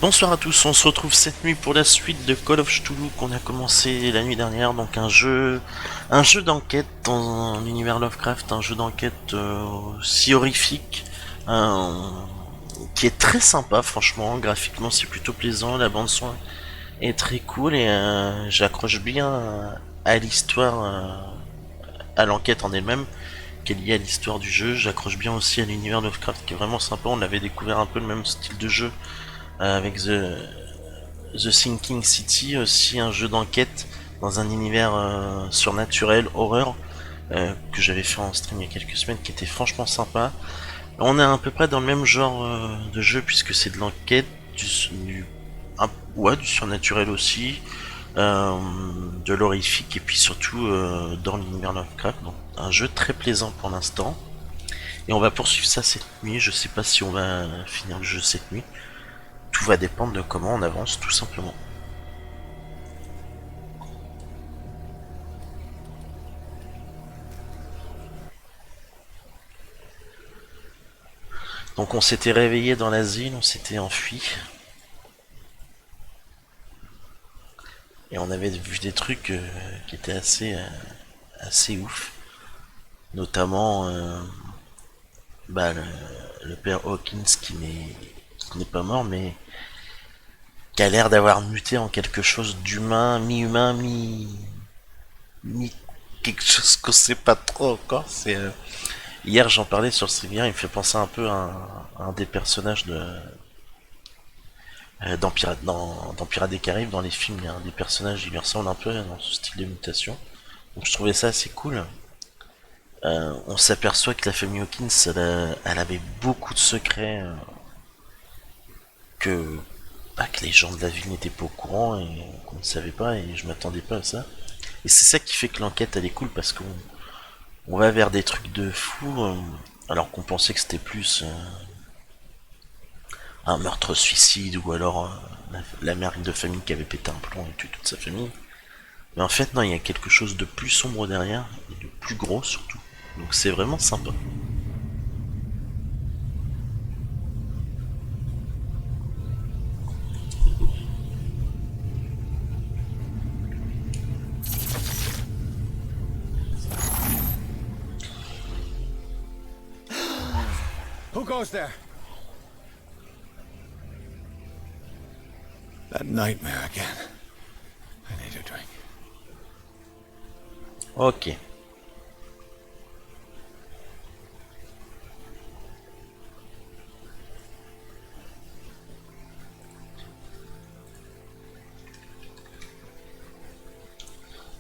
Bonsoir à tous, on se retrouve cette nuit pour la suite de Call of Cthulhu qu'on a commencé la nuit dernière, donc un jeu d'enquête dans l'univers Lovecraft, un jeu d'enquête si horrifique, qui est très sympa franchement, graphiquement c'est plutôt plaisant, la bande son est très cool et j'accroche bien à l'histoire, à l'enquête en elle-même, qui est liée à l'histoire du jeu, j'accroche bien aussi à l'univers Lovecraft qui est vraiment sympa, on avait découvert un peu le même style de jeu avec The Sinking City, aussi un jeu d'enquête dans un univers surnaturel, horreur, que j'avais fait en stream il y a quelques semaines, qui était franchement sympa. On est à peu près dans le même genre de jeu, puisque c'est de l'enquête, du surnaturel aussi, de l'horrifique, et puis surtout dans l'univers Lovecraft. Donc un jeu très plaisant pour l'instant. Et on va poursuivre ça cette nuit, je sais pas si on va finir le jeu cette nuit. Tout va dépendre de comment on avance, tout simplement. Donc on s'était réveillé dans l'asile, on s'était enfui. Et on avait vu des trucs qui étaient assez ouf. Notamment le père Hawkins qui n'est pas mort, mais qui a l'air d'avoir muté en quelque chose d'humain, mi-humain, mi quelque chose qu'on sait pas trop encore. Hier j'en parlais sur le stream, il me fait penser un peu à un des personnages dans Pirates des Caraïbes, dans les films, il y a un des personnages, il lui ressemble un peu dans ce style de mutation. Donc je trouvais ça assez cool. On s'aperçoit que la famille Hawkins, elle avait beaucoup de secrets que, que les gens de la ville n'étaient pas au courant et qu'on ne savait pas, et je m'attendais pas à ça. Et c'est ça qui fait que l'enquête elle est cool, parce qu'on va vers des trucs de fou, alors qu'on pensait que c'était plus un meurtre-suicide, ou alors la mère de famille qui avait pété un plomb et tué toute sa famille. Mais en fait non, il y a quelque chose de plus sombre derrière, et de plus gros surtout. Donc c'est vraiment sympa. Who goes there? That nightmare again. I need a drink. Ok.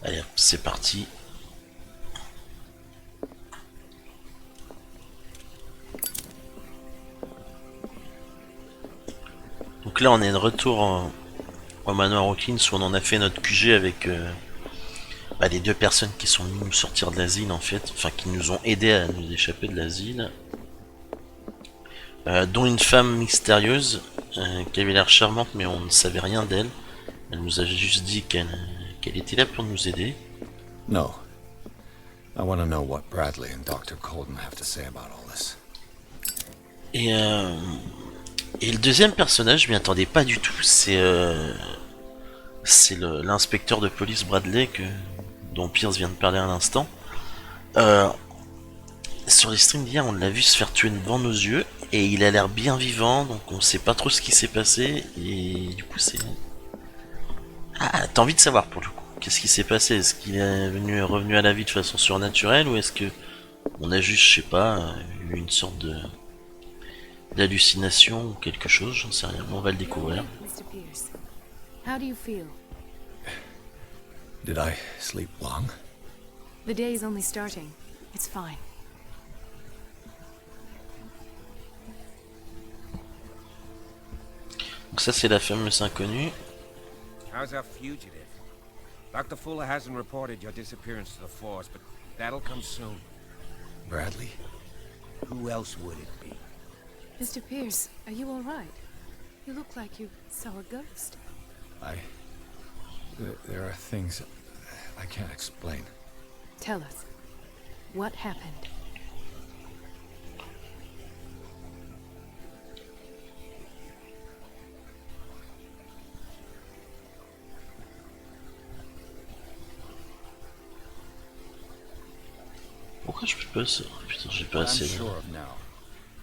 Allez, c'est parti. Donc là, on est de retour au manoir Hawkins, où on en a fait notre QG avec les deux personnes qui sont venues nous sortir de l'asile, en fait, enfin qui nous ont aidés à nous échapper de l'asile, dont une femme mystérieuse qui avait l'air charmante, mais on ne savait rien d'elle. Elle nous a juste dit qu'elle était là pour nous aider. No. I want to know what Bradley and Dr. Colden have to say about all this. Et le deuxième personnage, je m'y attendais pas du tout, c'est l'inspecteur de police Bradley dont Pierce vient de parler à l'instant. Sur les streams d'hier, on l'a vu se faire tuer devant nos yeux, et il a l'air bien vivant, donc on sait pas trop ce qui s'est passé, et du coup c'est... Ah, t'as envie de savoir pour le coup. Qu'est-ce qui s'est passé? Est-ce qu'il est revenu à la vie de façon surnaturelle, ou est-ce que on a juste, je sais pas, eu une sorte d'hallucination ou quelque chose, j'en sais rien, on va le découvrir. Mr. Pierce, how do you feel? Did I sleep long? The day is only starting. It's fine. Donc ça c'est la fameuse inconnue. How's our fugitive? Dr. Fuller hasn't reported your disappearance to the force, but that'll come soon. Bradley? Who else would it be? Mr. Pierce, are you all right? You look like you saw a ghost. There are things I can't explain. Tell us, what happened? Pourquoi je peux pas ça? Putain, j'ai pas What I'm assez. sure of now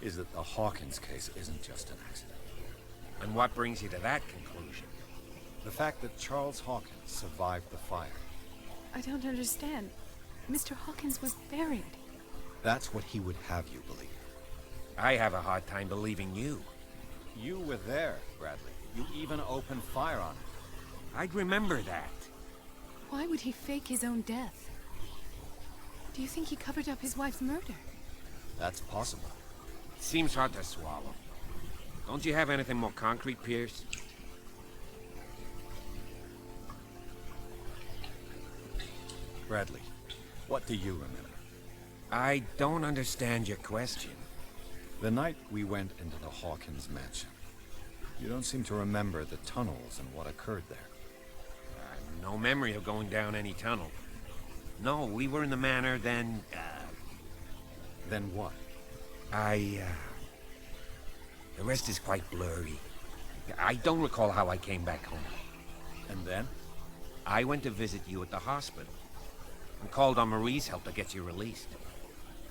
is that the Hawkins case isn't just an accident. And what brings you to that conclusion? The fact that Charles Hawkins survived the fire. I don't understand. Mr. Hawkins was buried. That's what he would have you believe. I have a hard time believing you. You were there, Bradley. You even opened fire on him. I'd remember that. Why would he fake his own death? Do you think he covered up his wife's murder? That's possible. Seems hard to swallow. Don't you have anything more concrete, Pierce? Bradley, what do you remember? I don't understand your question. The night we went into the Hawkins mansion. You don't seem to remember the tunnels and what occurred there. No memory of going down any tunnel. No, we were in the manor, then, Then what? The rest is quite blurry. I don't recall how I came back home. And then? I went to visit you at the hospital and called on Marie's help to get you released.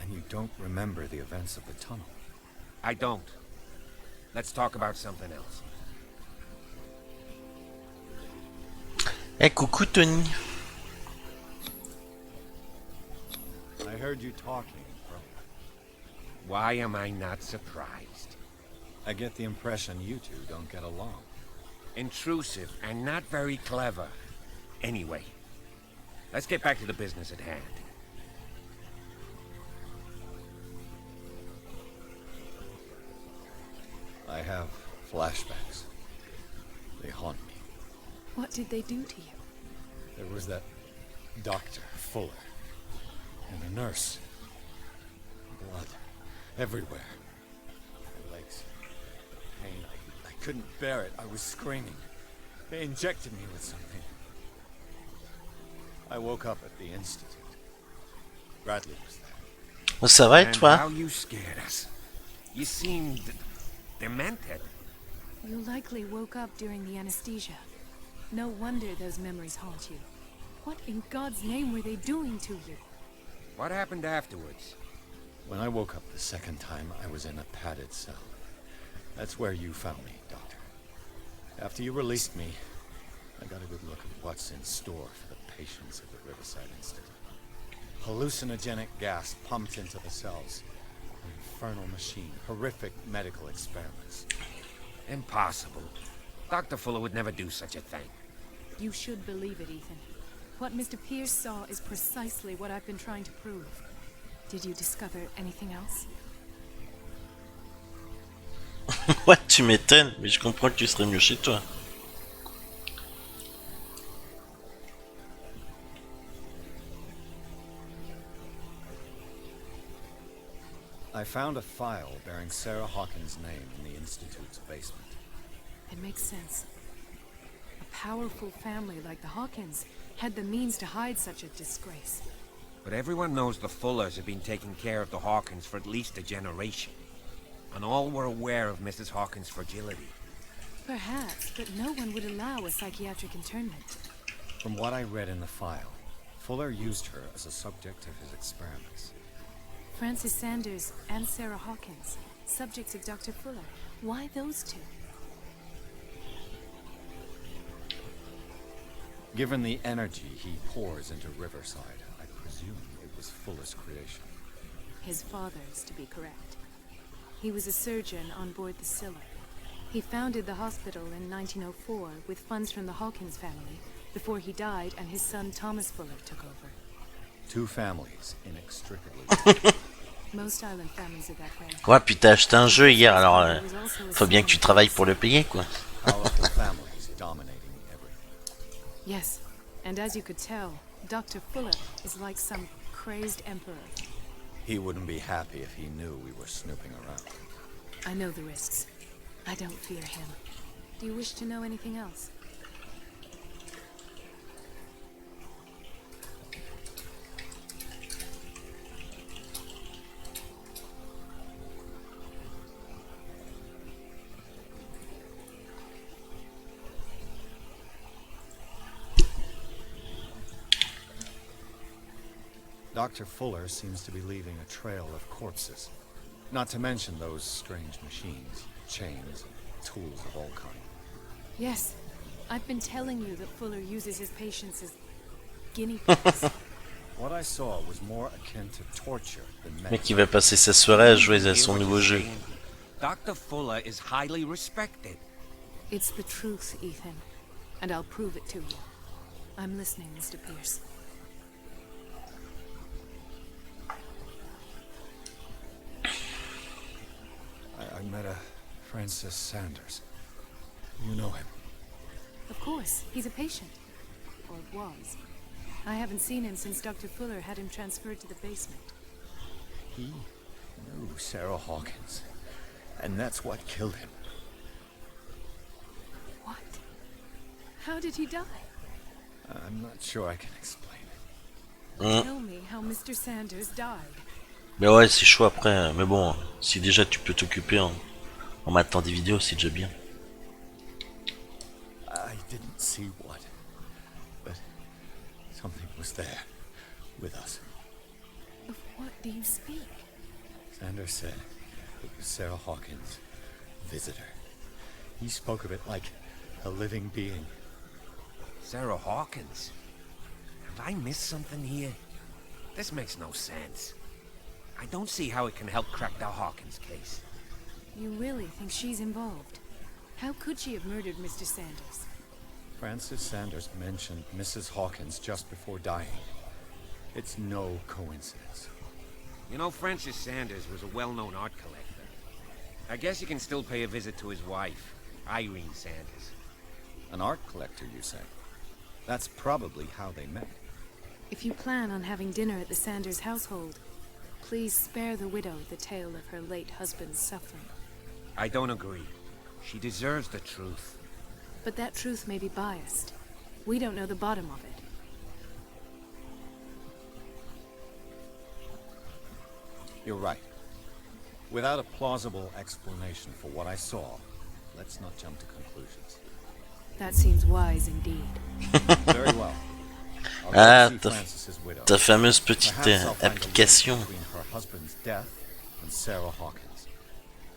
And you don't remember the events of the tunnel? I don't. Let's talk about something else. Eh, coucou Tony. I heard you talking, bro. Why am I not surprised? I get the impression you two don't get along. Intrusive and not very clever. Anyway, let's get back to the business at hand. I have flashbacks. They haunt me. What did they do to you? There was that Dr. Fuller. And the nurse. Blood. Everywhere. My legs. Pain. I couldn't bear it. I was screaming. They injected me with something. I woke up at the institute. Bradley was there. Ça va et And toi? how you scared us. You seemed demented. You likely woke up during the anesthesia. No wonder those memories haunt you. What in God's name were they doing to you? What happened afterwards? When I woke up the second time, I was in a padded cell. That's where you found me, Doctor. After you released me, I got a good look at what's in store for the patients of the Riverside Institute. Hallucinogenic gas pumped into the cells. An infernal machine. Horrific medical experiments. Impossible. Dr. Fuller would never do such a thing. You should believe it, Ethan. What Mr. Pierce saw is precisely what I've been trying to prove. Did you discover anything else? Ouais, tu m'étonnes, mais je comprends que tu serais mieux chez toi. I found a file bearing Sarah Hawkins' name in the Institute's basement. It makes sense. A powerful family like the Hawkins had the means to hide such a disgrace. But everyone knows the Fullers have been taking care of the Hawkins for at least a generation. And all were aware of Mrs. Hawkins' fragility. Perhaps, but no one would allow a psychiatric internment. From what I read in the file, Fuller used her as a subject of his experiments. Francis Sanders and Sarah Hawkins, subjects of Dr. Fuller. Why those two? Given the energy he pours into Riverside, I presume it was Fuller's creation. His father's, to be correct. He was a surgeon on board the Scylla. He founded the hospital in 1904 with funds from the Hawkins family before he died and his son Thomas Fuller took over. Two families inextricably. Most island families are that way. Ouais, puis t'as acheté un jeu hier, alors faut bien que tu travailles pour le payer, quoi. Powerful families dominating everything. Yes, and as you could tell, Dr. Fuller is like some crazed emperor. He wouldn't be happy if he knew we were snooping around. I know the risks. I don't fear him. Do you wish to know anything else? Dr. Fuller seems to be leaving a trail of corpses. Not to mention those strange machines, chains, and tools of all kinds. Yes, I've been telling you that Fuller uses his patients as guinea pigs. What I saw was more akin to torture than Mec, medicine. il va passer sa soirée à jouer à son nouveau jeu. Dr. Fuller is highly respected. It's the truth, Ethan, and I'll prove it to you. I'm listening, Mr. Pierce. I met a Francis Sanders. You know him. Of course, he's a patient. Or was. I haven't seen him since Dr. Fuller had him transferred to the basement. He knew Sarah Hawkins. And that's what killed him. What? How did he die? I'm not sure I can explain it. Tell me how Mr. Sanders died. Mais ouais, c'est chaud après. Mais bon, si déjà tu peux t'occuper en matant des vidéos, c'est déjà bien. I didn't see what, but something was there with us. Of what do you speak? Sanders said it was Sarah Hawkins' visitor. He spoke of it like a living being. Sarah Hawkins? Have I missed something here? This makes no sense. I don't see how it can help crack the Hawkins case. You really think she's involved? How could she have murdered Mr. Sanders? Francis Sanders mentioned Mrs. Hawkins just before dying. It's no coincidence. You know, Francis Sanders was a well-known art collector. I guess you can still pay a visit to his wife, Irene Sanders. An art collector, you say? That's probably how they met. If you plan on having dinner at the Sanders household, please spare the widow the tale of her late husband's suffering. I don't agree. She deserves the truth. But that truth may be biased. We don't know the bottom of it. You're right. Without a plausible explanation for what I saw, let's not jump to conclusions. That seems wise indeed. Very well. I'll Ah, go to see Francis's widow. ta fameuse petite Perhaps I'll find a link application. between her husband's death and Sarah Hawkins.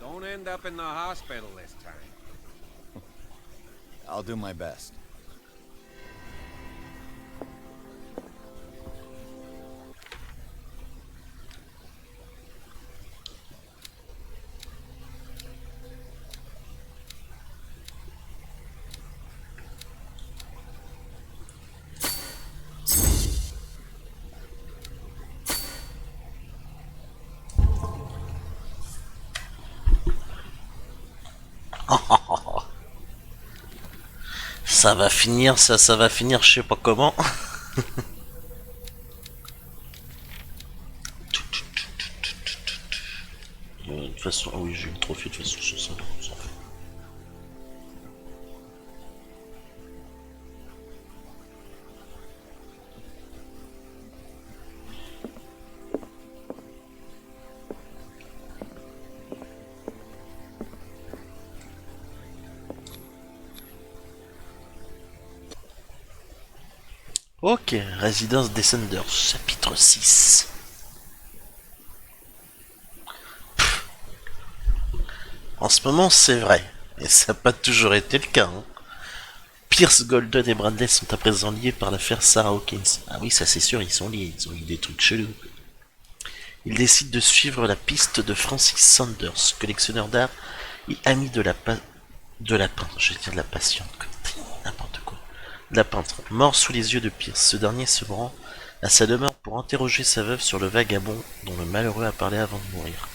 Don't end up in the hospital this time. I'll do my best. Ça va finir, ça va finir, je sais pas comment. De toute façon, ah oui, j'ai eu le trophée de toute façon, c'est ça, on s'en fout. Ok, Résidence Descenders, chapitre 6. En ce moment, c'est vrai, et ça n'a pas toujours été le cas. Hein. Pierce, Golden et Bradley sont à présent liés par l'affaire Sarah Hawkins. Ah oui, ça c'est sûr, ils sont liés, ils ont eu des trucs chelous. Ils décident de suivre la piste de Francis Sanders, collectionneur d'art et ami de la peintre, je vais dire de la patiente, n'importe quoi. De la peintre, mort sous les yeux de Pierce. Ce dernier se rend à sa demeure pour interroger sa veuve sur le vagabond dont le malheureux a parlé avant de mourir.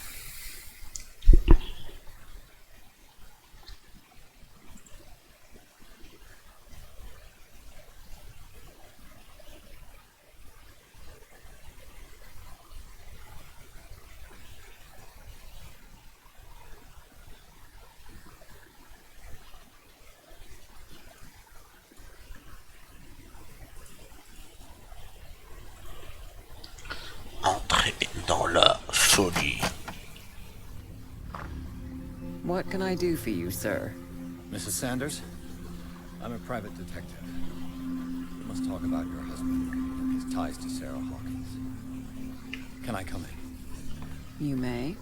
Entrer dans la folie. What can I do for you, sir? Mrs. Sanders, I'm a private detective. We must talk about your husband and his ties to Sarah Hawkins. Can I come in? You may.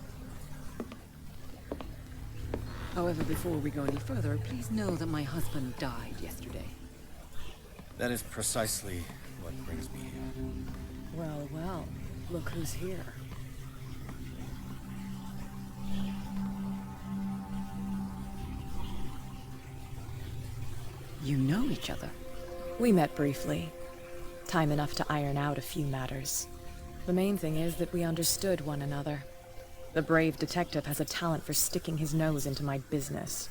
However, before we go any further, please know that my husband died yesterday. That is precisely what brings me here. Well, well, look who's here. You know each other. We met briefly. Time enough to iron out a few matters. The main thing is that we understood one another. The brave detective has a talent for sticking his nose into my business.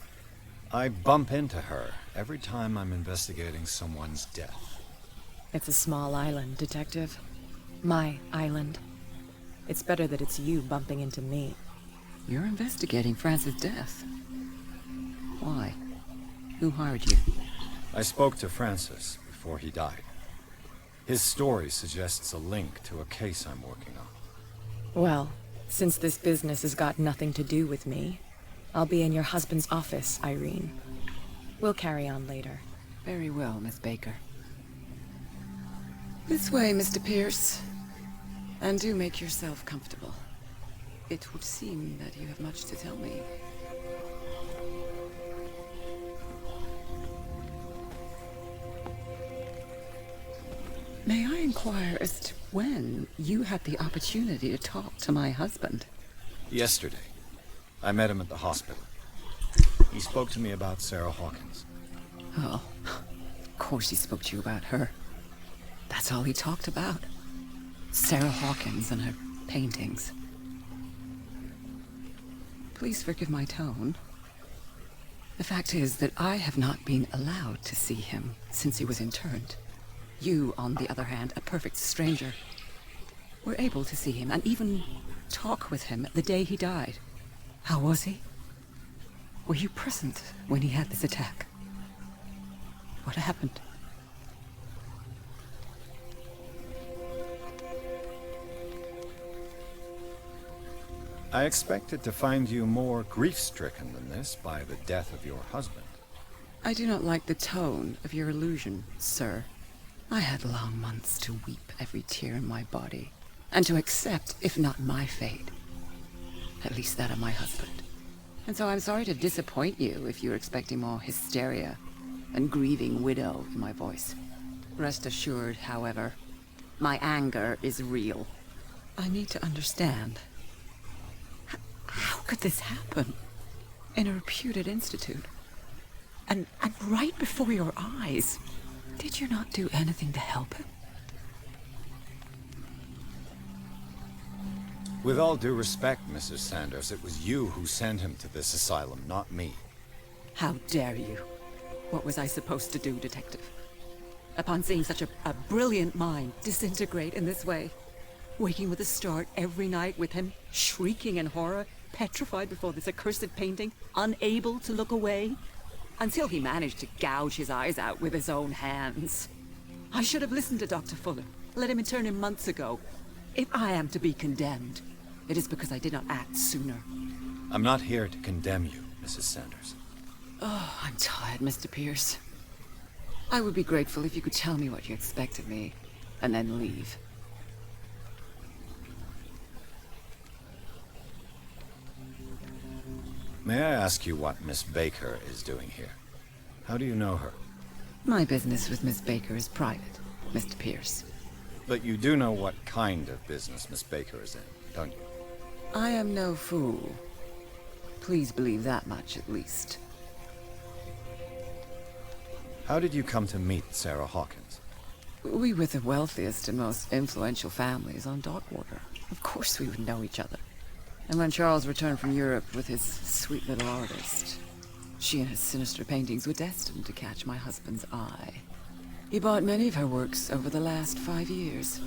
I bump into her every time I'm investigating someone's death. It's a small island, Detective. My island. It's better that it's you bumping into me. You're investigating Francis' death. Why? Who hired you? I spoke to Francis before he died. His story suggests a link to a case I'm working on. Well, since this business has got nothing to do with me, I'll be in your husband's office, Irene. We'll carry on later. Very well, Miss Baker. This way, Mr. Pierce. And do make yourself comfortable. It would seem that you have much to tell me. May I inquire as to when you had the opportunity to talk to my husband? Yesterday, I met him at the hospital. He spoke to me about Sarah Hawkins. Oh, of course he spoke to you about her. That's all he talked about. Sarah Hawkins and her paintings. Please forgive my tone. The fact is that I have not been allowed to see him since he was interned. You, on the other hand, a perfect stranger, were able to see him and even talk with him the day he died. How was he? Were you present when he had this attack? What happened? I expected to find you more grief-stricken than this by the death of your husband. I do not like the tone of your allusion, sir. I had long months to weep every tear in my body, and to accept, if not my fate, at least that of my husband. And so I'm sorry to disappoint you if you're expecting more hysteria and grieving widow in my voice. Rest assured, however, my anger is real. I need to understand. How could this happen? In a reputed institute? And right before your eyes? Did you not do anything to help him? With all due respect, Mrs. Sanders, it was you who sent him to this asylum, not me. How dare you? What was I supposed to do, Detective? Upon seeing such a brilliant mind disintegrate in this way, waking with a start every night with him shrieking in horror, petrified before this accursed painting, unable to look away, until he managed to gouge his eyes out with his own hands. I should have listened to Dr. Fuller, let him intern him months ago. If I am to be condemned, it is because I did not act sooner. I'm not here to condemn you, Mrs. Sanders. Oh, I'm tired, Mr. Pierce. I would be grateful if you could tell me what you expect of me, and then leave. May I ask you what Miss Baker is doing here? How do you know her? My business with Miss Baker is private, Mr. Pierce. But you do know what kind of business Miss Baker is in, don't you? I am no fool. Please believe that much, at least. How did you come to meet Sarah Hawkins? We were the wealthiest and most influential families on Darkwater. Of course we would know each other. And when Charles returned from Europe with his sweet little artist, she and his sinister paintings were destined to catch my husband's eye. He bought many of her works over the last 5 years.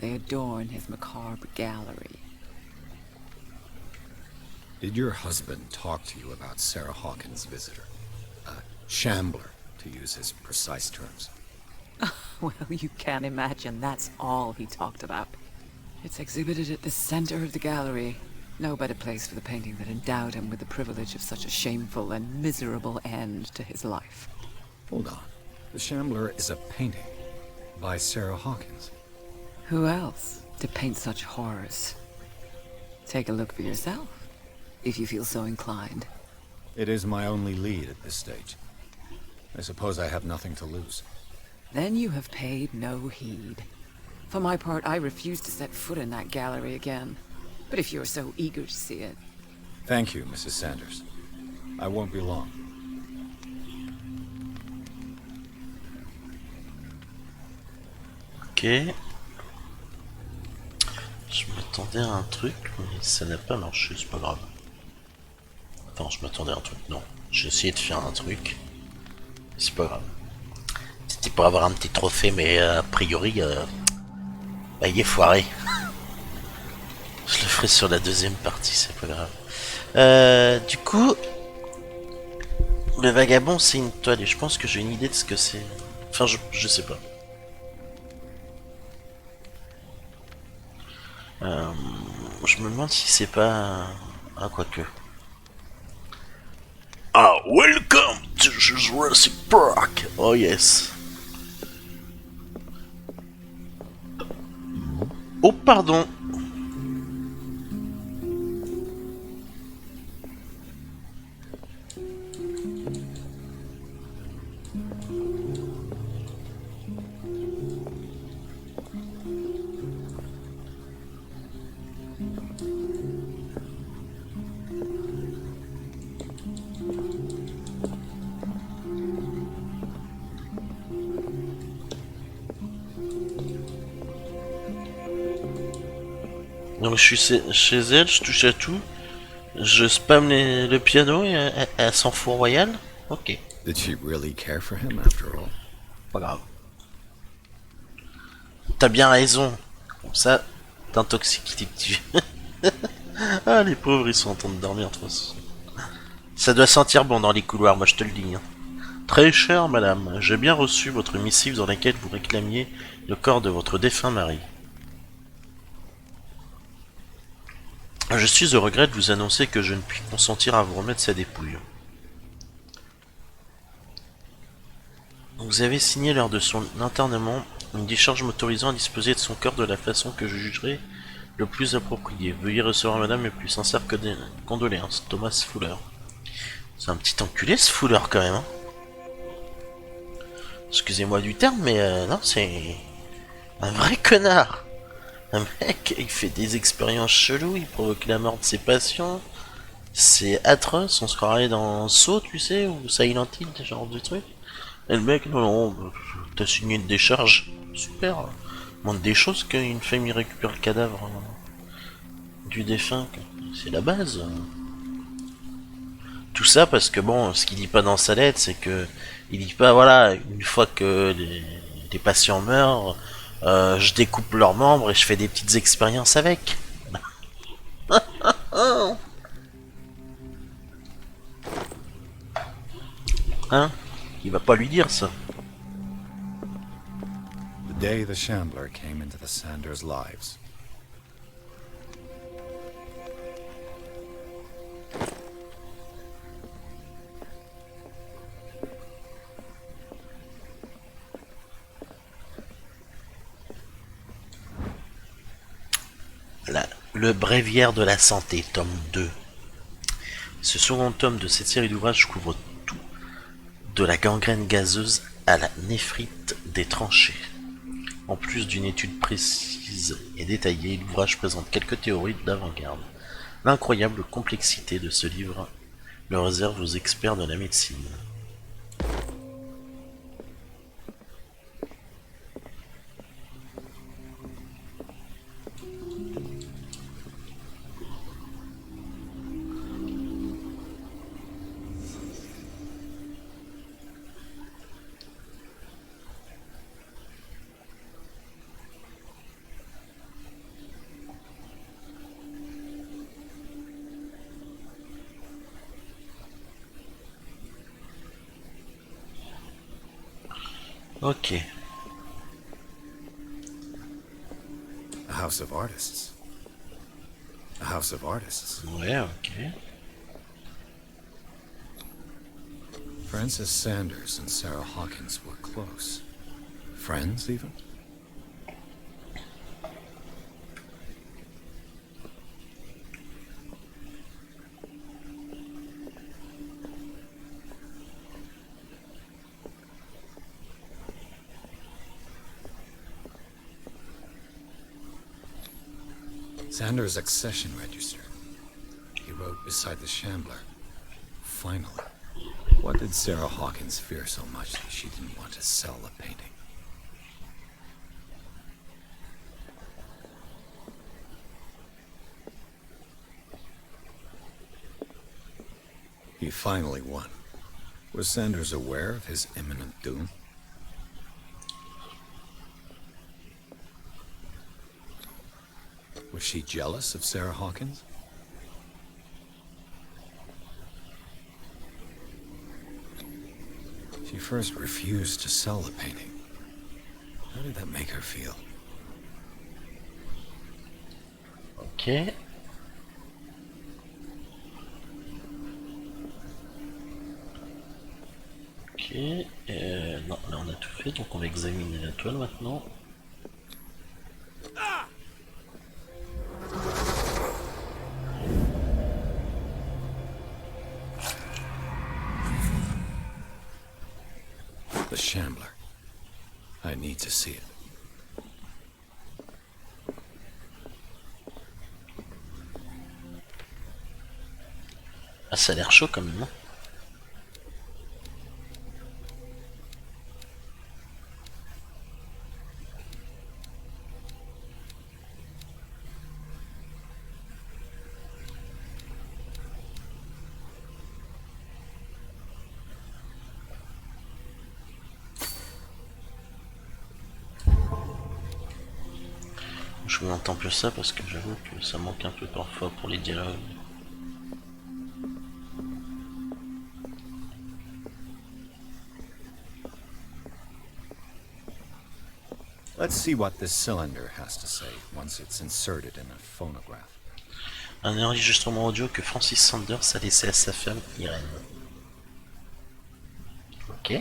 They adorn his macabre gallery. Did your husband talk to you about Sarah Hawkins' visitor? A shambler, to use his precise terms. Well, you can imagine that's all he talked about. It's exhibited at the center of the gallery. No better place for the painting that endowed him with the privilege of such a shameful and miserable end to his life. Hold on. The Shambler is a painting by Sarah Hawkins. Who else to paint such horrors? Take a look for yourself, if you feel so inclined. It is my only lead at this stage. I suppose I have nothing to lose. Then you have paid no heed. For my part, I refuse to set foot in that gallery again. But if you're so eager to see it... Thank you, Mrs. Sanders. I won't be long. Ok. Je m'attendais à un truc, mais ça n'a pas marché, c'est pas grave. Enfin, je m'attendais à un truc, non. J'ai essayé de faire un truc. C'est pas grave. C'était pour avoir un petit trophée, mais a priori, bah, il est foiré. Je le ferai sur la deuxième partie, c'est pas grave. Du coup, le vagabond, c'est une toile, et je pense que j'ai une idée de ce que c'est. Enfin, je sais pas. Je me demande si c'est pas... Ah, quoique. Ah, welcome to Jurassic Park! Oh yes. Oh, pardon. Donc je suis chez elle, je touche à tout, je spam le piano et elle s'en fout royal. Ok, Did she really care for him after all? pas grave. T'as bien raison. Comme ça, t'intoxiques tes petits. Ah, les pauvres, ils sont en train de dormir de toute façon. Ça doit sentir bon dans les couloirs, moi je te le dis. Hein. Très chère madame, j'ai bien reçu votre missive dans laquelle vous réclamiez le corps de votre défunt mari. Je suis au regret de vous annoncer que je ne puis consentir à vous remettre sa dépouille. Vous avez signé lors de son internement une décharge m'autorisant à disposer de son corps de la façon que je jugerai le plus approprié. Veuillez recevoir madame mes plus sincères condoléances. Thomas Fuller. C'est un petit enculé ce Fuller quand même. Hein. Excusez-moi du terme, mais non, c'est un vrai connard. Un mec, il fait des expériences cheloues, il provoque la mort de ses patients. C'est atroce, on se croirait dans Saw, tu sais, ou Silent Hill, ce genre de truc. Et le mec, non, t'as signé une décharge. Super. Montre des choses qu'une famille récupère le cadavre du défunt. C'est la base. Tout ça parce que bon, ce qu'il dit pas dans sa lettre, c'est que il dit pas, voilà, une fois que les patients meurent, je découpe leurs membres et je fais des petites expériences avec. Hein? Il va pas lui dire ça. The day the Shambler came into the Sanders' lives. Le Bréviaire de la santé, tome 2. Ce second tome de cette série d'ouvrages couvre tout, de la gangrène gazeuse à la néphrite des tranchées. En plus d'une étude précise et détaillée, l'ouvrage présente quelques théories d'avant-garde. L'incroyable complexité de ce livre le réserve aux experts de la médecine. Ok. A house of artists. A house of artists. Ouais, ok. Francis Sanders and Sarah Hawkins were close. Friends, even? Sanders' accession register. He wrote beside the Shambler. Finally. What did Sarah Hawkins fear so much that she didn't want to sell the painting? He finally won. Was Sanders aware of his imminent doom? Was she jealous of Sarah Hawkins? She first refused to sell the painting. How did that make her feel? Ok. Ok. Non, là on a tout fait, donc on va examiner la toile maintenant. The Shambler. I need to see it. Ah, ça a l'air chaud quand même, hein. Je vous entends plus ça parce que j'avoue que ça manque un peu parfois pour les dialogues. Let's see what this cylinder has to say once it's inserted in a phonograph. Un enregistrement audio que Francis Sanders a laissé à sa femme Irène. Ok.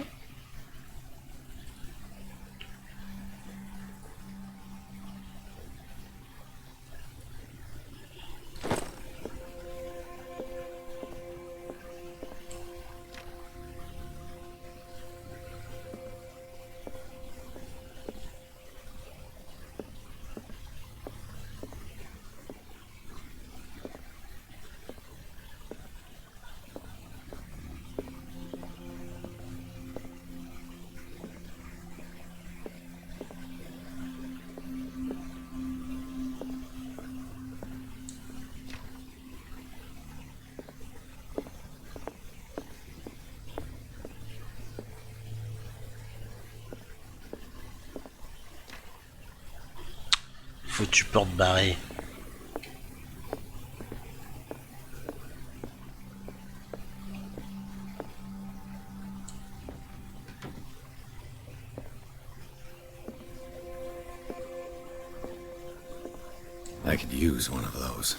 Foutu porte barrée. I could use one of those.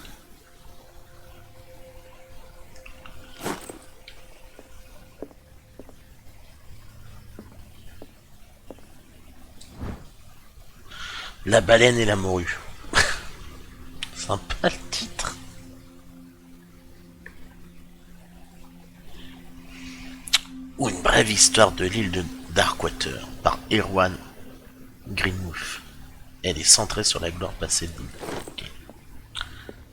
La baleine et la morue. Sympa le titre. Ou une brève histoire de l'île de Darkwater par Erwan Greenmouth. Elle est centrée sur la gloire passée de l'île. Okay.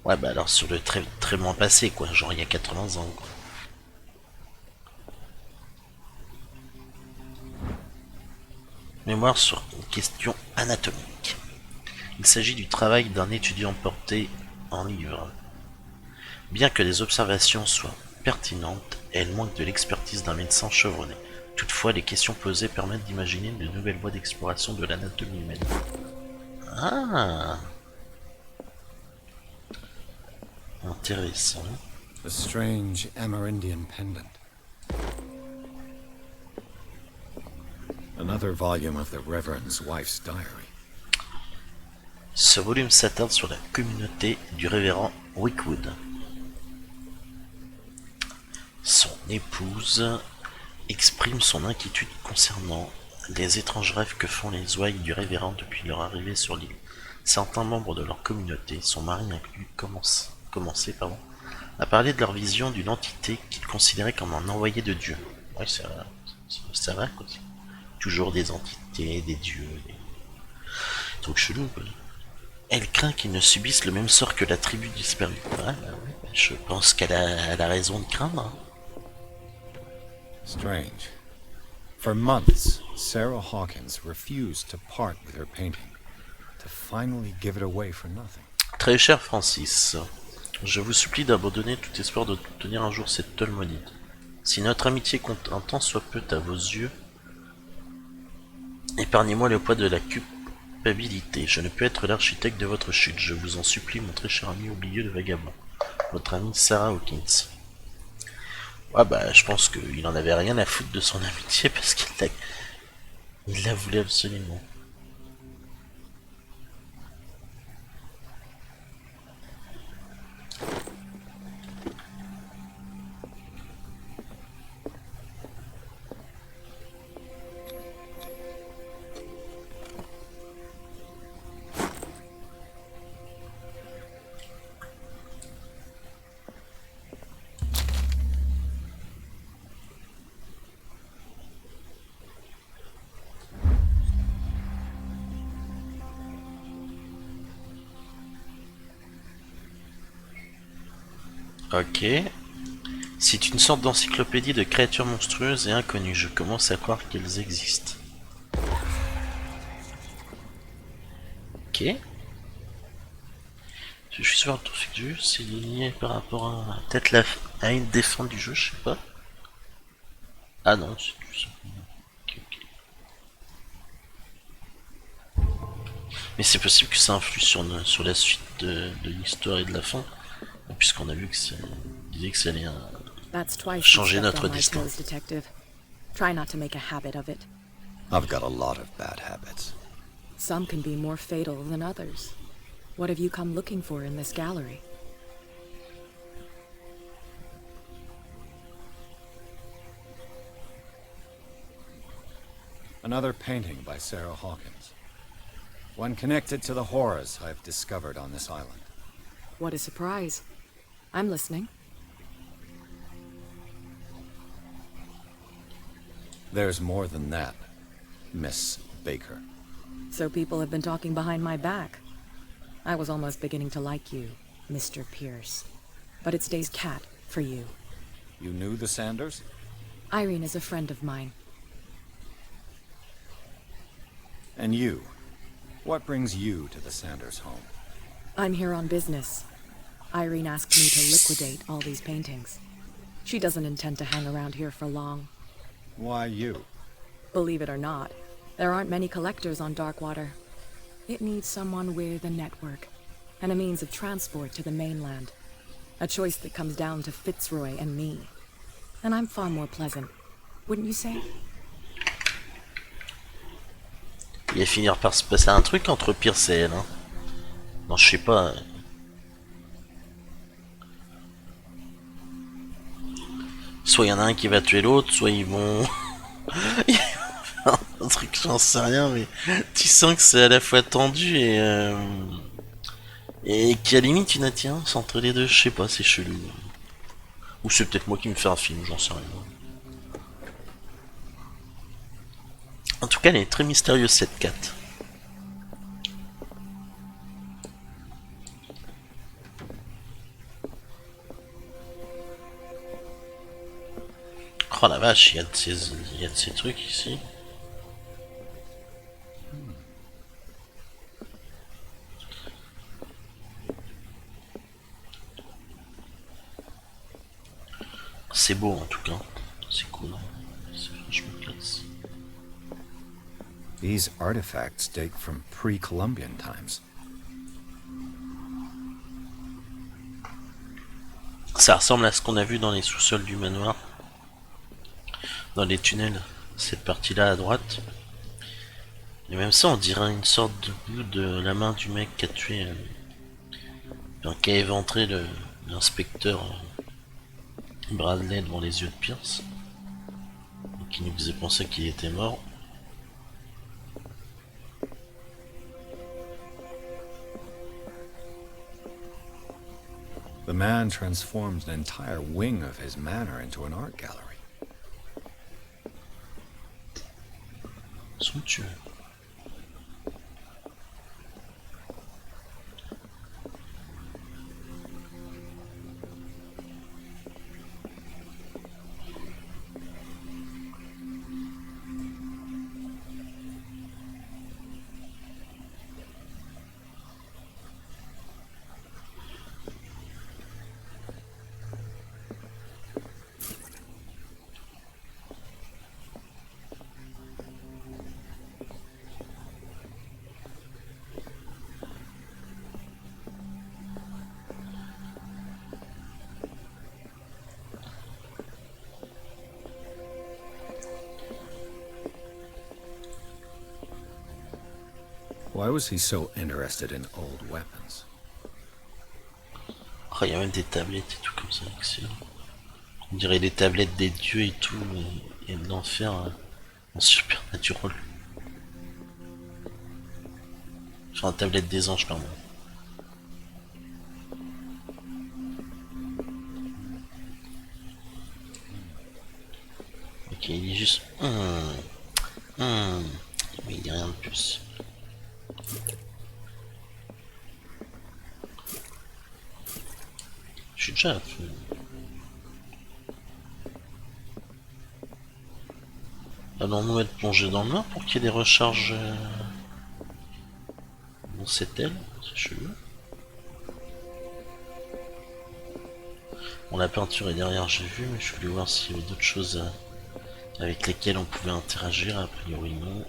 Ouais, bah alors sur le très très loin passé, quoi, genre il y a 80 ans, quoi. Mémoire sur une question anatomique. Il s'agit du travail d'un étudiant porté en livre. Bien que les observations soient pertinentes, elles manquent de l'expertise d'un médecin chevronné. Toutefois, les questions posées permettent d'imaginer de nouvelles voies d'exploration de l'anatomie humaine. Ah, intéressant. A strange Amerindian pendant. Another volume of the Reverend's wife's diary. Ce volume s'attarde sur la communauté du révérend Wickwood. Son épouse exprime son inquiétude concernant les étranges rêves que font les ouailles du révérend depuis leur arrivée sur l'île. Certains membres de leur communauté, son mari inclus, commençaient à parler de leur vision d'une entité qu'ils considéraient comme un envoyé de Dieu. Ouais, c'est vrai, quoi. Toujours des entités, des dieux, des trucs chelous, quoi. Elle craint qu'ils ne subissent le même sort que la tribu disparue. Ouais, bah ouais, je pense elle a raison de craindre. Strange. For months, Sarah Hawkins refused to part with her painting, to finally give it away for nothing. Très cher Francis, je vous supplie d'abandonner tout espoir de tenir un jour cette tôle maudite. Si notre amitié compte un tant soit peu à vos yeux, épargnez-moi le poids de la culpabilité. Je ne peux être l'architecte de votre chute. Je vous en supplie, mon très cher ami oublieux de vagabond. Votre amie Sarah Hawkins. Ouais bah je pense qu'il en avait rien à foutre de son amitié parce il la voulait absolument. Ok. C'est une sorte d'encyclopédie de créatures monstrueuses et inconnues. Je commence à croire qu'elles existent. Ok. Je suis sur le truc du jeu, c'est lié par rapport à peut-être à une des fins du jeu, je sais pas. Ah non, c'est tout simplement. Ok, ok. Mais c'est possible que ça influe sur la suite de l'histoire et de la fin, puisqu'on a vu que ça disait que ça allait changer notre destin. Try not to make a habit of it. I've got a lot of bad habits. Some can be more fatal than others. What have you come looking for in this gallery? Another painting by Sarah Hawkins. One connected to the horrors I've discovered on this island. What a surprise. I'm listening. There's more than that, Miss Baker. So people have been talking behind my back. I was almost beginning to like you, Mr. Pierce. But it stays cat for you. You knew the Sanders? Irene is a friend of mine. And you? What brings you to the Sanders home? I'm here on business. Irene asked me to liquidate all these paintings. She doesn't intend to hang around here for long. Why you? Believe it or not, there aren't many collectors on Darkwater. It needs someone with a network, and a means of transport to the mainland. A choice that comes down to Fitzroy and me. And I'm far more pleasant, wouldn't you say? Il va finir par se passer un truc entre Pierce et elle, hein. Non, je sais pas. Soit il y en a un qui va tuer l'autre, soit ils vont... ils vont faire un truc, j'en sais rien, mais tu sens que c'est à la fois tendu et qu'il y a limite une attirance entre les deux, je sais pas, c'est chelou. Ou c'est peut-être moi qui me fais un film, j'en sais rien. En tout cas, elle est très mystérieuse cette cat. Oh la vache, il y a de ces trucs ici. C'est beau en tout cas, c'est cool, c'est franchement classe. These artifacts date from pre-Columbian times. Ça ressemble à ce qu'on a vu dans les sous-sols du manoir. Dans les tunnels, cette partie-là à droite. Et même ça, on dirait une sorte de bout de la main du mec qui a tué... qui a éventré l'inspecteur Bradley devant les yeux de Pierce. Et qui nous faisait penser qu'il était mort. The man transformed an entire wing of his manor into an art gallery. Somptueux. Why was he so interested in old weapons? Oh, il y a même des tablettes et tout comme ça, excellent. On dirait les tablettes des dieux et tout, et de l'enfer en Supernatural. Enfin, la tablette des anges, pardon. Ok, il est juste... Mais il dit rien de plus. Je suis déjà à fond. Allons-nous être plongés dans le noir pour qu'il y ait des recharges dans cette aile? C'est chelou. Bon, la peinture est derrière, j'ai vu, mais je voulais voir s'il y avait d'autres choses avec lesquelles on pouvait interagir. A priori, non.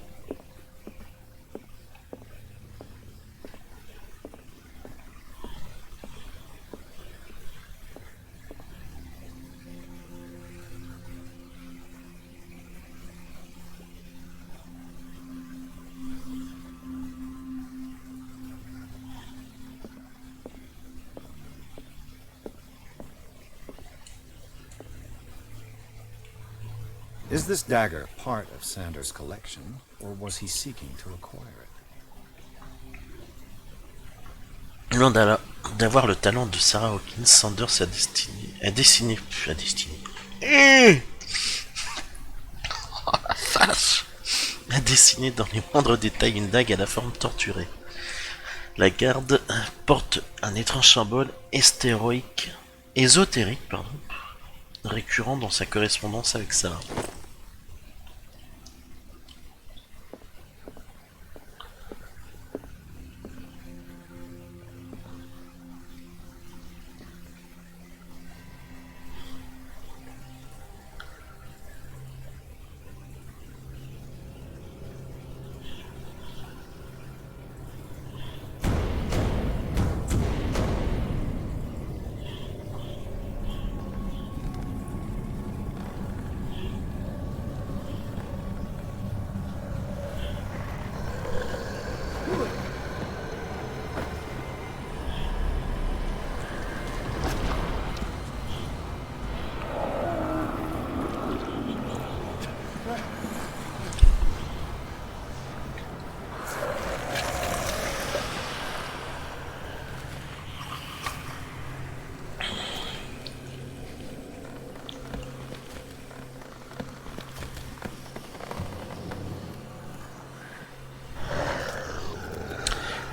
Is this dagger part of Sanders' collection, or was he seeking to acquire it? Loin d'avoir le talent de Sarah Hawkins, Sanders a dessiné. Oh la vache! A dessiné dans les moindres détails une dague à la forme torturée. La garde porte un étrange symbole ésotérique, récurrent dans sa correspondance avec Sarah.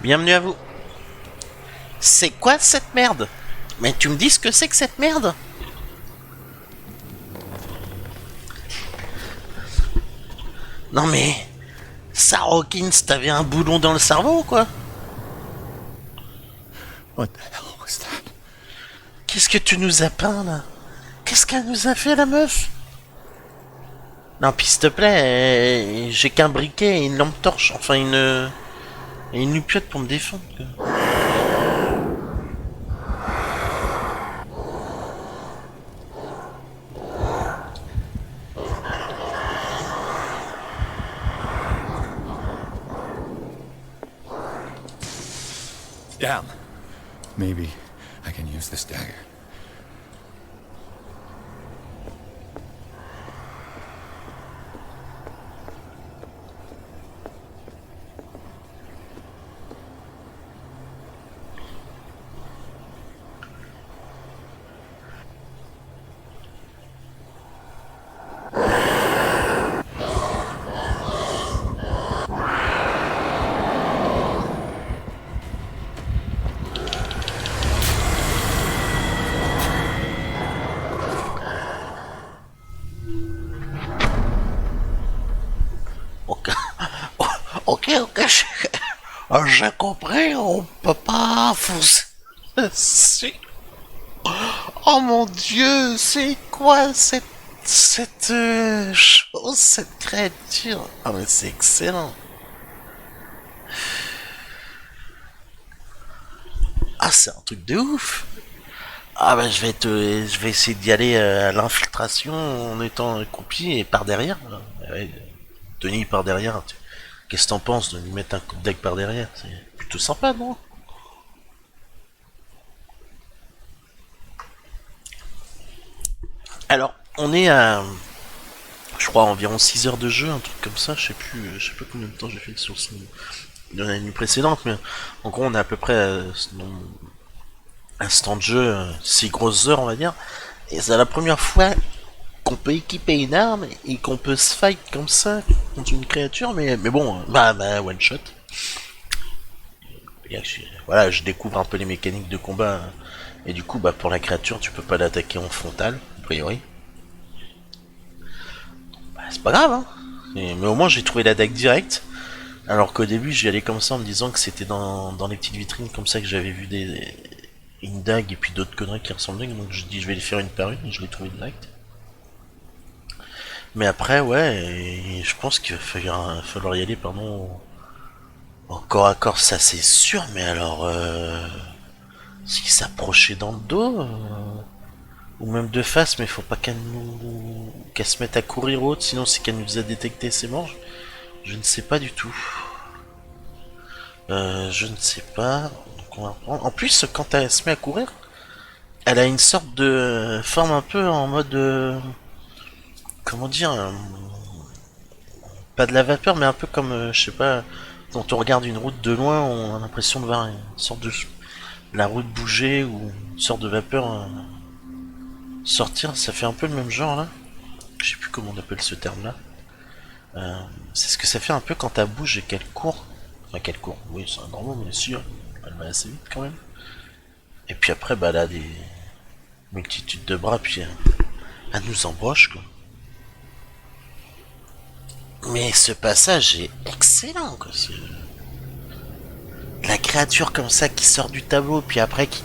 Bienvenue à vous. C'est quoi cette merde? Mais tu me dis ce que c'est que cette merde? Non mais... Sarah Hawkins, t'avais un boulon dans le cerveau ou quoi? What the hell was that? Qu'est-ce que tu nous as peint là? Qu'est-ce qu'elle nous a fait la meuf? Non pis s'il te plaît, j'ai qu'un briquet et une lampe torche, enfin une lupiote pour me défendre. Quoi. Damn. Maybe I can use this dagger. Ok, j'ai compris, on peut pas foncer. Oh mon dieu, c'est quoi cette chose, cette créature? Ah mais c'est excellent. Ah c'est un truc de ouf. Ah bah je vais essayer d'y aller à l'infiltration en étant accroupi et par derrière. Ouais, Tony par derrière. Qu'est-ce que t'en penses de lui mettre un coup de deck par derrière? C'est plutôt sympa, non? Alors, on est à, je crois, environ 6 heures de jeu, un truc comme ça, je sais plus combien de temps j'ai fait sur de la nuit précédente, mais en gros, on est à peu près un temps de jeu, 6 grosses heures, on va dire, et c'est la première fois qu'on peut équiper une arme et qu'on peut se fight comme ça contre une créature, mais bon, one shot. Voilà, je découvre un peu les mécaniques de combat, et du coup, pour la créature, tu peux pas l'attaquer en frontal, a priori. C'est pas grave, hein. Mais au moins, j'ai trouvé la dague directe. Alors qu'au début, j'y allais comme ça en me disant que c'était dans les petites vitrines comme ça que j'avais vu une dague et puis d'autres conneries qui ressemblaient. Donc je dis, je vais les faire une par une et je l'ai trouvé direct. Mais après, ouais, et je pense qu'il va falloir y aller, pardon, en corps à corps, ça c'est sûr, mais alors, s'il s'approchait dans le dos, ou même de face, mais faut pas qu'elle se mette à courir ou autre, sinon c'est qu'elle nous a détecté, c'est mort. Je ne sais pas du tout. Je ne sais pas. Donc on va reprendre. En plus, quand elle se met à courir, elle a une sorte de forme un peu en mode, comment dire, pas de la vapeur, mais un peu comme, je sais pas, quand on regarde une route de loin, on a l'impression de voir une sorte de la route bouger ou une sorte de vapeur sortir. Ça fait un peu le même genre là. Je sais plus comment on appelle ce terme-là. C'est ce que ça fait un peu quand elle bouge et qu'elle court. Enfin, qu'elle court. Oui, c'est un grand mot, mais sûr. Elle va assez vite quand même. Et puis après, elle a des multitudes de bras, puis elle nous embroche, quoi. Mais ce passage est excellent, quoi. La créature comme ça qui sort du tableau, puis après qui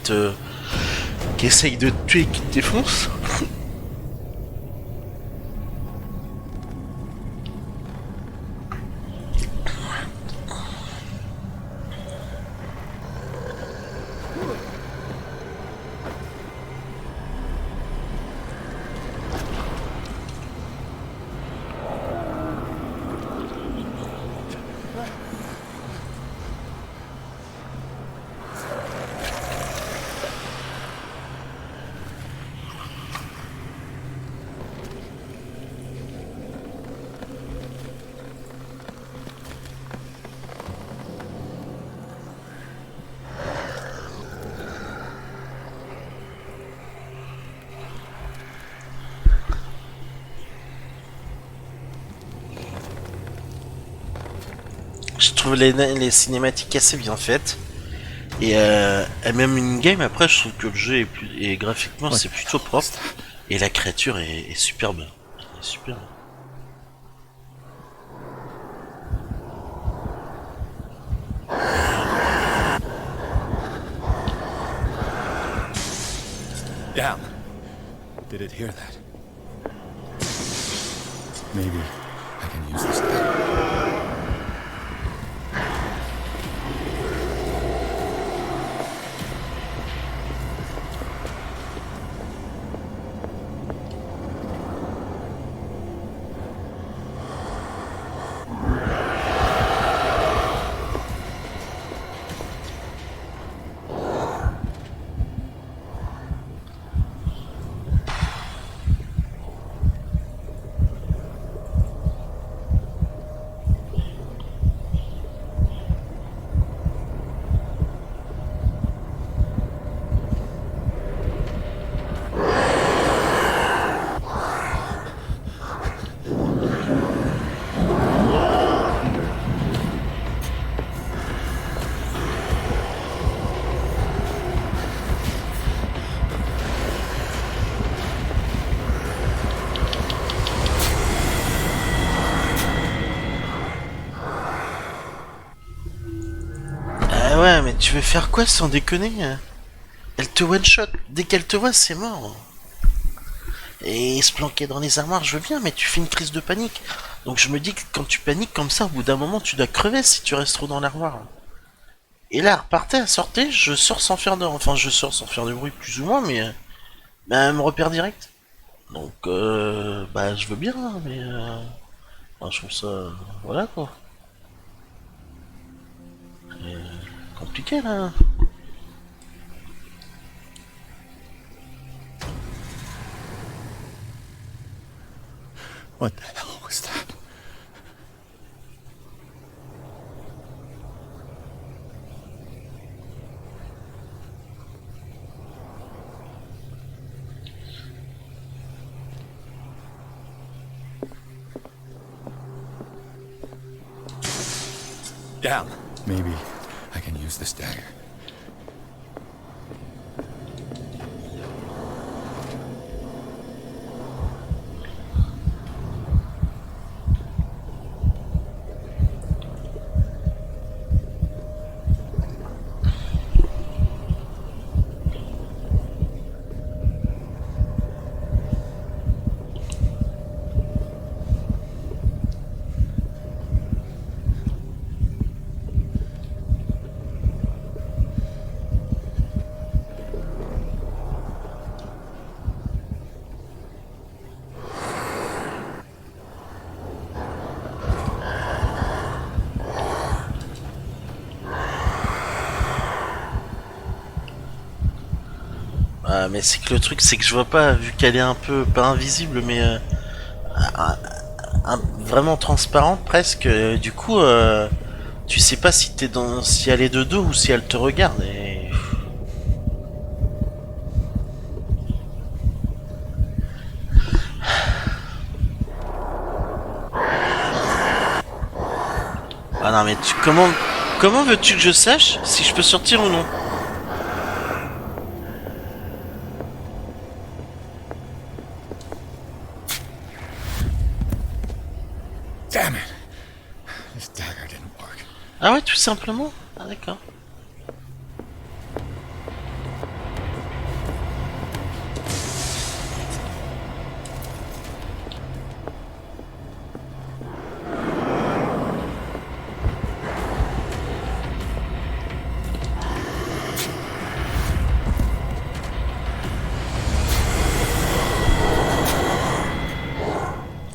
essaye de te tuer et qui te défonce. Je trouve les cinématiques assez bien faites. Et même une game après, je trouve que le jeu est graphiquement c'est plutôt propre. Et la créature est superbe. Elle est superbe. Down. Did it hear that? Maybe I can use this. Ah ouais, mais tu veux faire quoi sans déconner? Elle te one shot. Dès qu'elle te voit, c'est mort. Et se planquer dans les armoires, je veux bien, mais tu fais une crise de panique. Donc je me dis que quand tu paniques comme ça, au bout d'un moment, tu dois crever si tu restes trop dans l'armoire. Et là, repartez, elle sortait, je sors sans faire de... Enfin, je sors sans faire de bruit, plus ou moins, mais... elle me repère direct. Donc, je veux bien, mais... je trouve ça... voilà, quoi. Compliqué là. What the hell was that? Down. Maybe I can use this dagger. Mais c'est que le truc, c'est que je vois pas, vu qu'elle est un peu, pas invisible, mais vraiment transparente presque. Du coup, tu sais pas si t'es dans, si elle est de dos ou si elle te regarde. Et... Ah non, mais comment veux-tu que je sache si je peux sortir ou non? Damn it! This dagger didn't work. Ah ouais, tout simplement. Ah d'accord.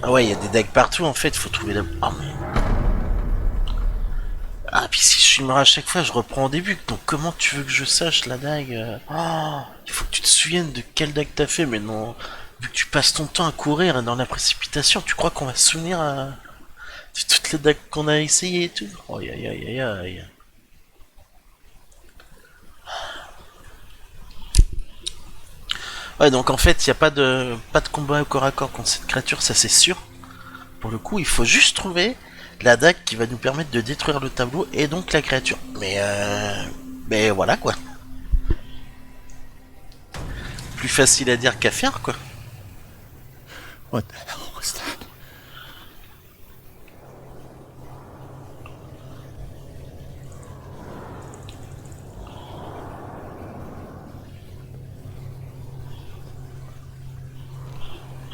Ah ouais, il y a des dagues partout en fait, faut trouver la... Ah mais... Ah puis si je meurs à chaque fois, je reprends au début. Donc comment tu veux que je sache la dague? Oh, il faut que tu te souviennes de quelle dague t'as fait, mais non... Vu que tu passes ton temps à courir dans la précipitation, tu crois qu'on va se souvenir de toutes les dagues qu'on a essayé et tout? Oh aïe aïe aïe aïe. Ouais, donc en fait, il n'y a pas de combat au corps à corps contre cette créature, ça c'est sûr. Pour le coup, il faut juste trouver la dague qui va nous permettre de détruire le tableau et donc la créature. Mais voilà quoi. Plus facile à dire qu'à faire quoi. What the hell was that?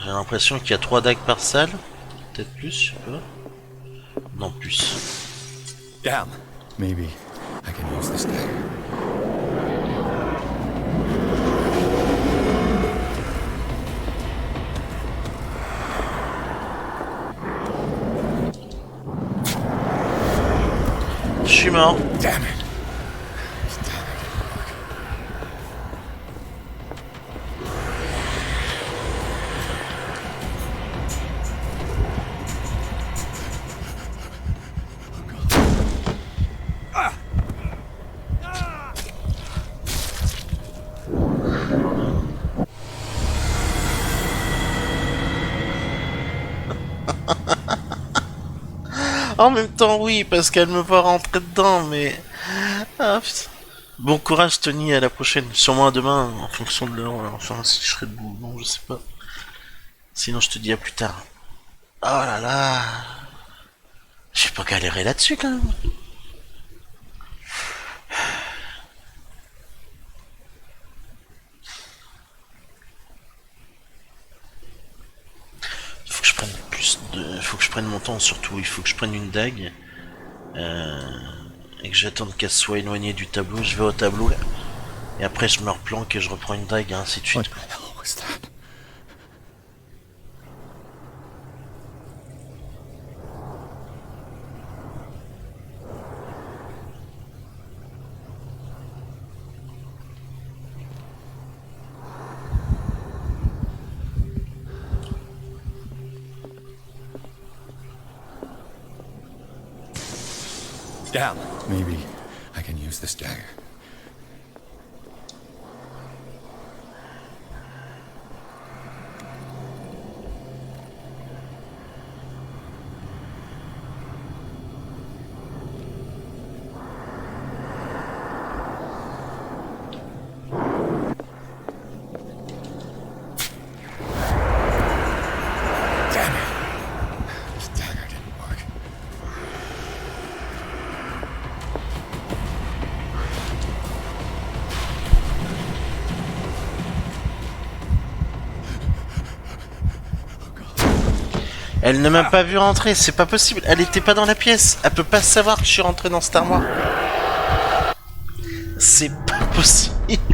J'ai l'impression qu'il y a 3 dagues par salle. Peut-être plus, je sais pas. Non, plus. Down. Maybe I can use this dagger. Je suis mort. Damn it. En même temps, oui, parce qu'elle me voit rentrer dedans, mais... Ah, putain. Bon courage, Tony, à la prochaine. Sûrement à demain, en fonction de l'heure. Enfin, si je serai debout, non, je sais pas. Sinon, je te dis à plus tard. Oh là là. J'ai pas galéré là-dessus, quand même. Faut que je prenne plus de... Faut que je prenne mon temps, surtout. Il faut que je prenne une dague. Et que j'attende qu'elle soit éloignée du tableau. Je vais au tableau, là. Et après, je me replanque et je reprends une dague, et ainsi de What suite. the hell was that? Damn. Maybe I can use this dagger. Elle ne m'a pas vu rentrer, c'est pas possible. Elle était pas dans la pièce. Elle peut pas savoir que je suis rentré dans cette armoire. C'est pas possible.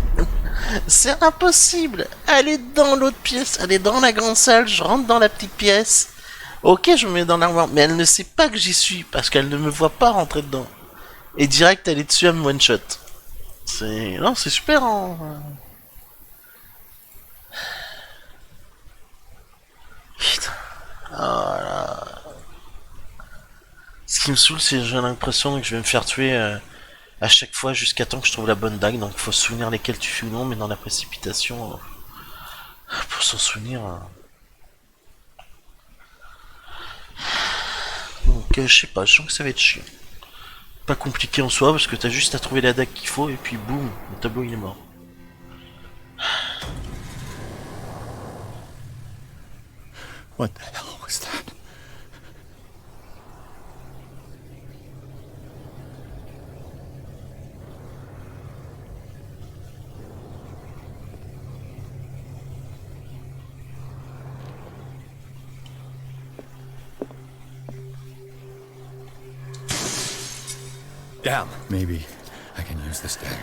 C'est impossible. Elle est dans l'autre pièce. Elle est dans la grande salle. Je rentre dans la petite pièce. Ok, je me mets dans l'armoire. Mais elle ne sait pas que j'y suis. Parce qu'elle ne me voit pas rentrer dedans. Et direct, elle est dessus à me one shot. C'est... Non, c'est super. Hein. Putain. Oh là. Ce qui me saoule, c'est que j'ai l'impression que je vais me faire tuer à chaque fois jusqu'à temps que je trouve la bonne dague. Donc faut se souvenir lesquelles tu fais ou non, mais dans la précipitation, pour s'en souvenir. Donc je sais pas, je sens que ça va être chiant. Pas compliqué en soi parce que t'as juste à trouver la dague qu'il faut et puis boum, le tableau il est mort. What the hell was that? Damn. Maybe I can use this dagger.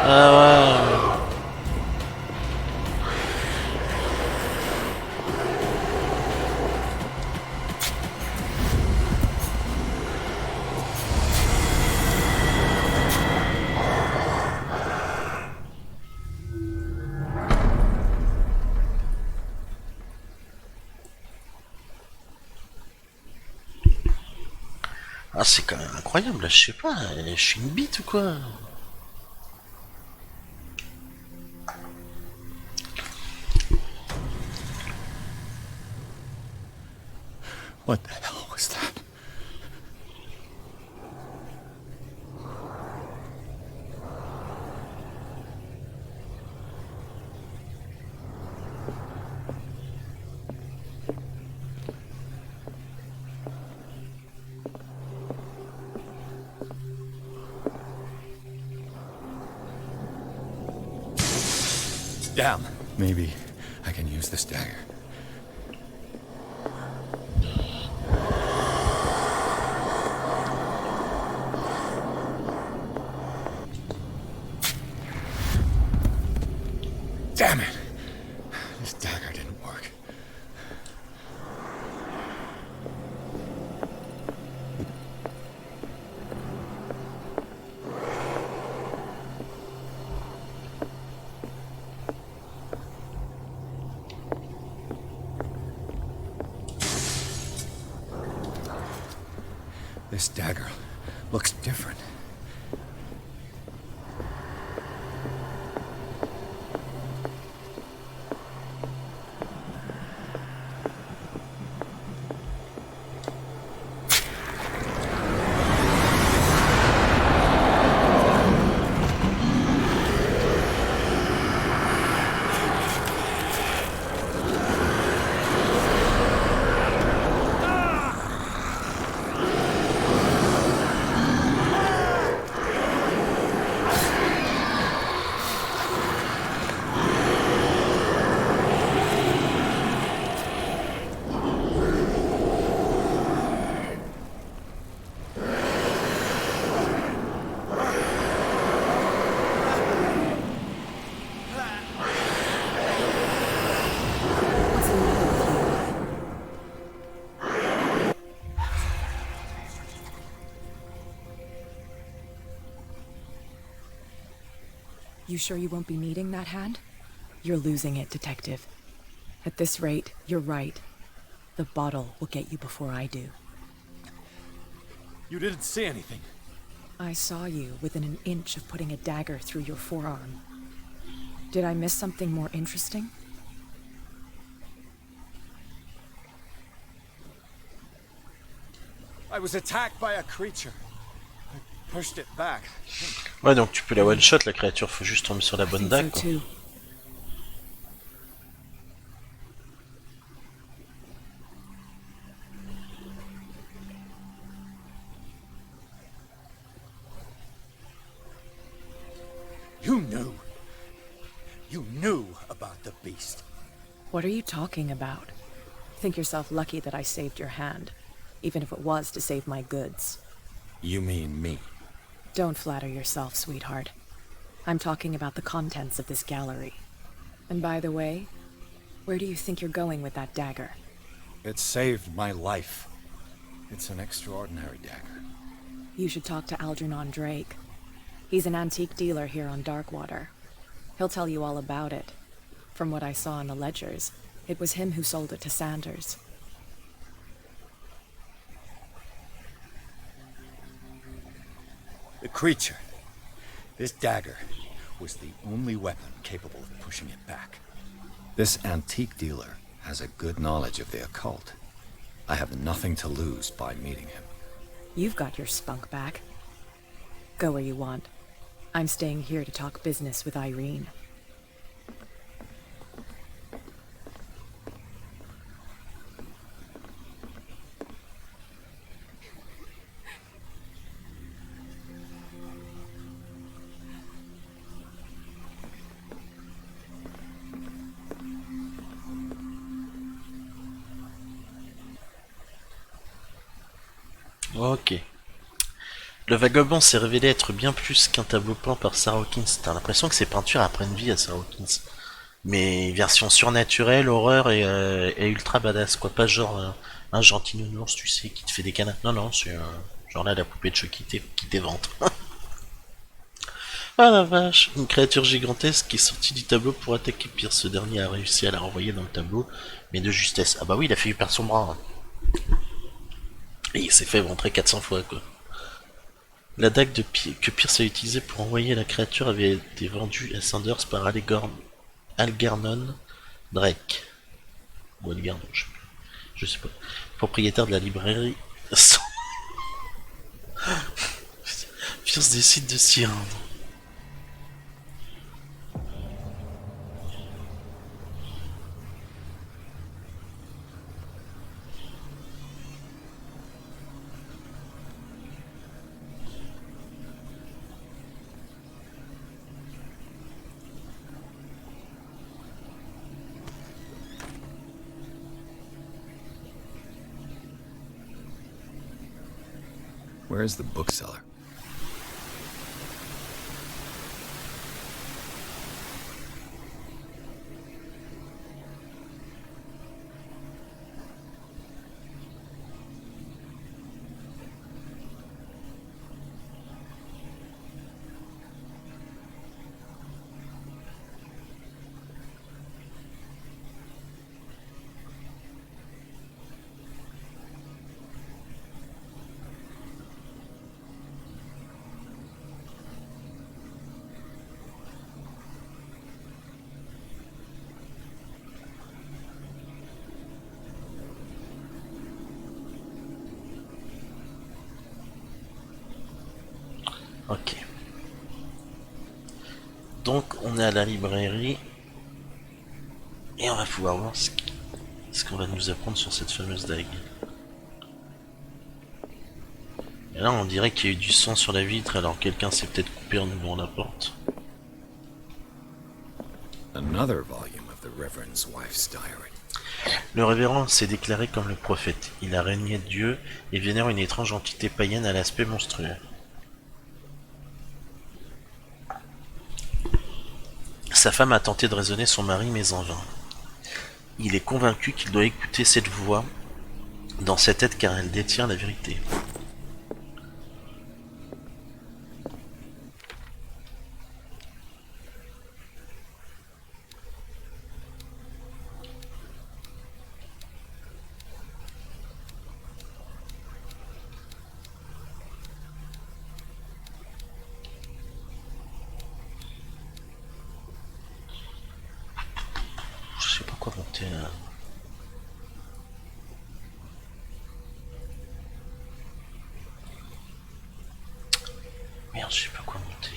Ah ouais. Ah c'est quand même incroyable, là, je sais pas, je suis une bite ou quoi? What the hell was that? Damn. Maybe I can use this dagger. Damn it! This dagger didn't work. This dagger looks different. You sure you won't be needing that hand? You're losing it, Detective. At this rate, you're right. The bottle will get you before I do. You didn't see anything. I saw you within an inch of putting a dagger through your forearm. Did I miss something more interesting? I was attacked by a creature. I pushed it back. Ouais, donc tu peux la one-shot la créature, faut juste tomber sur la I bonne think dague. so Quoi. too. You knew. You knew about the beast. What are you talking about? Think yourself lucky that I saved your hand, even if it was to save my goods. You mean me? Don't flatter yourself, sweetheart. I'm talking about the contents of this gallery. And by the way, where do you think you're going with that dagger? It saved my life. It's an extraordinary dagger. You should talk to Algernon Drake. He's an antique dealer here on Darkwater. He'll tell you all about it. From what I saw in the ledgers, it was him who sold it to Sanders. The creature. This dagger was the only weapon capable of pushing it back. This antique dealer has a good knowledge of the occult. I have nothing to lose by meeting him. You've got your spunk back. Go where you want. I'm staying here to talk business with Irene. Ok. Le vagabond s'est révélé être bien plus qu'un tableau peint par Sarah Hawkins. T'as l'impression que ses peintures apprennent vie à Sarah Hawkins. Mais version surnaturelle, horreur et ultra badass, quoi. Pas genre un gentil nounours, tu sais, qui te fait des canards. Non, non, c'est genre là la poupée de Chucky qui t'évente. Ah la vache, une créature gigantesque qui est sortie du tableau pour attaquer Pierre. Ce dernier a réussi à la renvoyer dans le tableau, mais de justesse. Ah bah oui, il a fait perdre son bras. Hein. Et il s'est fait rentrer 400 fois, quoi. La dague que Pierce a utilisée pour envoyer la créature avait été vendue à Sanders par Algernon Drake. Ou Algernon, je sais pas. Propriétaire de la librairie. Pierce décide de s'y rendre. Where is the bookseller? Ok. Donc on est à la librairie et on va pouvoir voir ce qu'on va nous apprendre sur cette fameuse dague. Et là on dirait qu'il y a eu du sang sur la vitre, alors quelqu'un s'est peut-être coupé en ouvrant la porte. Another volume of the Reverend's wife's diary. Le révérend s'est déclaré comme le prophète. Il a régné Dieu et vénère une étrange entité païenne à l'aspect monstrueux. Sa femme a tenté de raisonner son mari, mais en vain. Il est convaincu qu'il doit écouter cette voix dans sa tête car elle détient la vérité. monter là. Merde, je sais pas quoi monter.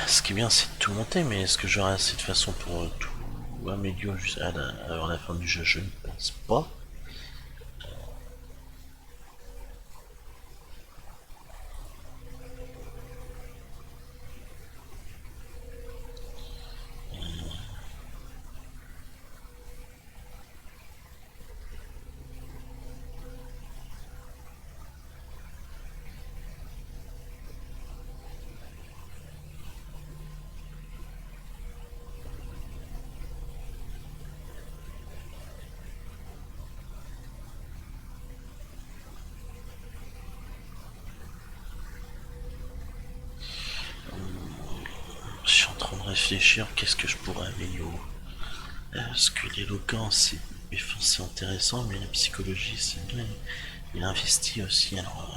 Ce qui est bien, c'est de tout monter, mais est-ce que j'aurai assez de façon pour tout améliorer avant la fin du jeu? Je ne pense pas. Je suis en train de réfléchir, qu'est-ce que je pourrais améliorer? Parce que l'éloquence c'est intéressant, mais la psychologie c'est bien, il investit aussi. Alors,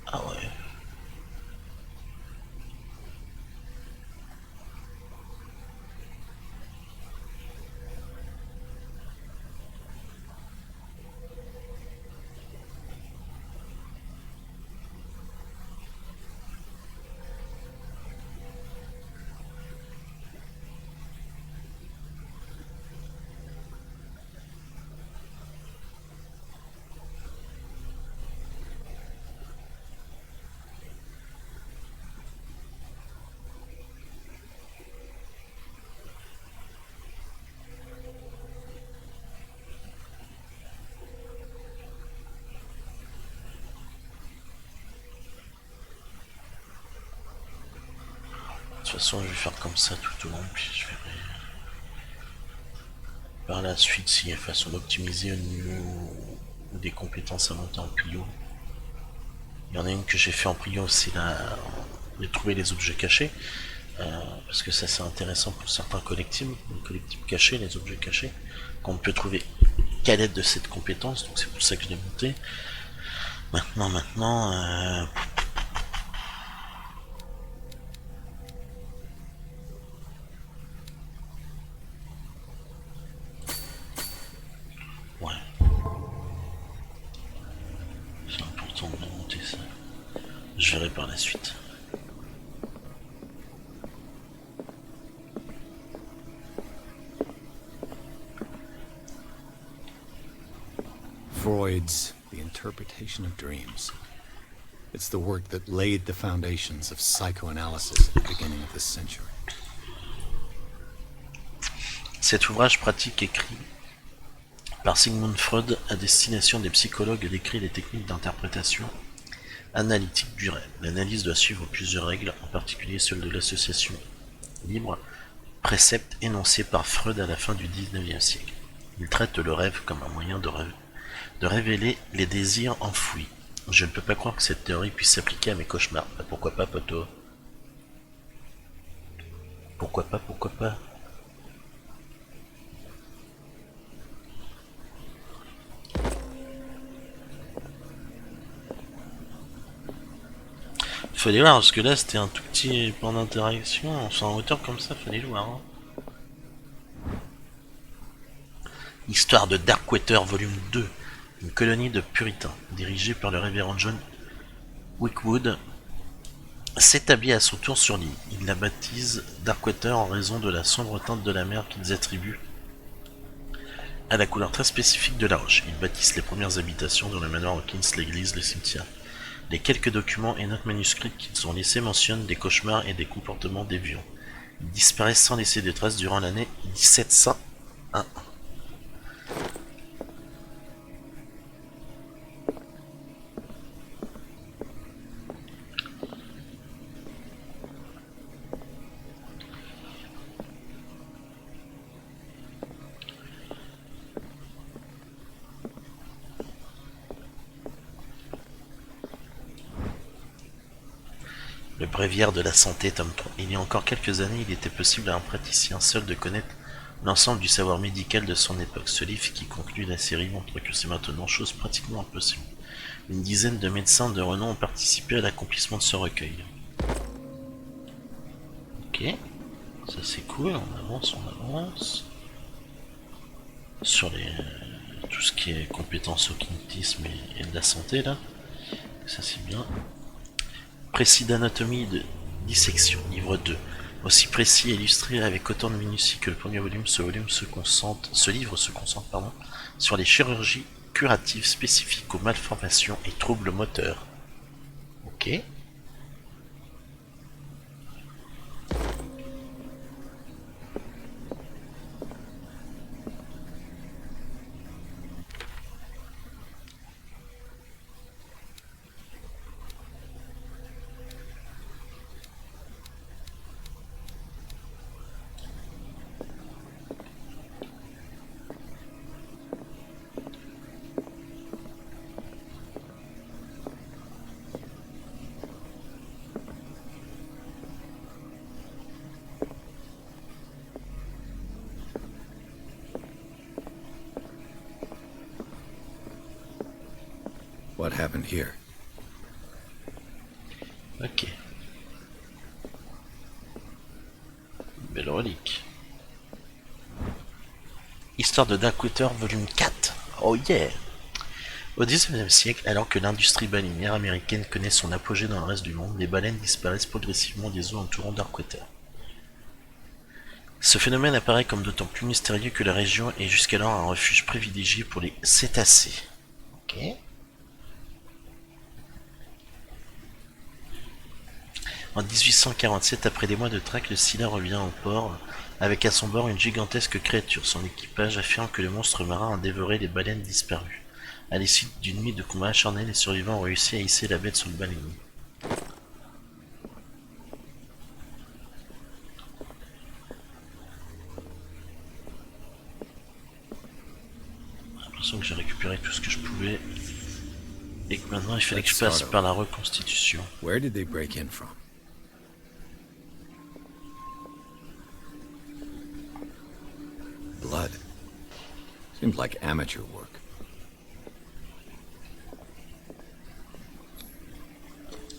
ah ouais. De toute façon, je vais faire comme ça tout au long, puis je verrai par la suite s'il y a façon d'optimiser au niveau des compétences à monter en prio. Il y en a une que j'ai fait en prio, c'est de trouver les objets cachés, parce que ça c'est intéressant pour certains collectibles, les collectibles cachés, les objets cachés, qu'on ne peut trouver qu'à l'aide de cette compétence, donc c'est pour ça que je l'ai monté. Maintenant, ouais. C'est important de monter ça. Je verrai par la suite. Freud's The Interpretation of Dreams. It's the work that laid the foundations of psychoanalysis at the beginning of this century. Cet ouvrage pratique écrit par Sigmund Freud à destination des psychologues décrit les techniques d'interprétation analytique du rêve. L'analyse doit suivre plusieurs règles, en particulier celle de l'association libre, précepte énoncé par Freud à la fin du XIXe siècle. Il traite le rêve comme un moyen de révéler les désirs enfouis. Je ne peux pas croire que cette théorie puisse s'appliquer à mes cauchemars. Bah, pourquoi pas, poteau? Pourquoi pas? Fallait voir, parce que là c'était un tout petit point d'interaction, enfin en hauteur comme ça, fallait le voir. Hein. Histoire de Darkwater, volume 2, une colonie de puritains, dirigée par le révérend John Wickwood, s'établit à son tour sur l'île. Ils la baptisent Darkwater en raison de la sombre teinte de la mer qu'ils attribuent à la couleur très spécifique de la roche. Ils bâtissent les premières habitations dans le manoir Hawkins, l'église, le cimetière. Les quelques documents et notes manuscrites qu'ils ont laissés mentionnent des cauchemars et des comportements déviants. Ils disparaissent sans laisser de traces durant l'année 1701. Le bréviaire de la santé, tome 3. Il y a encore quelques années, il était possible à un praticien seul de connaître l'ensemble du savoir médical de son époque. Ce livre qui conclut la série montre que c'est maintenant chose pratiquement impossible. Une dizaine de médecins de renom ont participé à l'accomplissement de ce recueil. Ok, ça c'est cool, on avance. Sur tout ce qui est compétences occultisme et de la santé là. Ça c'est bien. Précis d'anatomie de dissection, livre 2. Aussi précis et illustré avec autant de minutie que le premier volume, ce livre se concentre sur les chirurgies curatives spécifiques aux malformations et troubles moteurs. Ok. What happened here? Ok. Belle relique. Histoire de Darkwater, volume 4. Oh yeah! Au XIXe siècle, alors que l'industrie baleinière américaine connaît son apogée dans le reste du monde, les baleines disparaissent progressivement des eaux entourant Darkwater. Ce phénomène apparaît comme d'autant plus mystérieux que la région est jusqu'alors un refuge privilégié pour les cétacés. Ok. En 1847, après des mois de traque, le Scylla revient au port, avec à son bord une gigantesque créature. Son équipage affirme que le monstre marin a dévoré les baleines disparues. À l'issue d'une nuit de combat acharné, les survivants ont réussi à hisser la bête sur le baleinier. J'ai l'impression que j'ai récupéré tout ce que je pouvais et que maintenant il fallait que je passe par la reconstitution. Where did they break in from? Blood. Seems like amateur work.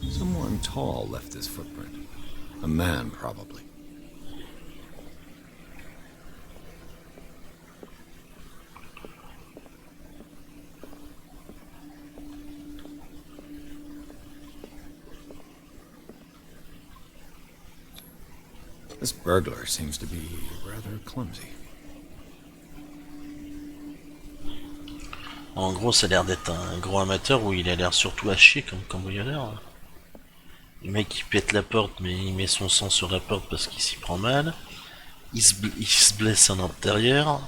Someone tall left this footprint. A man, probably. This burglar seems to be rather clumsy. En gros, ça a l'air d'être un gros amateur où il a l'air surtout à chier comme cambrioleur. Le mec il pète la porte mais il met son sang sur la porte parce qu'il s'y prend mal. Il se blesse à l'intérieur.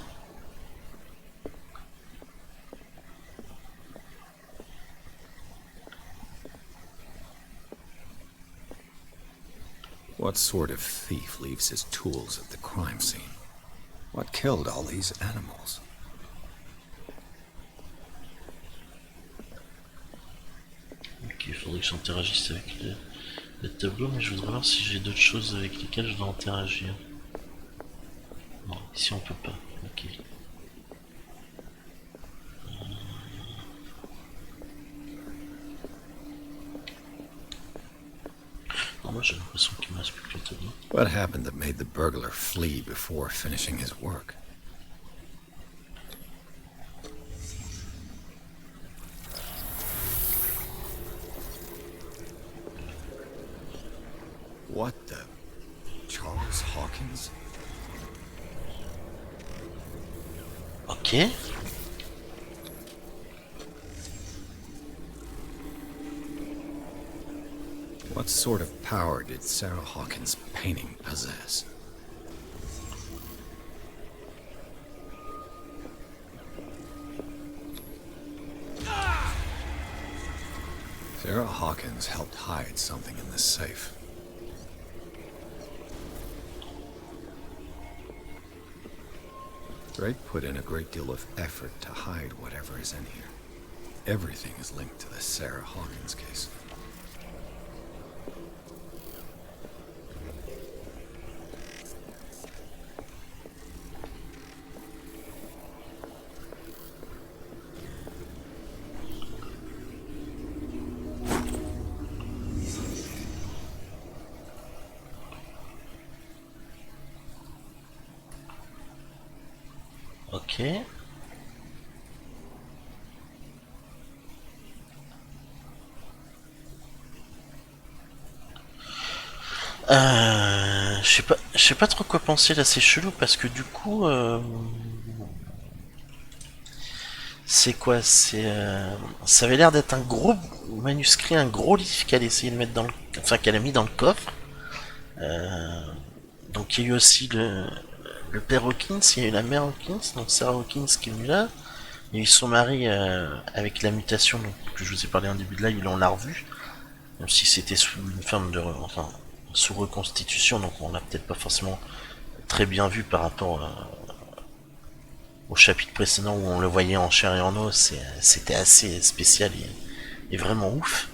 What sort of thief leaves his tools at the crime scene? What killed all these animals? Ok, il faudrait que j'interagisse avec le tableau, mais je voudrais voir si j'ai d'autres choses avec lesquelles je dois interagir. Non, ici on peut pas. Ok. Non, moi j'ai l'impression qu'il me reste plus que le tableau. What happened that made the burglar flee before finishing his work? What the? Charles Hawkins? Ok. What sort of power did Sarah Hawkins' painting possess? Sarah Hawkins helped hide something in this safe. Drake put in a great deal of effort to hide whatever is in here. Everything is linked to the Sarah Hawkins case. Ok. Je sais pas trop quoi penser là, c'est chelou parce que du coup, c'est quoi? Ça avait l'air d'être un gros manuscrit, un gros livre qu'elle a essayé de mettre dans le, enfin qu'elle a mis dans le coffre. Donc il y a eu aussi le père Hawkins, il y a eu la mère Hawkins, donc Sarah Hawkins qui est venue là. Il y a eu son mari avec la mutation donc, que je vous ai parlé en début de live, on l'a revu. Même si c'était sous une forme de, enfin, sous reconstitution, donc on l'a peut-être pas forcément très bien vu par rapport au chapitre précédent où on le voyait en chair et en os. C'était assez spécial et vraiment ouf.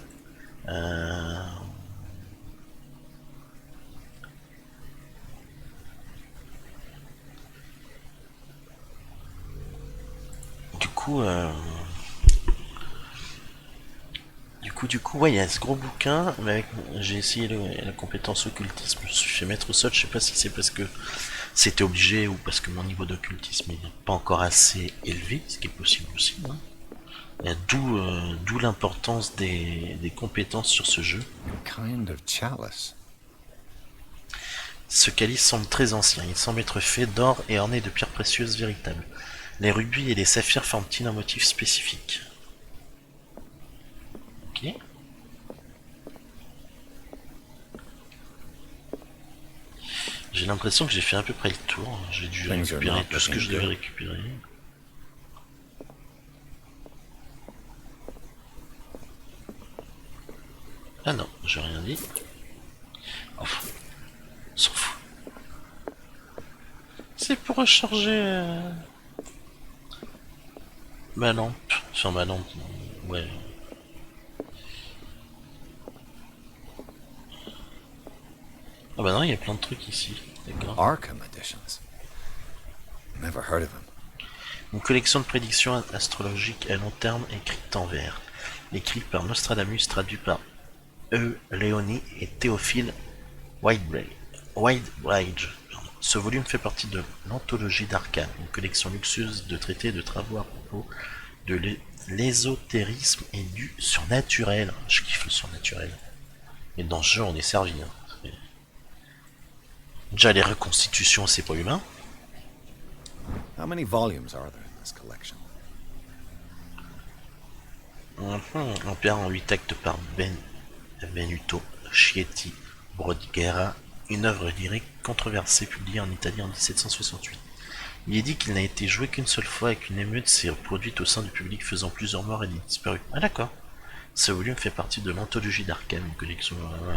Du coup, ouais, il y a ce gros bouquin, mais j'ai essayé la compétence occultisme, je me suis fait mettre au sol, je sais pas si c'est parce que c'était obligé ou parce que mon niveau d'occultisme n'est pas encore assez élevé, ce qui est possible aussi. Hein. D'où l'importance des compétences sur ce jeu. Kind of chalice. Ce calice semble très ancien, il semble être fait d'or et orné de pierres précieuses véritables. Les rubis et les saphirs forment-ils un motif spécifique? Ok. J'ai l'impression que j'ai fait à peu près le tour. J'ai dû récupérer tout ce que je devais récupérer. Ah non, j'ai rien dit. Oh, s'en fout. C'est pour recharger ma lampe. Enfin ma lampe, ouais. Ah bah non, il y a plein de trucs ici. D'accord. Arkham Editions. Never heard of them. Une collection de prédictions astrologiques à long terme écrites en vers. Écrite par Nostradamus, traduit par Léonie et Théophile Whitebridge. Ce volume fait partie de l'anthologie d'Arcane, une collection luxueuse de traités et de travaux à propos de l'ésotérisme et du surnaturel. Je kiffe le surnaturel. Et dans ce jeu, on est servi. Hein. Déjà, les reconstitutions, c'est pas humain. How many volumes are there in this collection? Empire en 8 actes par Benvenuto Chietti Brodguera, une œuvre lyrique controversée publiée en Italie en 1768. Il est dit qu'il n'a été joué qu'une seule fois et qu'une émeute s'est produite au sein du public faisant plusieurs morts et des disparus. Ah d'accord. Ce volume fait partie de l'anthologie d'Arkham, une collection...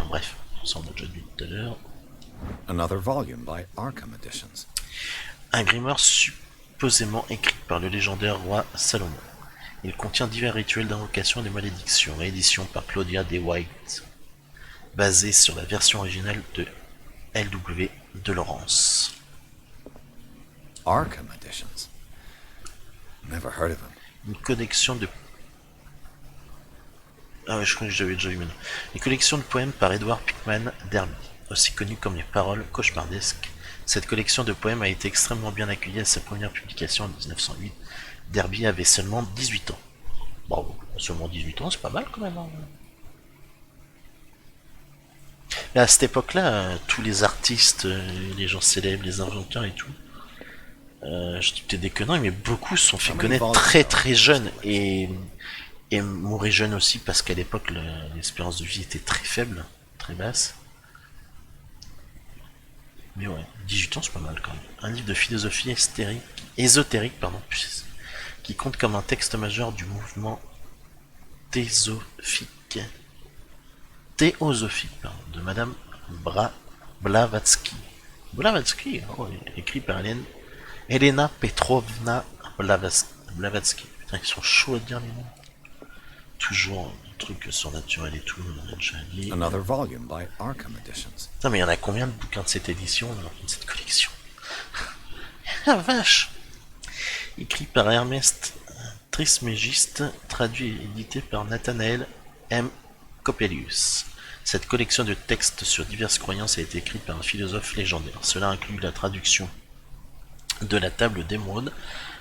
bref, ça on a déjà dit tout à l'heure. Another volume by Arkham Editions. Un grimoire supposément écrit par le légendaire roi Salomon. Il contient divers rituels d'invocation et de malédiction, réédition par Claudia de White, basé sur la version originale de L.W. de Laurence. Arkham Editions. Never heard of them. Une collection de... Ah ouais, je crois que j'avais déjà vu maintenant. Une collection de poèmes par Edward Pickman Derby, aussi connu comme les paroles cauchemardesques. Cette collection de poèmes a été extrêmement bien accueillie à sa première publication en 1908. Derby avait seulement 18 ans. Bon, seulement 18 ans, c'est pas mal quand même. Hein. À cette époque-là, tous les artistes, les gens célèbres, les inventeurs et tout, je dis peut-être des conneries, mais beaucoup se sont fait connaître très très jeunes et mouraient jeunes aussi parce qu'à l'époque l'espérance de vie était très faible, très basse. Mais ouais, 18 ans c'est pas mal quand même. Un livre de philosophie ésotérique, qui compte comme un texte majeur du mouvement théosophique de Madame Blavatsky. Blavatsky, écrit par Elena Petrovna Blavatsky. Putain, ils sont chauds à dire les noms. Toujours un truc surnaturel et tout, on a déjà dit. Another volume by Arkham Editions. Putain, mais il y en a combien de bouquins de cette édition, de cette collection? Ah vache! Écrit par Ernest Trismégiste, traduit et édité par Nathanael M. Coppelius. Cette collection de textes sur diverses croyances a été écrite par un philosophe légendaire. Cela inclut la traduction de la table d'émeraude,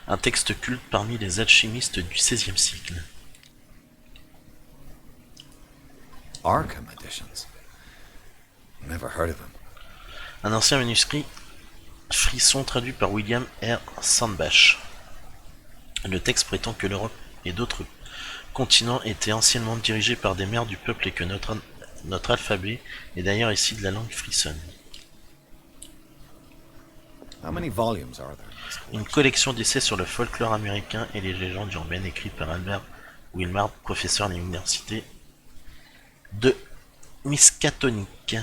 un texte culte parmi les alchimistes du XVIe siècle. Arkham Editions. Never heard of them. Un ancien manuscrit frisson traduit par William R. Sandbach. Le texte prétend que l'Europe et d'autres continents étaient anciennement dirigés par des mères du peuple et que notre alphabet est d'ailleurs issu de la langue frissonne. How many volumes are there? Une collection d'essais sur le folklore américain et les légendes urbaines écrites par Albert Wilmard, professeur à l'université de Miskatonic.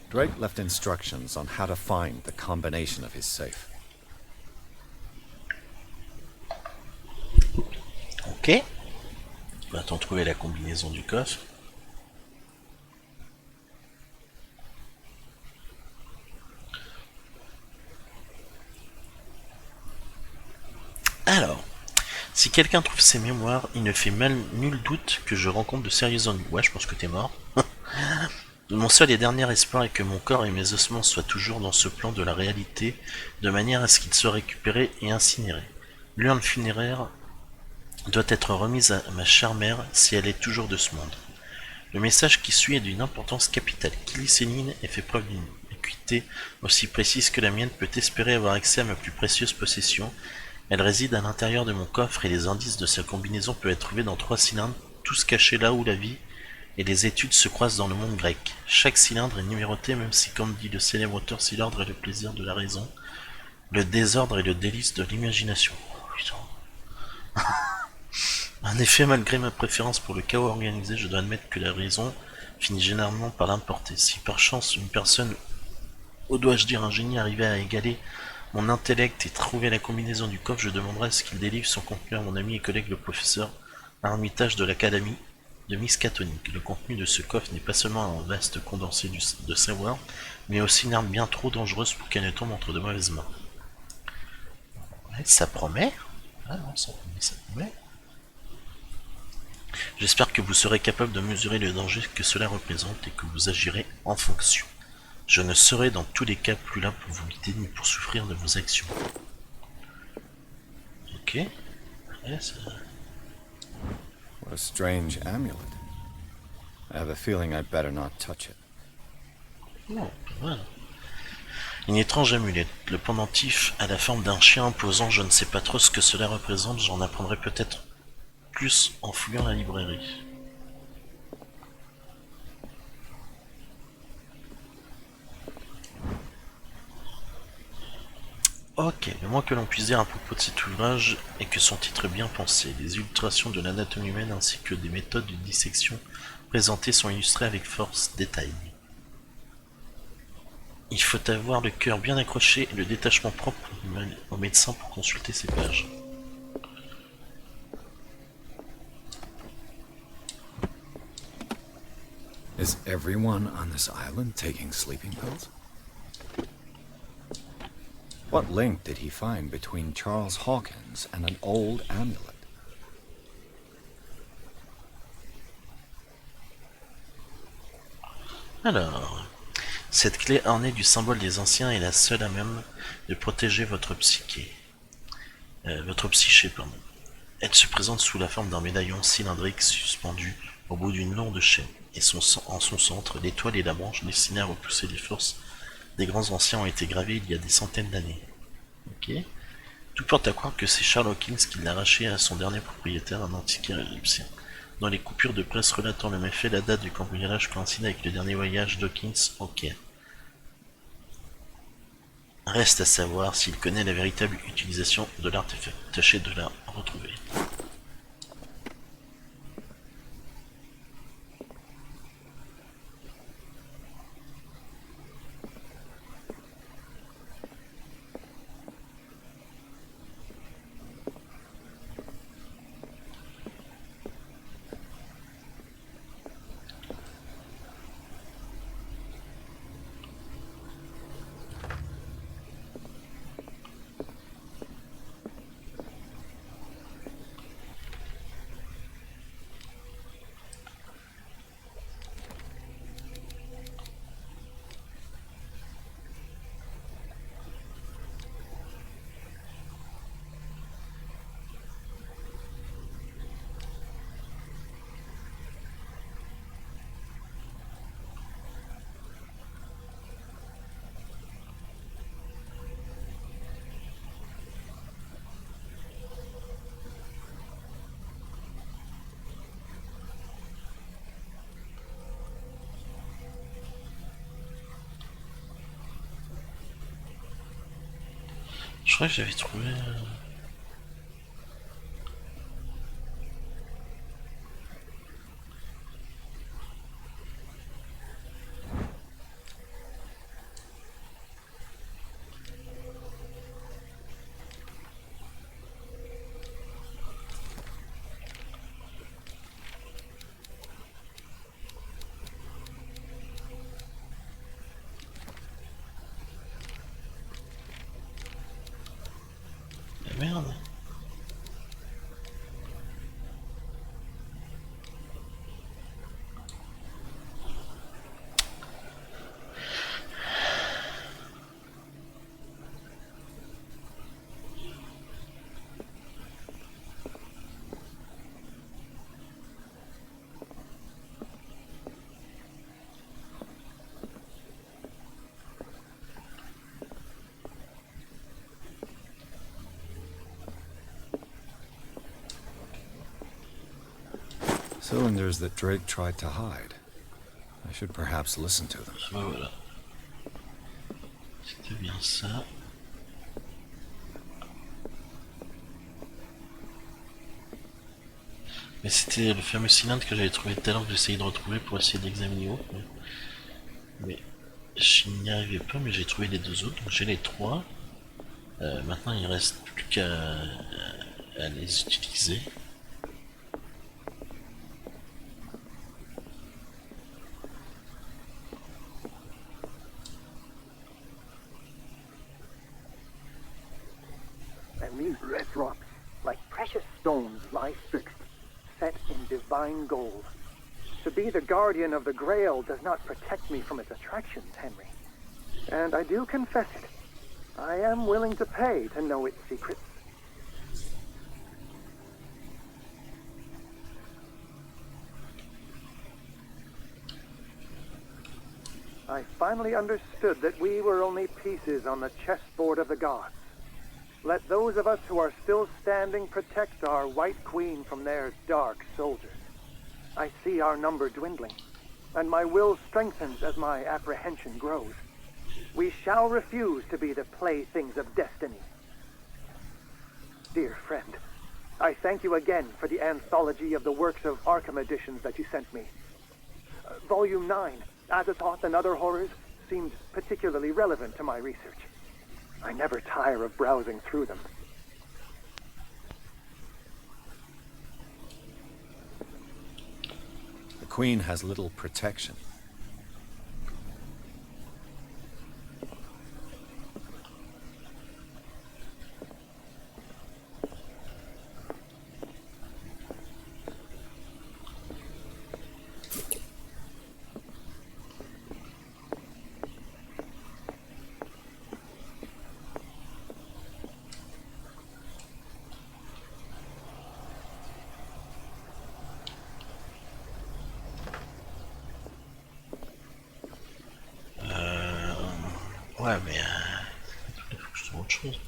Drake left instructions on how to find the combination of his safe. Ok. Va-t-on trouver la combinaison du coffre? Alors, si quelqu'un trouve ces mémoires, il ne fait nul doute que je rencontre de sérieux ennuis. Ouais, je pense que t'es mort. Mon seul et dernier espoir est que mon corps et mes ossements soient toujours dans ce plan de la réalité, de manière à ce qu'ils soient récupérés et incinérés. L'urne funéraire doit être remise à ma chère mère si elle est toujours de ce monde. Le message qui suit est d'une importance capitale. Qui lit ces lignes et fait preuve d'une équité aussi précise que la mienne peut espérer avoir accès à ma plus précieuse possession. Elle réside à l'intérieur de mon coffre et les indices de sa combinaison peuvent être trouvés dans 3 cylindres, tous cachés là où la vie et les études se croisent dans le monde grec. Chaque cylindre est numéroté, même si, comme dit le célèbre auteur, si l'ordre est le plaisir de la raison, le désordre est le délice de l'imagination. Oh, putain. En effet, malgré ma préférence pour le chaos organisé, je dois admettre que la raison finit généralement par l'emporter. Si par chance une personne, ou dois-je dire un génie, arrivait à égaler mon intellect et trouver la combinaison du coffre, je demanderais à ce qu'il délivre son contenu à mon ami et collègue le professeur Armitage de l'Académie de Miskatonic. Le contenu de ce coffre n'est pas seulement un vaste condensé de savoir, mais aussi une arme bien trop dangereuse pour qu'elle ne tombe entre de mauvaises mains. Ouais, ça promet. Ah non, ça promet. J'espère que vous serez capable de mesurer le danger que cela représente et que vous agirez en fonction. Je ne serai dans tous les cas plus là pour vous guider ni pour souffrir de vos actions. Ok. Ouais, ça... What a strange amulet. I have a feeling I'd better not touch it. Non, voilà. Une étrange amulette. Le pendentif a la forme d'un chien imposant. Je ne sais pas trop ce que cela représente. J'en apprendrai peut-être plus en fouillant la librairie. Ok, le moins que l'on puisse dire à propos de cet ouvrage est que son titre est bien pensé. Les illustrations de l'anatomie humaine ainsi que des méthodes de dissection présentées sont illustrées avec force détail. Il faut avoir le cœur bien accroché et le détachement propre au médecin pour consulter ces pages. Is everyone on this island taking sleeping pills? What link did he find between Charles Hawkins and an old amulet? Alors, cette clé ornée du symbole des anciens est la seule à même de protéger votre psyché. Elle se présente sous la forme d'un médaillon cylindrique suspendu au bout d'une lourde chaîne. et en son centre, l'étoile et la branche destinées à repousser les forces des grands anciens ont été gravés il y a des centaines d'années. Ok. Tout porte à croire que c'est Charles Hawkins qui l'a arraché à son dernier propriétaire, un antiquaire égyptien. Dans les coupures de presse relatant le méfait, la date du cambriolage coïncide avec le dernier voyage d'Hawkins en Caire. Reste à savoir s'il connaît la véritable utilisation de l'artefact. Tâchez de la retrouver. Je crois que j'avais trouvé... Merde. Cylinders that Drake tried to hide. I should perhaps listen to them. Ah, voilà. C'était bien ça. Mais c'était le fameux cylindre que j'avais trouvé tout à l'heure que j'essayais de retrouver pour essayer d'examiner autre. Mais je n'y arrivais pas, mais j'ai trouvé les deux autres, donc j'ai les trois. Maintenant il reste plus qu'à les utiliser. And these red rocks, like precious stones, lie fixed, set in divine gold. To be the guardian of the Grail does not protect me from its attractions, Henry. And I do confess it. I am willing to pay to know its secrets. I finally understood that we were only pieces on the chessboard of the gods. Let those of us who are still standing protect our White Queen from their dark soldiers. I see our number dwindling, and my will strengthens as my apprehension grows. We shall refuse to be the playthings of destiny. Dear friend, I thank you again for the anthology of the works of Arkham editions that you sent me. Volume 9, Azathoth and Other Horrors, seemed particularly relevant to my research. I never tire of browsing through them. The Queen has little protection. Ouais, mais il faut que je trouve autre chose.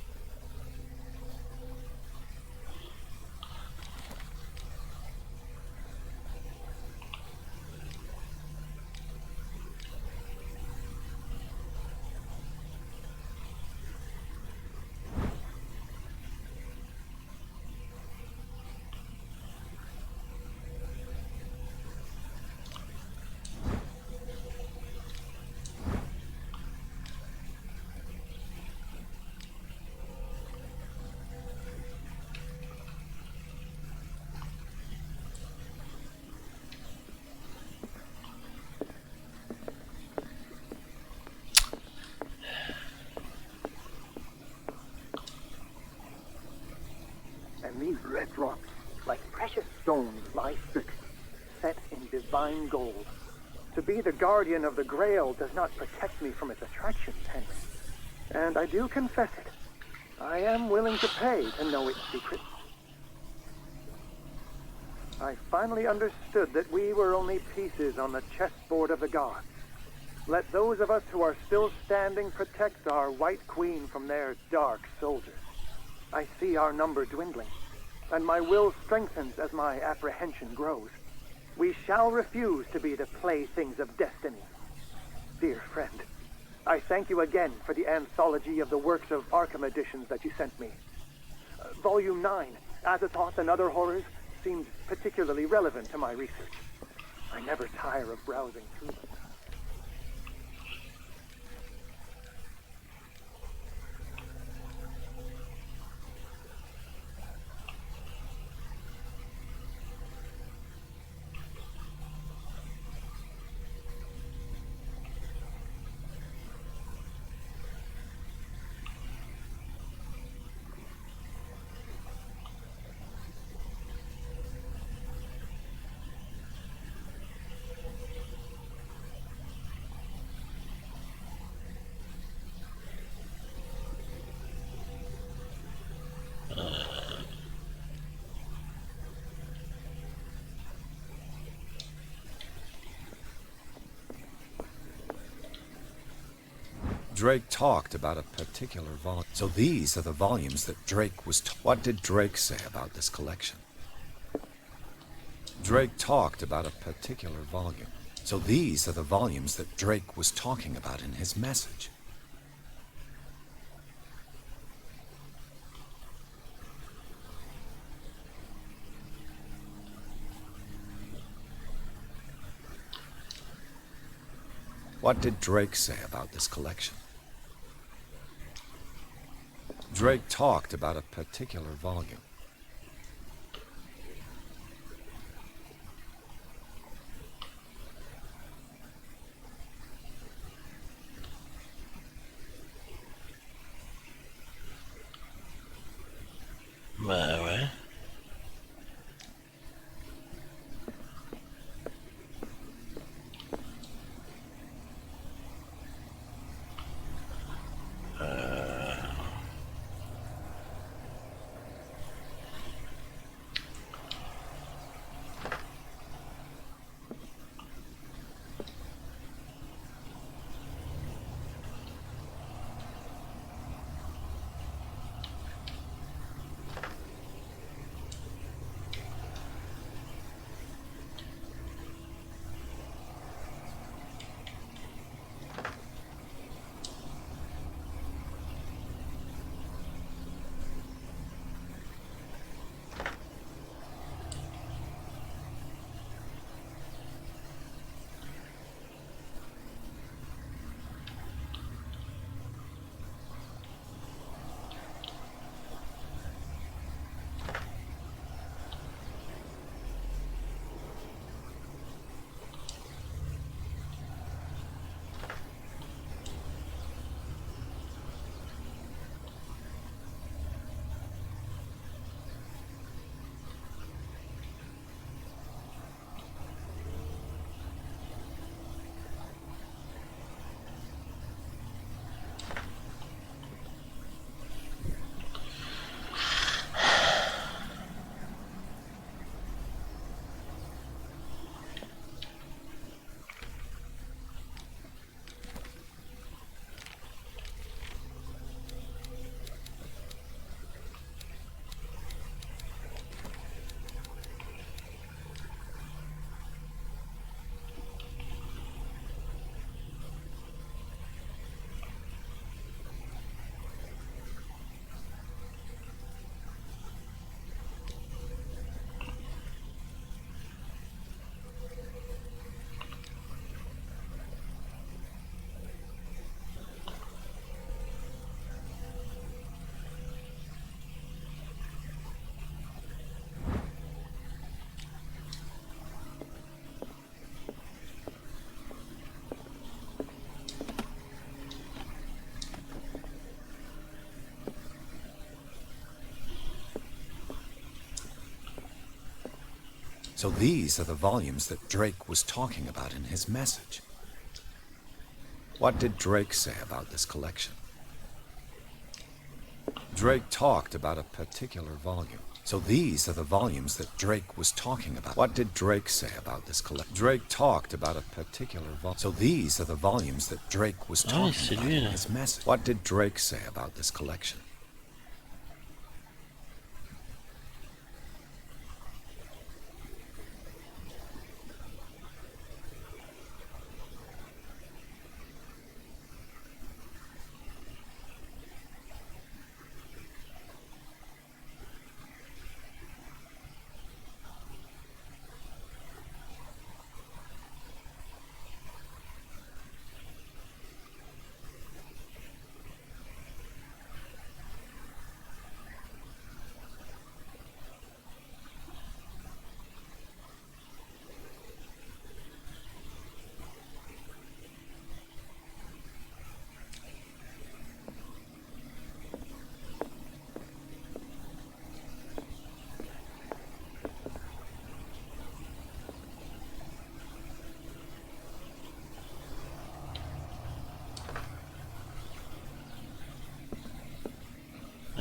And these red rocks, like precious stones, lie fixed, set in divine gold. To be the guardian of the Grail does not protect me from its attractions, Henry. And I do confess it. I am willing to pay to know its secrets. I finally understood that we were only pieces on the chessboard of the gods. Let those of us who are still standing protect our White Queen from their dark soldiers. I see our number dwindling, and my will strengthens as my apprehension grows. We shall refuse to be the playthings of destiny. Dear friend, I thank you again for the anthology of the works of Arkham editions that you sent me. Volume 9, Azathoth and Other Horrors, seemed particularly relevant to my research. I never tire of browsing through them. Drake talked about a particular volume. So these are the volumes that Drake was... What did Drake say about this collection? Drake talked about a particular volume. So these are the volumes that Drake was talking about in his message. What did Drake say about this collection? Drake talked about a particular volume. Bah ouais. So these are the volumes that Drake was talking about in his message. What did Drake say about this collection? Drake talked about a particular volume. So these are the volumes that Drake was talking about. What did Drake say about this collection? Drake talked about a particular volume. So these are the volumes that Drake was talking about in his message. What did Drake say about this collection?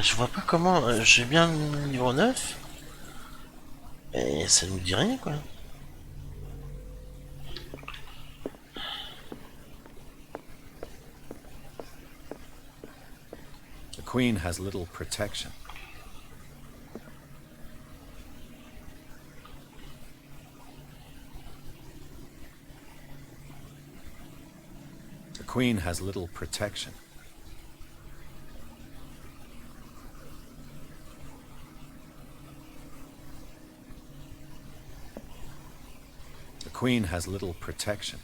Je vois pas comment... j'ai bien le niveau 9. Et ça nous dit rien, quoi. The Queen has little protection. The Queen has little protection. The Queen has little protection.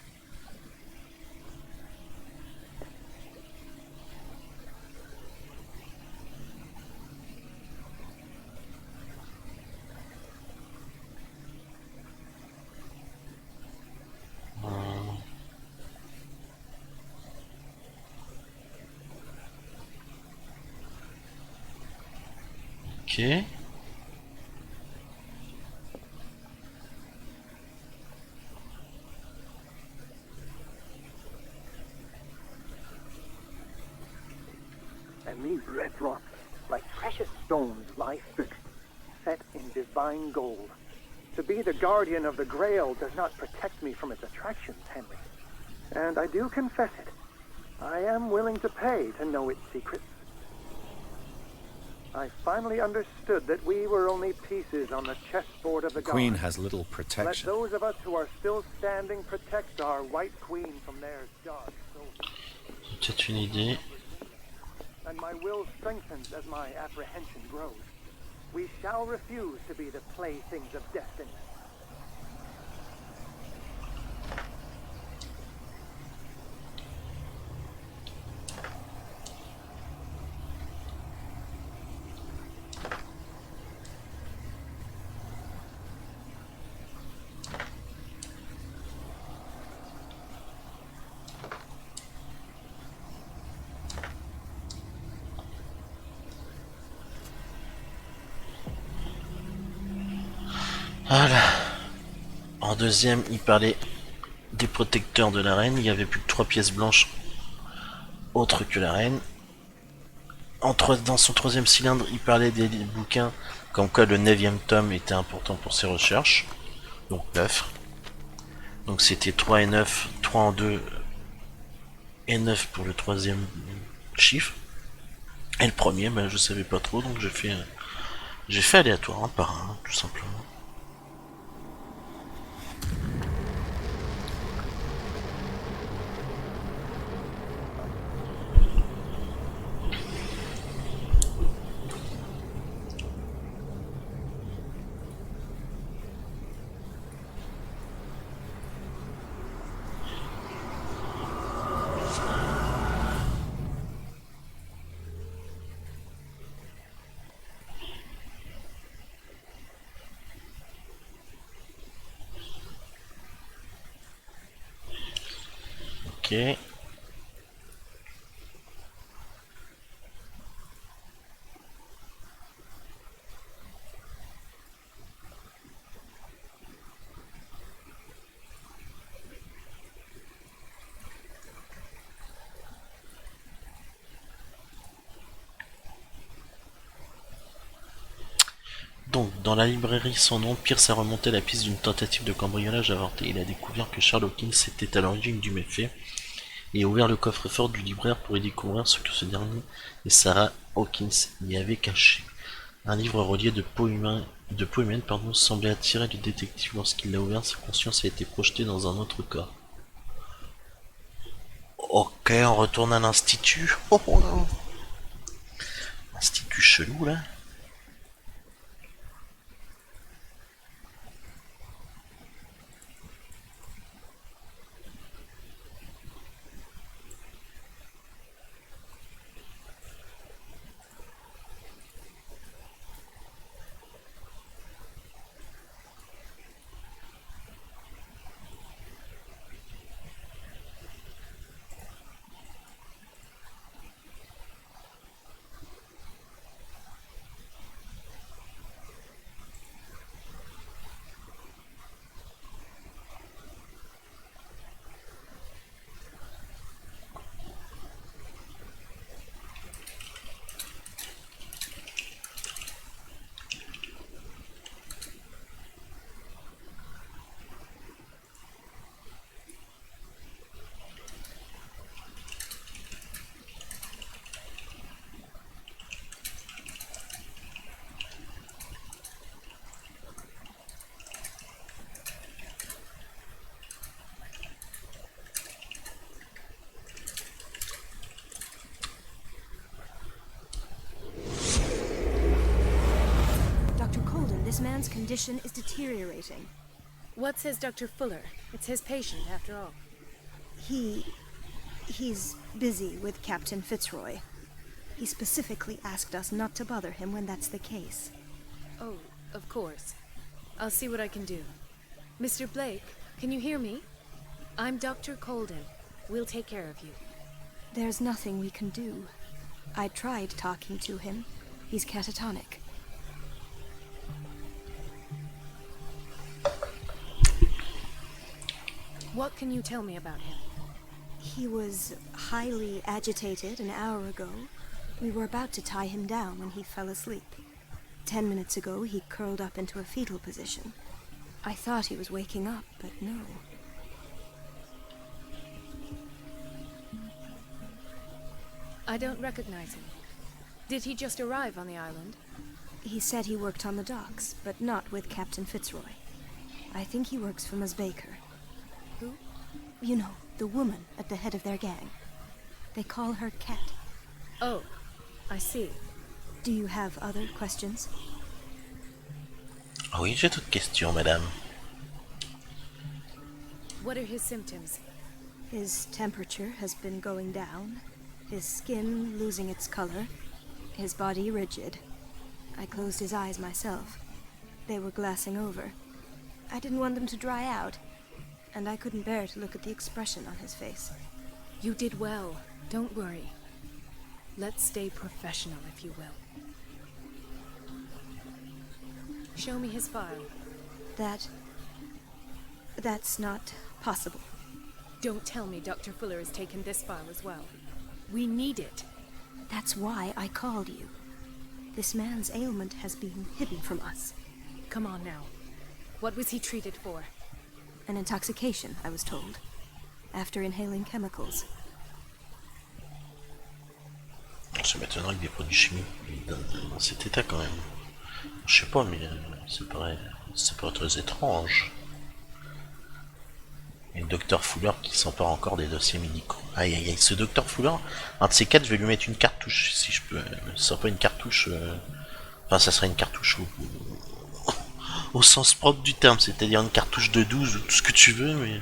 Ok. And these red rocks, like precious stones, lie fixed, set in divine gold. To be the guardian of the Grail does not protect me from its attractions, Henry. And I do confess it. I am willing to pay to know its secrets. I finally understood that we were only pieces on the chessboard of the gods. Queen has little protection. Let those of us who are still standing protect our White Queen from their dark souls. C'est une idée. And my will strengthens as my apprehension grows. We shall refuse to be the playthings of destiny. Voilà. En deuxième, il parlait des protecteurs de la reine. Il n'y avait plus que 3 pièces blanches autres que la reine. Dans son troisième cylindre, il parlait des bouquins comme quoi le 9e tome était important pour ses recherches. Donc 9. Donc c'était 3 et 9, 3 en 2 et 9 pour le troisième chiffre. Et le premier, ben, je savais pas trop, donc j'ai fait aléatoire, un par un, tout simplement. Ok. Donc, dans la librairie sans nom, Pierce a remonté la piste d'une tentative de cambriolage avortée. Il a découvert que Charles Hawkins était à l'origine du méfait et a ouvert le coffre-fort du libraire pour y découvrir ce que ce dernier et Sarah Hawkins y avaient caché. Un livre relié de peau humaine, semblait attirer le détective. Lorsqu'il l'a ouvert, sa conscience a été projetée dans un autre corps. Ok, on retourne à l'institut. Oh là. Institut chelou là. This man's condition is deteriorating. What says Dr. Fuller? It's his patient, after all. He's busy with Captain Fitzroy. He specifically asked us not to bother him when that's the case. Oh, of course. I'll see what I can do. Mr. Blake, can you hear me? I'm Dr. Colden. We'll take care of you. There's nothing we can do. I tried talking to him. He's catatonic. What can you tell me about him? He was highly agitated an hour ago. We were about to tie him down when he fell asleep. 10 minutes ago, he curled up into a fetal position. I thought he was waking up, but no. I don't recognize him. Did he just arrive on the island? He said he worked on the docks, but not with Captain Fitzroy. I think he works for Ms. Baker. Who? You know, the woman at the head of their gang. They call her Cat. Oh, I see. Do you have other questions? Oui, j'ai d'autres questions, madame. What are his symptoms? His temperature has been going down, his skin losing its color, his body rigid. I closed his eyes myself. They were glassing over. I didn't want them to dry out, and I couldn't bear to look at the expression on his face. You did well. Don't worry. Let's stay professional, if you will. Show me his file. That's not possible. Don't tell me Dr. Fuller has taken this file as well. We need it. That's why I called you. This man's ailment has been hidden from us. Come on now. What was he treated for? An intoxication, I was told. After inhaling chemicals. C'est maintenant avec des produits chimiques dans cet état quand même. Je sais pas, mais ça paraît très étrange. Et le docteur Fuller qui s'empare encore des dossiers médicaux. Aïe aïe aïe, ce docteur Fuller, un de ces quatre, je vais lui mettre une cartouche si je peux. Ce sera pas une cartouche. Enfin, ça serait une cartouche au sens propre du terme, c'est-à-dire une cartouche de 12 ou tout ce que tu veux, mais.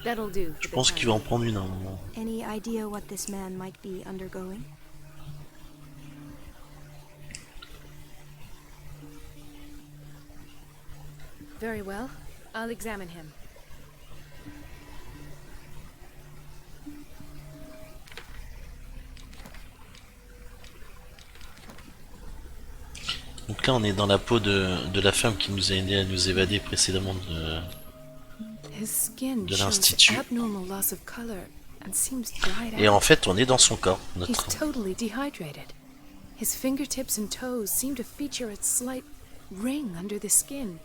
Je pense qu'il va en prendre une à un moment. Any idea what this man might be undergoing? Very well. I'll examine him. Donc là on est dans la peau de la femme qui nous a aidé à nous évader précédemment de l'institut. Et en fait on est dans son corps. He's totally dehydrated. His fingertips and toes seem to feature a slight ring under the skin,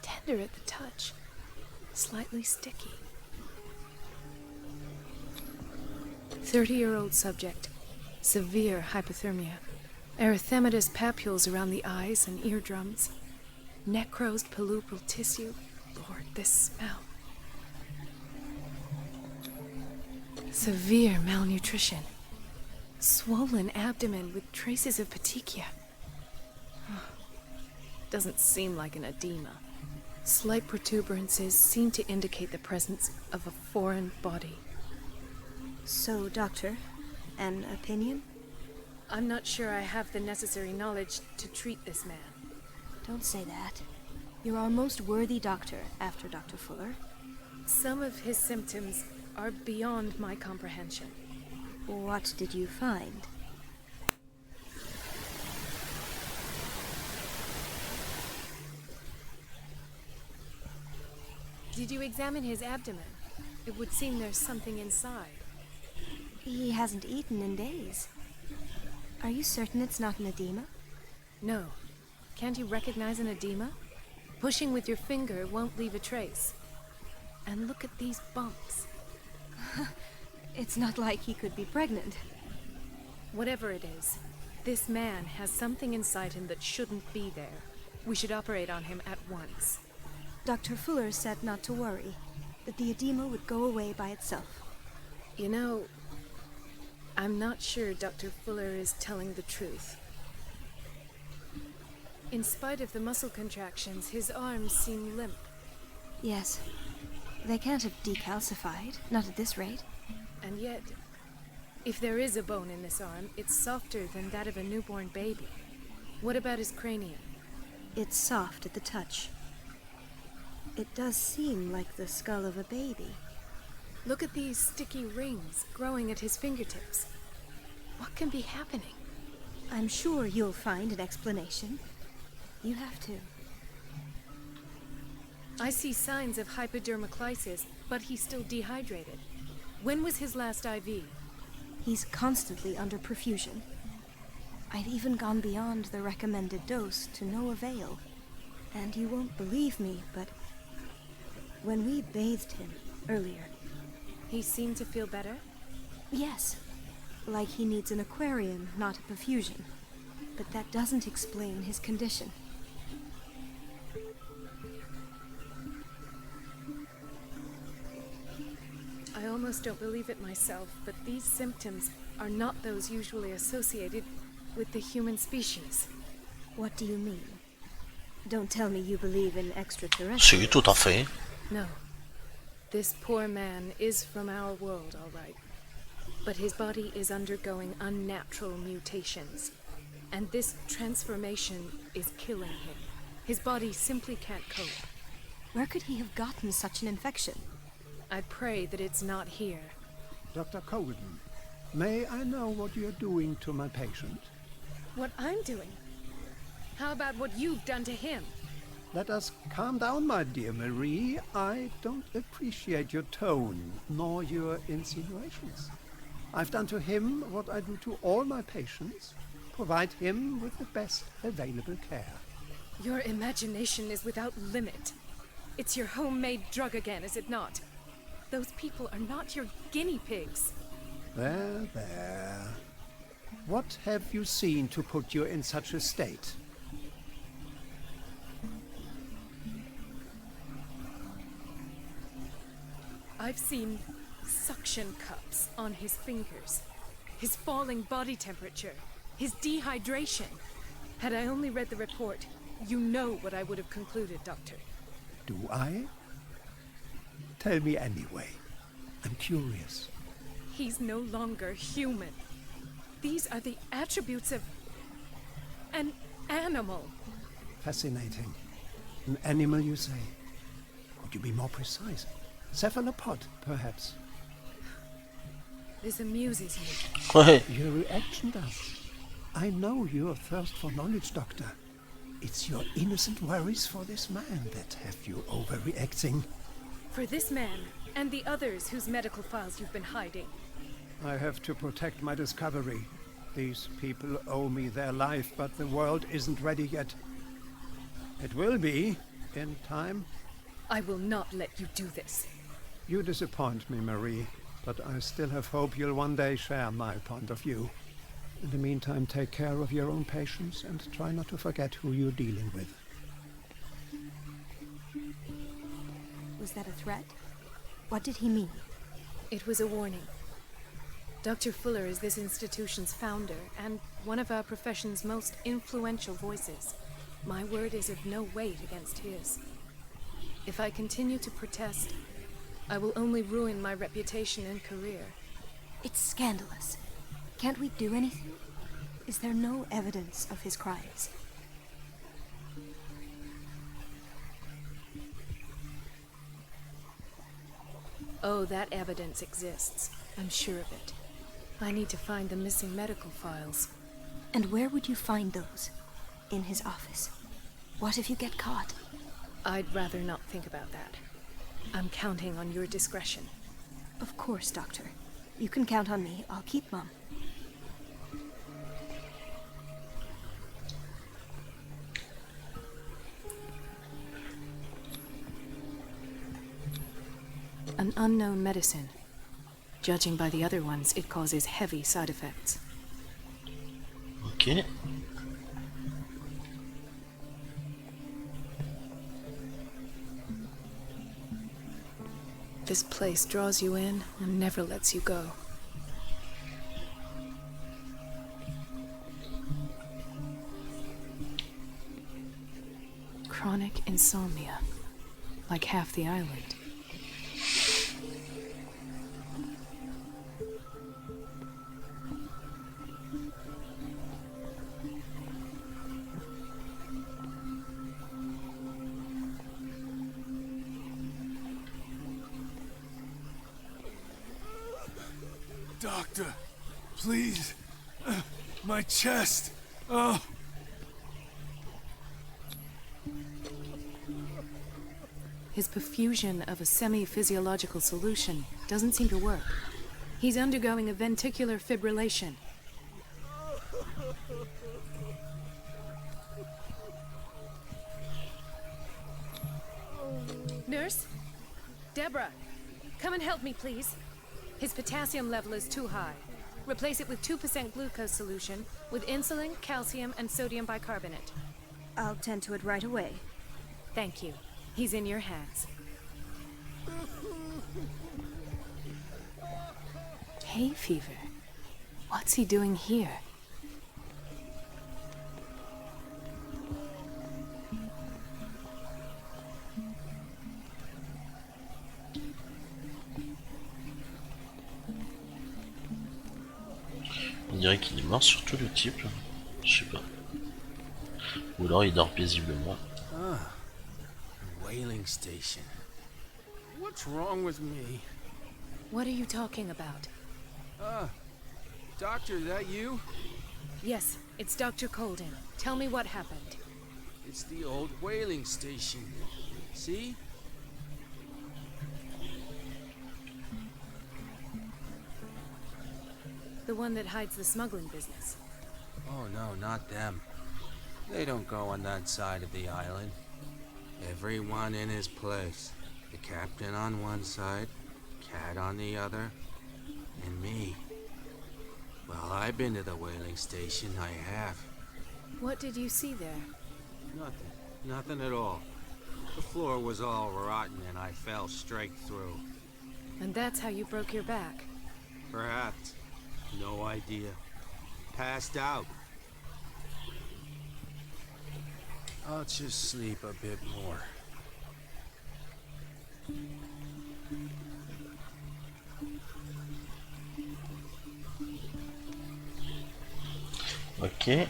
tender at the touch, slightly sticky. 30-year-old subject, severe hypothermia, erythematous papules around the eyes and eardrums, necrosed palpebral tissue. Lord, this smell. Severe malnutrition. Swollen abdomen with traces of petechia. Doesn't seem like an edema. Slight protuberances seem to indicate the presence of a foreign body. So, Doctor, an opinion? I'm not sure I have the necessary knowledge to treat this man. Don't say that. You're our most worthy doctor after Dr. Fuller. Some of his symptoms are beyond my comprehension. What did you find? Did you examine his abdomen? It would seem there's something inside. He hasn't eaten in days. Are you certain it's not an edema? No. Can't you recognize an edema? Pushing with your finger won't leave a trace. And look at these bumps. It's not like he could be pregnant. Whatever it is, this man has something inside him that shouldn't be there. We should operate on him at once. Dr. Fuller said not to worry, that the edema would go away by itself. You know, I'm not sure Dr. Fuller is telling the truth. In spite of the muscle contractions, his arms seem limp. Yes. They can't have decalcified, not at this rate. And yet, if there is a bone in this arm, it's softer than that of a newborn baby. What about his cranium? It's soft at the touch. It does seem like the skull of a baby. Look at these sticky rings growing at his fingertips. What can be happening? I'm sure you'll find an explanation. You have to. I see signs of hypodermoclysis, but he's still dehydrated. When was his last IV? He's constantly under perfusion. I've even gone beyond the recommended dose to no avail. And you won't believe me, but when we bathed him earlier... He seemed to feel better? Yes. Like he needs an aquarium, not a perfusion. But that doesn't explain his condition. I almost don't believe it myself, but these symptoms are not those usually associated with the human species. What do you mean? Don't tell me you believe in extraterrestrials. Si, tout à fait. No. This poor man is from our world, all right. But his body is undergoing unnatural mutations. And this transformation is killing him. His body simply can't cope. Where could he have gotten such an infection? I pray that it's not here. Dr. Cowan, may I know what you're doing to my patient? What I'm doing? How about what you've done to him? Let us calm down, my dear Marie. I don't appreciate your tone, nor your insinuations. I've done to him what I do to all my patients. Provide him with the best available care. Your imagination is without limit. It's your homemade drug again, is it not? Those people are not your guinea pigs. There, there. What have you seen to put you in such a state? I've seen suction cups on his fingers, his falling body temperature, his dehydration. Had I only read the report, you know what I would have concluded, Doctor. Do I? Tell me anyway. I'm curious. He's no longer human. These are the attributes of an animal. Fascinating. An animal, you say? Could you be more precise? Cephalopod, perhaps? This amuses you. Ouais. Your reaction does. I know your thirst for knowledge, Doctor. It's your innocent worries for this man that have you overreacting. For this man, and the others whose medical files you've been hiding. I have to protect my discovery. These people owe me their life, but the world isn't ready yet. It will be, in time. I will not let you do this. You disappoint me, Marie, but I still have hope you'll one day share my point of view. In the meantime, take care of your own patients and try not to forget who you're dealing with. Was that a threat? What did he mean? It was a warning. Dr. Fuller is this institution's founder and one of our profession's most influential voices. My word is of no weight against his. If I continue to protest, I will only ruin my reputation and career. It's scandalous. Can't we do anything? Is there no evidence of his crimes? Oh, that evidence exists. I'm sure of it. I need to find the missing medical files. And where would you find those? In his office. What if you get caught? I'd rather not think about that. I'm counting on your discretion. Of course, Doctor. You can count on me. I'll keep mum. An unknown medicine. Judging by the other ones, it causes heavy side effects. Ok. This place draws you in and never lets you go. Chronic insomnia, like half the island. Doctor, please. My chest. Oh. His perfusion of a semi-physiological solution doesn't seem to work. He's undergoing a ventricular fibrillation. Nurse? Deborah, come and help me, please. His potassium level is too high. Replace it with 2% glucose solution with insulin, calcium, and sodium bicarbonate. I'll tend to it right away. Thank you. He's in your hands. Hay fever? What's he doing here? On dirait qu'il est mort surtout le type. Je sais pas. Ou alors il dort paisiblement. Ah, whaling station. What's wrong with me? What are you talking about? Doctor, is that you? Yes, it's Dr. Colden. Tell me what happened. It's the old whaling station. See? The one that hides the smuggling business. Oh no, not them. They don't go on that side of the island. Everyone in his place. The captain on one side, Cat on the other, and me. Well, I've been to the whaling station, I have. What did you see there? Nothing. Nothing at all. The floor was all rotten and I fell straight through. And that's how you broke your back. Perhaps. No idea. Passed out. I'll just sleep a bit more. Ok.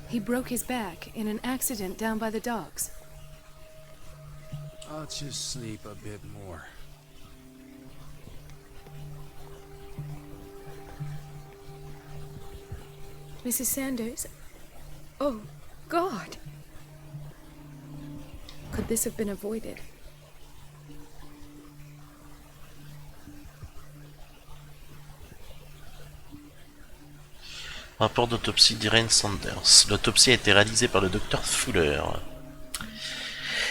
He broke his back in an accident down by the docks. I'll just sleep a bit more. Mrs. Sanders? Oh, God! Could this have been avoided? Rapport d'autopsie d'Irene Sanders. L'autopsie a été réalisée par le docteur Fuller.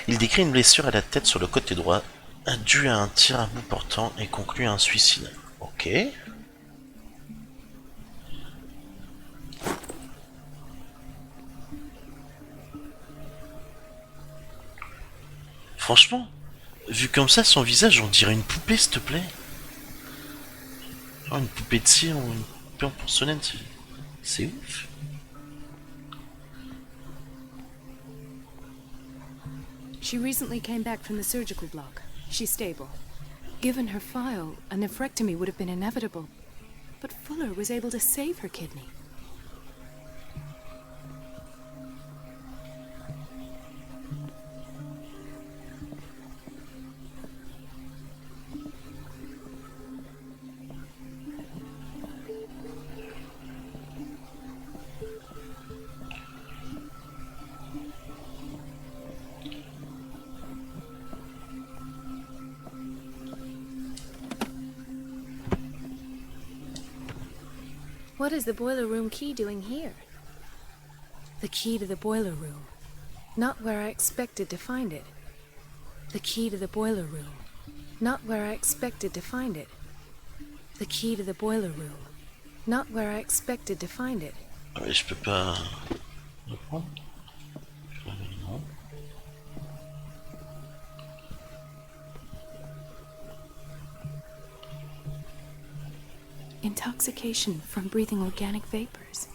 Il décrit une blessure à la tête sur le côté droit, due à un tir à bout portant et conclut à un suicide. Ok. Franchement, vu comme ça, son visage, on dirait une poupée, s'il te plaît. Genre une poupée de cire ou une poupée en porcelaine, c'est ouf. She recently came back from the surgical block. She's stable. Given her file, a nephrectomy would have been inevitable. But Fuller was able to save her kidney. What is the boiler room key doing here? The key to the boiler room. Not where I expected to find it. The key to the boiler room. Not where I expected to find it. The key to the boiler room. Not where I expected to find it. Ouais, je peux pas le prendre. Non. Intoxication from breathing organic vapors.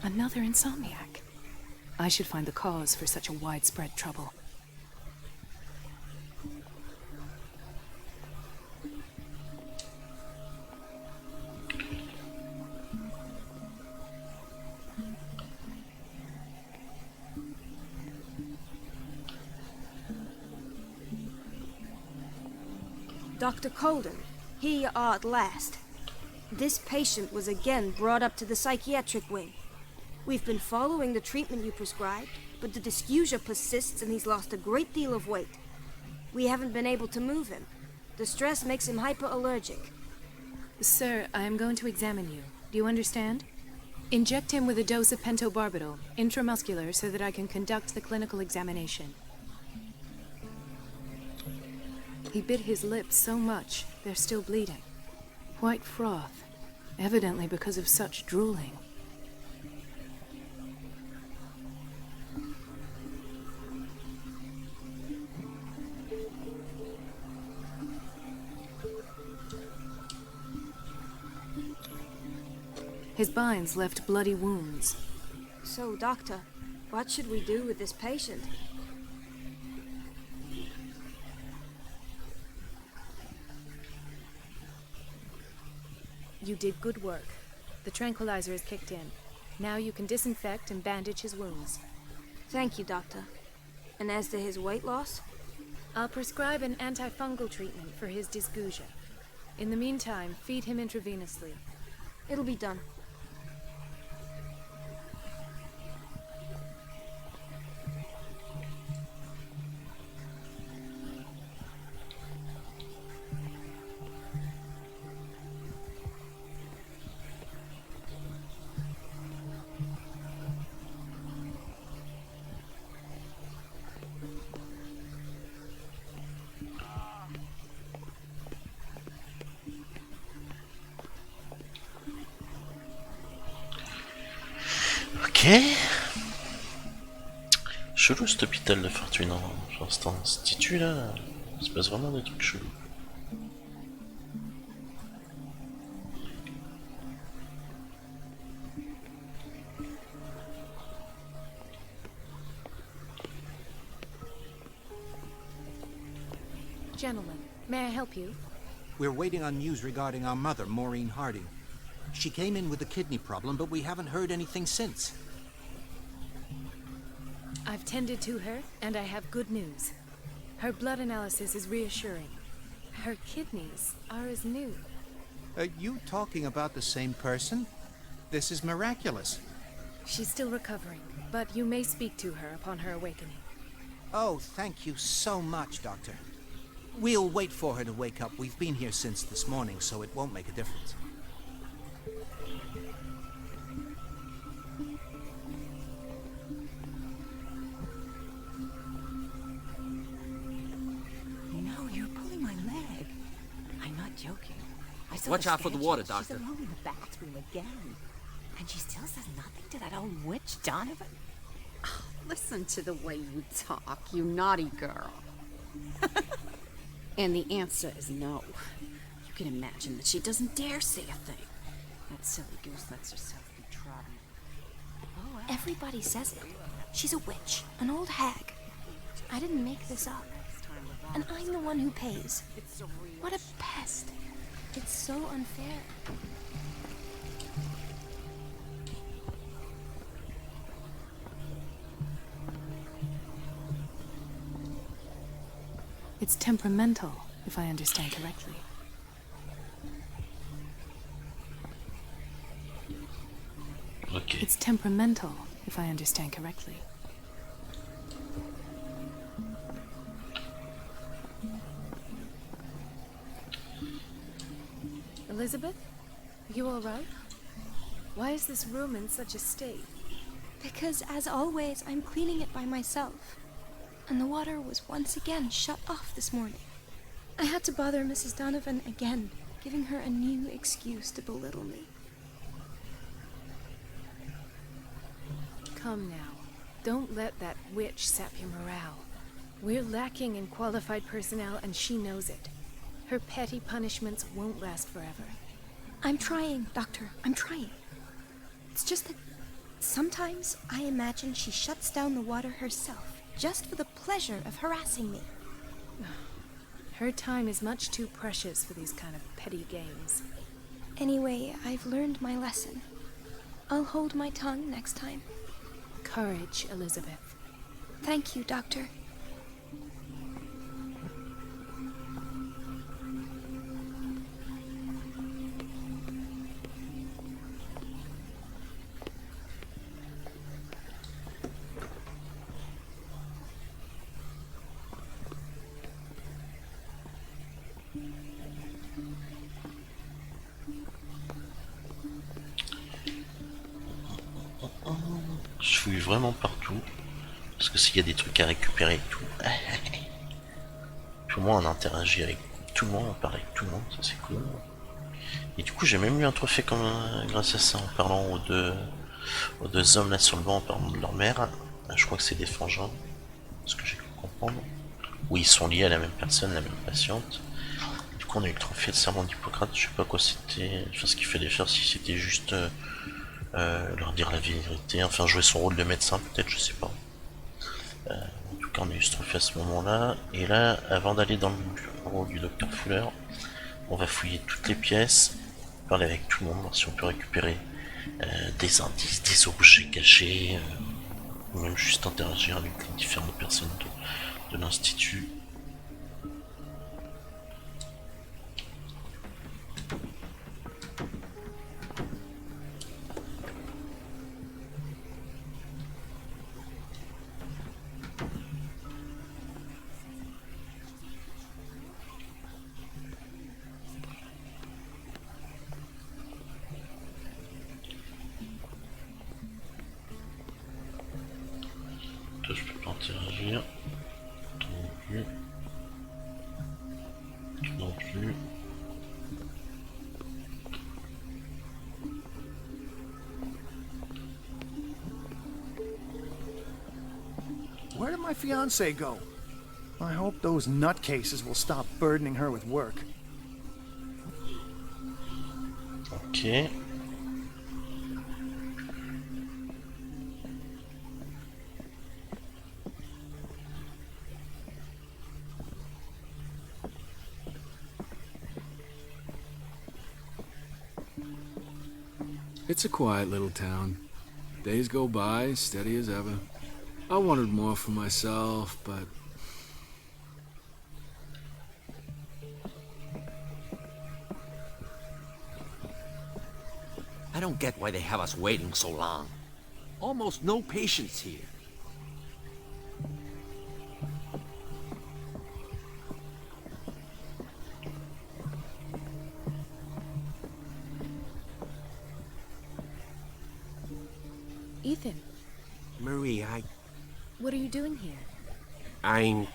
Another insomniac. I should find the cause for such a widespread trouble. Dr. Colden, here you are at last. This patient was again brought up to the psychiatric wing. We've been following the treatment you prescribed, but the dysgeusia persists and he's lost a great deal of weight. We haven't been able to move him. The stress makes him hyperallergic. Sir, I am going to examine you. Do you understand? Inject him with a dose of pentobarbital, intramuscular, so that I can conduct the clinical examination. He bit his lips so much, they're still bleeding. White froth, evidently because of such drooling. His binds left bloody wounds. So, Doctor, what should we do with this patient? You did good work. The tranquilizer is kicked in. Now you can disinfect and bandage his wounds. Thank you, Doctor. And as to his weight loss? I'll prescribe an antifungal treatment for his dysgeusia. In the meantime, feed him intravenously. It'll be done. Ok. Chelou cet hôpital de fortune, hein. Genre cet institut là, il se passe vraiment des trucs chelous. Gentlemen, may I help you? We're waiting on news regarding our mother, Maureen Harding. She came in with a kidney problem, but we haven't heard anything since. I've tended to her, and I have good news. Her blood analysis is reassuring. Her kidneys are as new. Are you talking about the same person? This is miraculous. She's still recovering, but you may speak to her upon her awakening. Oh, thank you so much, Doctor. We'll wait for her to wake up. We've been here since this morning, so it won't make a difference. No, you're pulling my leg. I'm not joking. I saw Watch out for the water, She's Doctor. alone in the bathroom again. And she still says nothing to that old witch, Donovan. Oh, listen to the way you talk, you naughty girl. And the answer is no. You can imagine that she doesn't dare say a thing. That silly goose lets herself be trodden. Oh, well. Everybody says it. She's a witch, an old hag. I didn't make this up. And I'm the one who pays. What a pest. It's so unfair. It's temperamental, if I understand correctly. Ok. It's temperamental, if I understand correctly. Elizabeth? Are you all right? Why is this room in such a state? Because, as always, I'm cleaning it by myself. And the water was once again shut off this morning. I had to bother Mrs. Donovan again, giving her a new excuse to belittle me. Come now. Don't let that witch sap your morale. We're lacking in qualified personnel, and she knows it. Her petty punishments won't last forever. I'm trying, Doctor. I'm trying. It's just that sometimes I imagine she shuts down the water herself, just for the pleasure of harassing me. Her time is much too precious for these kind of petty games. Anyway, I've learned my lesson. I'll hold my tongue next time. Courage, Elizabeth. Thank you, Doctor. Je fouille vraiment partout. Parce que s'il y a des trucs à récupérer et tout. Tout le monde on interagit avec tout le monde, on parle avec tout le monde, ça c'est cool. Et du coup j'ai même eu un trophée comme grâce à ça en parlant aux deux hommes là sur le banc en parlant de leur mère. Je crois que c'est des frangins, ce que j'ai pu comprendre. Où ils sont liés à la même personne, la même patiente. Du coup on a eu le trophée de serment d'Hippocrate, je sais pas quoi c'était, enfin ce qu'il fallait faire, si c'était juste leur dire la vérité, enfin jouer son rôle de médecin peut-être, je sais pas. En tout cas on a eu ce trophée à ce moment là, et là avant d'aller dans le bureau du docteur Fuller, on va fouiller toutes les pièces, parler avec tout le monde, voir si on peut récupérer des indices, des objets cachés, ou même juste interagir avec les différentes personnes de l'institut. Je peux pas interagir. Toi non plus. Toi non plus. Where did my fiancé go? I hope those nutcases will stop burdening her with work. Ok. It's a quiet little town. Days go by, steady as ever. I wanted more for myself, but... I don't get why they have us waiting so long. Almost no patience here. Ethan, Marie, what are you doing here? I'm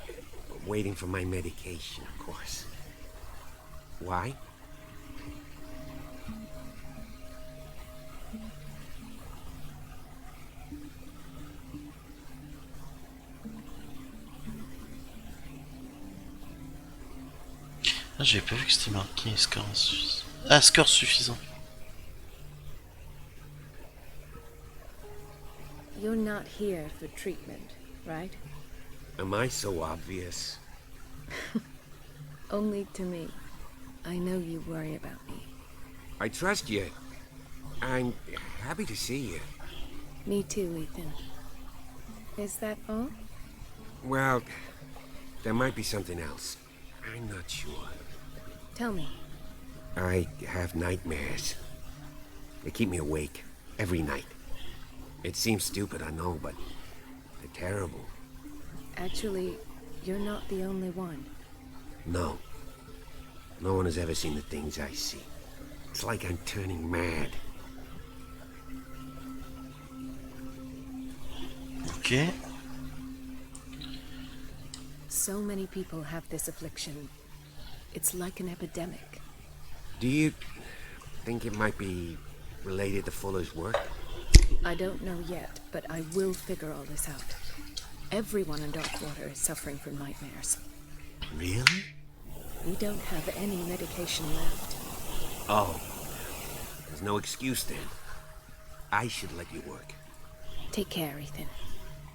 waiting for my medication, of course. Why? Ah, j'ai pas vu que c'était marqué score insuffisant. Ah, score suffisant. You're not here for treatment, right? Am I so obvious? Only to me. I know you worry about me. I trust you. I'm happy to see you. Me too, Ethan. Is that all? Well, there might be something else. I'm not sure. Tell me. I have nightmares. They keep me awake every night. It seems stupid, I know, but they're terrible. Actually, you're not the only one. No. No one has ever seen the things I see. It's like I'm turning mad. Okay. So many people have this affliction. It's like an epidemic. Do you think it might be related to Fuller's work? I don't know yet, but I will figure all this out. Everyone in Darkwater is suffering from nightmares. Really? We don't have any medication left. Oh. There's no excuse then. I should let you work. Take care, Ethan.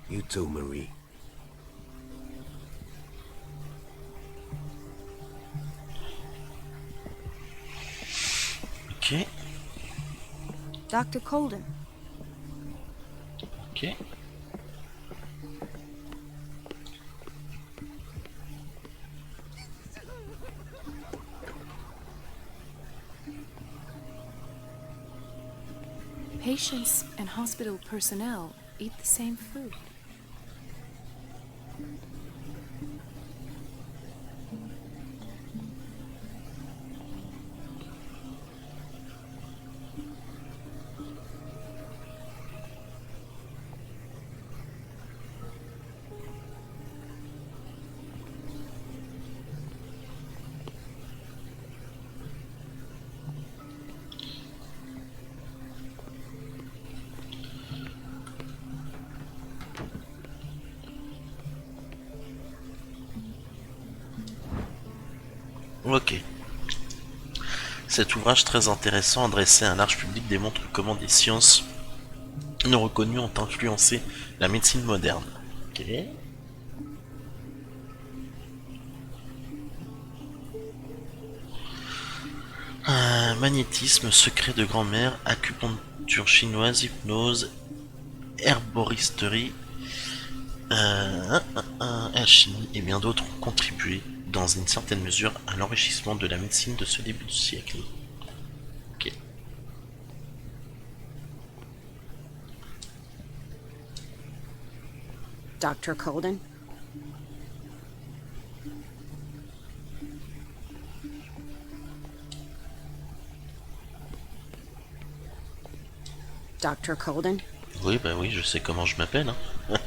You too, Marie. Ok. Dr. Colden. Ok. Patients and hospital personnel eat the same food. Ok. Cet ouvrage très intéressant adressé à un large public démontre comment des sciences non reconnues ont influencé la médecine moderne. Ok. Magnétisme, secret de grand-mère, acupuncture chinoise, hypnose, herboristerie, alchimie et bien d'autres ont contribué dans une certaine mesure à l'enrichissement de la médecine de ce début du siècle. Ok. Dr. Colden? Dr. Colden? Oui, bah oui, je sais comment je m'appelle. Hein.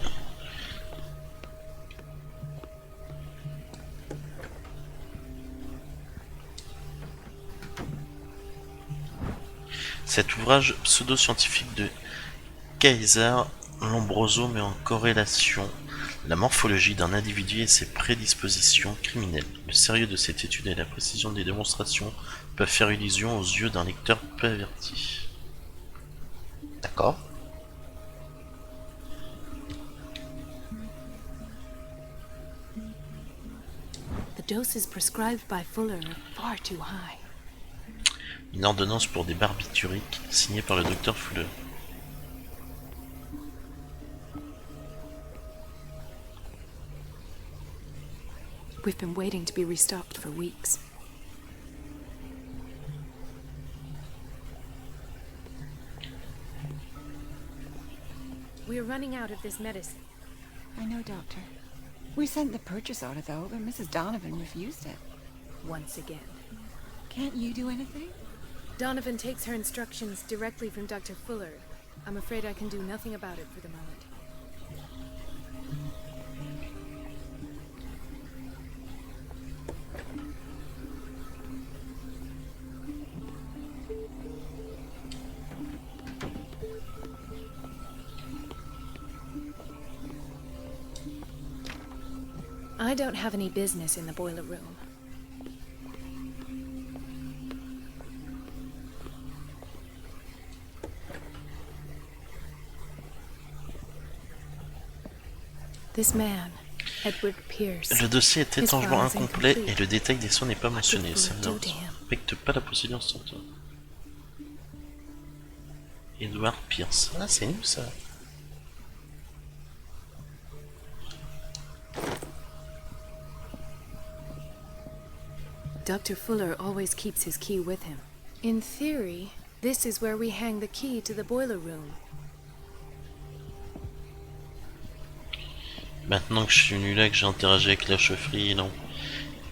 Cet ouvrage pseudo-scientifique de Kaiser Lombroso met en corrélation la morphologie d'un individu et ses prédispositions criminelles. Le sérieux de cette étude et la précision des démonstrations peuvent faire illusion aux yeux d'un lecteur peu averti. D'accord. The doses prescribed by Fuller are far too high. Une ordonnance pour des barbituriques signée par le docteur Fuller. We've been waiting to be restocked for weeks. We're running out of this medicine. I know, Doctor. We sent the purchase order, though, but Mrs. Donovan refused it. Once again. Can't you do anything? Donovan takes her instructions directly from Dr. Fuller. I'm afraid I can do nothing about it for the moment. I don't have any business in the boiler room. This man, Edward Pierce. Le dossier est étrangement His file is incomplet et incomplete. le détail des soins n'est pas What mentionné. did Ça Cthulhu ne do to him? respecte pas la procédure sans toi. Edward Pierce. Ah, c'est nous ça. Dr. Fuller always keeps his key with him. In theory, this is where we hang the key to the boiler room. Maintenant que je suis venu là, que j'ai interagi avec la chaufferie, non.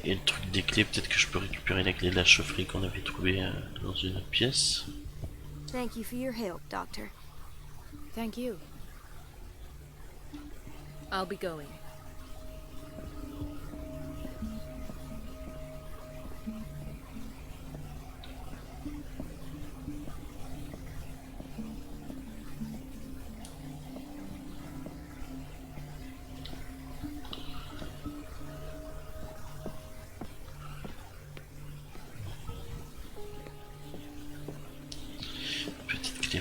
Et le truc des clés, peut-être que je peux récupérer la clé de la chaufferie qu'on avait trouvée dans une pièce. Thank you for your help, Doctor. Thank you. I'll be going.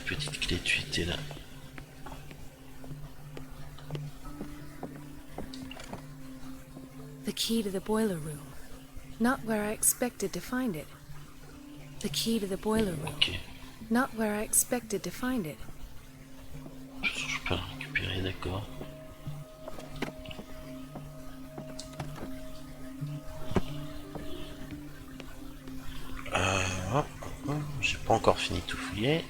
Petite clé, tu étais là. The key to the boiler room. Not where I expected to find it. The key to the boiler room. Ok. Not where I expected to find it. Je peux la récupérer, d'accord. J'ai pas encore fini de tout fouiller.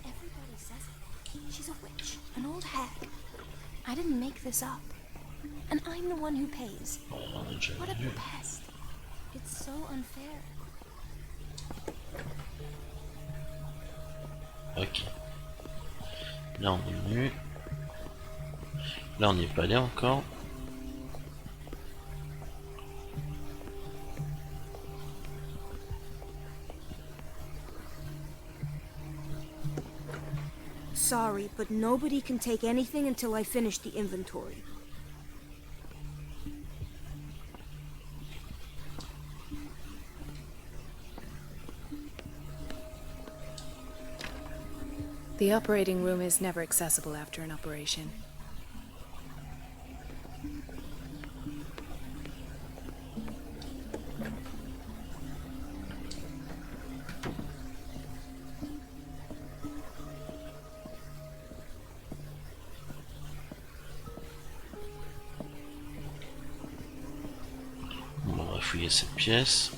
Everybody says it. She's a witch, an old hag. I didn't make this up. And I'm the one who pays. What a pest. It's so unfair. Ok. Là on est venu. Là on n'y est pas allé encore. Sorry, but nobody can take anything until I finish the inventory. The operating room is never accessible after an operation. Bon, on va fouiller cette pièce.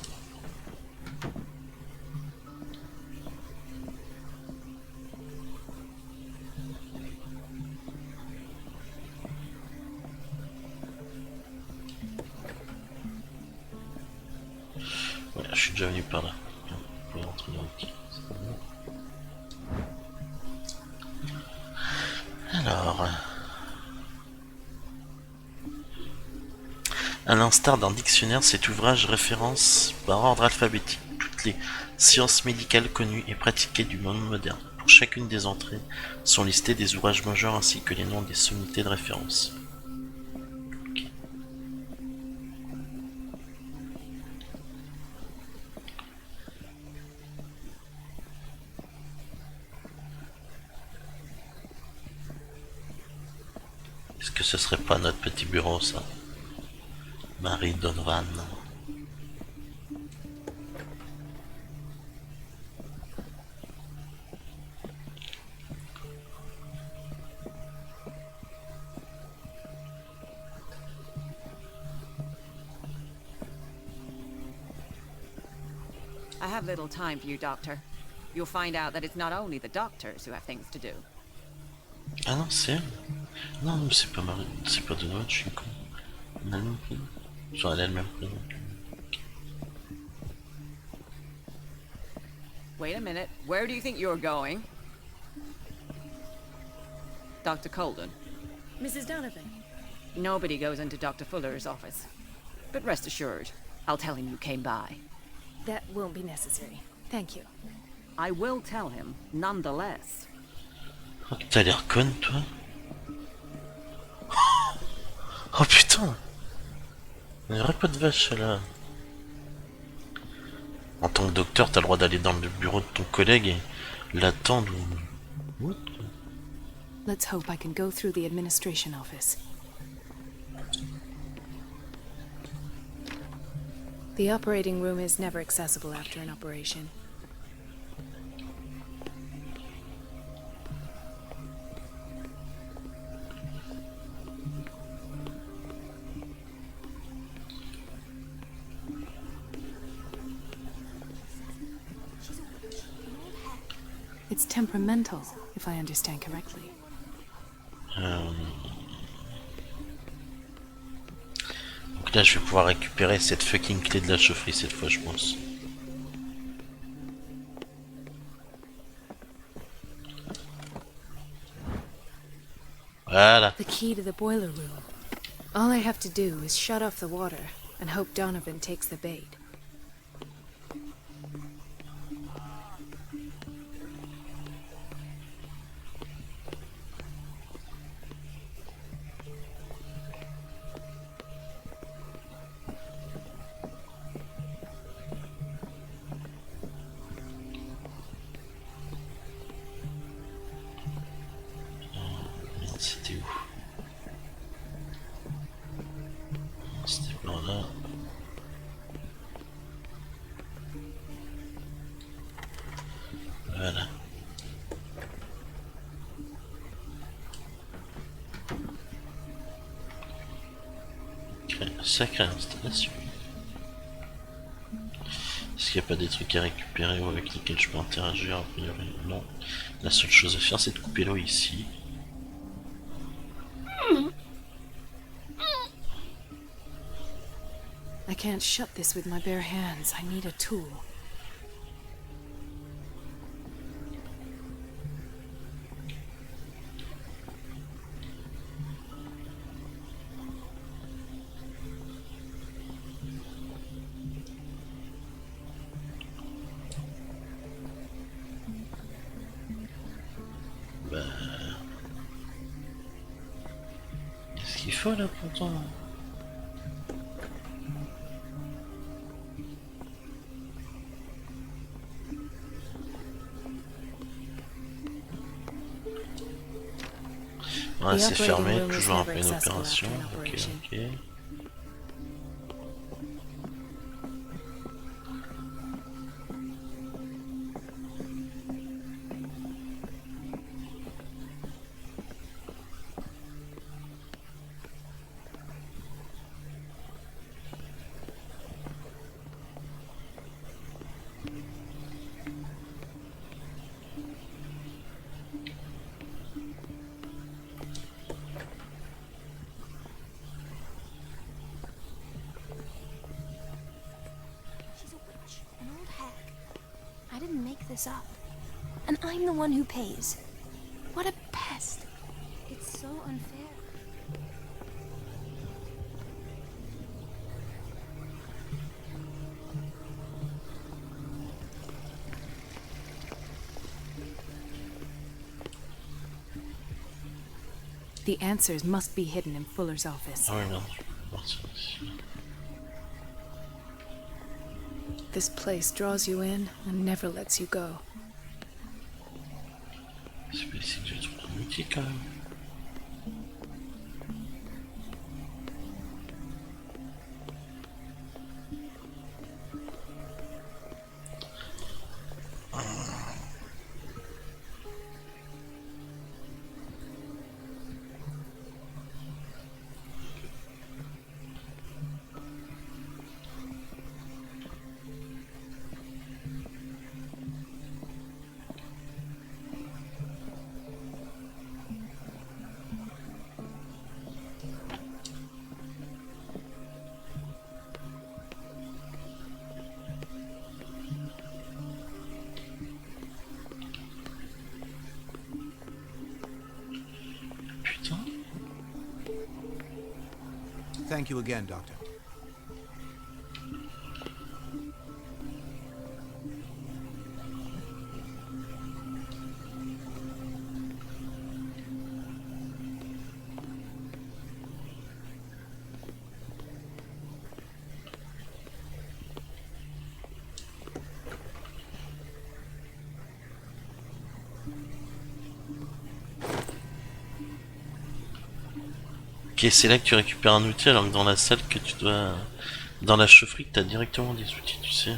Ouais, je suis déjà venu par là. On peut rentrer dans le key. Alors, à l'instar d'un dictionnaire, cet ouvrage référence par ordre alphabétique toutes les sciences médicales connues et pratiquées du monde moderne. Pour chacune des entrées sont listés des ouvrages majeurs ainsi que les noms des sommités de référence. Okay. Est-ce que ce serait pas notre petit bureau, ça? Marie Donovan. I have little time for you, Doctor. You'll find out that it's not only the doctors who have things to do. Ah non, c'est elle. Non, mais c'est pas Marie. C'est pas de droite, je suis con. Elle a le même prénom. Genre, elle a le même prénom. Wait a minute. Where do you think you're going? Dr. Colden. Mrs. Donovan. Nobody goes into Dr. Fuller's office. But rest assured, I'll tell him you came by. That won't be necessary. Thank you. I will tell him, nonetheless. Oh, t'as l'air conne, toi. Oh putain. Il n'y aurait pas de vache là. En tant que docteur, t'as le droit d'aller dans le bureau de ton collègue et l'attendre. What? Let's hope I can go through the administration office. The operating room is never accessible after an operation. It's temperamental, if I understand correctly. Donc là, je vais pouvoir récupérer cette fucking clé de la chaufferie cette fois, je pense. Voilà. The key to the boiler room. All I have to do is shut off the water and hope Donovan takes the bait. C'était où? C'était par là. Voilà. Sacrée installation. Est-ce qu'il n'y a pas des trucs à récupérer ou avec lesquels je peux interagir? A priori, non. La seule chose à faire, c'est de couper l'eau ici. I can't shut this with my bare hands. I need a tool. Bah... Qu'est-ce qu'il faut là pourtant? Ouais, c'est fermé, toujours après une opération. Ok, ok. I didn't make this up. And I'm the one who pays. What a pest. It's so unfair. The answers must be hidden in Fuller's office. Ah oui, merde, je peux partir ici. This place draws you in and never lets you go. C'est pas ici que j'ai trouvé un outil quand même. Thank you again, Doctor. Ok, c'est là que tu récupères un outil alors que dans la salle que tu dois... Dans la chaufferie que t'as directement des outils, tu sais.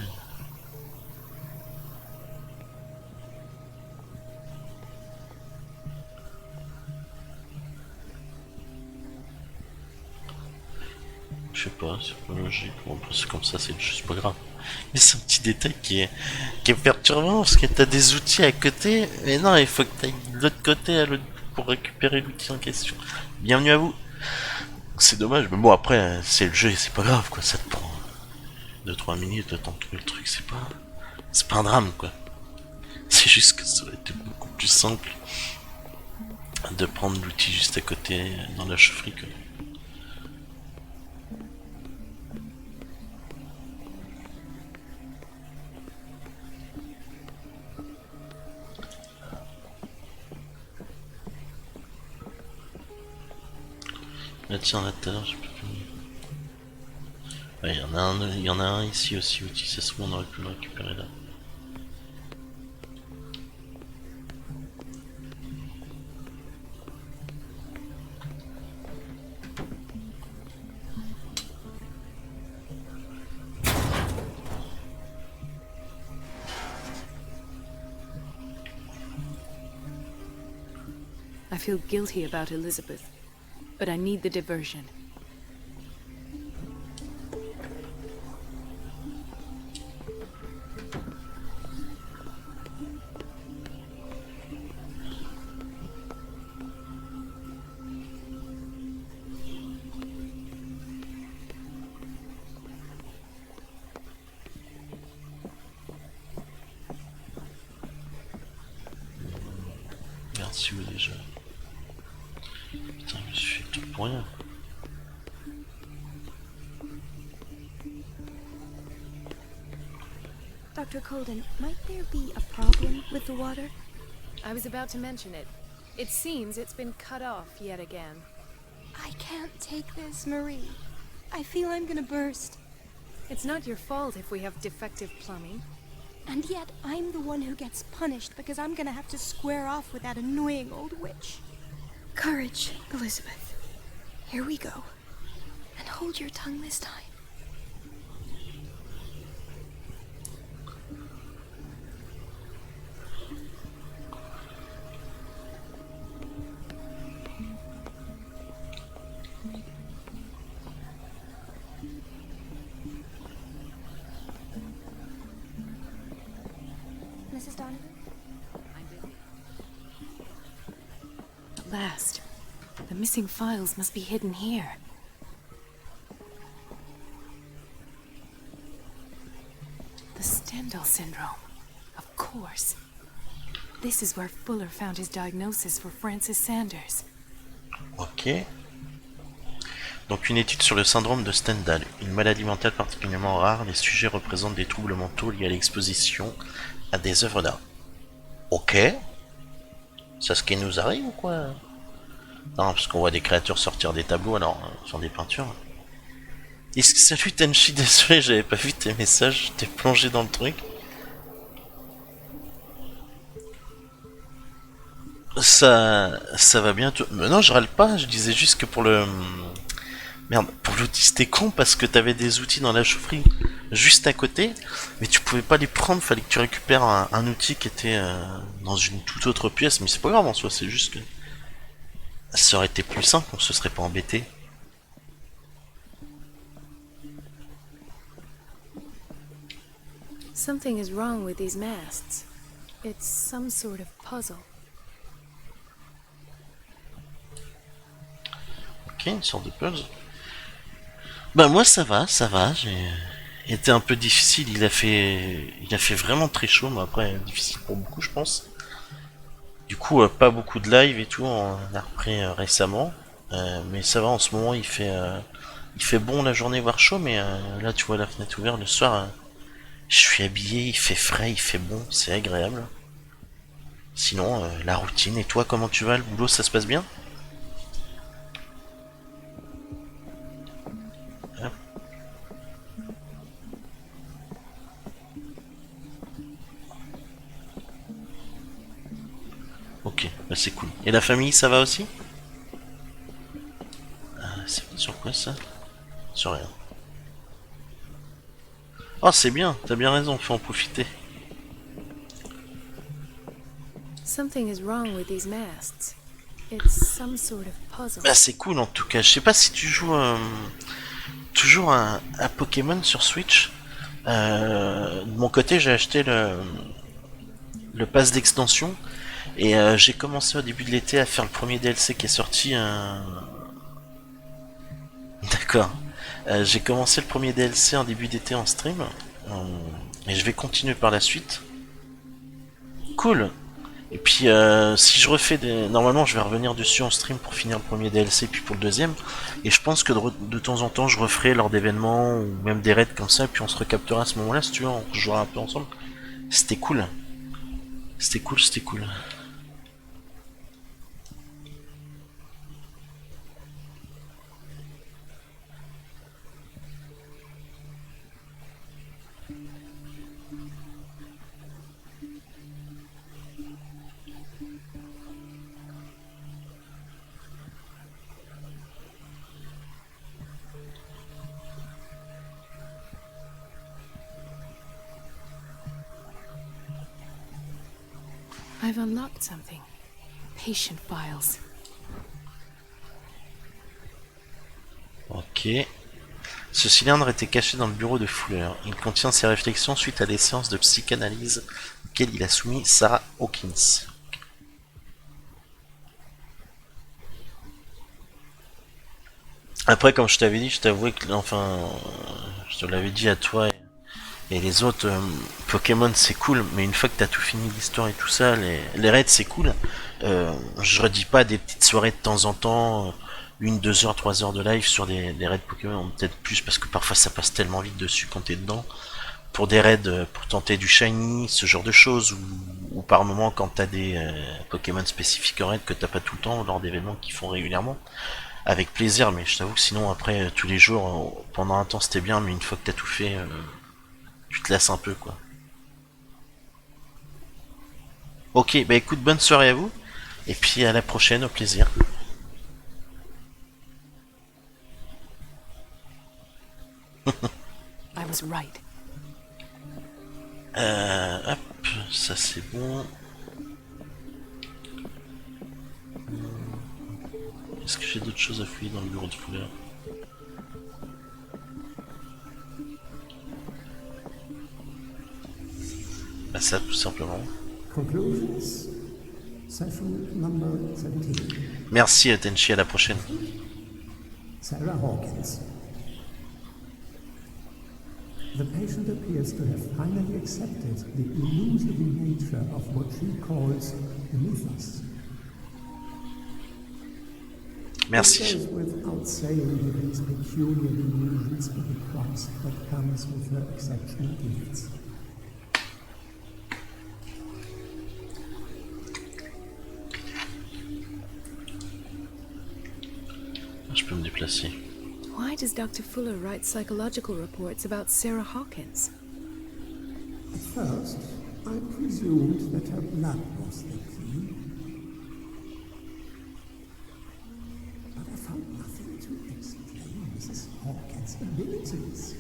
Je sais pas, c'est pas logique. Bon, c'est comme ça, c'est juste pas grave. Mais c'est un petit détail qui est perturbant parce que t'as des outils à côté, mais non, il faut que t'ailles de l'autre côté à l'autre pour récupérer l'outil en question. Bienvenue à vous. C'est dommage, mais bon après c'est le jeu et c'est pas grave quoi, ça te prend 2-3 minutes le temps de trouver le truc, c'est pas un drame quoi. C'est juste que ça aurait été beaucoup plus simple de prendre l'outil juste à côté dans la chaufferie quoi. Là tiens, là tout à l'heure j'ai pas pu... Ouais, il y en a un ici aussi, outil, c'est ce qu'on aurait pu le récupérer là. I feel guilty about Elizabeth, but I need the diversion. Merci vous déjà. Putain, je me suis fait tout pour rien. Dr. Colden, might there be a problem with the water? I was about to mention it. It seems it's been cut off yet again. I can't take this, Marie. I feel I'm gonna burst. It's not your fault if we have defective plumbing. And yet, I'm the one who gets punished because I'm gonna have to square off with that annoying old witch. Courage, Elizabeth. Here we go. And hold your tongue this time. Mrs. Donovan? At last. The missing files must be hidden here. The Stendhal syndrome. Of course. This is where Fuller found his diagnosis for Francis Sanders. Ok. Donc une étude sur le syndrome de Stendhal, une maladie mentale particulièrement rare. Les sujets représentent des troubles mentaux liés à l'exposition à des œuvres d'art. Ok. C'est ce qui nous arrive ou quoi? Non, parce qu'on voit des créatures sortir des tableaux, alors, sur des peintures. Salut Tenchi, désolé, j'avais pas vu tes messages, j'étais plongé dans le truc. Ça va bientôt. Mais non, je râle pas, je disais juste que pour le... Merde, pour l'outil c'était con parce que t'avais des outils dans la chaufferie juste à côté, mais tu pouvais pas les prendre, fallait que tu récupères un outil qui était dans une toute autre pièce, mais c'est pas grave en soi, c'est juste que ça aurait été plus simple, on se serait pas embêté. Something is wrong with these masts. It's some sort of puzzle. Ok, une sorte de puzzle. Bah moi ça va, j'ai été un peu difficile, il a fait vraiment très chaud, mais après difficile pour beaucoup je pense. Du coup pas beaucoup de live et tout, on a repris récemment, mais ça va en ce moment il Il fait bon la journée, voire chaud, mais là tu vois la fenêtre ouverte le soir. Je suis habillé, il fait frais, il fait bon, c'est agréable. Sinon, la routine. Et toi, comment tu vas? Le boulot, ça se passe bien? Hein? Ok, bah c'est cool. Et la famille, ça va aussi? C'est sur quoi ça? Sur rien. Oh, c'est bien, t'as bien raison, faut en profiter. Something is wrong with these masts. It's some sort of puzzle. Bah c'est cool en tout cas. Je sais pas si tu joues toujours à Pokémon sur Switch. De mon côté, j'ai acheté le pass d'extension et j'ai commencé au début de l'été à faire le premier DLC qui est sorti. D'accord. J'ai commencé le premier DLC en début d'été en stream et je vais continuer par la suite. Cool. Et puis si je refais normalement je vais revenir dessus en stream pour finir le premier DLC puis pour le deuxième. Et je pense que de temps en temps je referai lors d'événements ou même des raids comme ça, puis on se recaptera à ce moment là si tu veux, on jouera un peu ensemble. C'était cool. C'était cool, c'était cool. I've unlocked something. Patient files. Ok. Ce cylindre était caché dans le bureau de Fuller. Il contient ses réflexions suite à des séances de psychanalyse auxquelles il a soumis Sarah Hawkins. Après, comme je t'avais dit, je t'avouais que, enfin, je te l'avais dit à toi et les autres, Pokémon c'est cool, mais une fois que t'as tout fini l'histoire et tout ça, les raids c'est cool. Je redis pas des petites soirées de temps en temps, 2 heures, 3 heures de live sur des raids Pokémon, peut-être plus parce que parfois ça passe tellement vite dessus quand t'es dedans. Pour des raids, pour tenter du shiny, ce genre de choses, ou par moment quand t'as des Pokémon spécifiques en raid que t'as pas tout le temps lors d'événements qu'ils font régulièrement. Avec plaisir, mais je t'avoue que sinon après tous les jours, pendant un temps c'était bien, mais une fois que t'as tout fait, tu te lasses un peu quoi. Ok, bah écoute, bonne soirée à vous, et puis à la prochaine, au plaisir. I was right. Hop, ça c'est bon. Est-ce que j'ai d'autres choses à fouiller dans le bureau de Fuller? Bah ça tout simplement. Conclusions. Session number 17. Merci Tenchi, à la prochaine. Sarah Hawkins. The patient appears to have finally accepted the illusory nature of what she calls the mythos. Merci. It goes without saying that these peculiar illusions are the price that comes with her exceptional gifts. Je peux me déplacer. Why does Dr. Fuller write psychological reports about Sarah Hawkins? At first, I presumed that her blood was the key. But I found nothing to explain Mrs. Hawkins' abilities.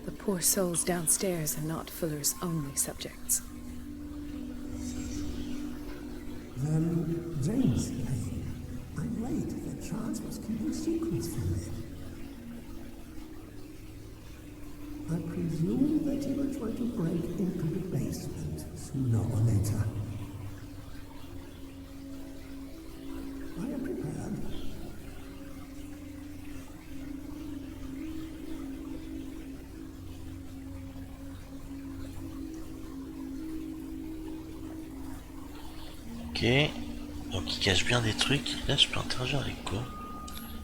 The poor souls downstairs are not Fuller's only subjects. Then James came. I waited that Charles was keeping secrets from him. I presume that he will try to break into the basement sooner or later. I am prepared. Ok. Donc il cache bien des trucs. Là je peux interagir avec quoi?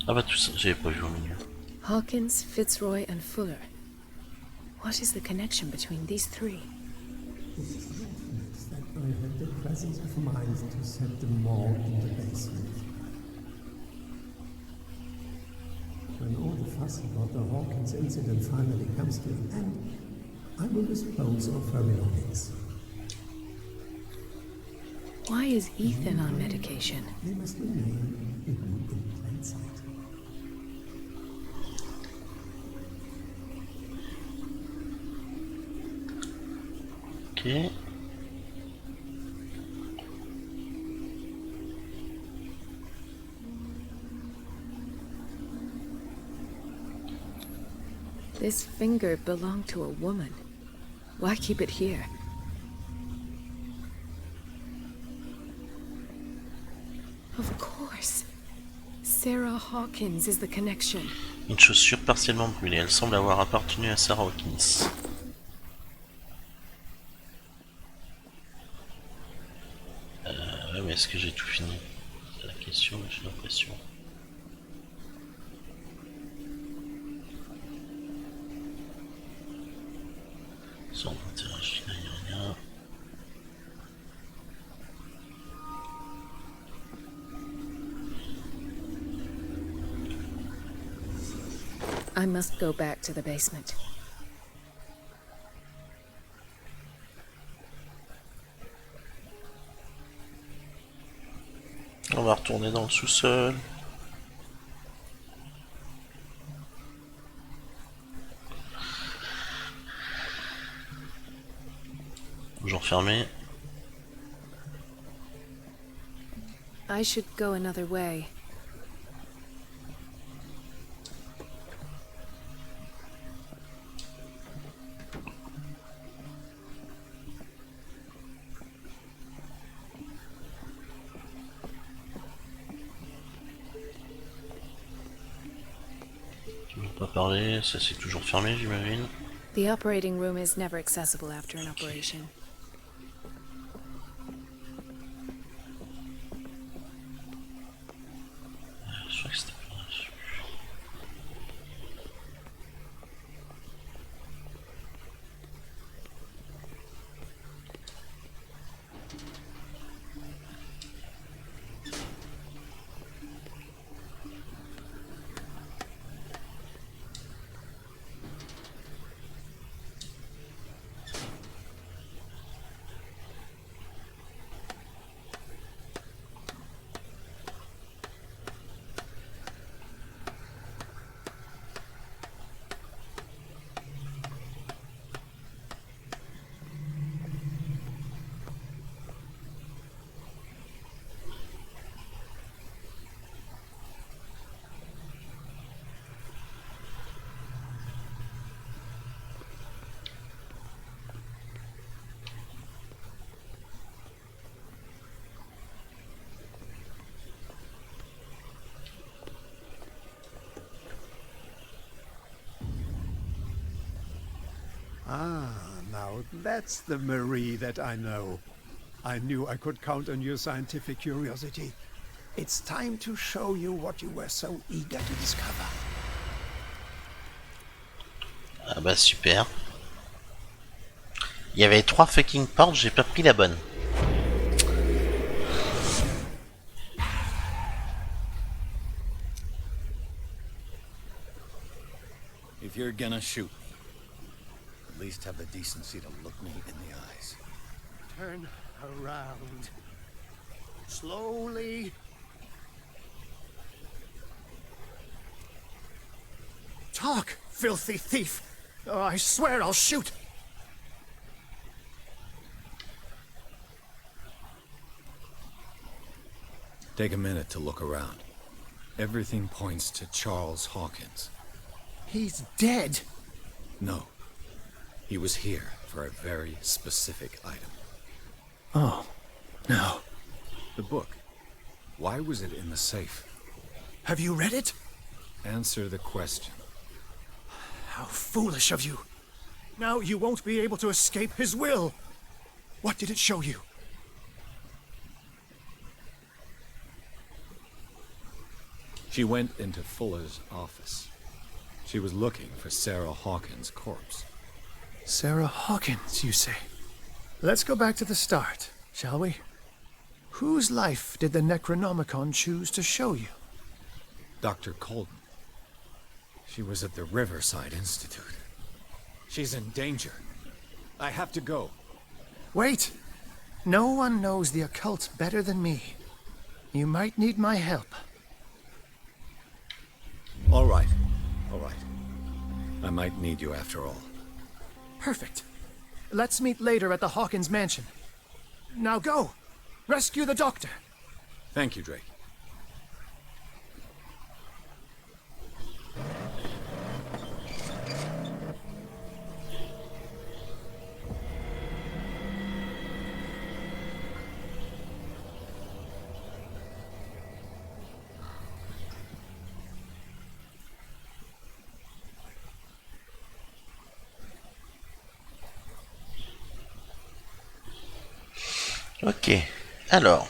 Ah bah tout ça, j'avais pas vu au milieu. Hawkins, Fitzroy, and Fuller. What is the connection between these three? That I had the presence of mind to set them all in the basement. When all the fuss about the Hawkins incident finally comes to an end, I will dispose of her belongings. Why is Ethan on medication? They must remain hidden in plain sight. Ok. This finger belonged to a woman. Why keep it here? Of course. Sarah Hawkins is the connection. Une chaussure partiellement brûlée. Elle semble avoir appartenu à Sarah Hawkins. Ouais, mais est-ce que j'ai tout fini? C'est la question, j'ai l'impression. Sans interagir, il n'y a rien. I must go back to the basement. On va retourner dans le sous-sol. Toujours fermé. I should go another way. Tu veux pas parler, ça c'est toujours fermé j'imagine. The operating room is never accessible after an operation. Je crois que c'était pas là. Ah, now that's the Marie that I know. I knew I could count on your scientific curiosity. It's time to show you what you were so eager to discover. Ah bah super. Il y avait 3 fucking portes, j'ai pas pris la bonne. If you're gonna shoot me, at least have the decency to look me in the eyes. Turn around. Slowly. Talk, filthy thief! Oh, I swear I'll shoot! Take a minute to look around. Everything points to Charles Hawkins. He's dead! No. He was here for a very specific item. Oh, no. The book. Why was it in the safe? Have you read it? Answer the question. How foolish of you. Now you won't be able to escape his will. What did it show you? She went into Fuller's office. She was looking for Sarah Hawkins' corpse. Sarah Hawkins, you say? Let's go back to the start, shall we? Whose life did the Necronomicon choose to show you? Dr. Colden. She was at the Riverside Institute. She's in danger. I have to go. Wait! No one knows the occult better than me. You might need my help. All right. All right. I might need you after all. Perfect. Let's meet later at the Hawkins mansion. Now go! Rescue the doctor! Thank you, Drake. Ok, alors,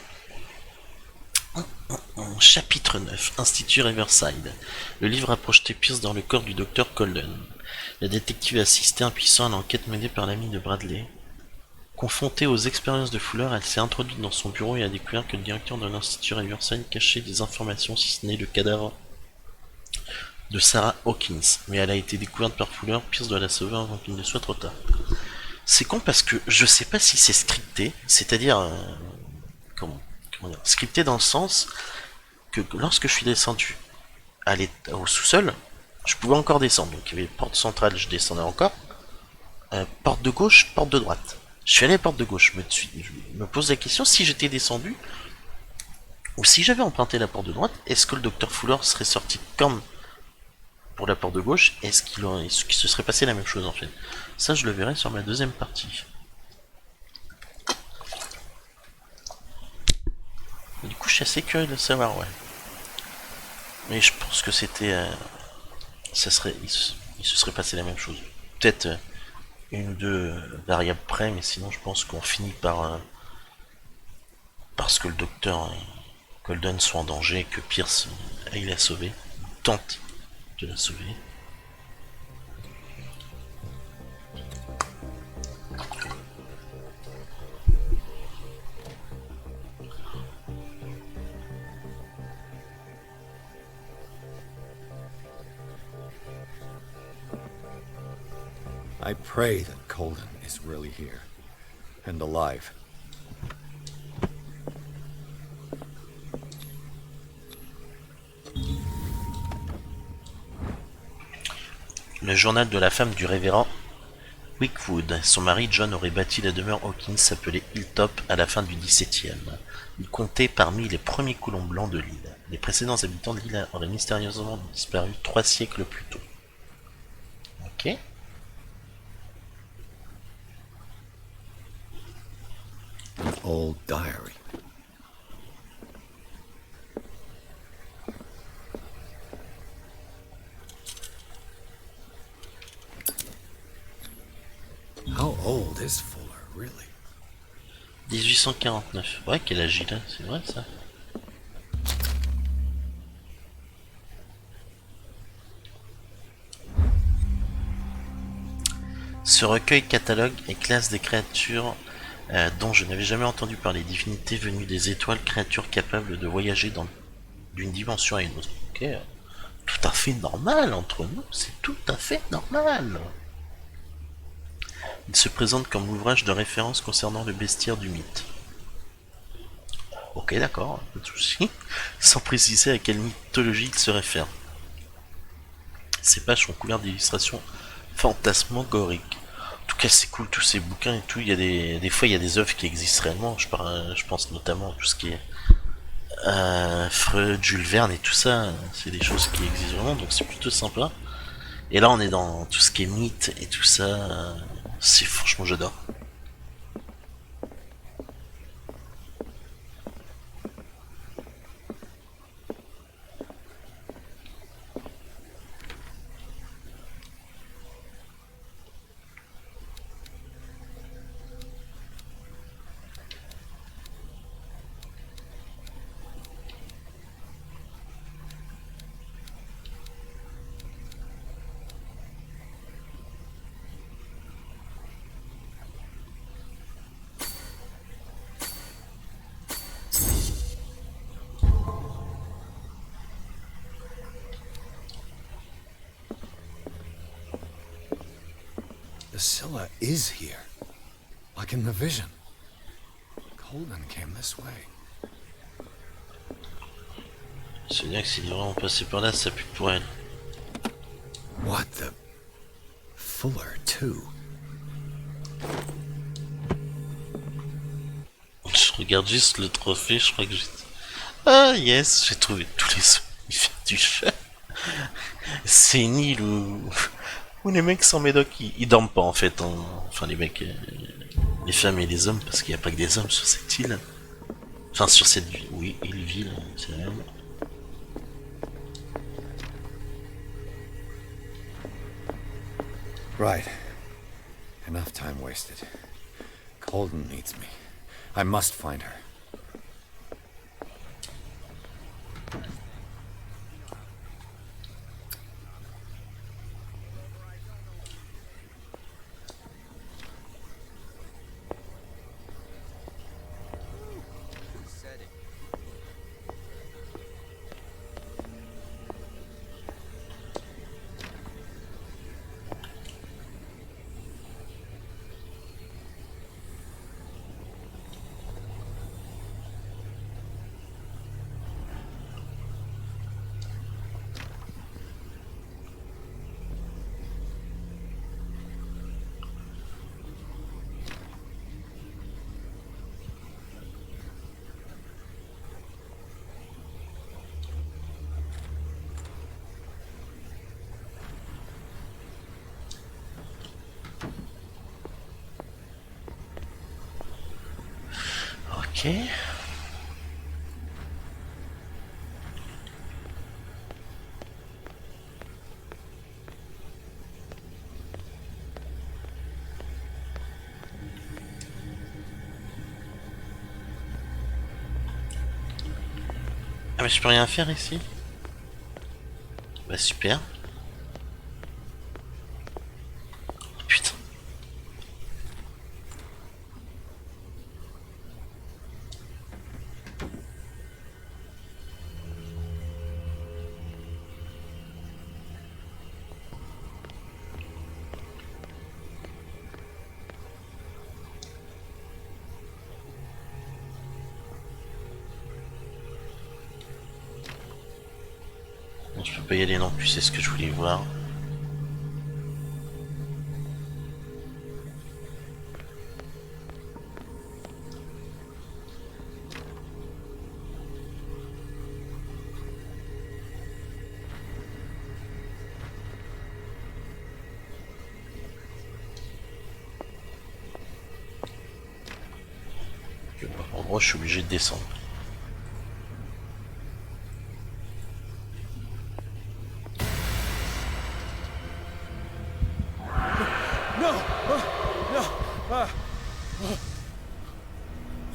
chapitre 9, Institut Riverside. Le livre a projeté Pierce dans le corps du docteur Colden. La détective a assisté impuissant à l'enquête menée par l'ami de Bradley. Confrontée aux expériences de Fuller, elle s'est introduite dans son bureau et a découvert que le directeur de l'Institut Riverside cachait des informations, si ce n'est le cadavre de Sarah Hawkins. Mais elle a été découverte par Fuller, Pierce doit la sauver avant qu'il ne soit trop tard. C'est con parce que je sais pas si c'est scripté, c'est-à-dire comment dire, scripté dans le sens que lorsque je suis descendu au sous-sol, je pouvais encore descendre. Donc il y avait porte centrale, je descendais encore, porte de gauche, porte de droite. Je suis allé à la porte de gauche, je me pose la question si j'étais descendu ou si j'avais emprunté la porte de droite, est-ce que le docteur Fuller serait sorti comme pour la porte de gauche, est-ce qu'il se serait passé la même chose en fait? Ça je le verrai sur ma deuxième partie. Et du coup je suis assez curieux de savoir, ouais. Mais je pense que c'était... il se serait passé la même chose. Peut-être une ou deux variables près, mais sinon je pense qu'on finit par... parce que le docteur Colden soit en danger et que Pierce aille la sauver. Tente de la sauver. I pray that Colden is really here and alive. Le journal de la femme du révérend Wickwood. Son mari John aurait bâti la demeure Hawkins appelée Hilltop à la fin du XVIIe. Il comptait parmi les premiers colons blancs de l'île. Les précédents habitants de l'île auraient mystérieusement disparu 3 siècles plus tôt. Ok. An old diary. How old is Fuller, really? 1849. Ouais, quel âge il a, c'est vrai ça. Ce recueil catalogue et classe des créatures dont je n'avais jamais entendu parler. Divinités venues des étoiles, créatures capables de voyager d'une dimension à une autre. Ok, tout à fait normal entre nous, c'est tout à fait normal. Il se présente comme l'ouvrage de référence concernant le bestiaire du mythe. Ok, d'accord, pas de soucis. Sans préciser à quelle mythologie il se réfère. Ces pages sont couvertes d'illustrations fantasmagoriques. En tout cas, c'est cool, tous ces bouquins et tout. Il y a des fois, il y a des œuvres qui existent réellement. Je pense notamment à tout ce qui est Freud, Jules Verne et tout ça. C'est des choses qui existent vraiment, donc c'est plutôt sympa. Et là, on est dans tout ce qui est mythe et tout ça. C'est franchement, j'adore. The Scylla is here. Like in the vision. Colden came this way. C'est bien que s'il est vraiment passé par là, ça pue pour elle. What the... Fuller, too. Je regarde juste le trophée, je crois que j'ai... Ah yes, j'ai trouvé tous les somnifères du chat. C'est une île où les mecs sans médoc, ils dorment pas en fait. Enfin les mecs, les femmes et les hommes, parce qu'il n'y a pas que des hommes sur cette île. Enfin sur cette ville, c'est la même. Right. Enough time wasted. Colden needs me. I must find her. Ok. Ah mais je peux rien faire ici. Bah super. Putain. Je peux pas y aller non plus, c'est ce que je voulais voir. En gros, je suis obligé de descendre.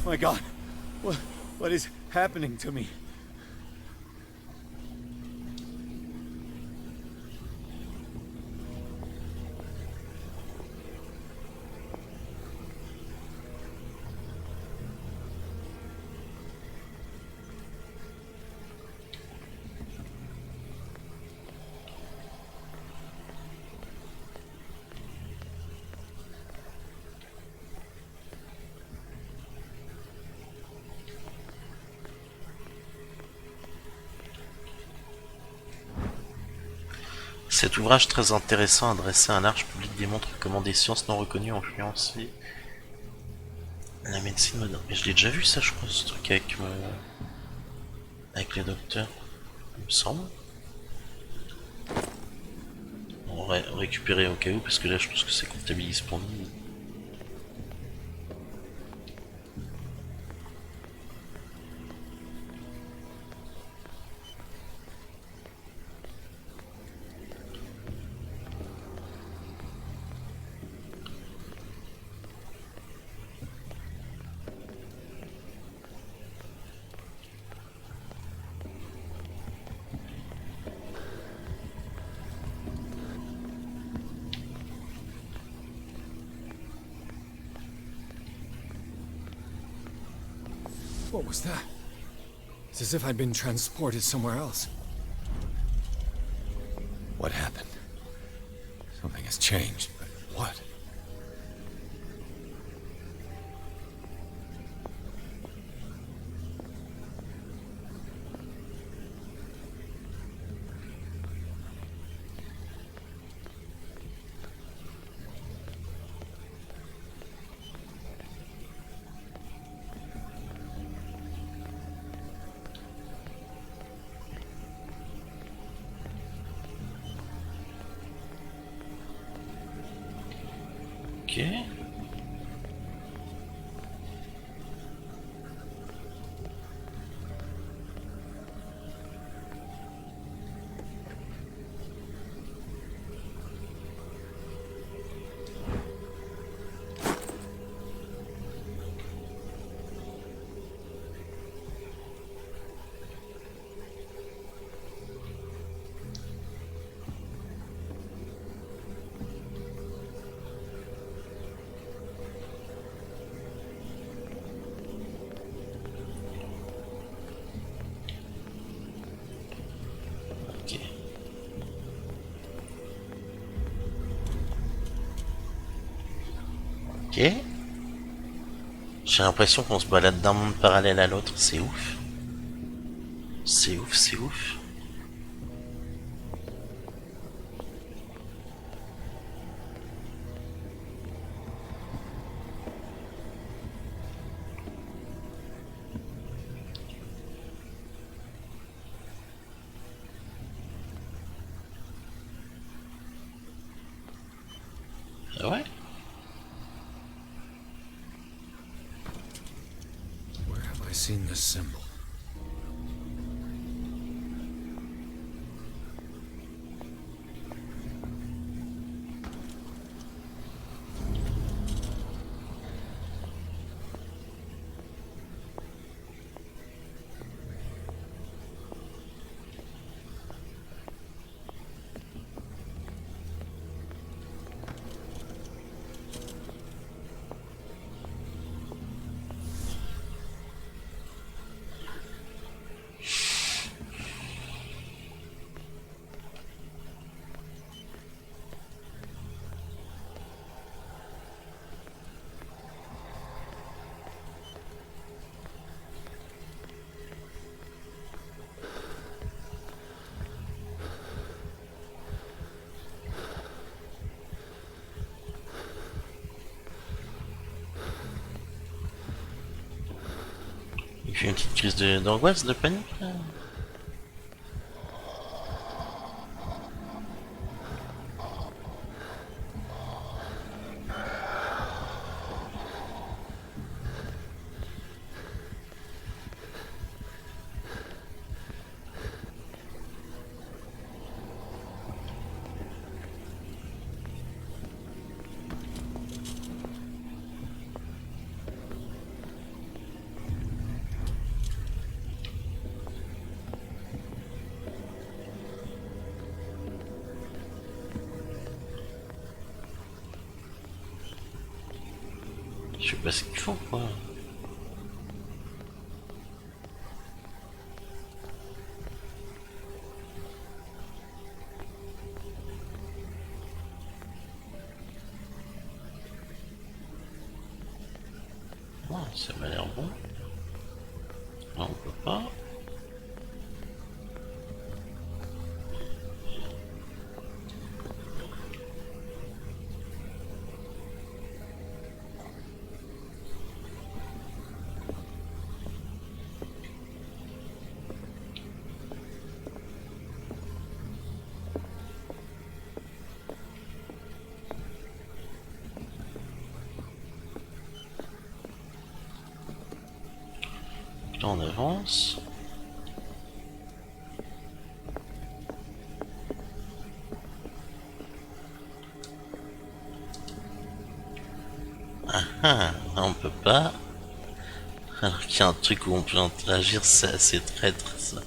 Oh my God, what is happening to me? Cet ouvrage très intéressant adressé à un large public démontre comment des sciences non reconnues ont influencé la médecine moderne. Mais je l'ai déjà vu ça, je crois, ce truc avec les docteurs, il me semble. On va récupérer au cas où, parce que là je pense que c'est comptabilise pour nous. What was that? It's as if I'd been transported somewhere else. What happened? Something has changed, but what? Ok. Ok. J'ai l'impression qu'on se balade d'un monde parallèle à l'autre, c'est ouf. C'est ouf, c'est ouf. Ah ouais? Where have I seen this symbol? Il fait une petite crise d'angoisse, de panique là. Je sais pas ce qu'il faut quoi. Oh, ça m'a l'air bon. Non, on peut pas. Là on avance. Ah, on peut pas. Alors qu'il y a un truc où on peut interagir, c'est assez traître ça.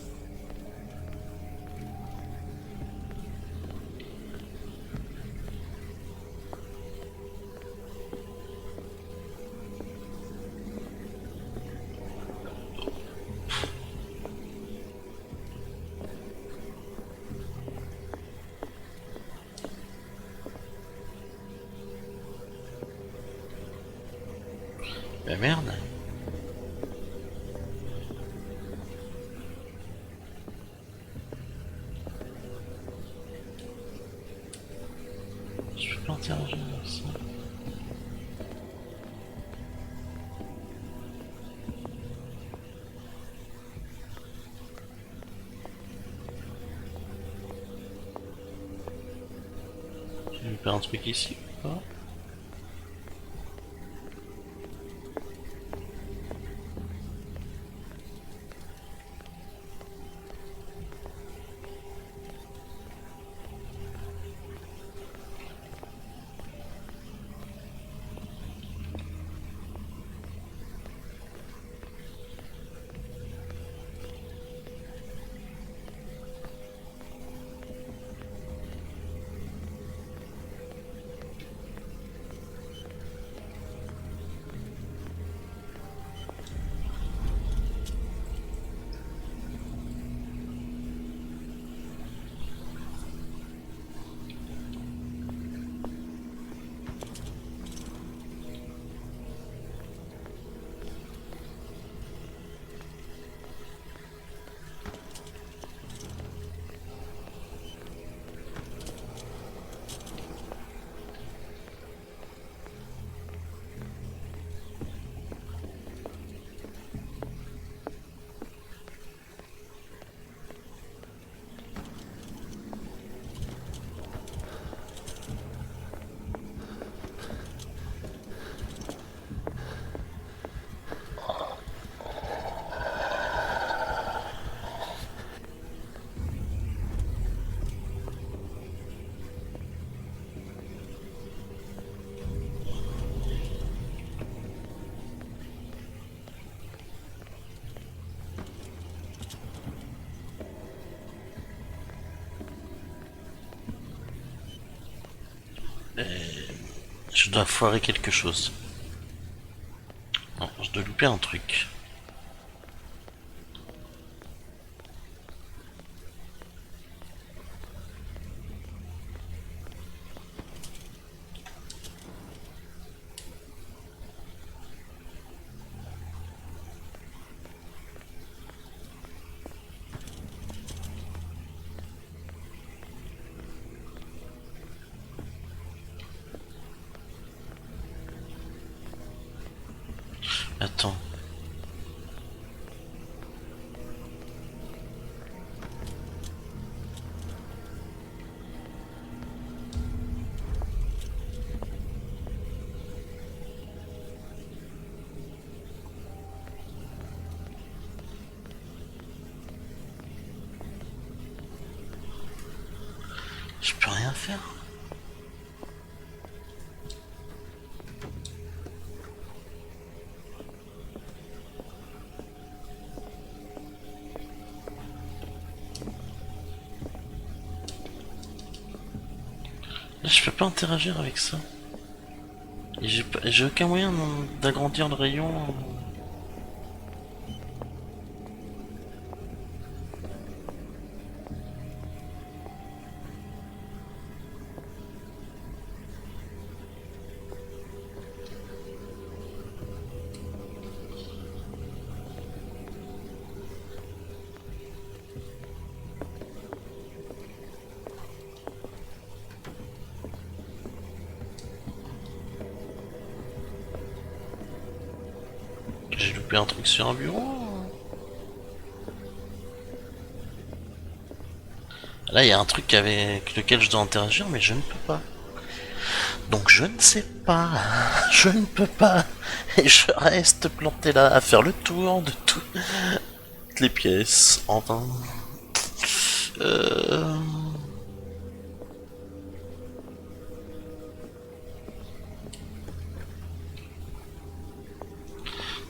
Mais merde. Je peux pas interagir avec ça. Je vais faire un truc ici ou pas? Je dois foirer quelque chose. Non, je dois louper un truc. Attends. Je peux rien faire. Là, je peux pas interagir avec ça. Et j'ai aucun moyen d'agrandir le rayon. J'ai loupé un truc sur un bureau. Là, il y a un truc avec lequel je dois interagir, mais je ne peux pas. Donc je ne sais pas. Je ne peux pas. Et je reste planté là à faire le tour de toutes les pièces. Enfin.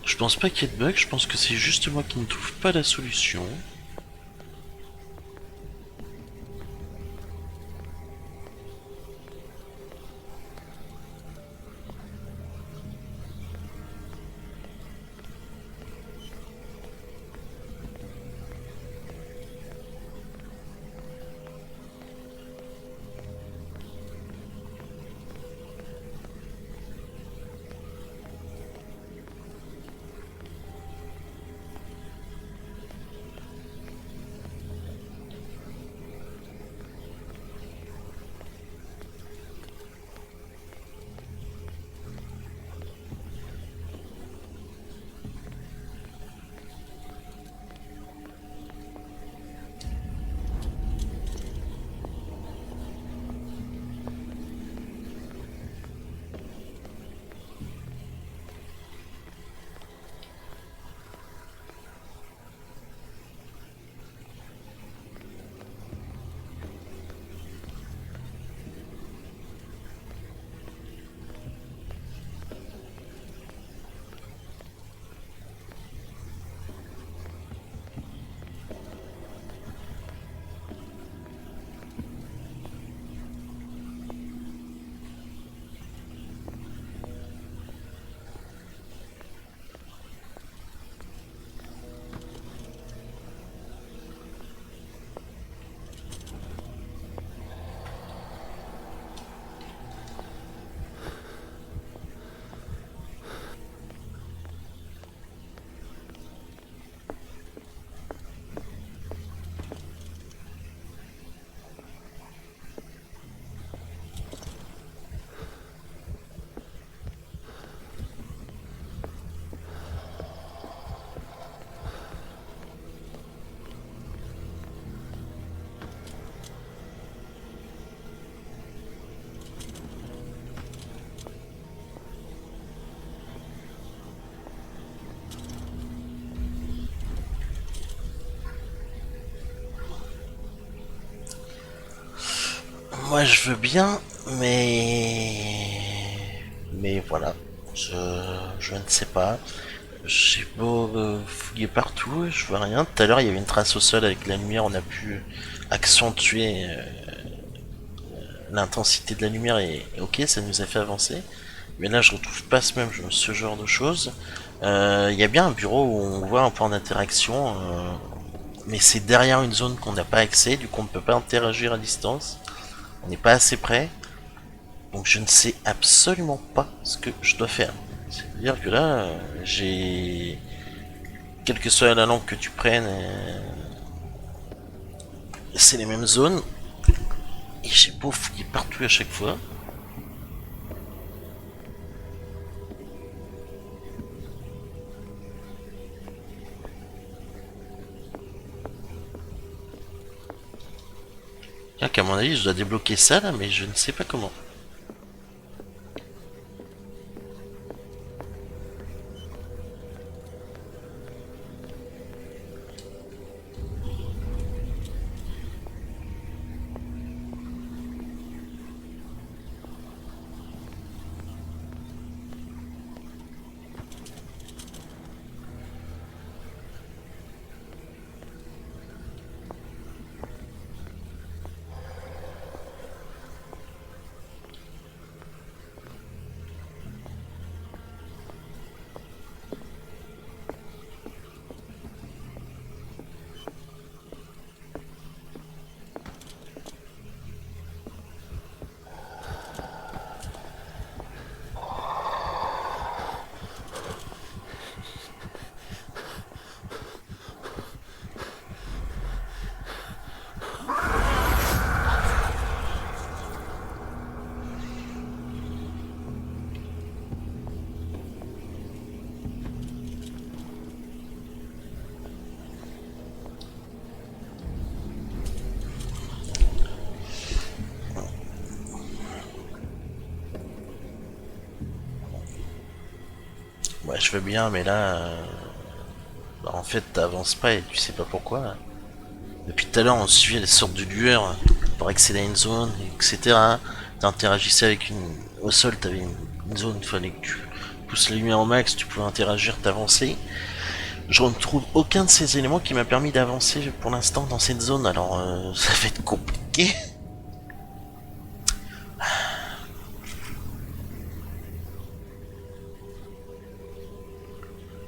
Je pense pas qu'il y ait de bug, je pense que c'est juste moi qui ne trouve pas la solution. Moi je veux bien, mais voilà, je ne sais pas. J'ai beau fouiller partout, je vois rien. Tout à l'heure il y avait une trace au sol avec la lumière, on a pu accentuer l'intensité de la lumière est ok, ça nous a fait avancer. Mais là, je retrouve pas ce genre de choses. Il y a bien un bureau où on voit un peu en interaction, mais c'est derrière une zone qu'on n'a pas accès, du coup on ne peut pas interagir à distance. On n'est pas assez près. Donc je ne sais absolument pas ce que je dois faire. C'est-à-dire que là, j'ai... Quelle que soit la langue que tu prennes, c'est les mêmes zones. Et j'ai beau fouiller partout à chaque fois. À mon avis, je dois débloquer ça là, mais je ne sais pas comment. Ouais, je veux bien, mais là... bah, en fait, t'avances pas et tu sais pas pourquoi. Depuis tout à l'heure, on suivait les sortes de lueurs pour accéder à une zone, etc. T'interagissais avec une... Au sol, t'avais une zone, il fallait que tu pousses la lumière au max, tu pouvais interagir, t'avancer. Je ne trouve aucun de ces éléments qui m'a permis d'avancer pour l'instant dans cette zone, alors ça va être compliqué.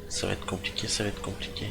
Ça va être compliqué, ça va être compliqué.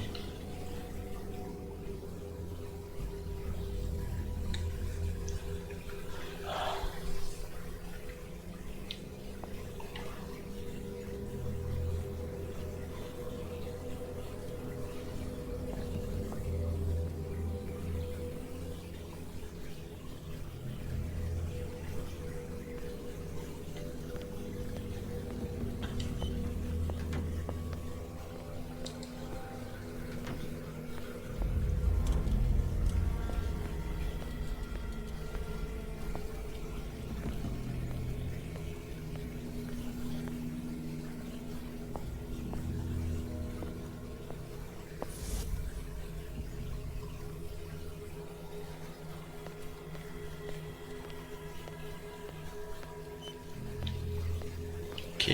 Ok.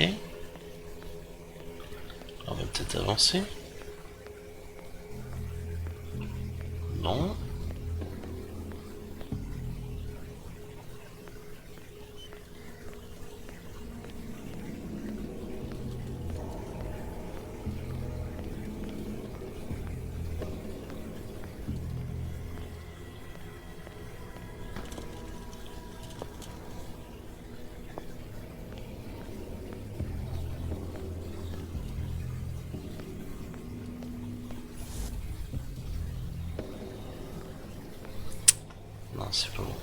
On va peut-être avancer. Non. Non, c'est pas bon.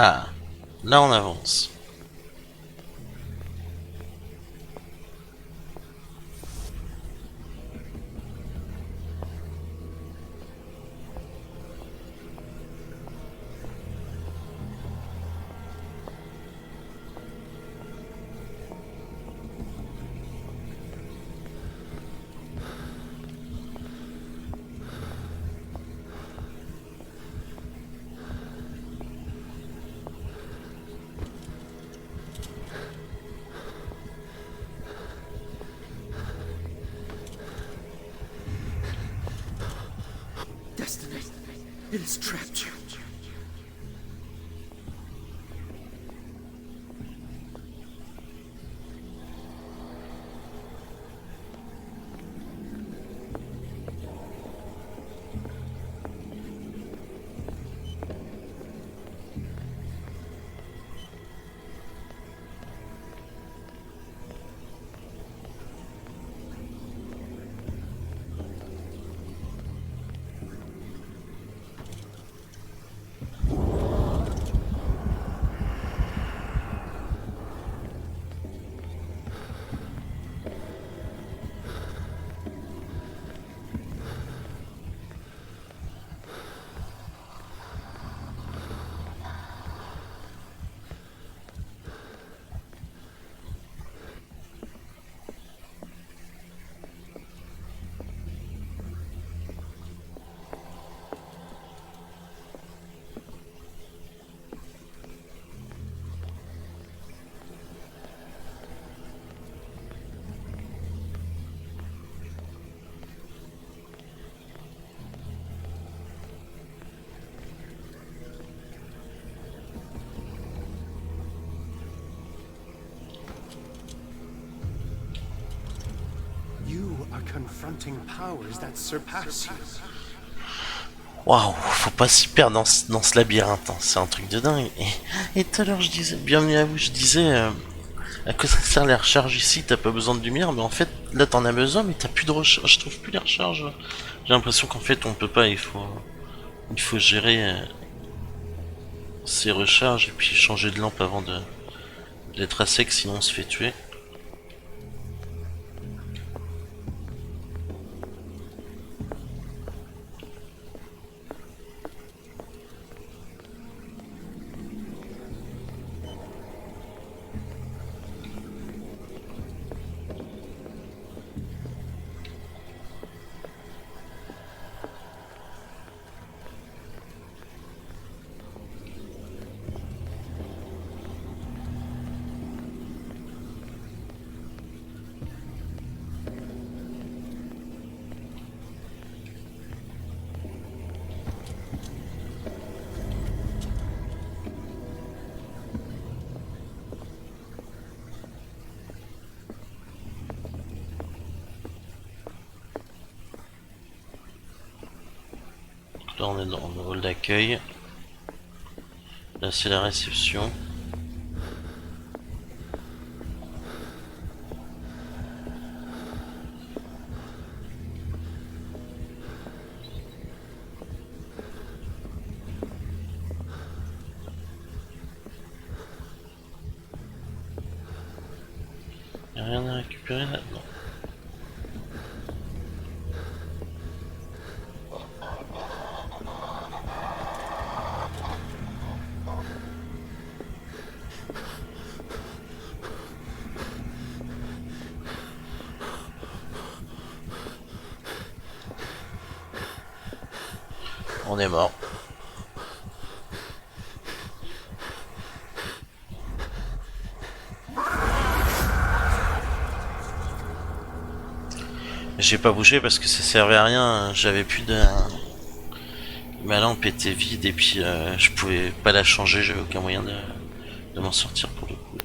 Ah, là on avance. Destiny, it has trapped you. You are confronting powers that surpass you. Waouh, faut pas s'y perdre dans ce labyrinthe, hein. C'est un truc de dingue. Et tout à l'heure je disais, bienvenue à vous, je disais, à quoi ça sert les recharges ici? T'as pas besoin de lumière, mais en fait là t'en as besoin, mais t'as plus de recharge. Je trouve plus les recharges. J'ai l'impression qu'en fait on peut pas, il faut gérer ces recharges et puis changer de lampe avant d'être à sec, sinon on se fait tuer. Là on est dans le hall d'accueil. Là c'est la réception. Y'a rien à récupérer là-dedans. On est mort. J'ai pas bougé parce que ça servait à rien, j'avais plus de... Ma lampe était vide et puis je pouvais pas la changer, j'avais aucun moyen de m'en sortir pour le coup.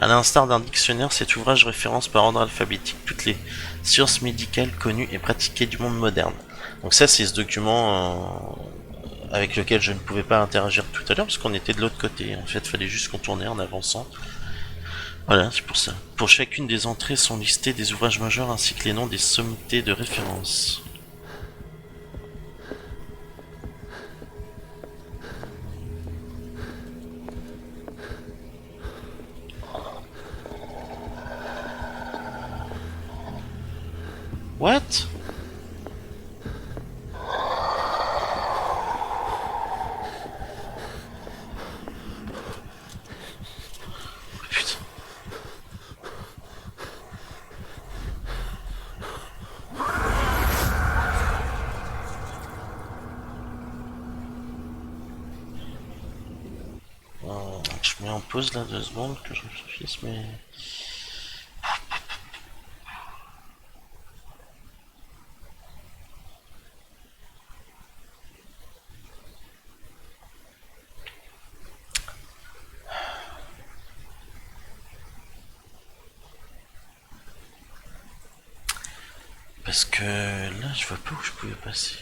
À l'instar d'un dictionnaire, cet ouvrage référence par ordre alphabétique toutes les sciences médicales connues et pratiquées du monde moderne. Donc ça, c'est ce document avec lequel je ne pouvais pas interagir tout à l'heure parce qu'on était de l'autre côté. En fait, il fallait juste contourner en avançant. Voilà, c'est pour ça. Pour chacune des entrées sont listés des ouvrages majeurs ainsi que les noms des sommités de référence. What? Putain. Je mets en pause là 2 secondes que je réfléchisse, mais... Parce que là, je vois pas où je pouvais passer.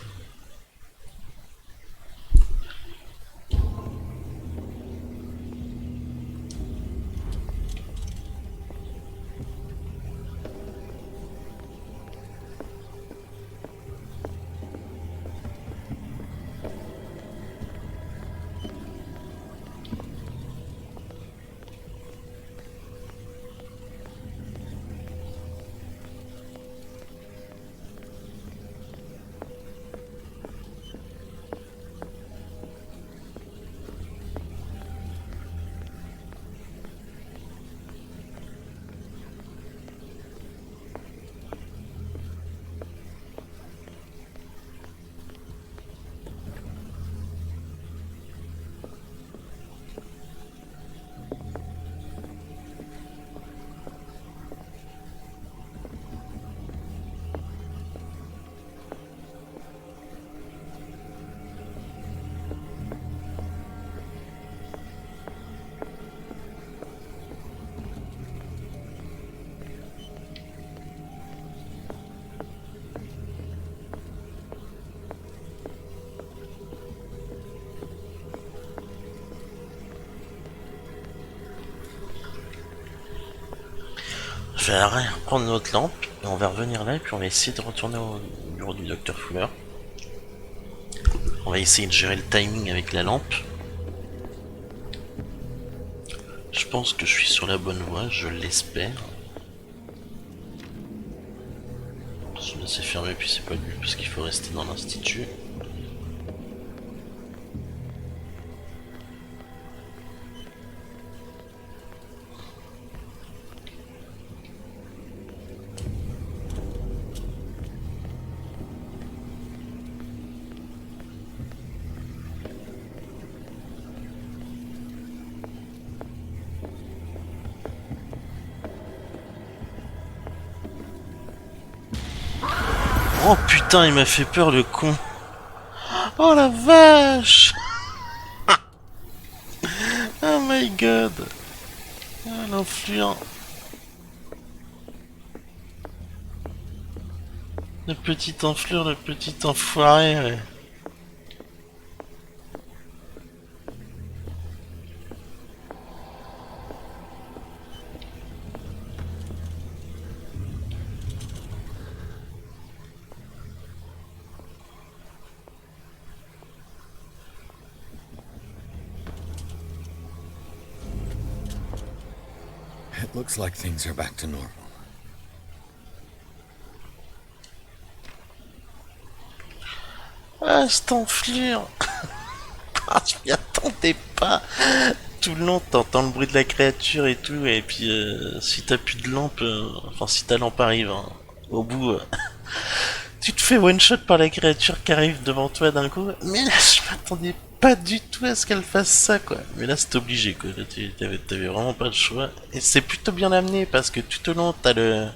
Je vais reprendre notre lampe et on va revenir là et puis on va essayer de retourner au bureau du docteur Fuller. On va essayer de gérer le timing avec la lampe. Je pense que je suis sur la bonne voie, je l'espère. Celui-là c'est fermé puis c'est pas lui parce qu'il faut rester dans l'institut. Oh putain, il m'a fait peur le con. Oh la vache. Oh my god. Ah, l'influent. Le petit enflure, le petit enfoiré. Ouais. It looks like things are back to normal. Ah, cette enflure. Ah, je m'y attendais pas. Tout le long, t'entends le bruit de la créature et tout, et puis si t'as plus de lampe, enfin si ta lampe arrive, hein, au bout, tu te fais one shot par la créature qui arrive devant toi d'un coup. Mais là, je m'attendais pas du tout à ce qu'elle fasse ça, quoi. Mais là, c'est obligé, quoi. Là, t'avais vraiment pas le choix. Et c'est plutôt bien amené parce que tout au long, t'as le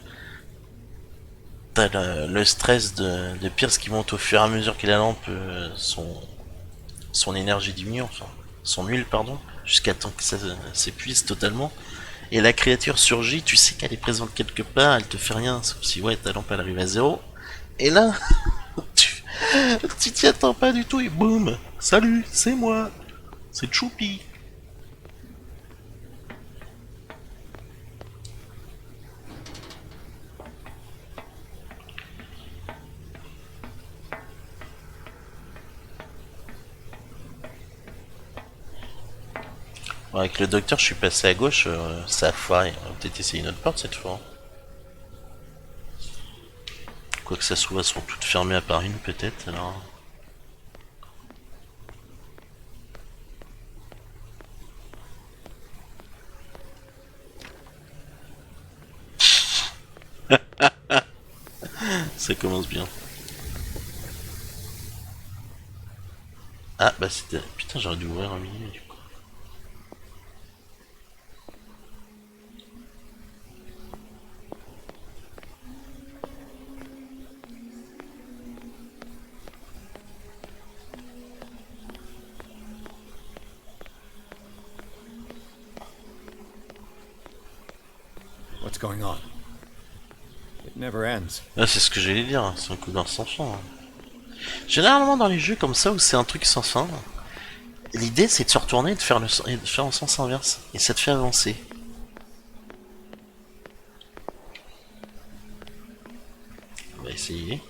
stress de Pierce qui monte au fur et à mesure que la lampe, son énergie diminue, enfin, son huile, pardon, jusqu'à temps que ça s'épuise totalement. et la créature surgit, tu sais qu'elle est présente quelque part, elle te fait rien, sauf si ouais ta lampe elle arrive à 0. Et là, tu t'y attends pas du tout et boum, salut, c'est moi, c'est Choupi. Bon, avec le docteur, je suis passé à gauche, ça a foiré. On va peut-être essayer une autre porte cette fois. Quoi que ça soit, elles sont toutes fermées à part une peut-être alors. Ça commence bien. Ah bah c'était... Putain j'aurais dû ouvrir un milieu du coup. What's going on? It never ends. Ah, c'est ce que j'allais dire, c'est un couloir sans fin. Hein. Généralement dans les jeux comme ça où c'est un truc sans fin, l'idée c'est de se retourner et de faire en sens inverse. Et ça te fait avancer. On va essayer.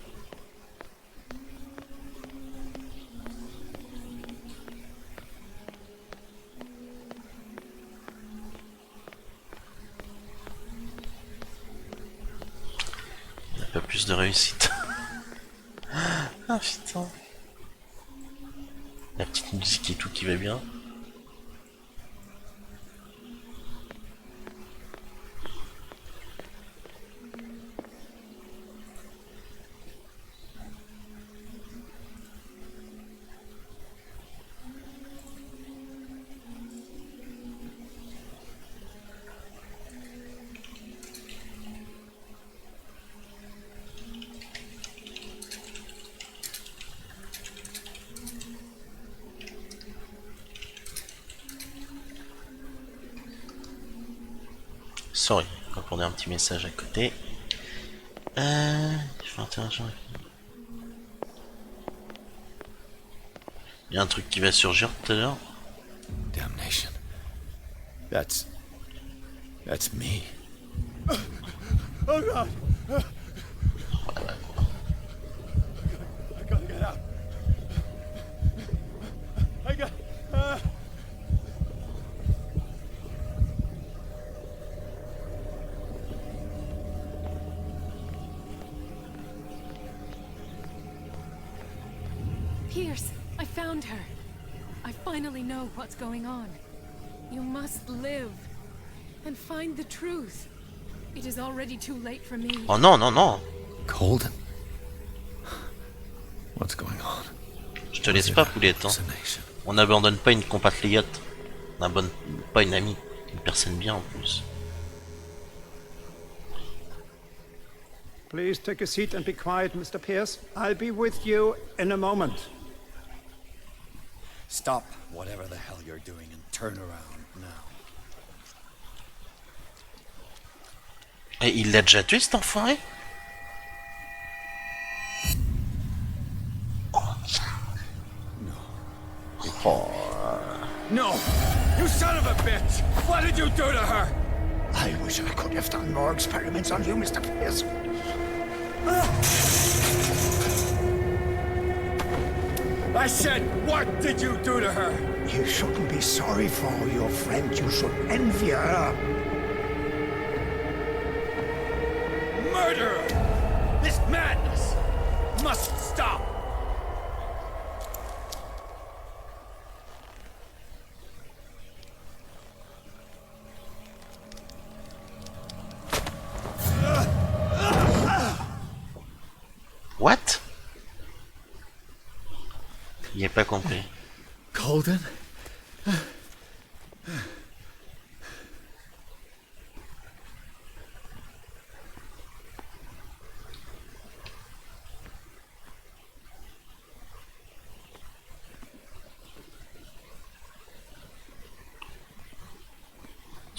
Il n'y a pas plus de réussite. Ah putain. La petite musique et tout qui va bien. Sorry, on va prendre un petit message à côté. Il faut interagir avec... Il y a un truc qui va surgir tout à l'heure. Damnation. That's me. Oh God! I gotta get out. I got. Pierce, I found her. I finally know what's going on. You must live and find the truth. It is already too late for me. Oh non, non, non. Colden. What's going on? Je te laisse pas, poulette. Hein. On n'abandonne pas une compatriote. On n'abandonne pas une amie. Une personne bien en plus. Please take a seat and be quiet, Mr. Pierce. I'll be with you in a moment. Stop whatever the hell you're doing and turn around now. Et il l'a déjà tué cet enfoiré? No! You son of a bitch! What did you do to her? I wish I could have done more experiments on you, Mr. Pierce. I said, what did you do to her? You shouldn't be sorry for your friend. You should envy her. Murderer! This madness must stop! What? Il n'est pas compris. Colden?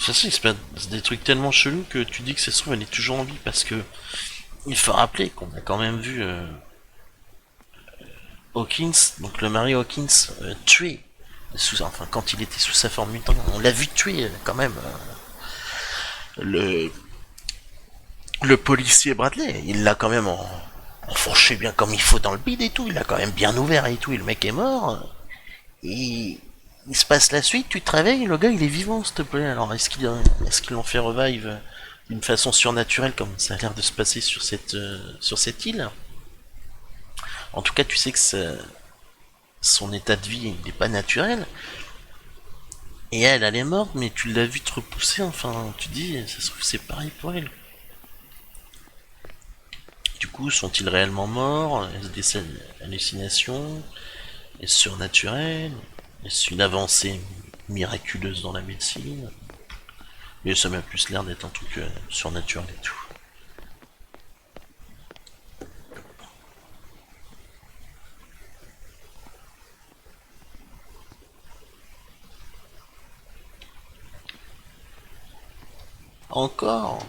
toute façon, il se passe des trucs tellement chelous que tu dis que c'est sûr, elle est toujours en vie parce que il faut rappeler qu'on a quand même vu Hawkins, donc le mari Hawkins, tué. Enfin, quand il était sous sa forme mutant, on l'a vu tuer quand même le policier Bradley. Il l'a quand même enfourché bien comme il faut dans le bide et tout. Il l'a quand même bien ouvert et tout. Et le mec est mort. Et il se passe la suite. Tu te réveilles, le gars il est vivant, s'il te plaît. Alors est-ce qu'ils l'ont fait revive d'une façon surnaturelle comme ça a l'air de se passer sur cette île? En tout cas, tu sais que son état de vie n'est pas naturel. Et elle est morte, mais tu l'as vu te repousser, enfin, tu dis, ça se trouve, c'est pareil pour elle. Du coup, sont-ils réellement morts? Est-ce des hallucinations? Est-ce surnaturel? Est-ce une avancée miraculeuse dans la médecine? Mais ça m'a plus l'air d'être un truc surnaturel et tout. Encore?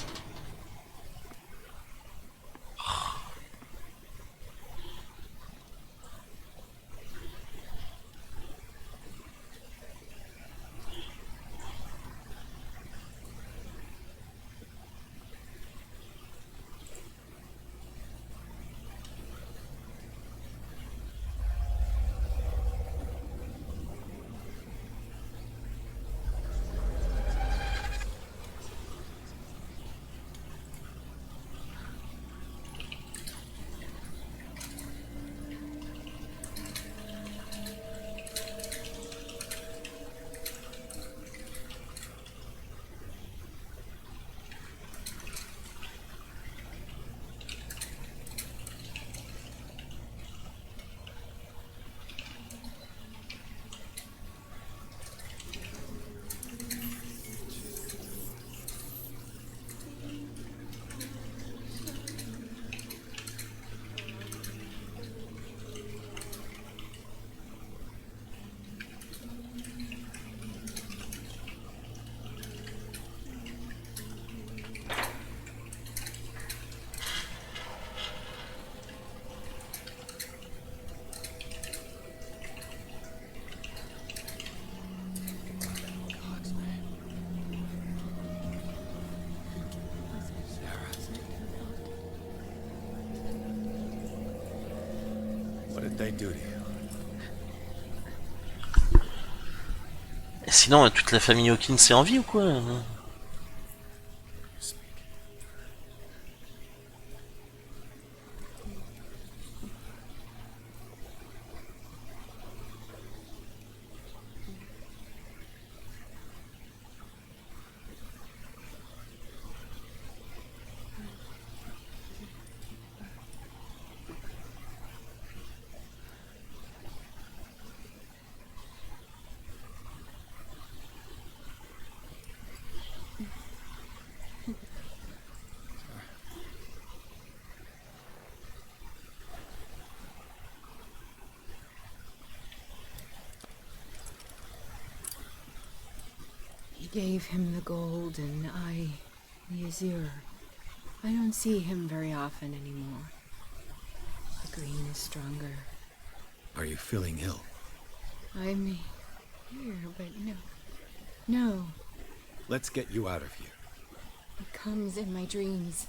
Et sinon, toute la famille Hawkins est en vie ou quoi? He gave him the gold and I the azure. I don't see him very often anymore. The green is stronger. Are you feeling ill? I'm here, but no. No. Let's get you out of here. It comes in my dreams.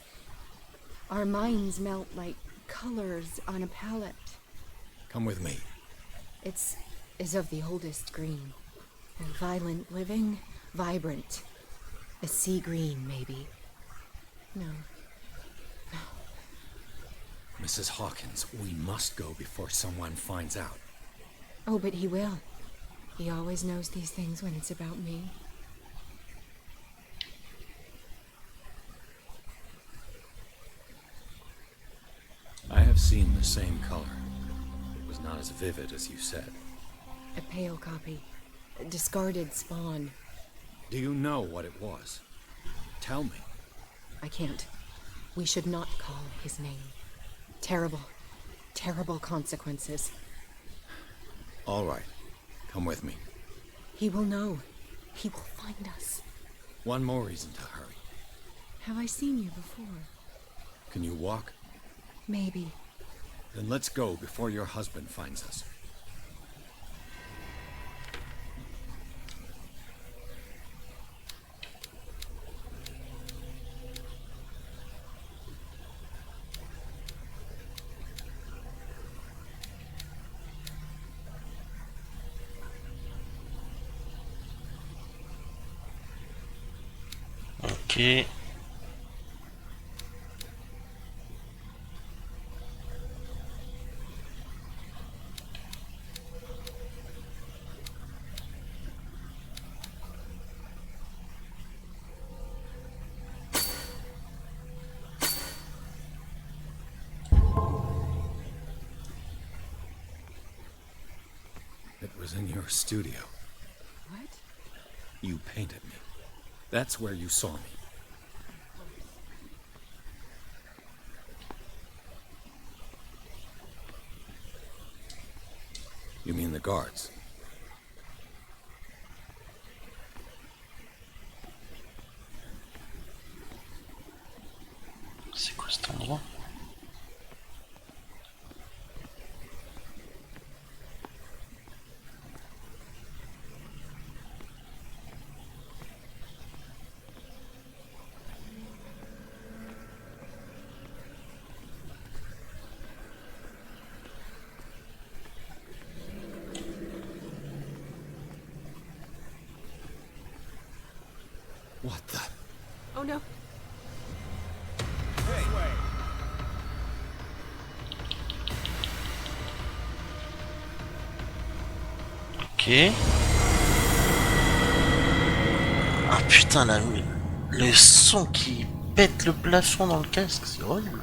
Our minds melt like colors on a palette. Come with me. It's of the oldest green. Violent living, vibrant. A sea green, maybe. No. Mrs. Hawkins, we must go before someone finds out. Oh, but he will. He always knows these things when it's about me. I have seen the same color. It was not as vivid as you said. A pale copy. A discarded spawn. Do you know what it was? Tell me. I can't. We should not call his name. Terrible, terrible consequences. All right. Come with me. He will know. He will find us. One more reason to hurry. Have I seen you before? Can you walk? Maybe. Then let's go before your husband finds us. Ok. It was in your studio. What? You painted me. That's where you saw me. You mean the guards? C'est quoi cet endroit? What the? Oh no. Ok. Ah putain, le son qui pète le plafond dans le casque, c'est horrible.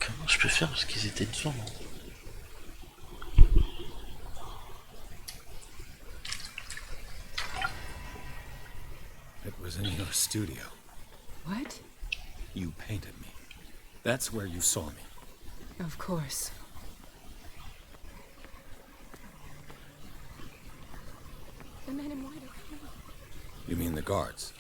Comment je peux faire parce qu'ils étaient devant? It was in your studio. What? You painted me. That's where you saw me. Of course. The men in white are coming. You mean the guards?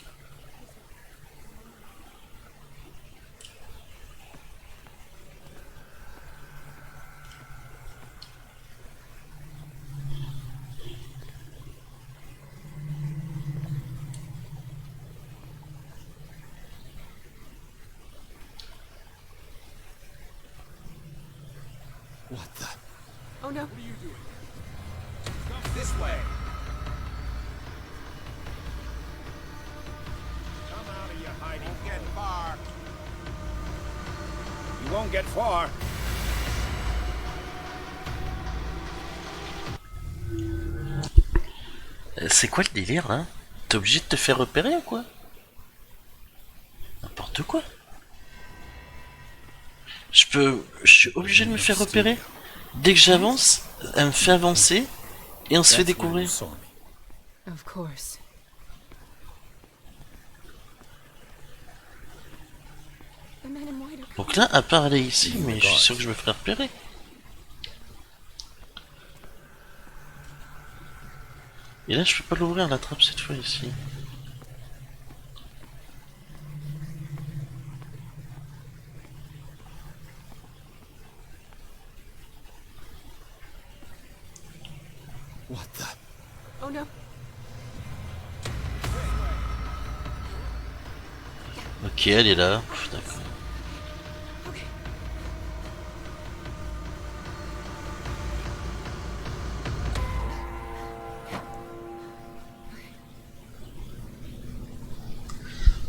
What the? Oh no. What are you doing? This way. Come out of your hiding. Won't get far. You won't get far. C'est quoi le délire là? T'es obligé de te faire repérer ou quoi? N'importe quoi. Je suis obligé de me faire repérer. Dès que j'avance, elle me fait avancer et on se fait découvrir. Of course. The men in white are Donc là, à part aller ici, mais je suis sûr que je me ferai repérer. Et là, je peux pas l'ouvrir la trappe cette fois ici. What the? Oh no. Ok, elle est là. D'accord.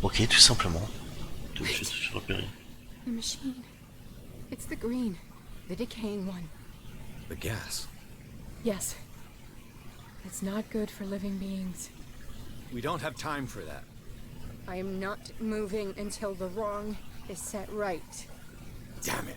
Ok, tout simplement. Tout de suite, je suis repéré. The machine. It's the green. The decaying one. The gas. Yes. It's not good for living beings. We don't have time for that. I am not moving until the wrong is set right. Damn it.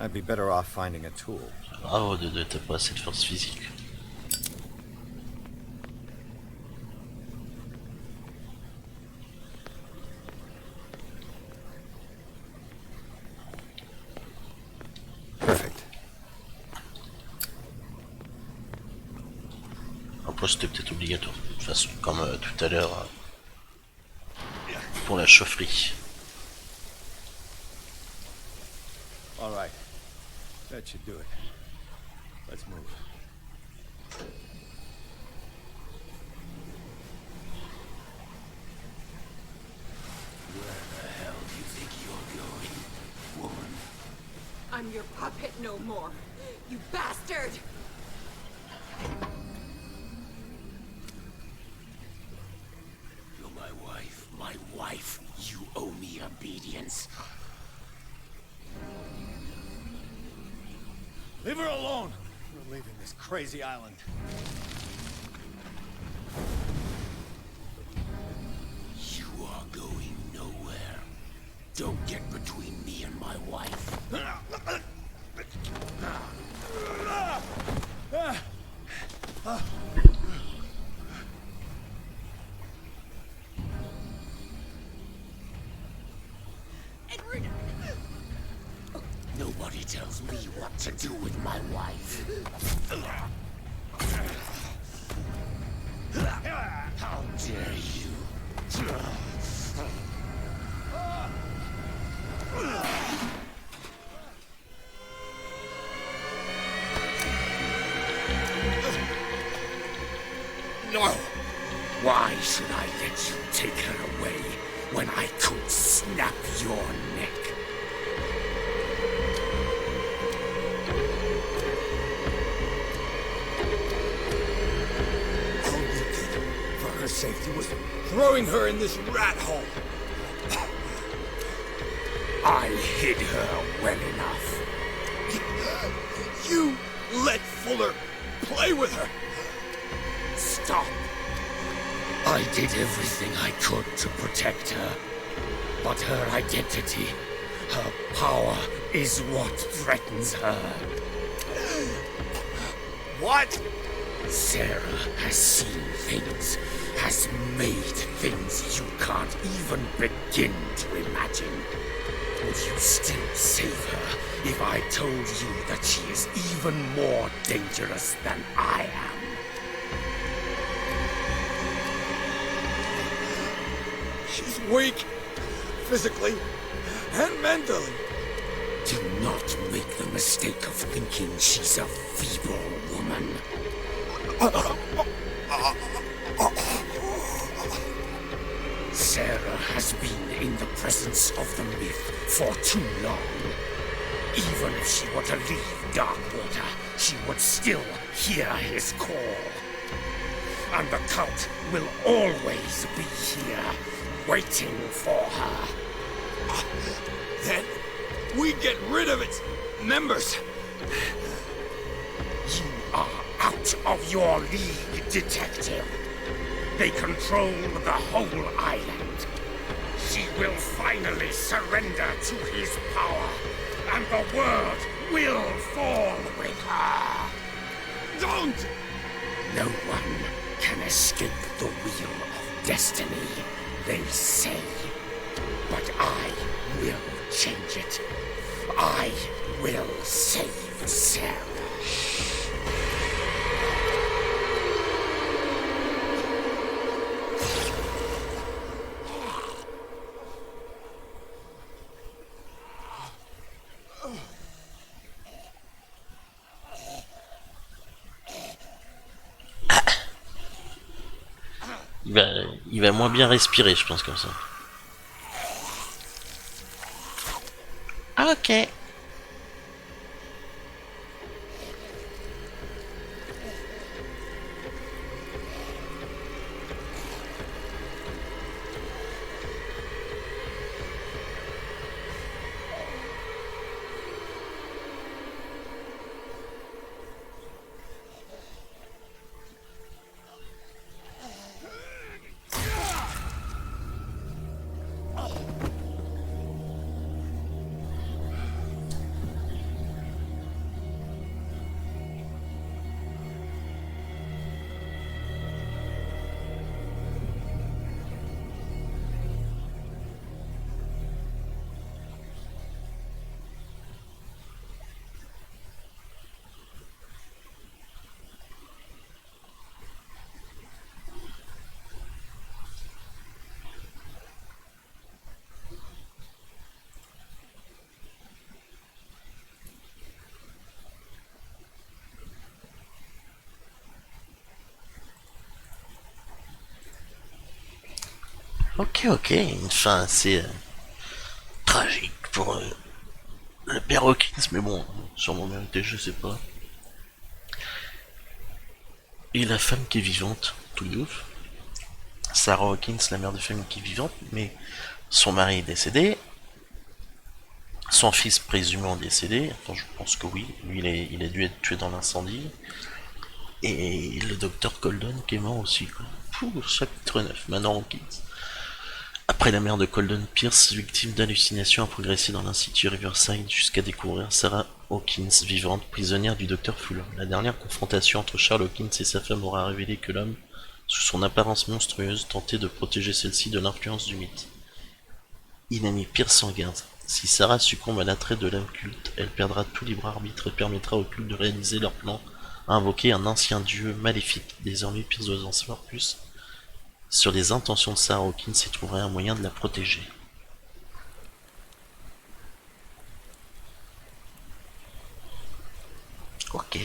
I'd be better off finding a tool. Bravo Dede, t'as pas assez de force physique. Perfect. Après c'était peut-être obligatoire. De toute façon, comme tout à l'heure pour la chaufferie. All right. That should do it. Let's move. Where the hell do you think you're going, woman? I'm your puppet no more, you bastard! You're my wife. My wife. You owe me obedience. Leave her alone! We're leaving this crazy island. You are going nowhere. Don't get between me and my wife. Nobody tells me what to do with my wife. How dare you? No! Why should I let you take her away when I could snap your neck? Safety was throwing her in this rat hole. I hid her well enough. You let Fuller play with her. Stop. I did everything I could to protect her. But her identity, her power, is what threatens her. What? Sarah has seen things, has made things you can't even begin to imagine. Would you still save her if I told you that she is even more dangerous than I am? She's weak, physically and mentally. Do not make the mistake of thinking she's a feeble woman. Sarah has been in the presence of the myth for too long. Even if she were to leave Darkwater, she would still hear his call. And the cult will always be here, waiting for her. Then we get rid of its members. You are out of your league, detective. They control the whole island. She will finally surrender to his power, and the world will fall with her. Don't! No one can escape the wheel of destiny, they say. But I will change it. I will save Sarah. Il va moins bien respirer, je pense, comme ça. Ok. Ok, une fin assez tragique pour le père Hawkins, mais bon, sûrement mérité, je sais pas. Et la femme qui est vivante, tout de ouf. Sarah Hawkins, la mère de famille qui est vivante, mais son mari est décédé. Son fils présumément décédé. Attends, je pense que oui. Lui, il a dû être tué dans l'incendie. Et le docteur Colden qui est mort aussi, quoi. Pouh, chapitre 9, maintenant Hawkins. Après la mère de Colden Pierce, victime d'hallucinations, a progressé dans l'institut Riverside jusqu'à découvrir Sarah Hawkins vivante, prisonnière du docteur Fuller. La dernière confrontation entre Charles Hawkins et sa femme aura révélé que l'homme, sous son apparence monstrueuse, tentait de protéger celle-ci de l'influence du mythe. Il a mis Pierce sans garde. Si Sarah succombe à l'attrait de l'âme culte, elle perdra tout libre arbitre et permettra au culte de réaliser leur plan à invoquer un ancien dieu maléfique. Désormais, Pierce doit en savoir plus sur les intentions de Sarah Hawkins et trouverait un moyen de la protéger. Ok.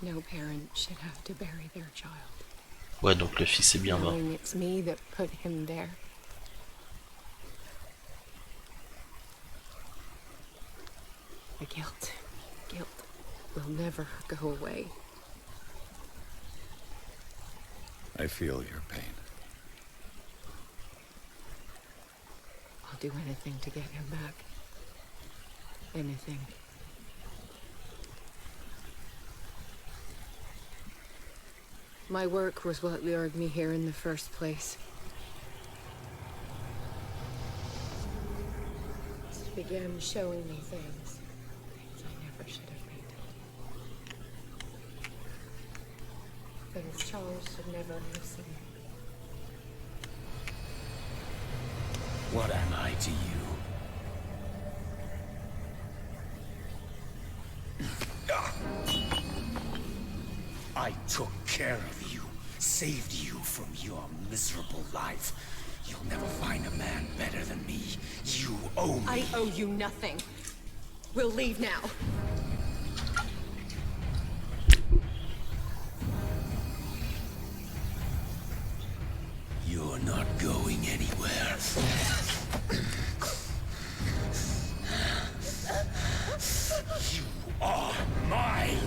No parent should have to bury their child. Ouais, donc le fils est bien mort. Knowing it's me that put him there. The guilt will never go away. I feel your pain. I'll do anything to get him back. Anything. My work was what lured me here in the first place. It began showing me things I never should have painted. Things Charles should never have seen. What am I to you? I took care of you, saved you from your miserable life. You'll never find a man better than me. You owe me. I owe you nothing. We'll leave now. You're not going anywhere. You are mine.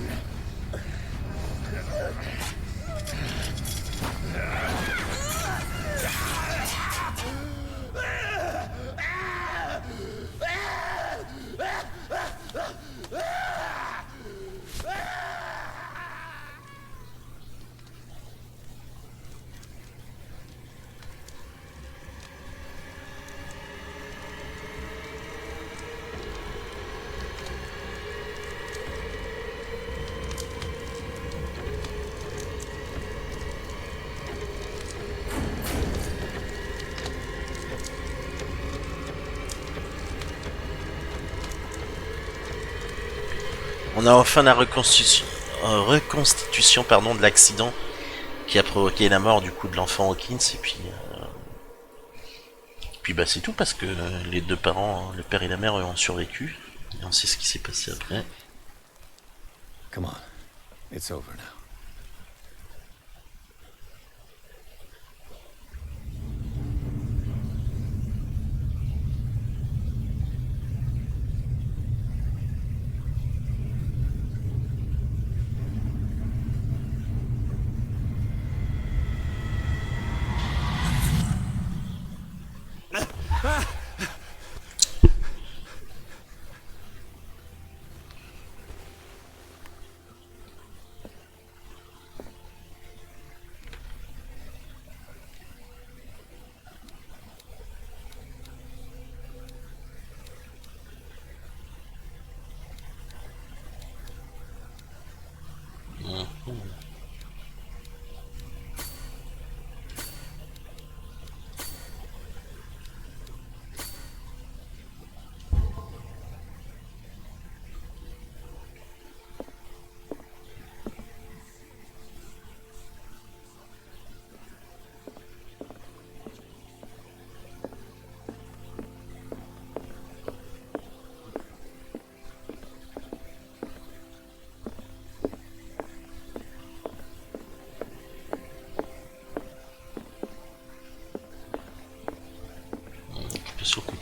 On a enfin la reconstitution de l'accident qui a provoqué la mort du coup de l'enfant Hawkins et puis bah c'est tout parce que les deux parents, le père et la mère ont survécu et on sait ce qui s'est passé après. Come on, it's over now.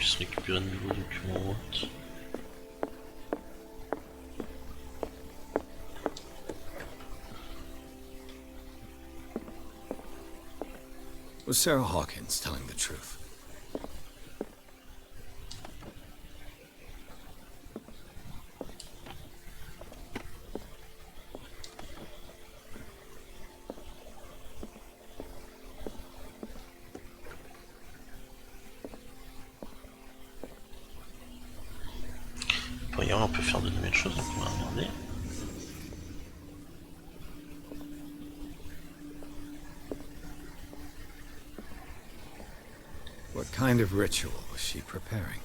puisse récupérer de nouveaux documents ou autre. Was Sarah Hawkins telling the truth? Voyons, on peut faire de nouvelles choses, donc on va regarder. What kind of ritual was she preparing?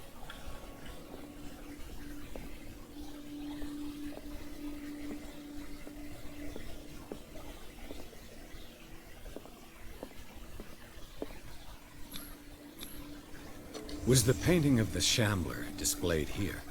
Was the painting of the Shambler displayed here?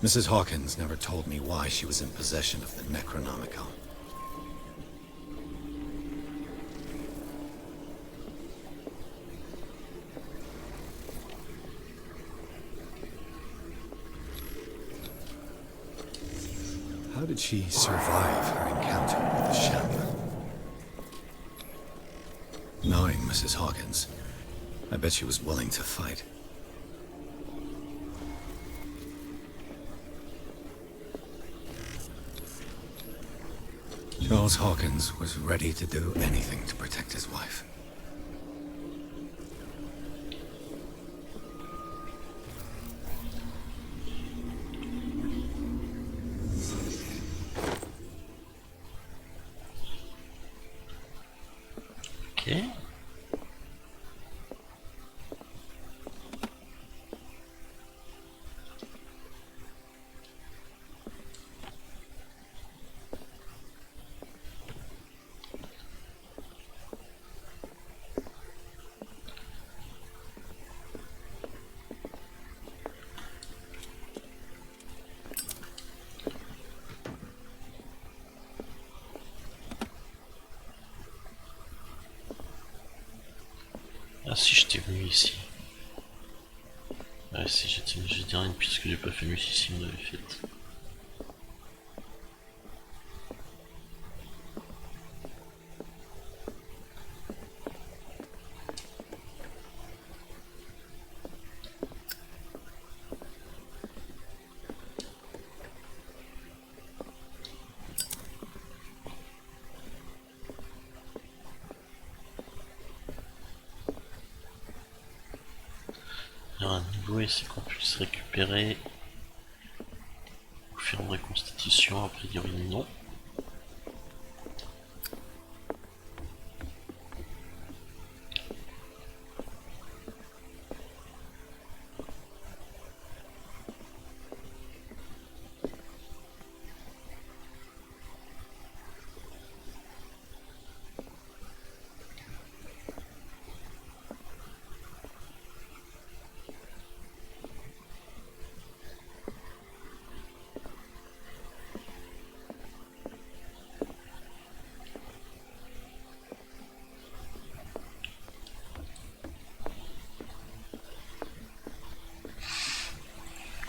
Mrs. Hawkins never told me why she was in possession of the Necronomicon. How did she survive her encounter with the Shambler? Knowing Mrs. Hawkins, I bet she was willing to fight. Charles Hawkins was ready to do anything to protect his wife. Okay. Ah si, j'étais venu ici. Ouais, si j'ai dit rien puisque j'ai pas fait musicien, on l'avait fait. Il y a un niveau ici qu'on puisse récupérer ou faire une reconstitution, a priori non.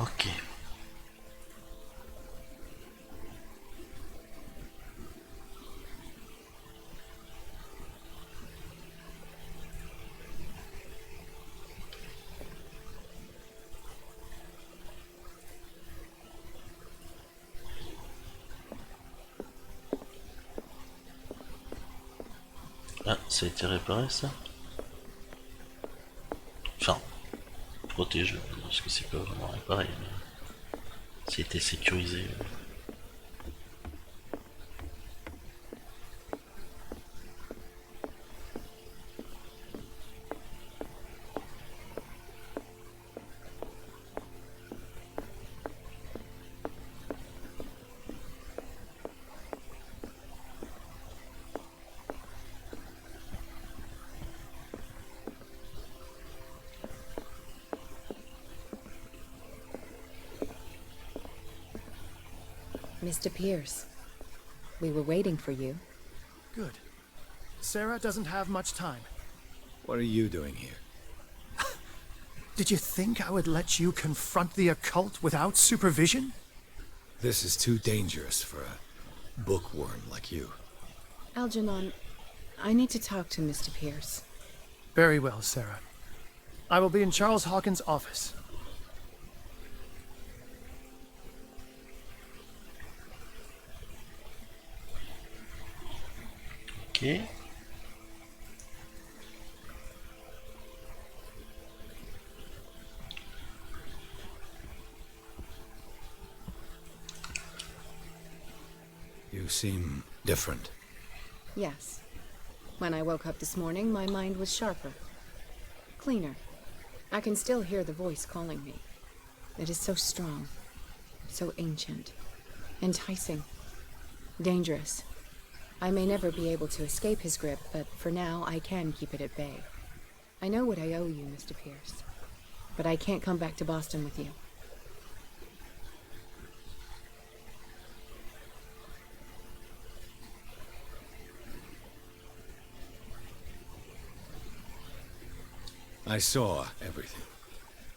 Ok. Ah, ça a été réparé ça? Enfin, protège, parce que c'est pas vraiment réparé, mais c'était sécurisé. Mr. Pierce, we were waiting for you. Good. Sarah doesn't have much time. What are you doing here? Did you think I would let you confront the occult without supervision? This is too dangerous for a bookworm like you. Algernon, I need to talk to Mr. Pierce. Very well, Sarah. I will be in Charles Hawkins' office. Okay. You seem different. Yes. When I woke up this morning, my mind was sharper. Cleaner. I can still hear the voice calling me. It is so strong. So ancient. Enticing. Dangerous. I may never be able to escape his grip, but for now I can keep it at bay. I know what I owe you, Mr. Pierce. But I can't come back to Boston with you. I saw everything.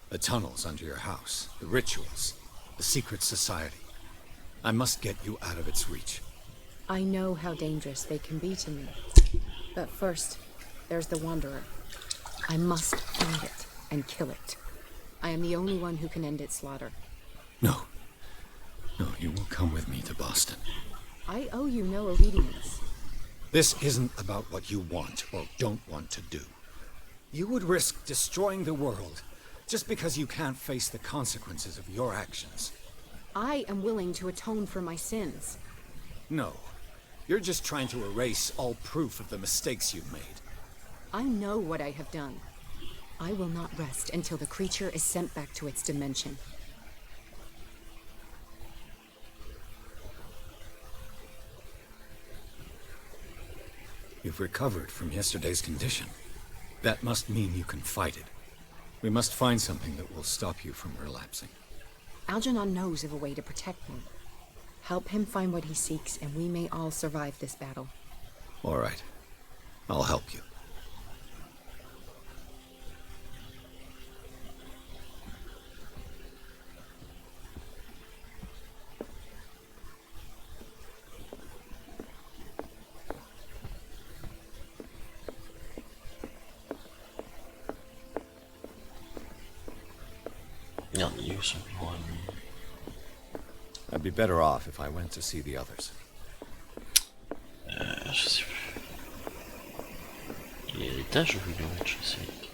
The tunnels under your house, the rituals, the secret society. I must get you out of its reach. I know how dangerous they can be to me. But first, there's the Wanderer. I must find it and kill it. I am the only one who can end its slaughter. No. No, you will come with me to Boston. I owe you no obedience. This isn't about what you want or don't want to do. You would risk destroying the world just because you can't face the consequences of your actions. I am willing to atone for my sins. No. You're just trying to erase all proof of the mistakes you've made. I know what I have done. I will not rest until the creature is sent back to its dimension. You've recovered from yesterday's condition. That must mean you can fight it. We must find something that will stop you from relapsing. Algernon knows of a way to protect me. Help him find what he seeks, and we may all survive this battle. All right. I'll help you. I'd be better off if I went to see the others. Je sais plus. Il y a l'étage ou le rez-de-chaussée?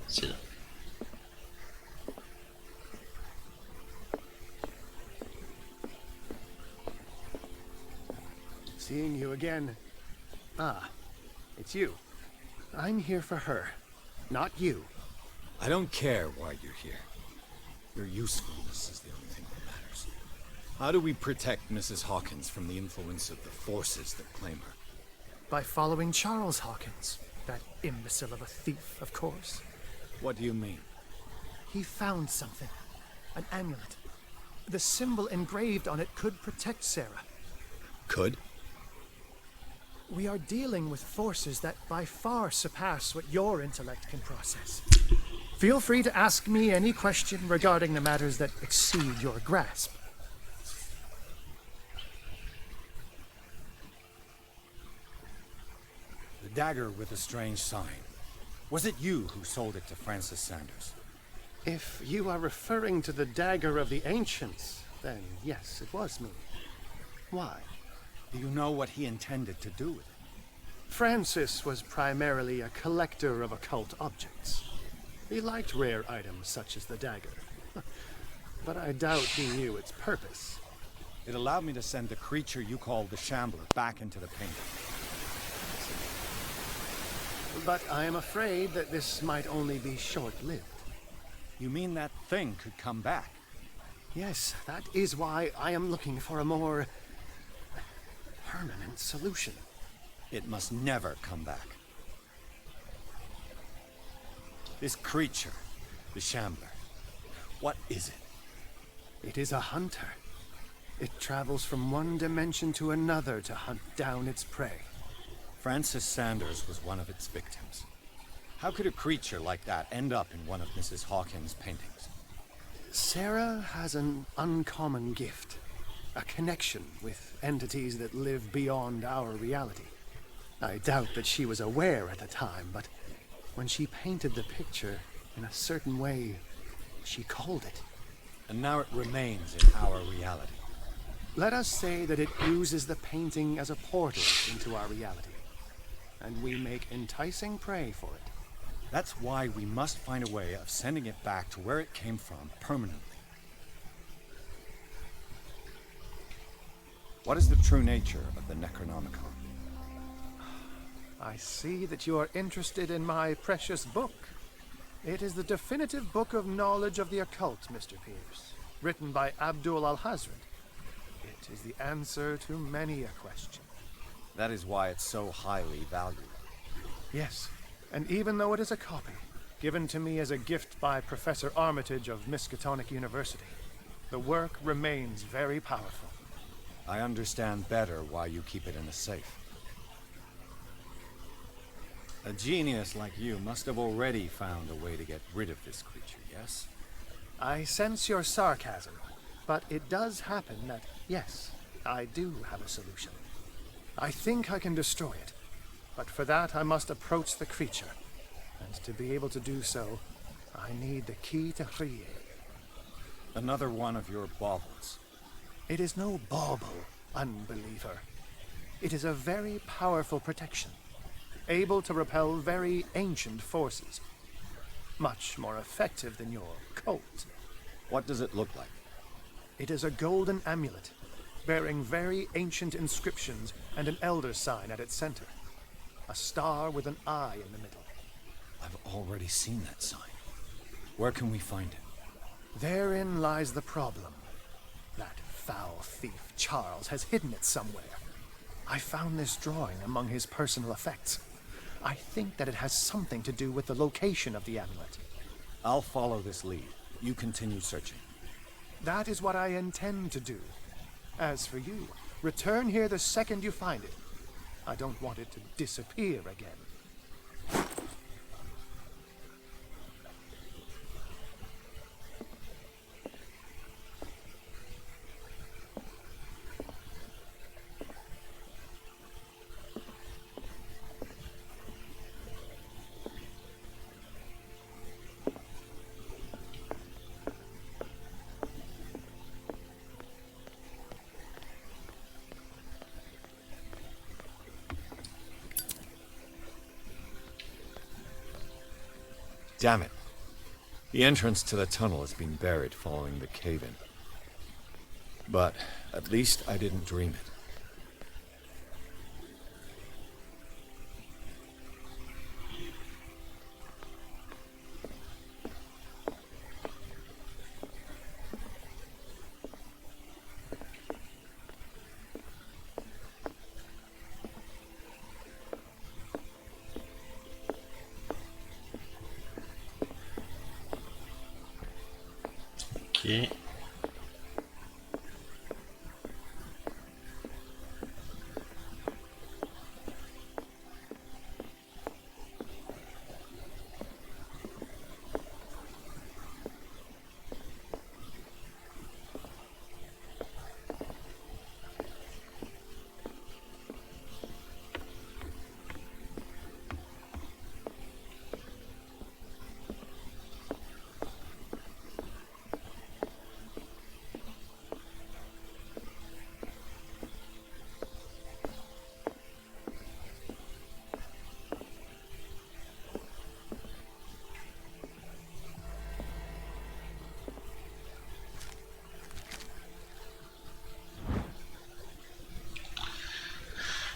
C'est là. Seeing you again. Ah, it's you. I'm here for her, not you. I don't care why you're here. Your usefulness is the only thing that matters. How do we protect Mrs. Hawkins from the influence of the forces that claim her? By following Charles Hawkins. That imbecile of a thief, of course. What do you mean? He found something. An amulet. The symbol engraved on it could protect Sarah. Could? We are dealing with forces that by far surpass what your intellect can process. Feel free to ask me any question regarding the matters that exceed your grasp. The dagger with the strange sign. Was it you who sold it to Francis Sanders? If you are referring to the dagger of the ancients, then yes, it was me. Why? Do you know what he intended to do with it? Francis was primarily a collector of occult objects. He liked rare items such as the dagger. But I doubt he knew its purpose. It allowed me to send the creature you call the Shambler back into the painting. But I am afraid that this might only be short-lived. You mean that thing could come back? Yes, that is why I am looking for a more permanent solution. It must never come back. This creature, the Shambler, What is it? It is a hunter. It travels from one dimension to another to hunt down its prey. Francis Sanders was one of its victims. How could a creature like that end up in one of Mrs. Hawkins' paintings? Sarah has an uncommon gift. A connection with entities that live beyond our reality. I doubt that she was aware at the time, but when she painted the picture in a certain way, she called it. And now it remains in our reality. Let us say that it uses the painting as a portal into our reality, and we make enticing prey for it. That's why we must find a way of sending it back to where it came from permanently. What is the true nature of the Necronomicon? I see that you are interested in my precious book. It is the definitive book of knowledge of the occult, Mr. Pierce, written by Abdul al-Hazred. It is the answer to many a question. That is why it's so highly valued. Yes, and even though it is a copy, given to me as a gift by Professor Armitage of Miskatonic University, the work remains very powerful. I understand better why you keep it in a safe. A genius like you must have already found a way to get rid of this creature, yes? I sense your sarcasm, but it does happen that, yes, I do have a solution. I think I can destroy it, but for that I must approach the creature, and to be able to do so, I need the key to Rie. Another one of your baubles. It is no bauble, unbeliever. It is a very powerful protection, able to repel very ancient forces. Much more effective than your coat. What does it look like? It is a golden amulet, bearing very ancient inscriptions and an elder sign at its center. A star with an eye in the middle. I've already seen that sign. Where can we find it? Therein lies the problem. That foul thief, Charles, has hidden it somewhere. I found this drawing among his personal effects. I think that it has something to do with the location of the amulet. I'll follow this lead. You continue searching. That is what I intend to do. As for you, return here the second you find it. I don't want it to disappear again. Damn it. The entrance to the tunnel has been buried following the cave-in. But at least I didn't dream it. Ok.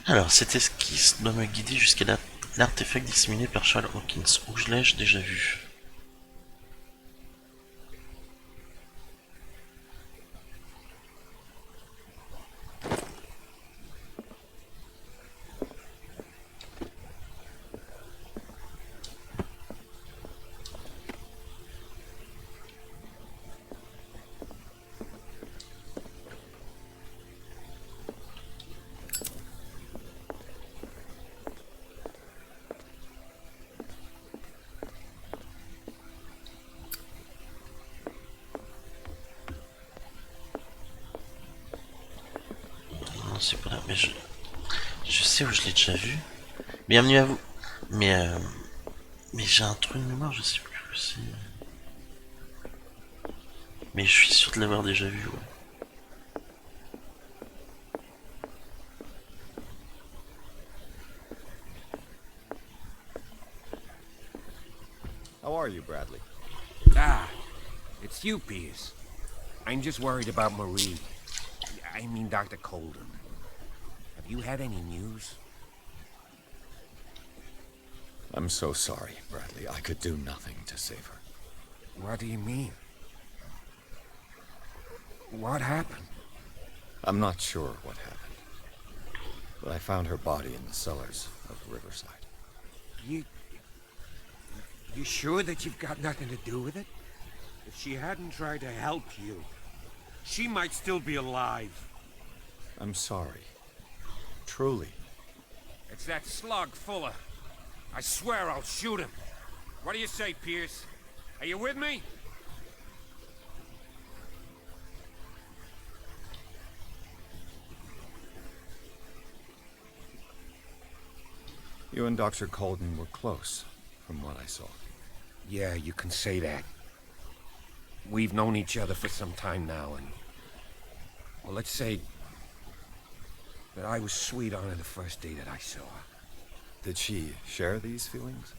Alors, cette esquisse doit me guider jusqu'à l'artefact disséminé par Charles Hawkins. Où je l'ai-je déjà vu? c'est pas là, mais je sais où je l'ai déjà vu. Bienvenue à vous. Mais j'ai un trou de mémoire, je sais plus où c'est. Mais je suis sûr de l'avoir déjà vu, ouais. How are you, Bradley? Ah, it's you, Pierce. I'm just worried about Marie. I mean, Dr. Colden. Have you had any news? I'm so sorry, Bradley. I could do nothing to save her. What do you mean? What happened? I'm not sure what happened. But I found her body in the cellars of Riverside. You sure that you've got nothing to do with it? If she hadn't tried to help you, she might still be alive. I'm sorry. Truly. It's that slug, Fuller. I swear I'll shoot him. What do you say, Pierce? Are you with me? You and Dr. Colden were close, from what I saw. Yeah, you can say that. We've known each other for some time now, and... well, let's say that I was sweet on her the first day that I saw her. Did she share these feelings?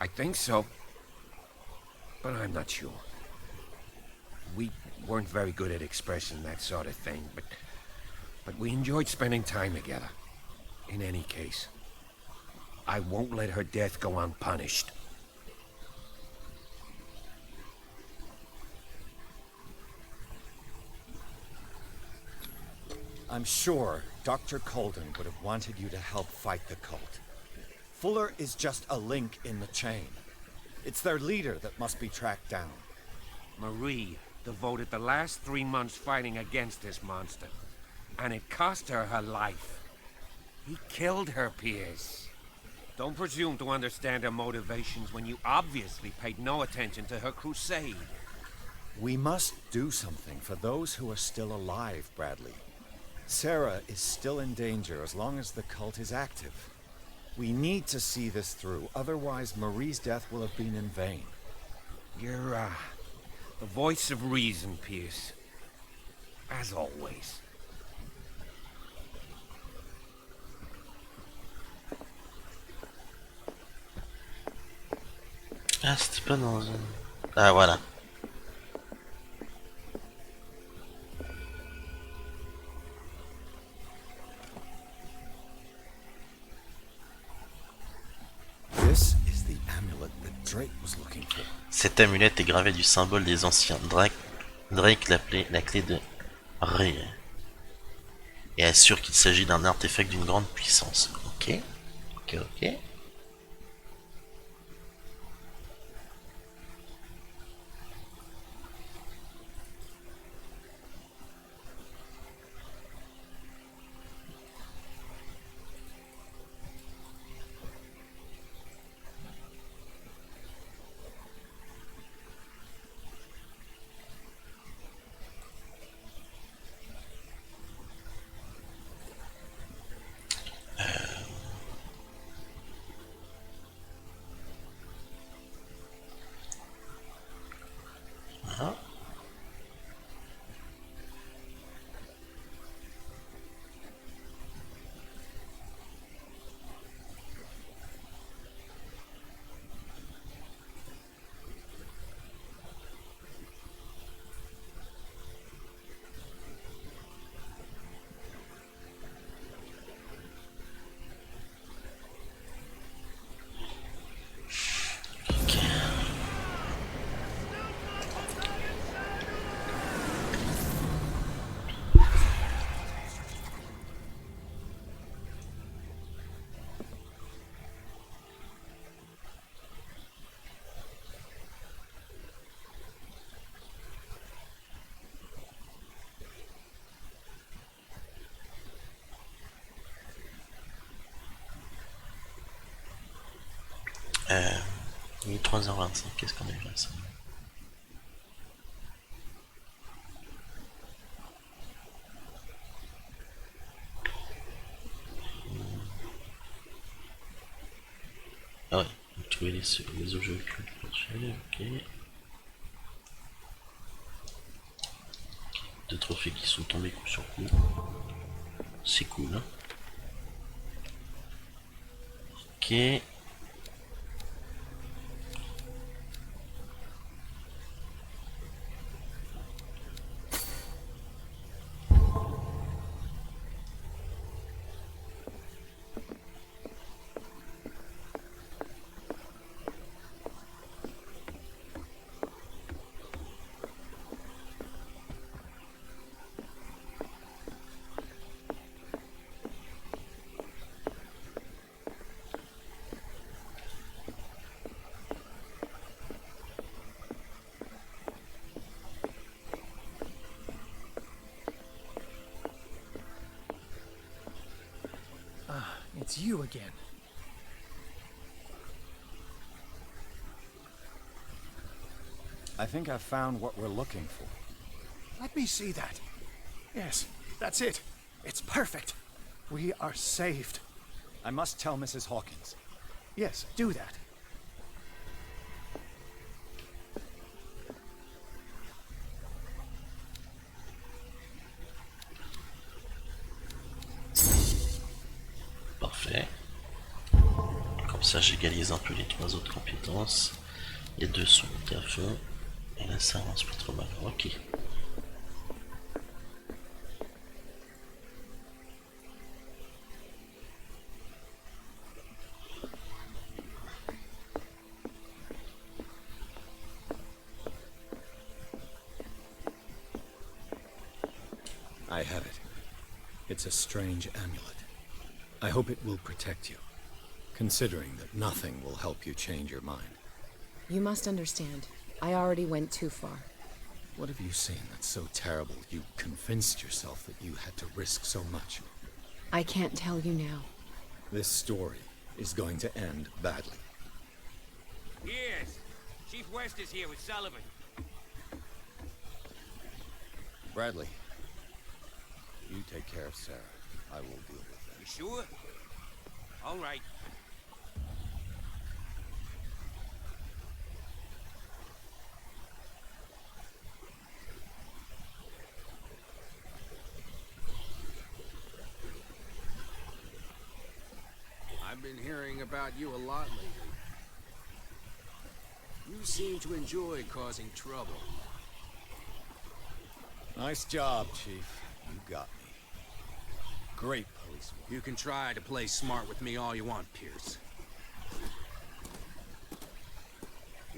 I think so. But I'm not sure. We weren't very good at expressing that sort of thing, but we enjoyed spending time together. In any case, I won't let her death go unpunished. I'm sure Dr. Colden would have wanted you to help fight the cult. Fuller is just a link in the chain. It's their leader that must be tracked down. Marie devoted the last 3 months fighting against this monster, and it cost her her life. He killed her, Pierce. Don't presume to understand her motivations when you obviously paid no attention to her crusade. We must do something for those who are still alive, Bradley. Sarah is still in danger as long as the cult is active. We need to see this through, otherwise Marie's death will have been in vain. You're, the voice of reason, Pierce. As always. Ah, c'était pas dans un... Ah, voilà. This is the amulet that Drake was looking for. Cette amulette est gravée du symbole des anciens. Drake l'appelait la clé de Ré. Et assure qu'il s'agit d'un artefact d'une grande puissance. Ok. Il est 3h25, qu'est-ce qu'on a vu là ça? trouver les objets occultes. Ok. Deux trophées qui sont tombés coup sur coup. C'est cool. Hein. Ok. It's you again. I think I've found what we're looking for. Let me see that. Yes, that's it. It's perfect. We are saved. I must tell Mrs. Hawkins. Yes, do that. Parfait. Comme ça j'égalise un peu les trois autres compétences. Les deux sont montés à fond. Et là ça avance pas trop mal. Ok. I have it. It's a strange amulet. I hope it will protect you, considering that nothing will help you change your mind. You must understand. I already went too far. What have you seen that's so terrible you convinced yourself that you had to risk so much? I can't tell you now. This story is going to end badly. Yes. Chief West is here with Sullivan. Bradley, you take care of Sarah. I will deal with that. You sure? All right. I've been hearing about you a lot lately. You seem to enjoy causing trouble. Nice job, Chief. You got me. Great policeman. You can try to play smart with me all you want, Pierce.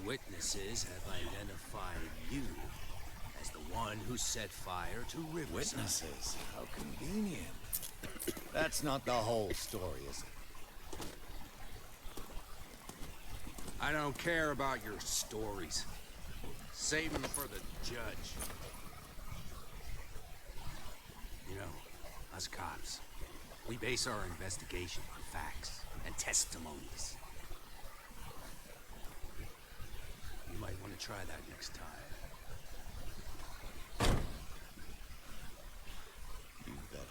Witnesses have identified you as the one who set fire to Riverside. Witnesses? How convenient. That's not the whole story, is it? I don't care about your stories. Save them for the judge. You know, us cops, we base our investigation on facts and testimonies. You might want to try that next time. You bet.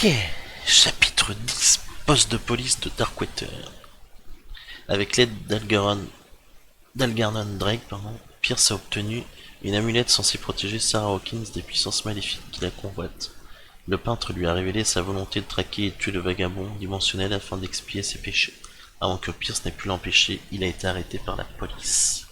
Ok, chapitre 10, poste de police de Darkwater. Avec l'aide d'Algernon Drake, Pierce a obtenu une amulette censée protéger Sarah Hawkins des puissances maléfiques qui la convoitent. Le peintre lui a révélé sa volonté de traquer et de tuer le vagabond dimensionnel afin d'expier ses péchés. Avant que Pierce n'ait pu l'empêcher, il a été arrêté par la police.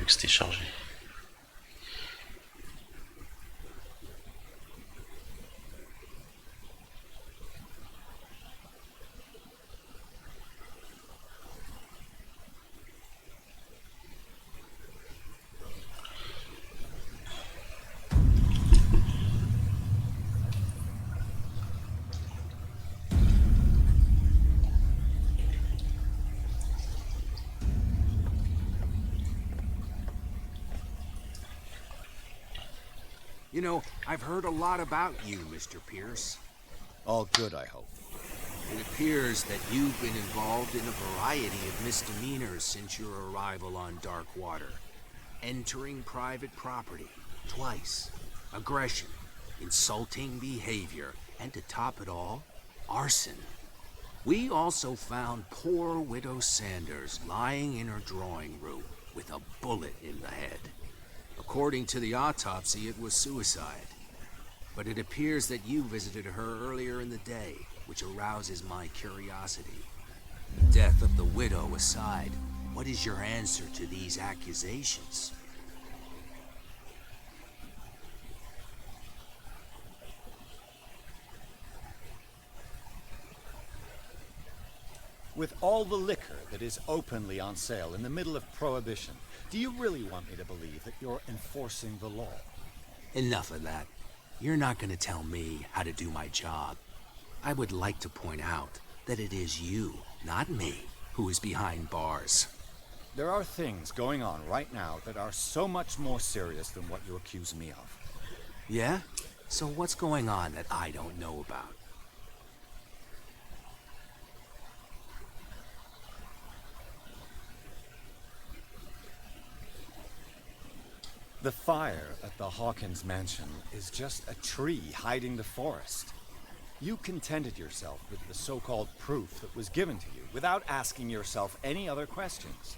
que c'était chargé. You know, I've heard a lot about you, Mr. Pierce. All good, I hope. It appears that you've been involved in a variety of misdemeanors since your arrival on Darkwater. Entering private property, twice. Aggression, insulting behavior, and to top it all, arson. We also found poor Widow Sanders lying in her drawing room with a bullet in the head. According to the autopsy, it was suicide. But it appears that you visited her earlier in the day, which arouses my curiosity. The death of the widow aside, what is your answer to these accusations? With all the liquor that is openly on sale in the middle of Prohibition, do you really want me to believe that you're enforcing the law? Enough of that. You're not going to tell me how to do my job. I would like to point out that it is you, not me, who is behind bars. There are things going on right now that are so much more serious than what you accuse me of. Yeah? So what's going on that I don't know about? The fire at the Hawkins mansion is just a tree hiding the forest. You contented yourself with the so-called proof that was given to you without asking yourself any other questions.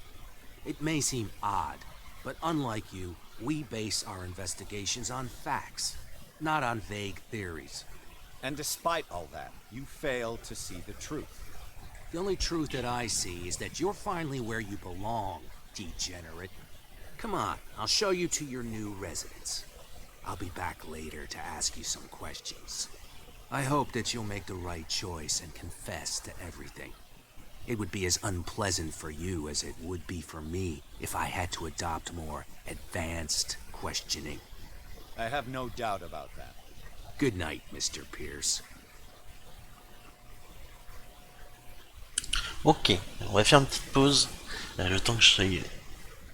It may seem odd, but unlike you, we base our investigations on facts, not on vague theories. And despite all that, you fail to see the truth. The only truth that I see is that you're finally where you belong, degenerate. Come on, I'll show you to your new residence. I'll be back later to ask you some questions. I hope that you'll make the right choice and confess to everything. It would be as unpleasant for you as it would be for me if I had to adopt more advanced questioning. I have no doubt about that. Good night, Mr. Pierce. Ok, on va faire une petite pause, le temps que je sois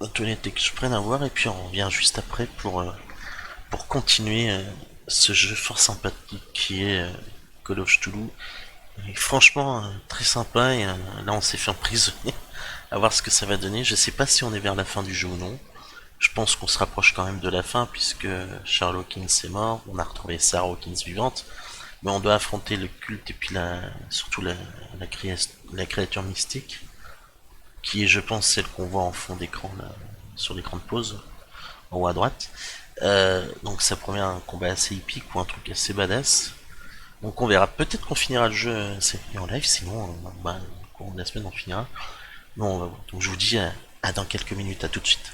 aux toilettes et que je prenne à boire, et puis on revient juste après pour continuer ce jeu fort sympathique qui est Call of Cthulhu. Et franchement, très sympa, et là on s'est fait emprisonner, à voir ce que ça va donner. Je sais pas si on est vers la fin du jeu ou non. Je pense qu'on se rapproche quand même de la fin, puisque Charles Hawkins est mort, on a retrouvé Sarah Hawkins vivante, mais on doit affronter le culte et puis surtout la créature mystique, qui est, je pense, celle qu'on voit en fond d'écran, sur l'écran de pause, en haut à droite. Donc ça promet un combat assez épique ou un truc assez badass. Donc on verra, peut-être qu'on finira le jeu cette nuit en live, sinon au cours de la semaine on finira. Mais on va voir. Donc je vous dis à dans quelques minutes, à tout de suite.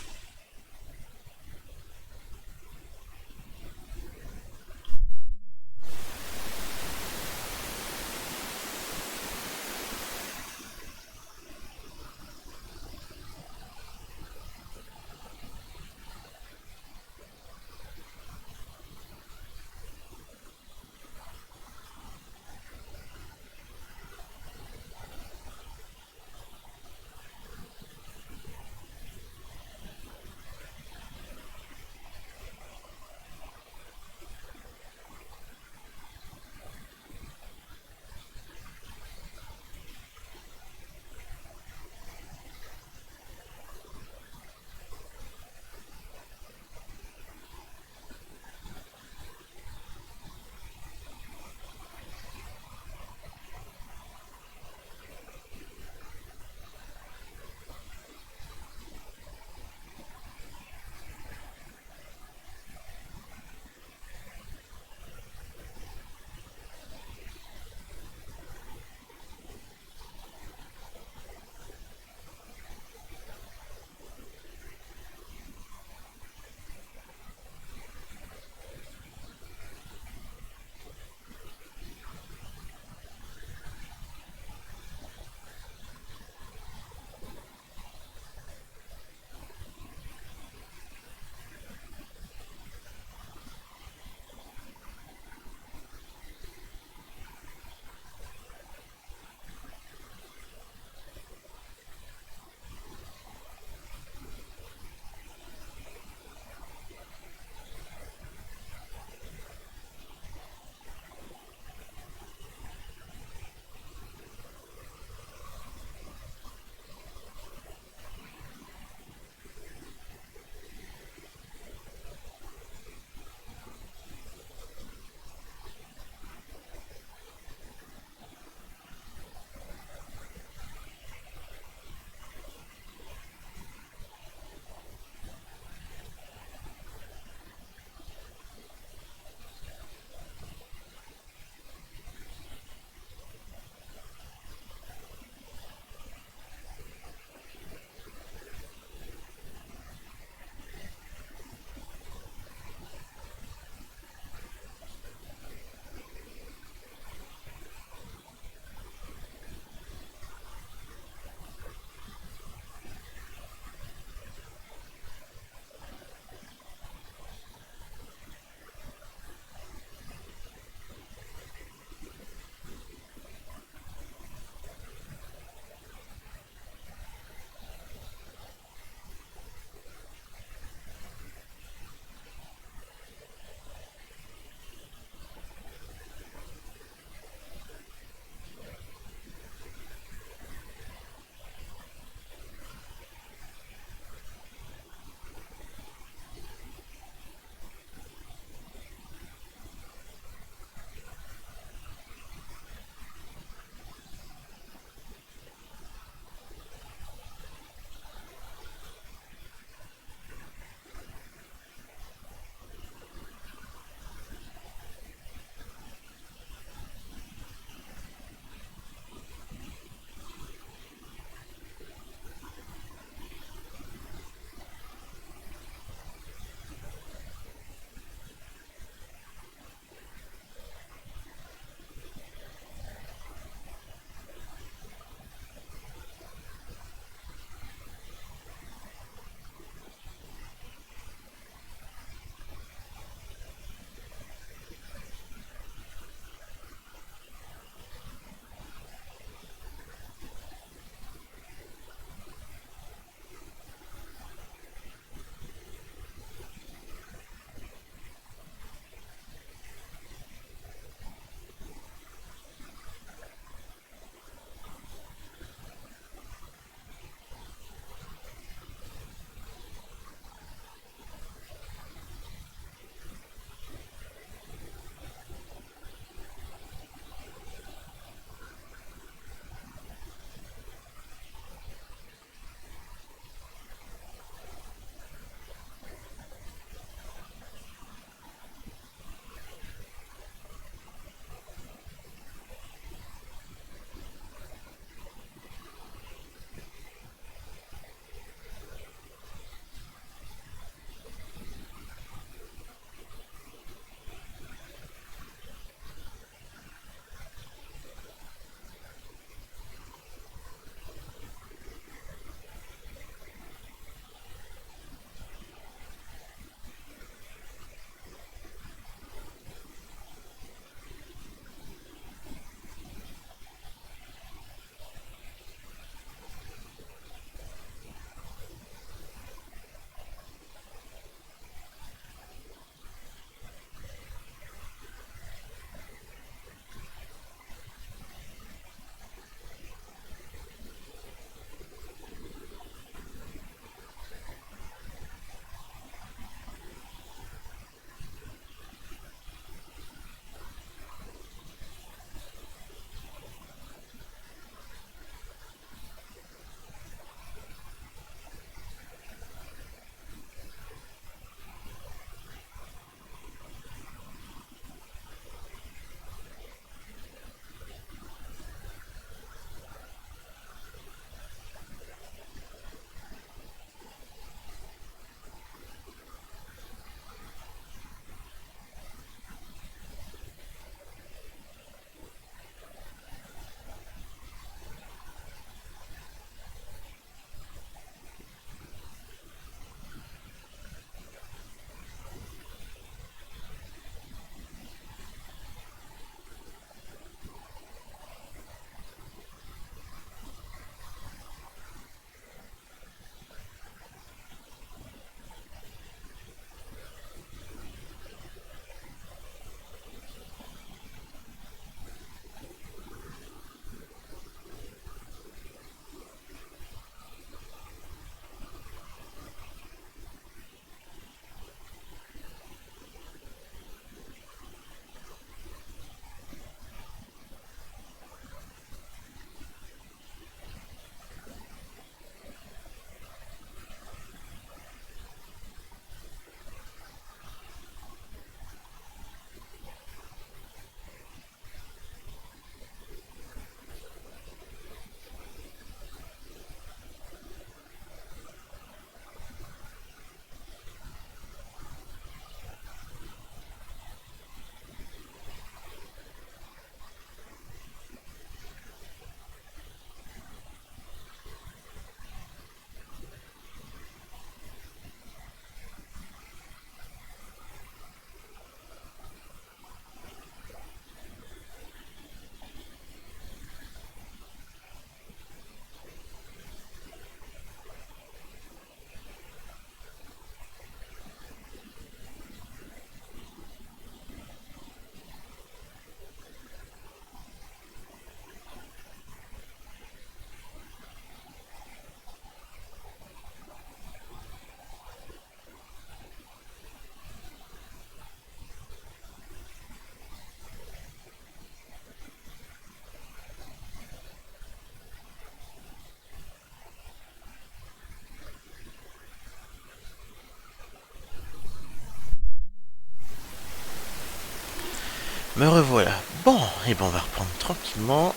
Me revoilà. Bon, et ben on va reprendre tranquillement.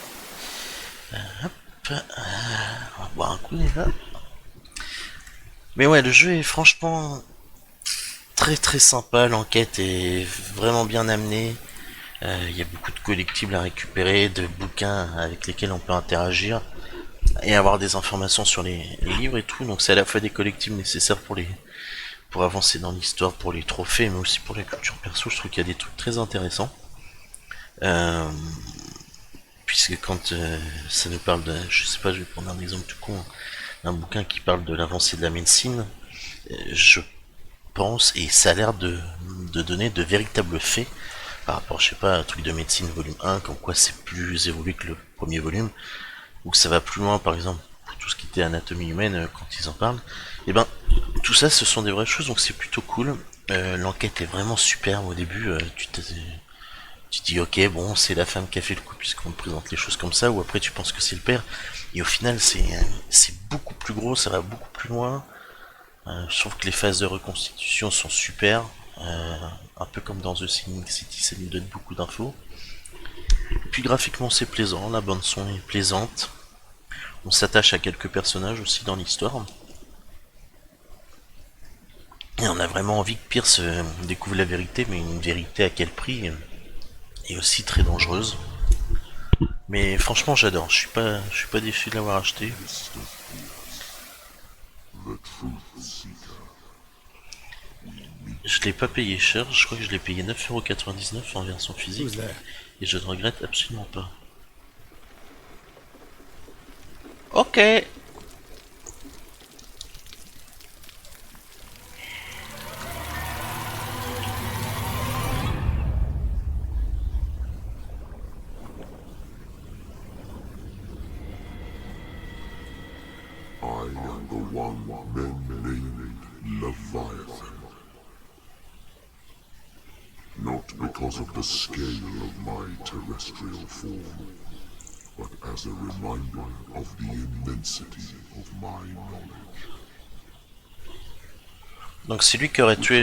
Hop, on va boire un coup déjà. Mais ouais, le jeu est franchement très très sympa, l'enquête est vraiment bien amenée. Il y a beaucoup de collectibles à récupérer, de bouquins avec lesquels on peut interagir et avoir des informations sur les livres et tout. Donc c'est à la fois des collectibles nécessaires pour avancer dans l'histoire, pour les trophées, mais aussi pour la culture perso. Je trouve qu'il y a des trucs très intéressants. Puisque quand ça nous parle de, je sais pas, je vais prendre un exemple tout con, un bouquin qui parle de l'avancée de la médecine, je pense, et ça a l'air de donner de véritables faits par rapport, je sais pas, à un truc de médecine volume 1, comme quoi c'est plus évolué que le premier volume, ou que ça va plus loin, par exemple, pour tout ce qui était anatomie humaine, quand ils en parlent. Et ben, tout ça, ce sont des vraies choses, donc c'est plutôt cool. L'enquête est vraiment superbe au début, tu te dis ok, bon, c'est la femme qui a fait le coup puisqu'on te présente les choses comme ça, ou après tu penses que c'est le père, et au final c'est beaucoup plus gros, ça va beaucoup plus loin. Je trouve que les phases de reconstitution sont super, un peu comme dans The Sinning City, ça nous donne beaucoup d'infos. Et puis graphiquement c'est plaisant, la bande son est plaisante, on s'attache à quelques personnages aussi dans l'histoire. Et on a vraiment envie que Pierce découvre la vérité, mais une vérité à quel prix et aussi très dangereuse. Mais franchement j'adore, je suis pas déçu de l'avoir acheté. Je l'ai pas payé cher, je crois que je l'ai payé 9,99€ en version physique. Et je ne regrette absolument pas. Ok. I am the one men named Leviathan. Not because of the scale of my terrestrial form, but as a reminder of the immensity of my knowledge. Donc c'est lui qui aurait tué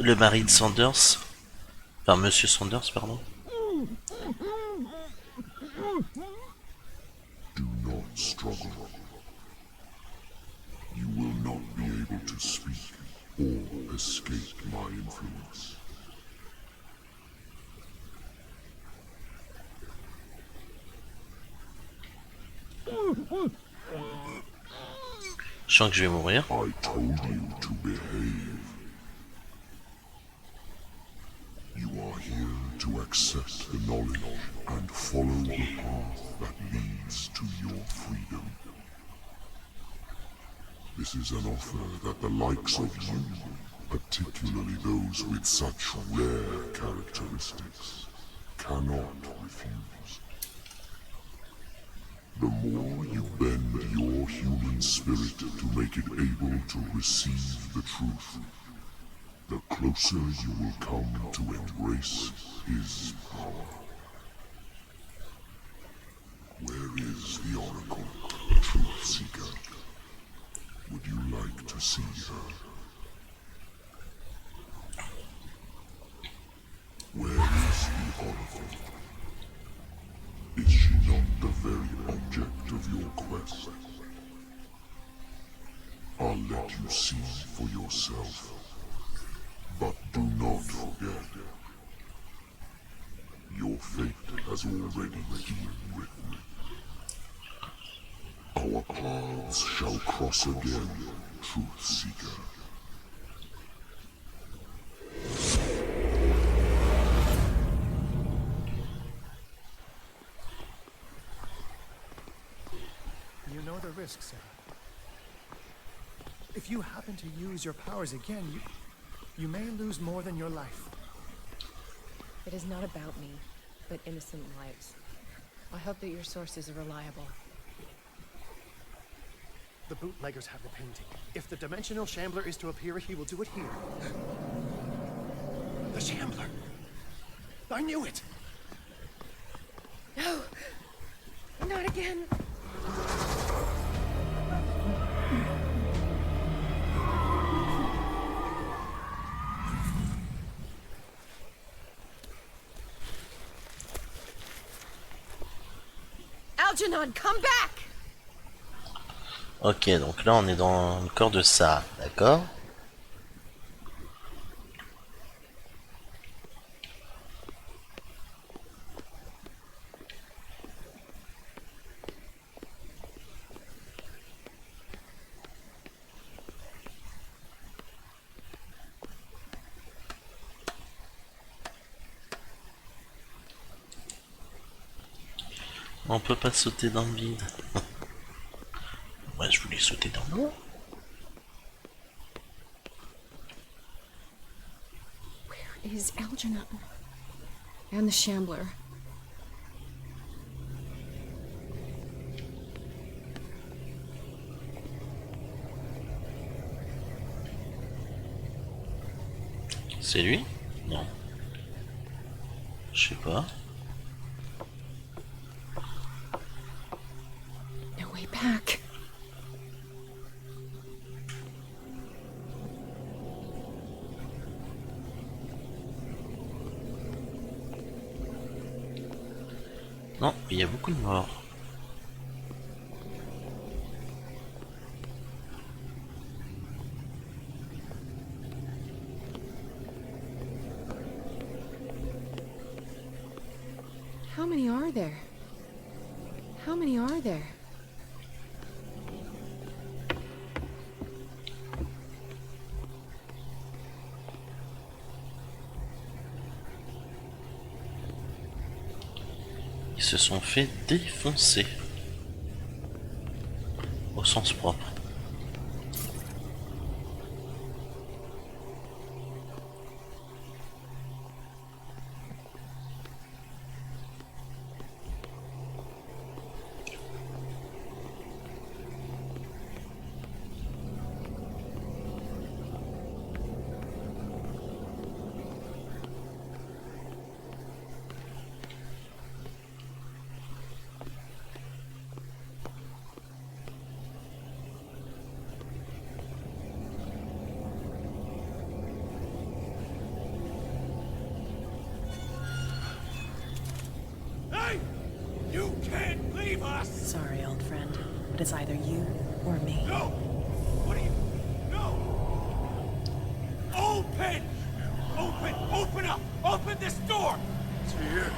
le mari de Sanders. Enfin, Monsieur Sanders, pardon. Do not struggle. You will not be able to speak or escape my influence. Je sens que je vais mourir. I told you to behave. You are here to accept the knowledge and follow the path that leads to your freedom. This is an offer that the likes of you, particularly those with such rare characteristics, cannot refuse. The more you bend your human spirit to make it able to receive the truth, the closer you will come to embrace his power. Where is the Oracle, Truth Seeker? Would you like to see her? Where is the Oracle? Is she not the very object of your quest? I'll let you see for yourself. But do not forget, your fate has already been written. Our paths shall cross again, Truth Seeker. You know the risks, Sarah. If you happen to use your powers again, you may lose more than your life. It is not about me, but innocent lives. I hope that your sources are reliable. The bootleggers have the painting. If the Dimensional Shambler is to appear, he will do it here. The Shambler! I knew it! No! Not again! Algernon, come back! Ok, donc là on est dans le corps de ça, d'accord? On peut pas sauter dans le vide. Moi je voulais sauter dans l'eau. Where is Algernon? And the Shambler. C'est lui? Non. Je sais pas. No way back. Non, il y a beaucoup de morts. How many are there? How many are there? Ils se sont fait défoncer. Au sens propre. Hey! You can't leave us! Sorry, old friend, but it's either you or me. No! What are you... No! Open! Open! Open up! Open this door! It's here.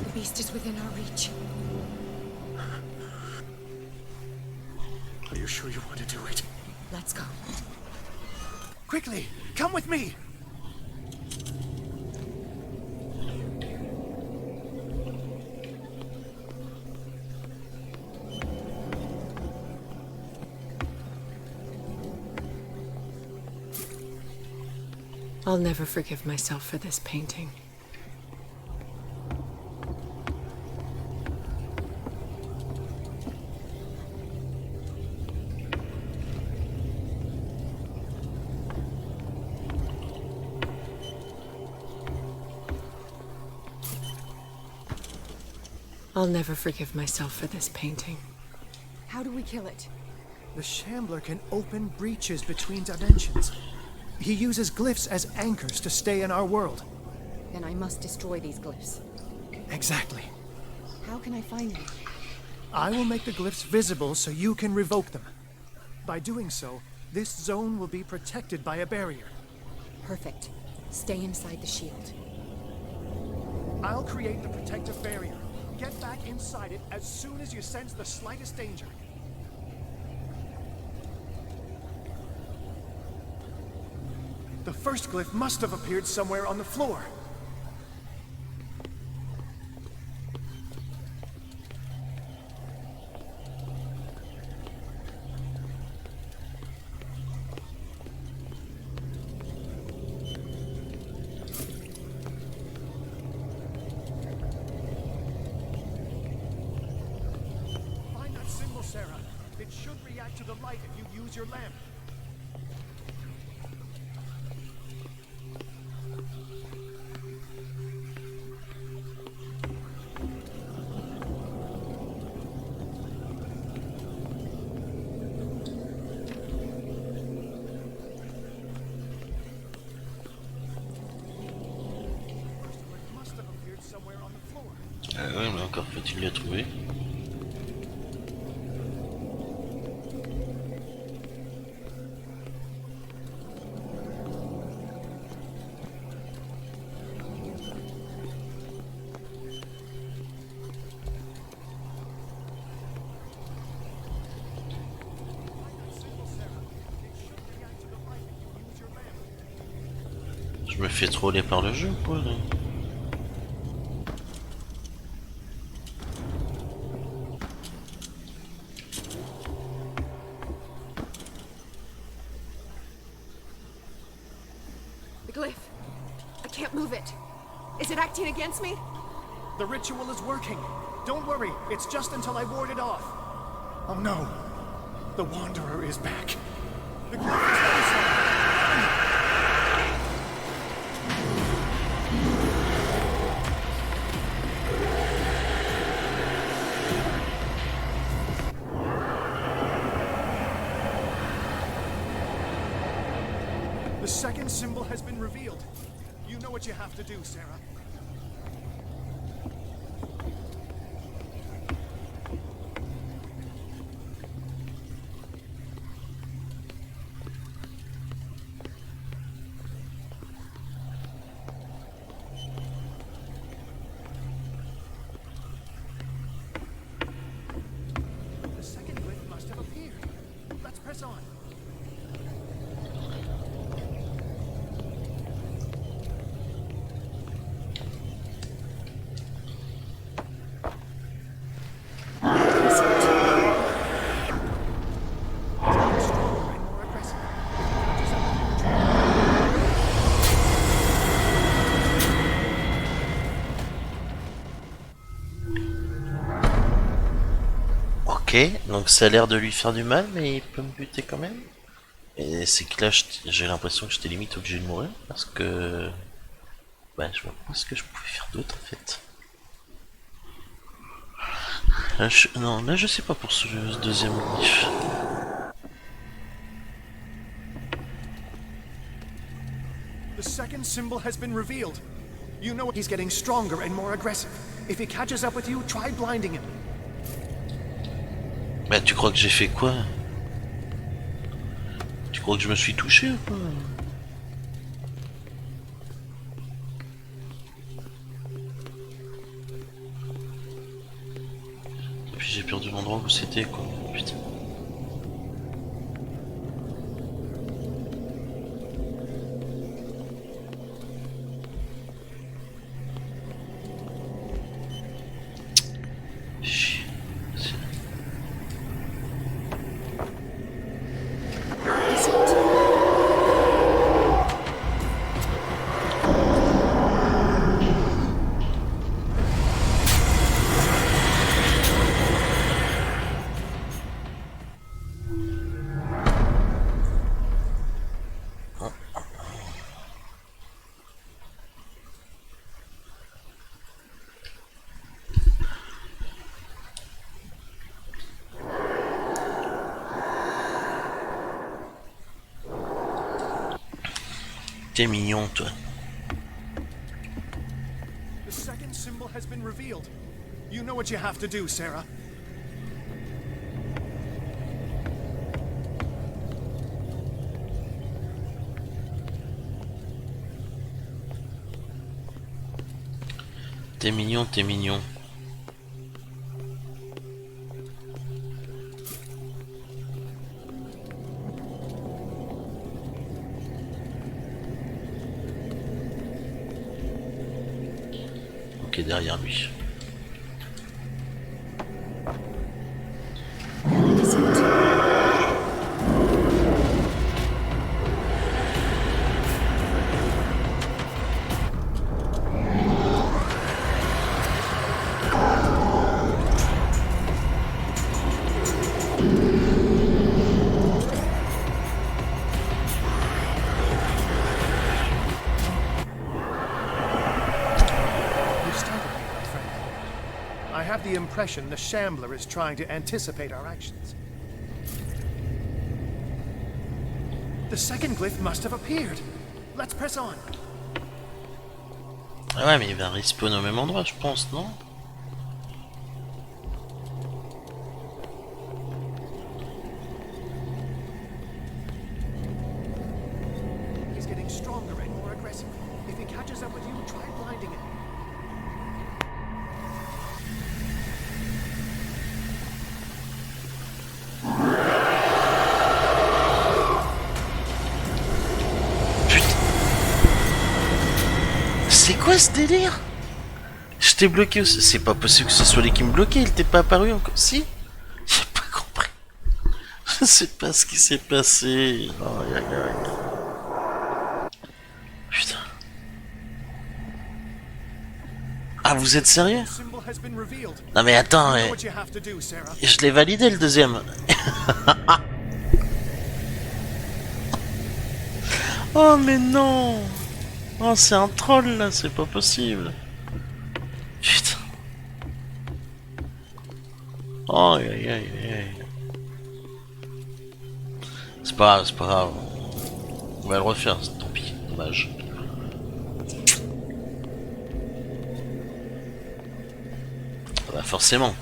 The beast is within our reach. Are you sure you want to do it? Let's go. Quickly, come with me! I'll never forgive myself for this painting. I'll never forgive myself for this painting. How do we kill it? The Shambler can open breaches between dimensions. He uses glyphs as anchors to stay in our world. Then I must destroy these glyphs. Exactly. How can I find them? I will make the glyphs visible so you can revoke them. By doing so, this zone will be protected by a barrier. Perfect. Stay inside the shield. I'll create the protective barrier. Get back inside it as soon as you sense the slightest danger. The first glyph must have appeared somewhere on the floor. react to the light if you use your lamp. Ouais, mais encore faut-il le trouver. Je me fais troller par le jeu ou quoi là? The glyph. I can't move it. Is it acting against me? The ritual is working. Don't worry, it's just until I ward it off. Oh no. The Wanderer is back. The glyph is loose. The second symbol has been revealed. You know what you have to do, Sarah. The second glyph must have appeared. Let's press on. Ok, donc ça a l'air de lui faire du mal, mais il peut me buter quand même. Et c'est que là, j'ai l'impression que j'étais limite obligé de mourir, parce que... Bah, je vois pas ce que je pouvais faire d'autre, en fait. Là, non, là, je sais pas pour ce deuxième glyphe. The second symbol has been revealed. You know he's getting stronger and more aggressive. If he catches up with you, try blinding him. Bah, tu crois que j'ai fait quoi? Tu crois que je me suis touché ou quoi? Et puis j'ai perdu l'endroit où c'était, quoi. Putain. T'es mignon, toi. The second symbol has been revealed. You know what you have to do, Sarah. T'es mignon, t'es mignon. Ok, derrière lui. have the impression the Shambler is trying to anticipate our actions. The second glyph must have appeared. Let's press on. Ah ouais, mais il va respawn au même endroit, je pense, non? He's getting stronger and more aggressive. If he catches up with you, try blinding him. C'est quoi ce délire? Je t'ai bloqué aussi. C'est pas possible que ce soit lui qui me bloquait, il t'est pas apparu encore. Si? J'ai pas compris. Je sais pas ce qui s'est passé. Oh, putain. Ah, vous êtes sérieux? Non mais attends, je l'ai validé le deuxième. Oh mais non. Oh, c'est un troll là, c'est pas possible. Putain. Oh, aïe aïe aïe. C'est pas grave. On va le refaire, tant pis, dommage. Bah forcément.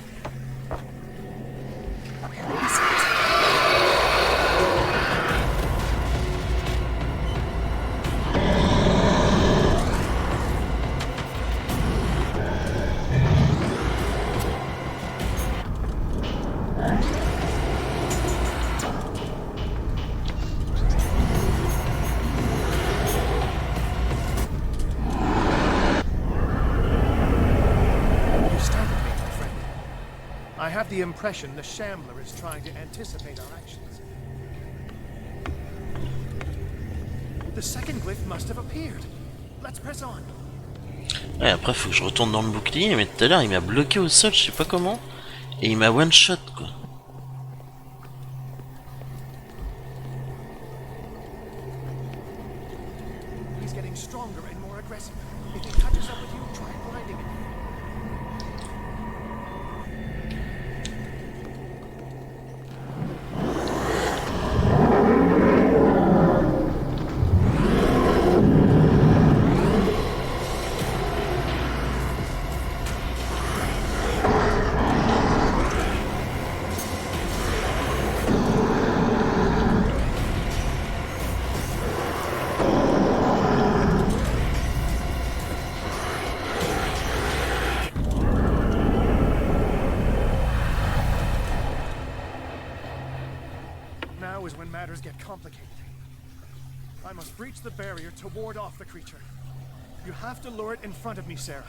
I have the impression the Shambler is trying to anticipate our actions. The second glyph must have appeared. Let's press on. Ouais, après faut que je retourne dans le bouclier, mais tout à l'heure il m'a bloqué au sol, je sais pas comment, et il m'a one shot quoi. He's getting stronger and more aggressive. If he catches up with you, try blinding him. Now is when matters get complicated. I must breach the barrier to ward off the creature. You have to lure it in front of me, Sarah.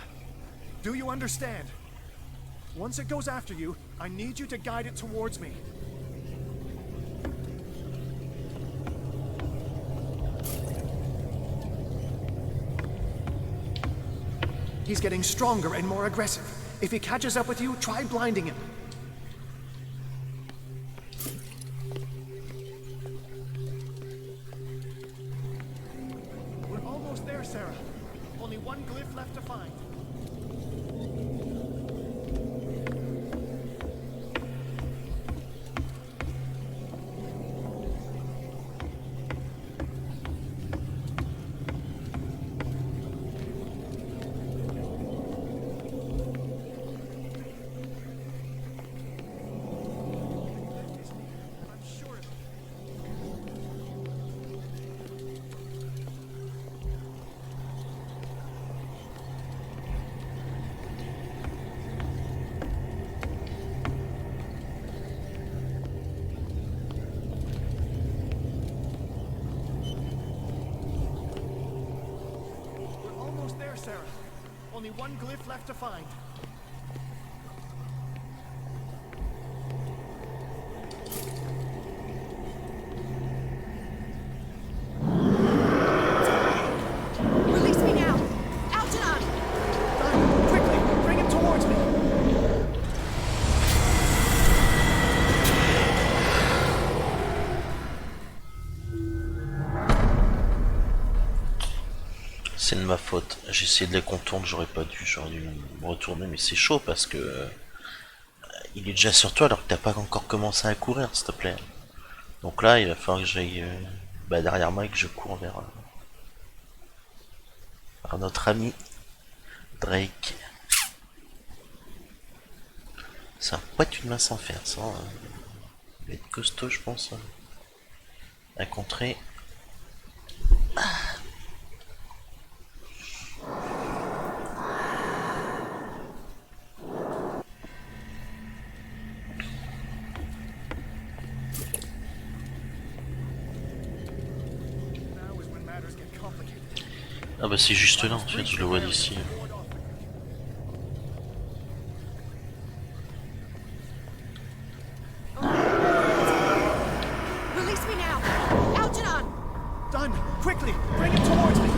Do you understand? Once it goes after you, I need you to guide it towards me. He's getting stronger and more aggressive. If he catches up with you, try blinding him. We're almost there, Sarah. Only one glyph left to find. Sarah. Only one glyph left to find. Release me now! Algernon! Quickly, bring him towards me! C'est de ma faute. J'ai essayé de les contourner, j'aurais pas dû, j'aurais dû me retourner, mais c'est chaud parce que il est déjà sur toi alors que t'as pas encore commencé à courir, s'il te plaît. Donc là, il va falloir que j'aille derrière moi et que je cours vers notre ami Drake. Ça va pas être une main sans faire, ça. Il va être costaud, je pense, à contrer. Ah bah c'est juste là en fait, je le vois d'ici. Release me now! Algernon! Done! Quickly! Bring it towards me!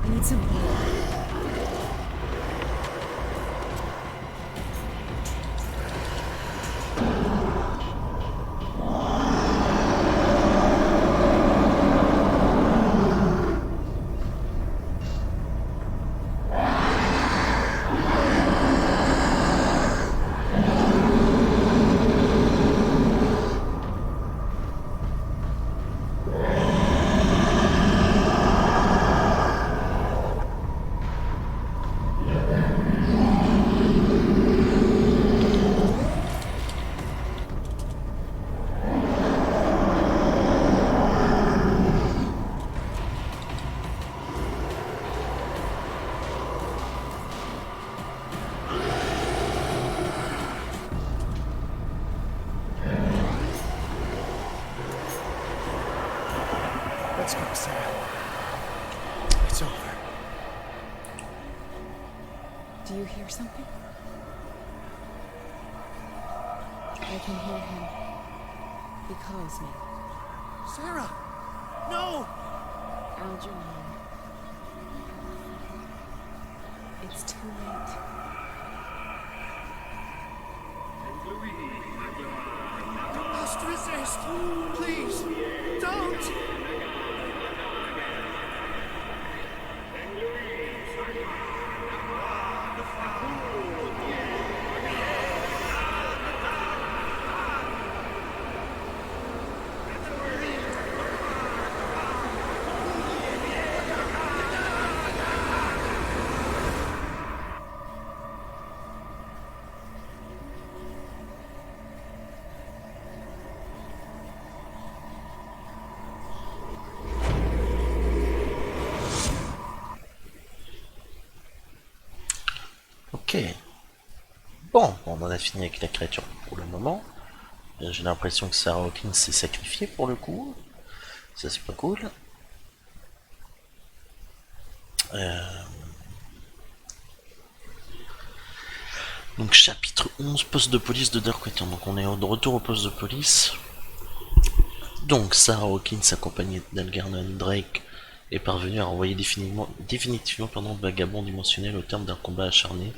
I need some water. Let's go, Sarah. It's over. Do you hear something? I can hear him. He calls me. Sarah! No! Algernon. It's too late. Must resist! Please! Don't! Ok. Bon, on en a fini avec la créature pour le moment. J'ai l'impression que Sarah Hawkins s'est sacrifiée pour le coup. Ça c'est pas cool. Donc chapitre 11, poste de police de Darkwater. Donc on est de retour au poste de police. Donc Sarah Hawkins, accompagnée d'Algernon Drake, est parvenue à renvoyer définitivement pendant le vagabond dimensionnel au terme d'un combat acharné.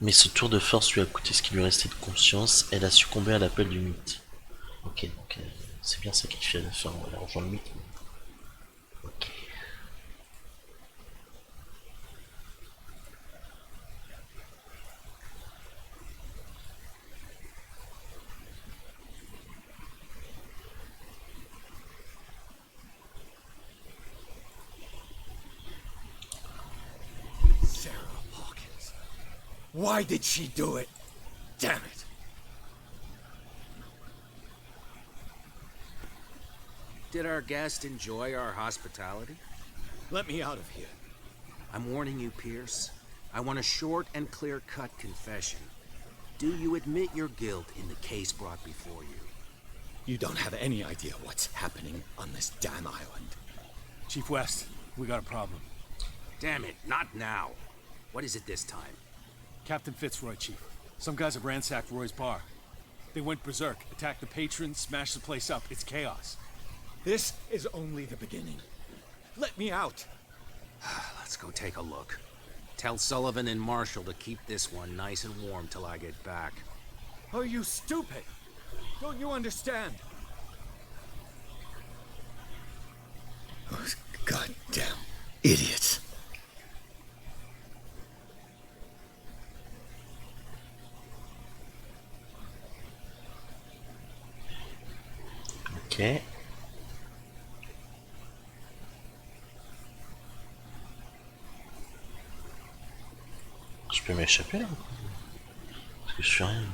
Mais ce tour de force lui a coûté ce qui lui restait de conscience. Elle a succombé à l'appel du mythe. Ok, donc c'est bien sacrifié à la fin, on va rejoindre le mythe. Ok. Why did she do it? Damn it. Did our guest enjoy our hospitality? Let me out of here. I'm warning you, Pierce. I want a short and clear-cut confession. Do you admit your guilt in the case brought before you? You don't have any idea what's happening on this damn island. Chief West, we got a problem. Damn it, not now. What is it this time? Captain Fitzroy, Chief. Some guys have ransacked Roy's bar. They went berserk, attacked the patrons, smashed the place up. It's chaos. This is only the beginning. Let me out. Let's go take a look. Tell Sullivan and Marshall to keep this one nice and warm till I get back. Are you stupid? Don't you understand? Those goddamn idiots. Ok. Je peux m'échapper là? Parce que je suis rien.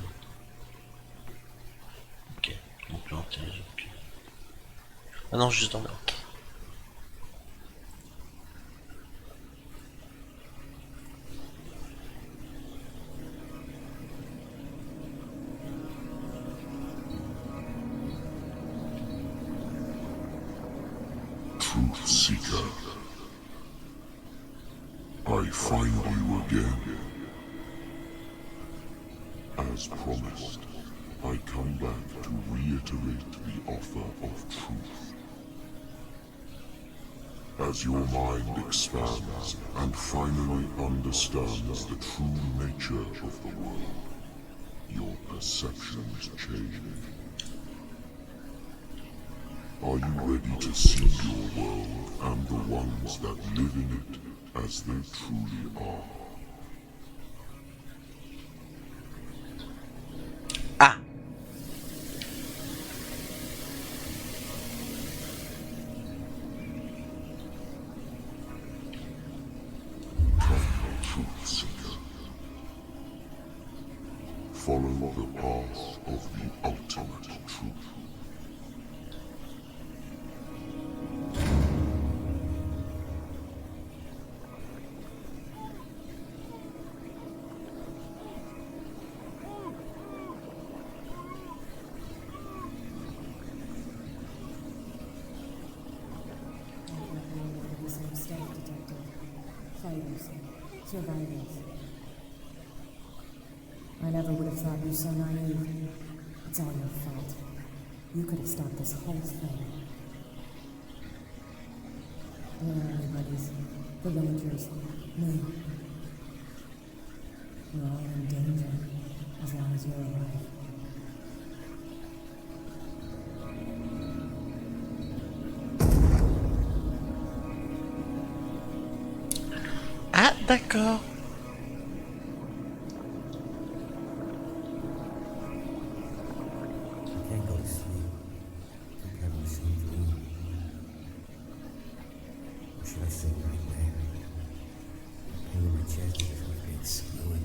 Ok. On peut intelligent. Ok. Ah non, juste en bas. Ok. Truth Seeker. I find you again. As promised, I come back to reiterate the offer of truth. As your mind expands and finally understands the true nature of the world, your perceptions change. Are you ready to see your world and the ones that live in it as they truly are? Ah! Come, Truth Seeker. Follow the path of the ultimate truth. Survivors. I never would have thought you so naive. It's all your fault. You could have stopped this whole thing. Where are everybody's? The villagers, me. We're all in danger, as long as you're alive. Ah, d'accord. I can't go to sleep. I'm having the same dream. Or should I say nightmare? Pain in my chest is what gets fluid.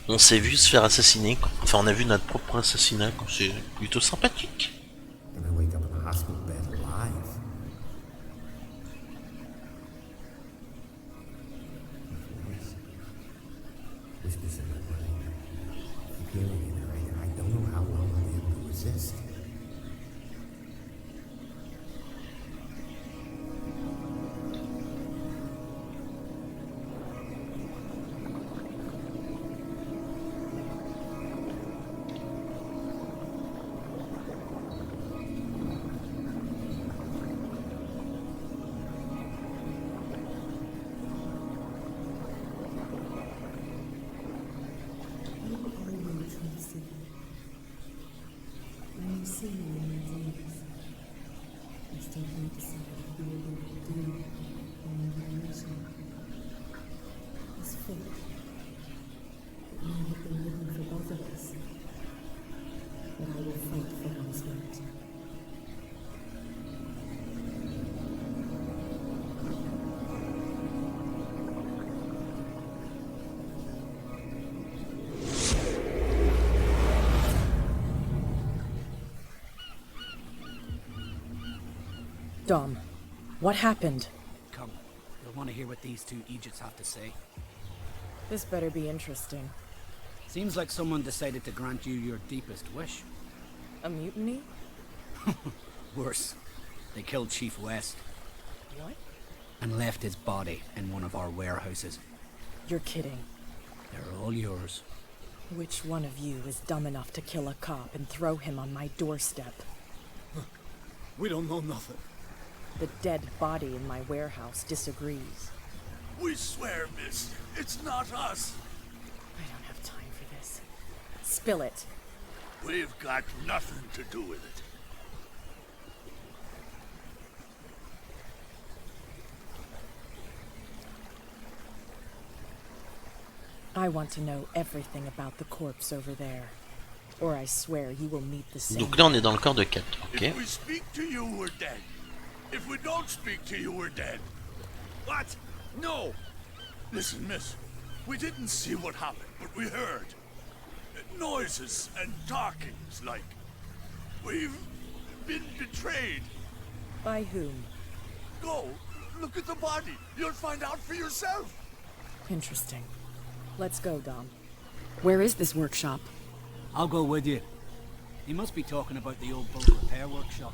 On s'est vu se faire assassiner, quoi. Enfin, on a vu notre propre assassinat, quoi. C'est plutôt sympathique. Then I wake up in a hospital bed alive. Whispers in my brain. I keep hearing it, and I don't know how long I'll be able to resist. When you see me in your dreams, I still can't decide if you will be doing or my mission. It's fate. It may have been written for both of us, but I will fight for what is right. Dom, what happened? Come, you'll want to hear what these two Egypts have to say. This better be interesting. Seems like someone decided to grant you your deepest wish. A mutiny? Worse. They killed Chief West. What? and left his body in one of our warehouses. You're kidding. They're all yours. Which one of you is dumb enough to kill a cop and throw him on my doorstep? We don't know nothing. The dead body in my warehouse disagrees. We swear, miss, it's not us. I don't have time for this. Spill it. We've got nothing to do with it. I want to know everything about the corpse over there. Or I swear you will meet the same. Donc là on est dans le corps de Kat, ok. If we speak to you, we're dead. If we don't speak to you, we're dead. What? No! Listen, miss, we didn't see what happened, but we heard. Noises and talkings, like. We've been betrayed. By whom? Go, look at the body. You'll find out for yourself. Interesting. Let's go, Dom. Where is this workshop? I'll go with you. You must be talking about the old boat repair workshop.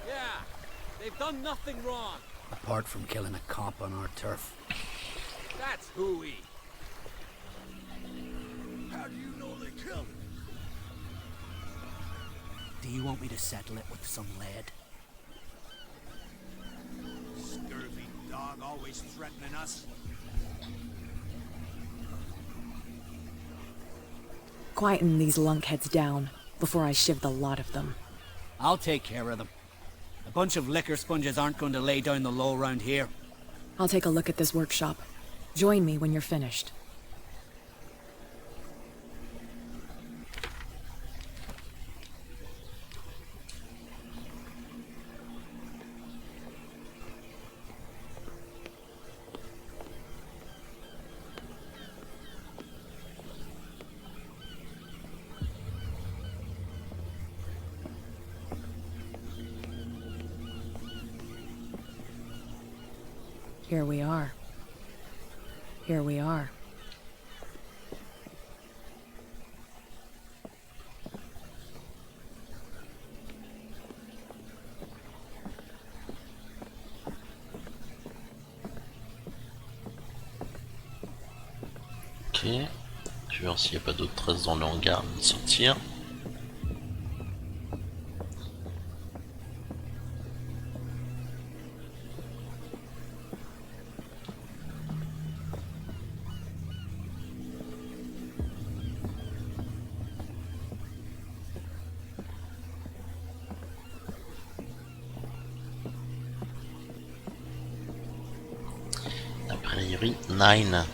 Yeah, they've done nothing wrong. Apart from killing a cop on our turf. That's hooey. How do you know they killed him? Do you want me to settle it with some lead? Scurvy dog, always threatening us. Quieten these lunkheads down before I shiv the lot of them. I'll take care of them. A bunch of liquor sponges aren't going to lay down the law round here. I'll take a look at this workshop. Join me when you're finished. Here we are. Here we are. Ok. Je vais voir s'il n'y a pas d'autres traces dans le hangar de sortir. A priori, 9.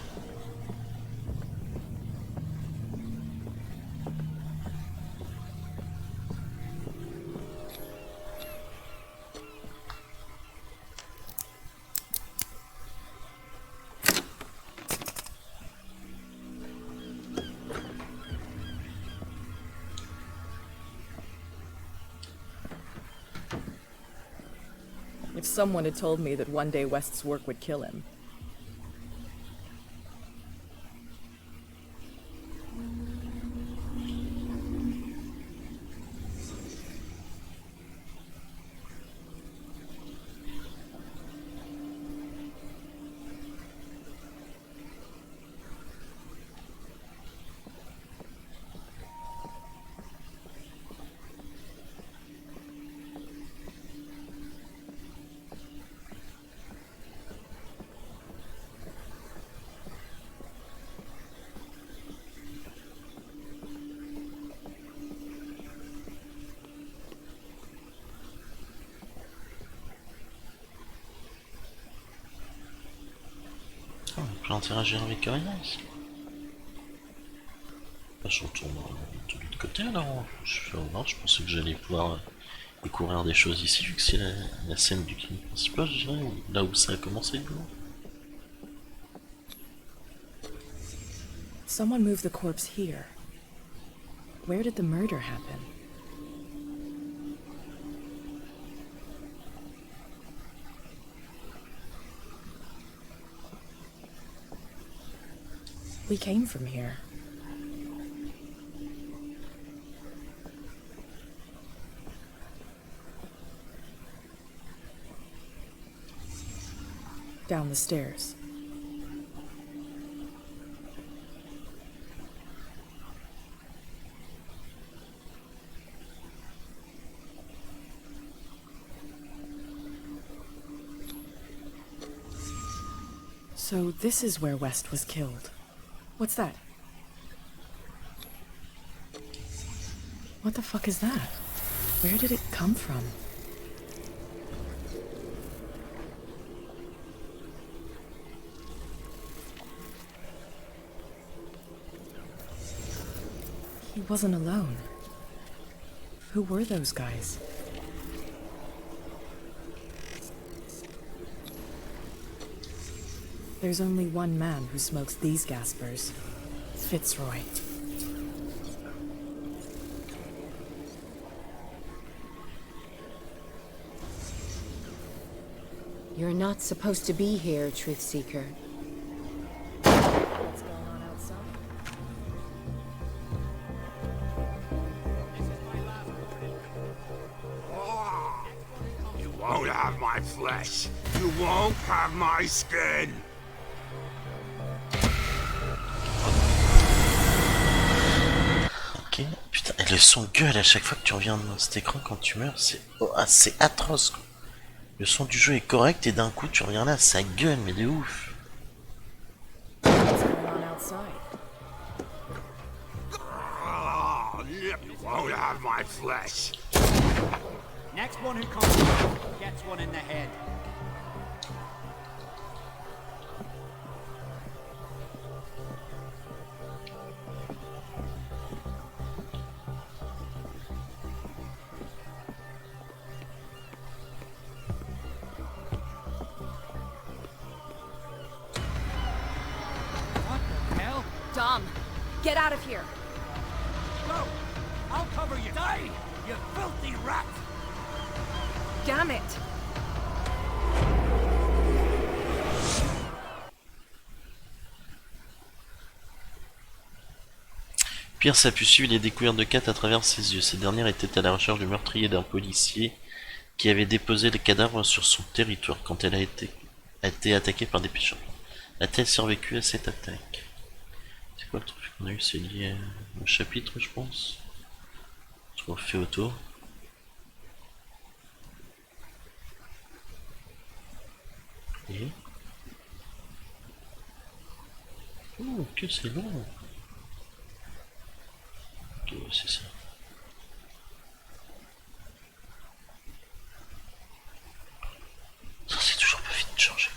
If someone had told me that one day West's work would kill him. On peut interagir avec rien ici. Bah, je retourne de l'autre côté alors. Je vais voir, je pensais que j'allais pouvoir découvrir des choses ici vu que c'est la scène du crime principal, je dirais, ou là où ça a commencé. Someone moved the corpse here. Where did the murder happen? We came from here. Down the stairs. So this is where West was killed. What's that? What the fuck is that? Where did it come from? He wasn't alone. Who were those guys? There's only one man who smokes these gaspers. Fitzroy. You're not supposed to be here, Truth Seeker. What's going on outside? You won't have my flesh. You won't have my skin. Ok, putain, et le son gueule à chaque fois que tu reviens dans cet écran quand tu meurs, c'est atroce quoi. Le son du jeu est correct et d'un coup tu reviens là, ça gueule mais de ouf. You won't have my flesh. Next one who comes through gets one in the head. Dom, get out of here. Go! I'll cover you. Die, you filthy rat! Damn it. Pierce a pu suivre les découvertes de Kat à travers ses yeux. Cette dernière était à la recherche du meurtrier d'un policier qui avait déposé le cadavre sur son territoire quand elle a été attaquée par des pêcheurs. A-t-elle survécu à cette attaque? C'est quoi le truc qu'on a eu? C'est lié au chapitre, je pense. Je refais autour. Et... oh, que c'est long. Ok, c'est ça. Ça, c'est toujours pas fini de changer.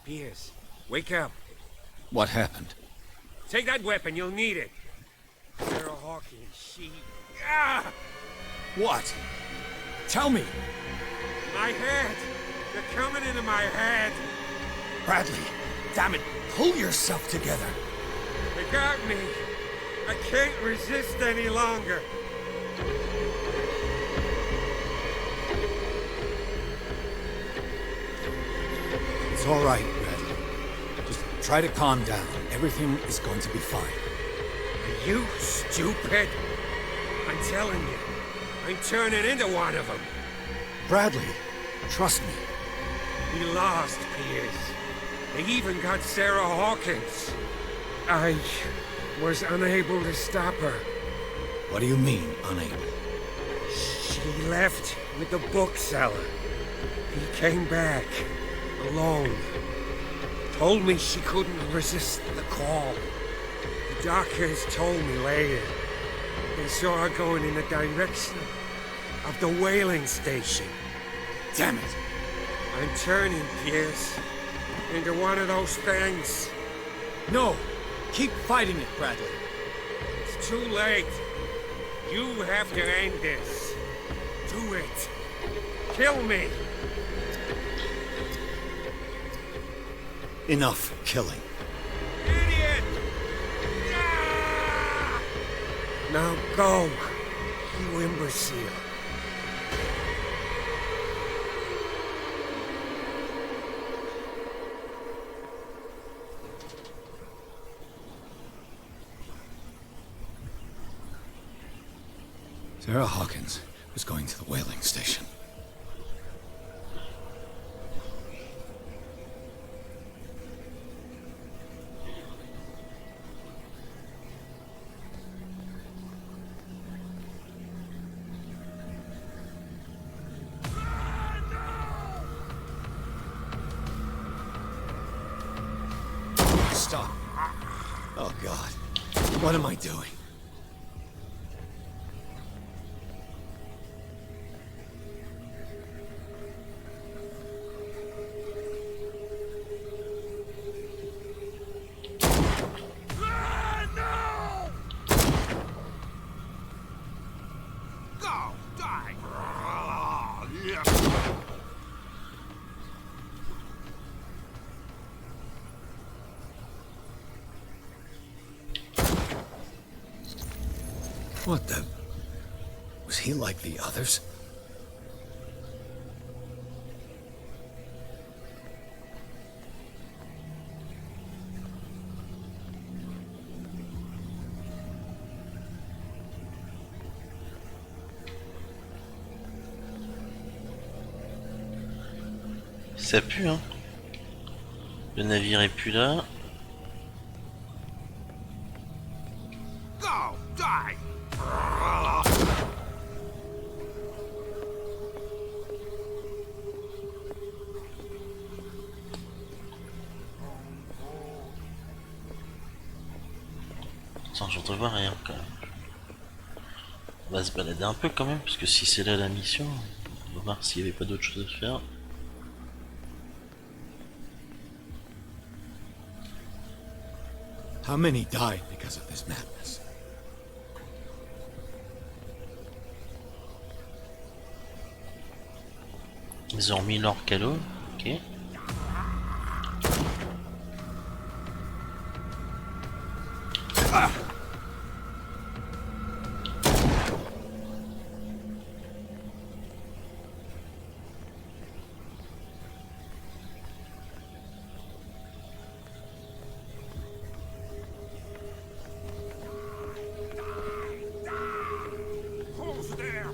Pierce, wake up. What happened? Take that weapon, you'll need it. Sarah Hawkins, she... Ah! What? Tell me! My head! They're coming into my head! Bradley, damn it, pull yourself together. They got me. I can't resist any longer. It's all right, Bradley. Just try to calm down. Everything is going to be fine. Are you stupid? I'm telling you, I'm turning into one of them. Bradley, trust me. We lost, Pierce. They even got Sarah Hawkins. I was unable to stop her. What do you mean, unable? She left with the bookseller. He came back, alone. Told me she couldn't resist the call. The doctors told me later. They saw her going in the direction of the whaling station. Damn it! I'm turning, Pierce, into one of those things. No! Keep fighting it, Bradley. It's too late. You have to end this. Do it! Kill me! Enough killing. Idiot! Now go, you imbecile. Sarah Hawkins was going to the whaling station. Stop. Oh, God. What am I doing? Go! Die! What the... Was he like the others? Ça pue, hein. Le navire est plus là. Go! Die! Attends, j'entends voir rien quand même. On va se balader un peu quand même, parce que si c'est là la mission, on va voir s'il n'y avait pas d'autre chose à faire. How many died because of this madness? Ils ont remis leur calot, ok. Who's there?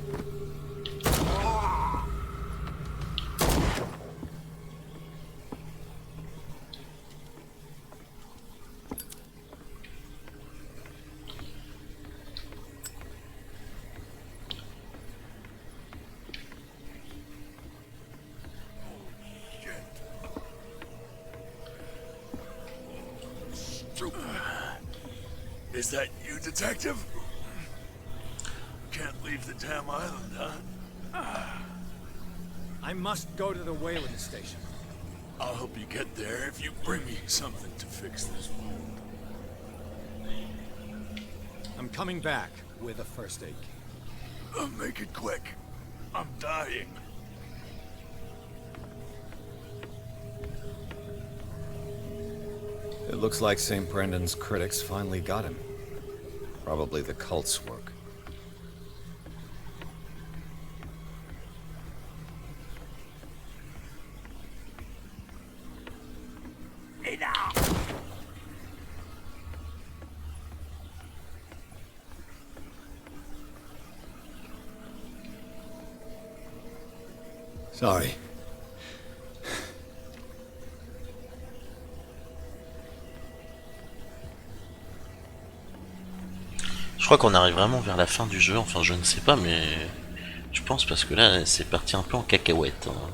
Is that you, detective? Can't leave the damn island, huh? I must go to the whaling station. I'll help you get there if you bring me something to fix this wound. I'm coming back with a first aid kit. Make it quick. I'm dying. It looks like St. Brendan's critics finally got him. Probably the cult's work. Sorry. Je crois qu'on arrive vraiment vers la fin du jeu, enfin je ne sais pas, mais je pense parce que là c'est parti un peu en cacahuète. Hein.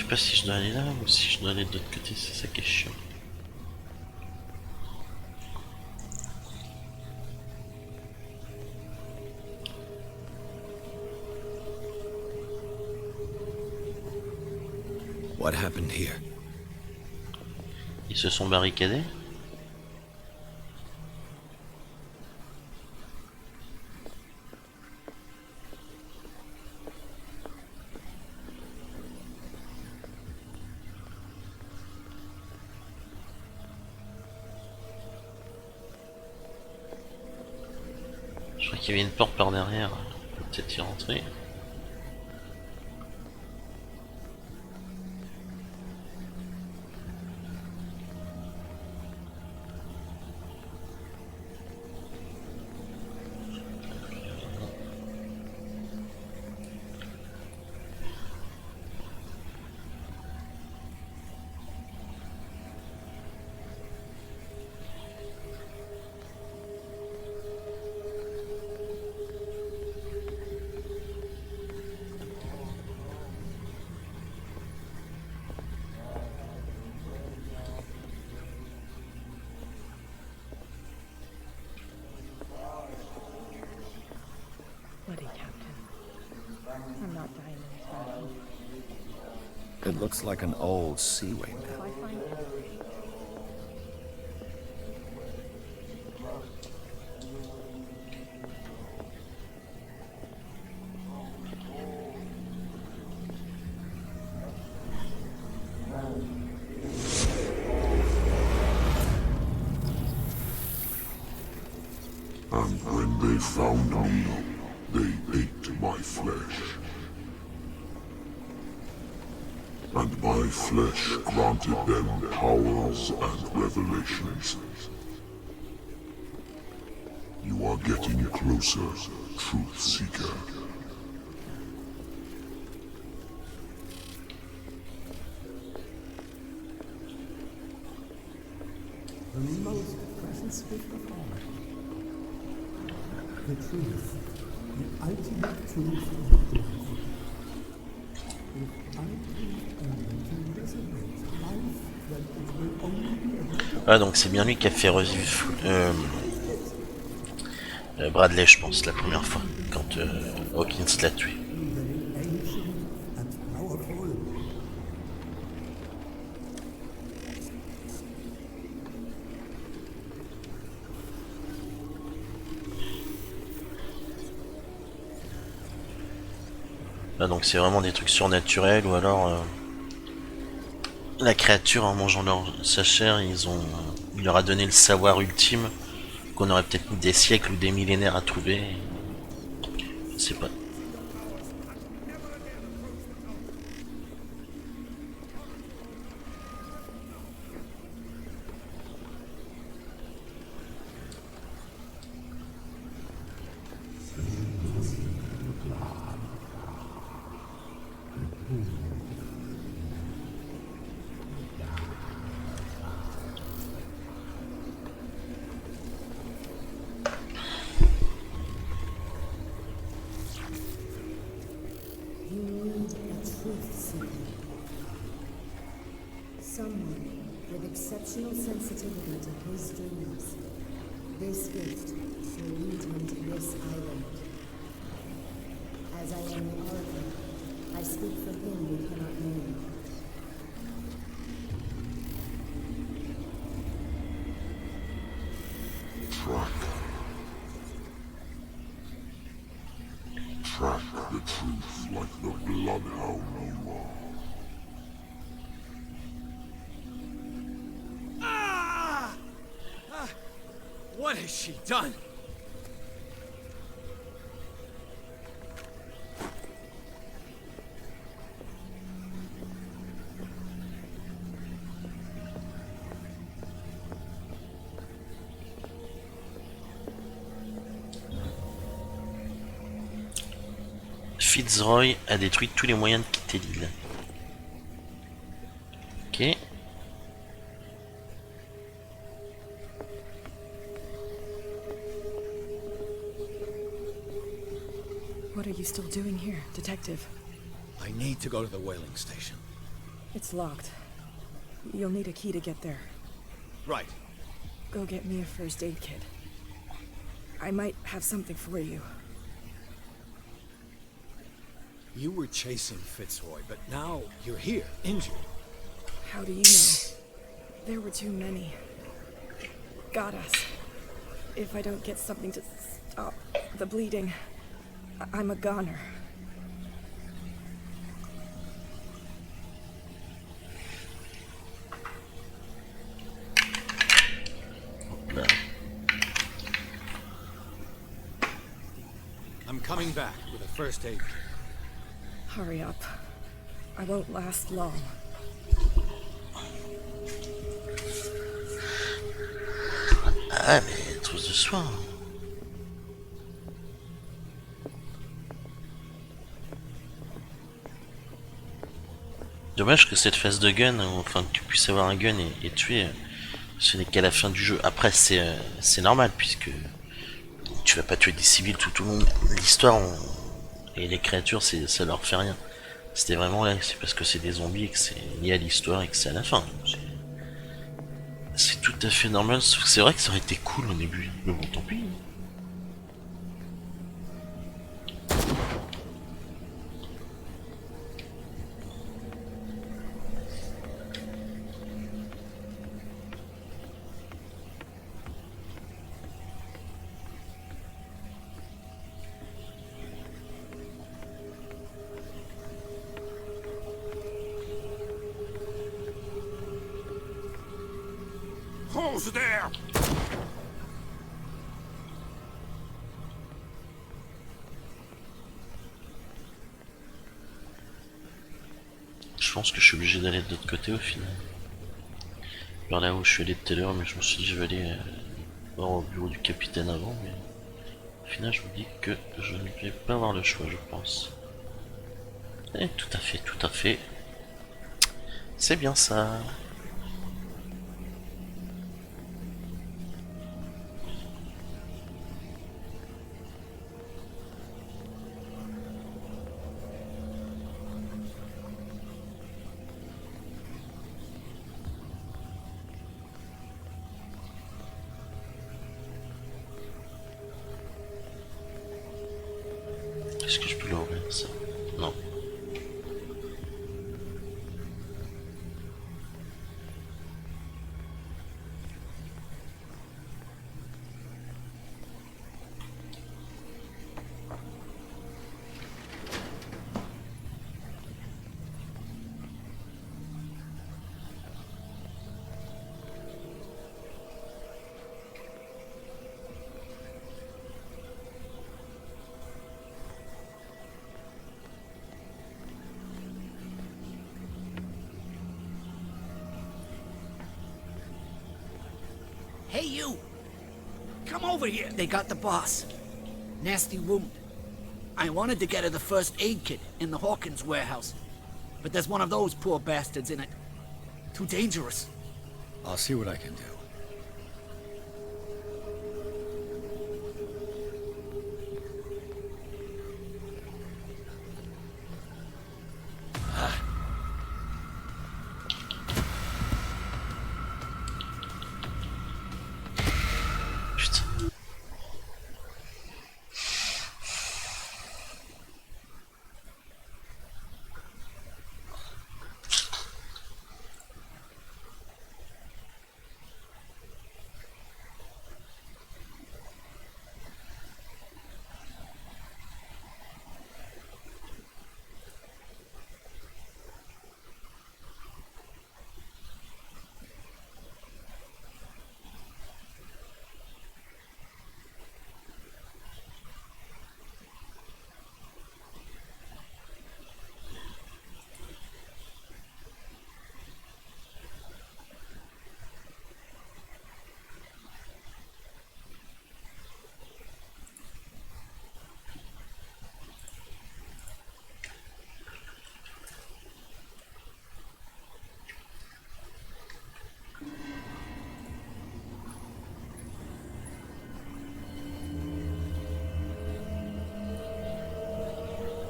pas si je dois aller là ou si je dois aller de l'autre côté, c'est ça qui est chiant. What happened here? Ils se sont barricadés? Je crois qu'il y avait une porte par derrière, on peut peut-être y rentrer. Bloody Captain. I'm not dying in this battle. It looks like an old Seaway map. If I find And when they found me, they ate my flesh. And my flesh granted them powers and revelations. You are getting closer, Truth Seeker. The most precious gift of all. The truth. The ultimate truth of life. If I can resurrect life, then it will only be a better. Ah, donc c'est bien lui qui a fait revivre Bradley, je pense, la première fois, quand Hawkins l'a tué. Là, donc c'est vraiment des trucs surnaturels, ou alors la créature, en mangeant sa chair, il leur a donné le savoir ultime qu'on aurait peut-être mis des siècles ou des millénaires à trouver. Je sais pas. Someone with exceptional sensitivity to his dreams. This gift will lead him to this island. As I am the oracle, I speak for him we cannot name. Track the truth like the bloodhound you are. What has she done? Fitzroy a détruit tous les moyens de quitter l'île. Ok. What are you still doing here, Detective? I need to go to the whaling station. It's locked. You'll need a key to get there. Right. Go get me a first aid kit. I might have something for you. You were chasing Fitzroy, but now you're here, injured. How do you know? There were too many. Got us. If I don't get something to stop the bleeding, I'm a goner. I'm coming back with a first aid kit. Hurry up. I won't last long. Ah, mais trousse de soin. Dommage que cette phase de gun, enfin que tu puisses avoir un gun et tuer, ce n'est qu'à la fin du jeu. Après c'est normal puisque tu vas pas tuer des civils tout au long de l'histoire et les créatures ça leur fait rien. C'était vraiment là, c'est parce que c'est des zombies et que c'est lié à l'histoire et que c'est à la fin. C'est tout à fait normal, sauf que c'est vrai que ça aurait été cool au début, mais bon tant pis. Who's there? Je pense que je suis obligé d'aller de l'autre côté au final. Vers là où je suis allé tout à l'heure, mais je me suis dit je vais aller voir au bureau du capitaine avant, mais au final je me dis que je ne vais pas avoir le choix, je pense. Et tout à fait, tout à fait. C'est bien ça. Est-ce que je peux l'ouvrir ça? Non. Hey, you! Come over here. They got the boss. Nasty wound. I wanted to get her the first aid kit in the Hawkins warehouse, but there's one of those poor bastards in it. Too dangerous. I'll see what I can do.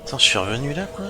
Attends, je suis revenu là quoi?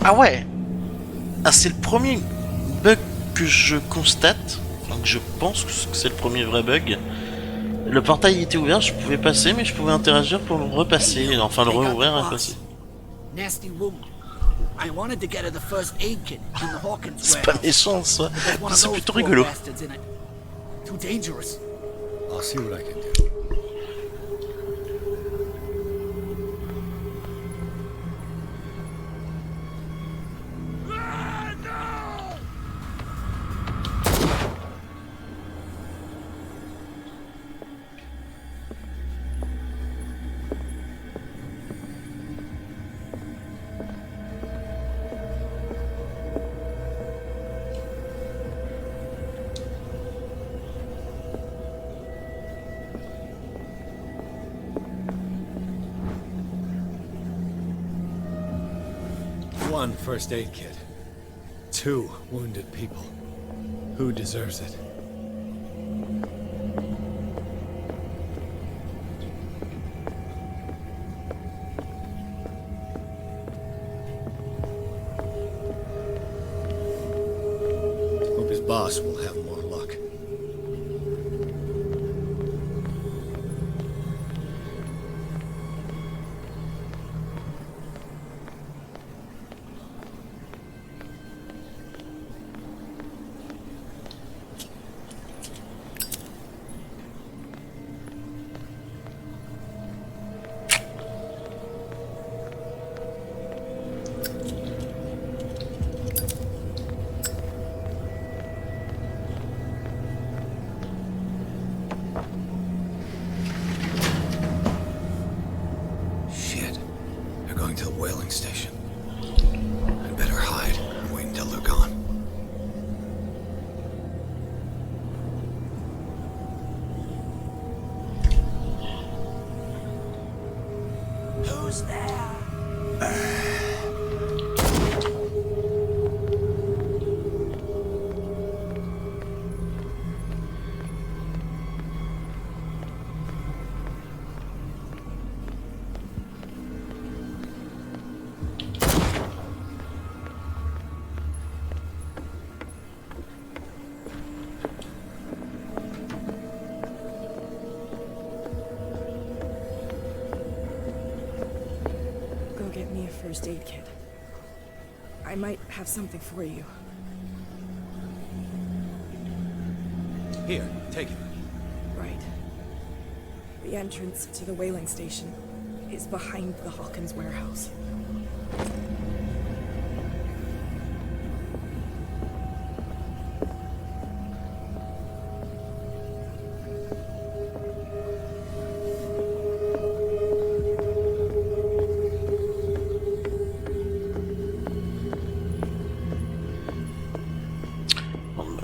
Ah ouais. Ah, c'est le premier bug que je constate. Enfin, que je pense que c'est le premier vrai bug. Le portail était ouvert, je pouvais passer, mais je pouvais interagir pour le repasser. Enfin, le rouvrir et passer. Nasty wound. I wanted to get her the first aid kit in the Hawkins C'est pas méchant, ça. C'est plutôt rigolo. Too dangerous. I'll see what I can do. One first aid kit. 2 wounded people. Who deserves it? Hope his boss will have more luck. Shit. They're going to the whaling station. I'd better hide and wait until they're gone. Who's there? Go get me a first aid kit. I might have something for you. Here, take it. Right. The entrance to the whaling station is behind the Hawkins warehouse.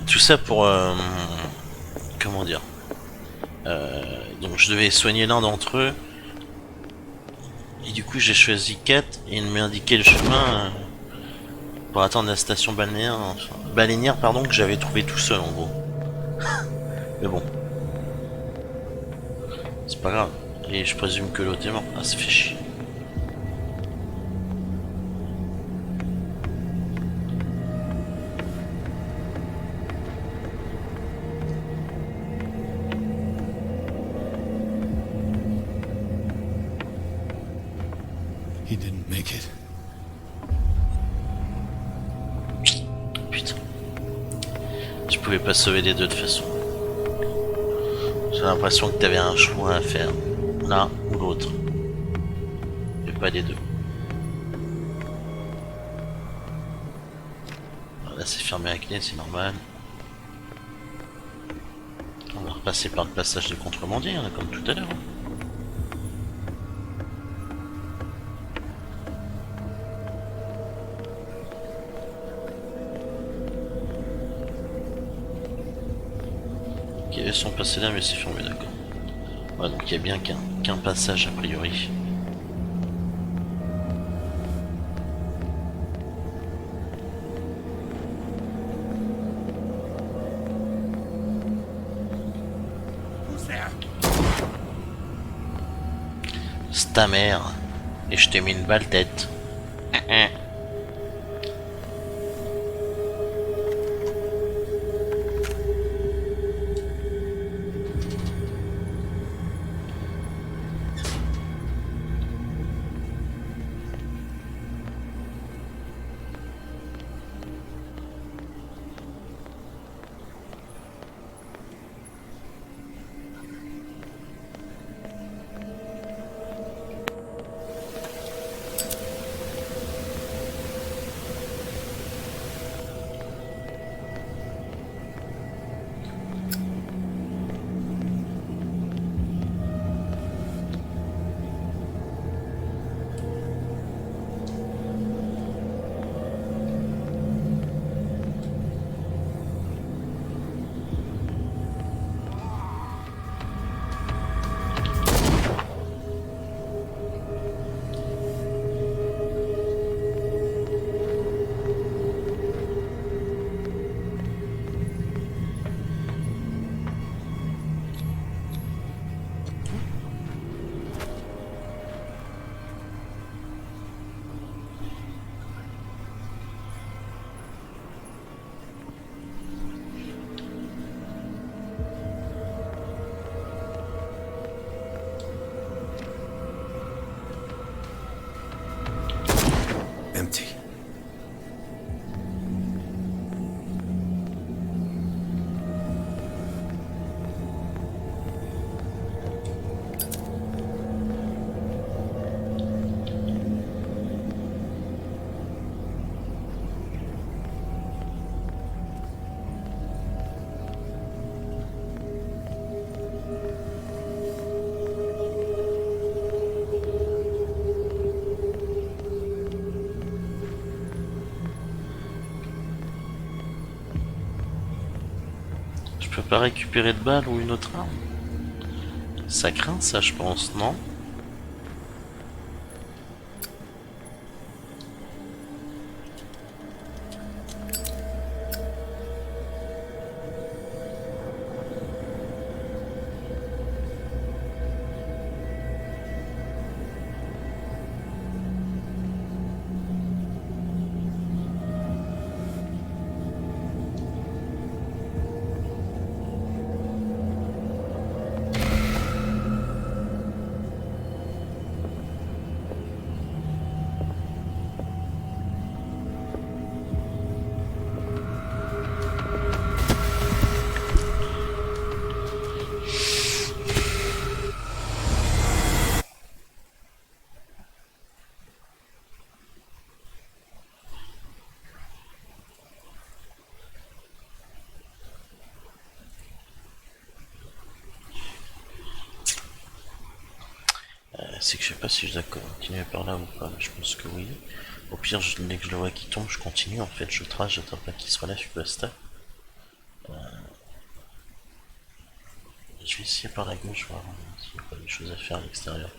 Tout ça pour... comment dire, donc je devais soigner l'un d'entre eux. Et du coup j'ai choisi 4 et il m'a indiqué le chemin pour attendre la station baleinière pardon, que j'avais trouvé tout seul en gros. Mais bon. C'est pas grave. Et je présume que l'autre est mort. Ah, ça fait chier. He didn't make it. Putain. Je pouvais pas sauver les deux de toute façon. J'ai l'impression que t'avais un choix à faire. L'un ou l'autre. Et pas les deux. Là c'est fermé à clé, c'est normal. On va repasser par le passage de contrebandier, hein, comme tout à l'heure. Ok, ils sont passés là mais c'est fermé, d'accord. Ouais, donc il y a bien qu'un passage a priori. C'est ta mère. Et je t'ai mis une balle tête. peux pas récupérer de balles ou une autre arme? Ça craint ça, je pense, non? C'est que je sais pas si je dois continuer par là ou pas, mais je pense que oui. Au pire, dès que je le vois qui tombe, je continue en fait, je trace, j'attends pas qu'il se relâve, je basta. Je vais essayer par la gauche, voir s'il n'y a pas des choses à faire à l'extérieur.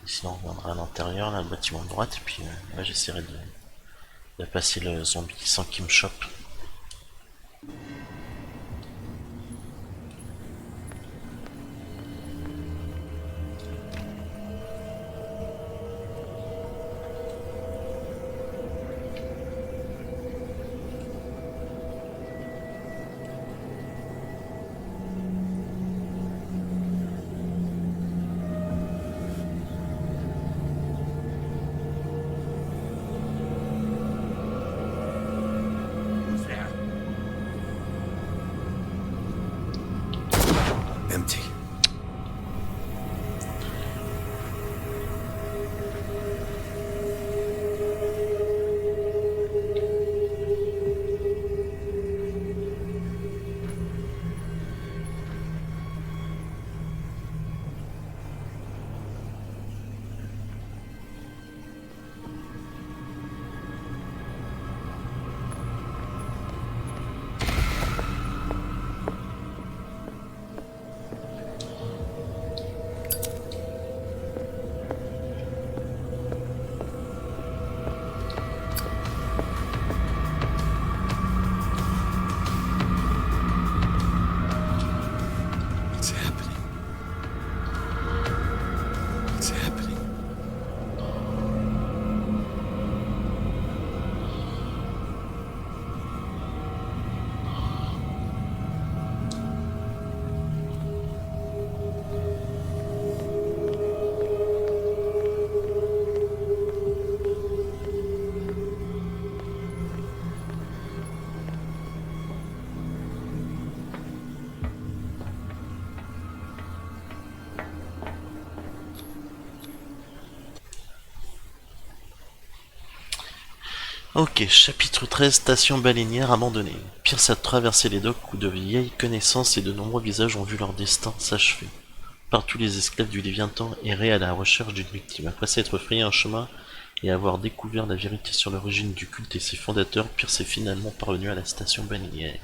Sinon on reviendra à l'intérieur, là, le bâtiment de droite, et puis là j'essaierai de passer le zombie sans qu'il me chope. Empty. Ok, chapitre 13, station baleinière abandonnée. Pierce a traversé les docks où de vieilles connaissances et de nombreux visages ont vu leur destin s'achever. Partout les esclaves du Léviathan erraient à la recherche d'une victime. Après s'être frayé un chemin et avoir découvert la vérité sur l'origine du culte et ses fondateurs, Pierce est finalement parvenu à la station baleinière.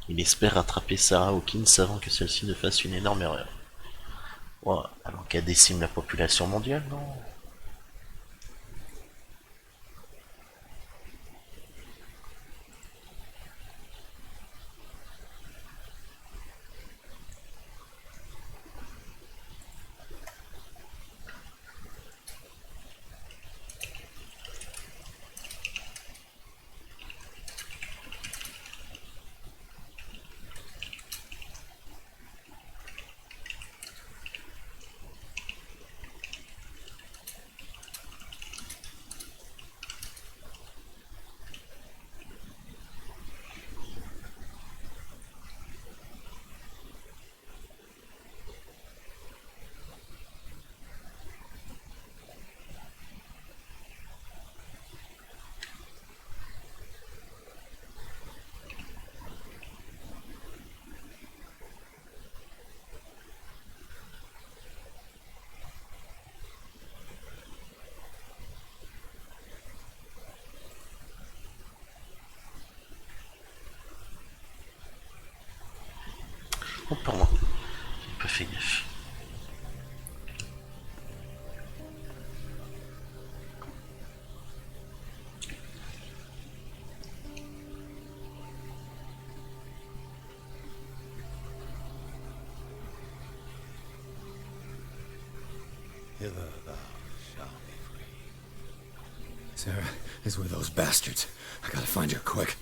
Il espère rattraper Sarah Hawkins avant que celle-ci ne fasse une énorme erreur. Ouah, alors qu'elle décime la population mondiale, non? Oh pardon, j'ai pas fait gaffe. Hither thou shalt be free. Sarah is with those bastards. I gotta find her quick.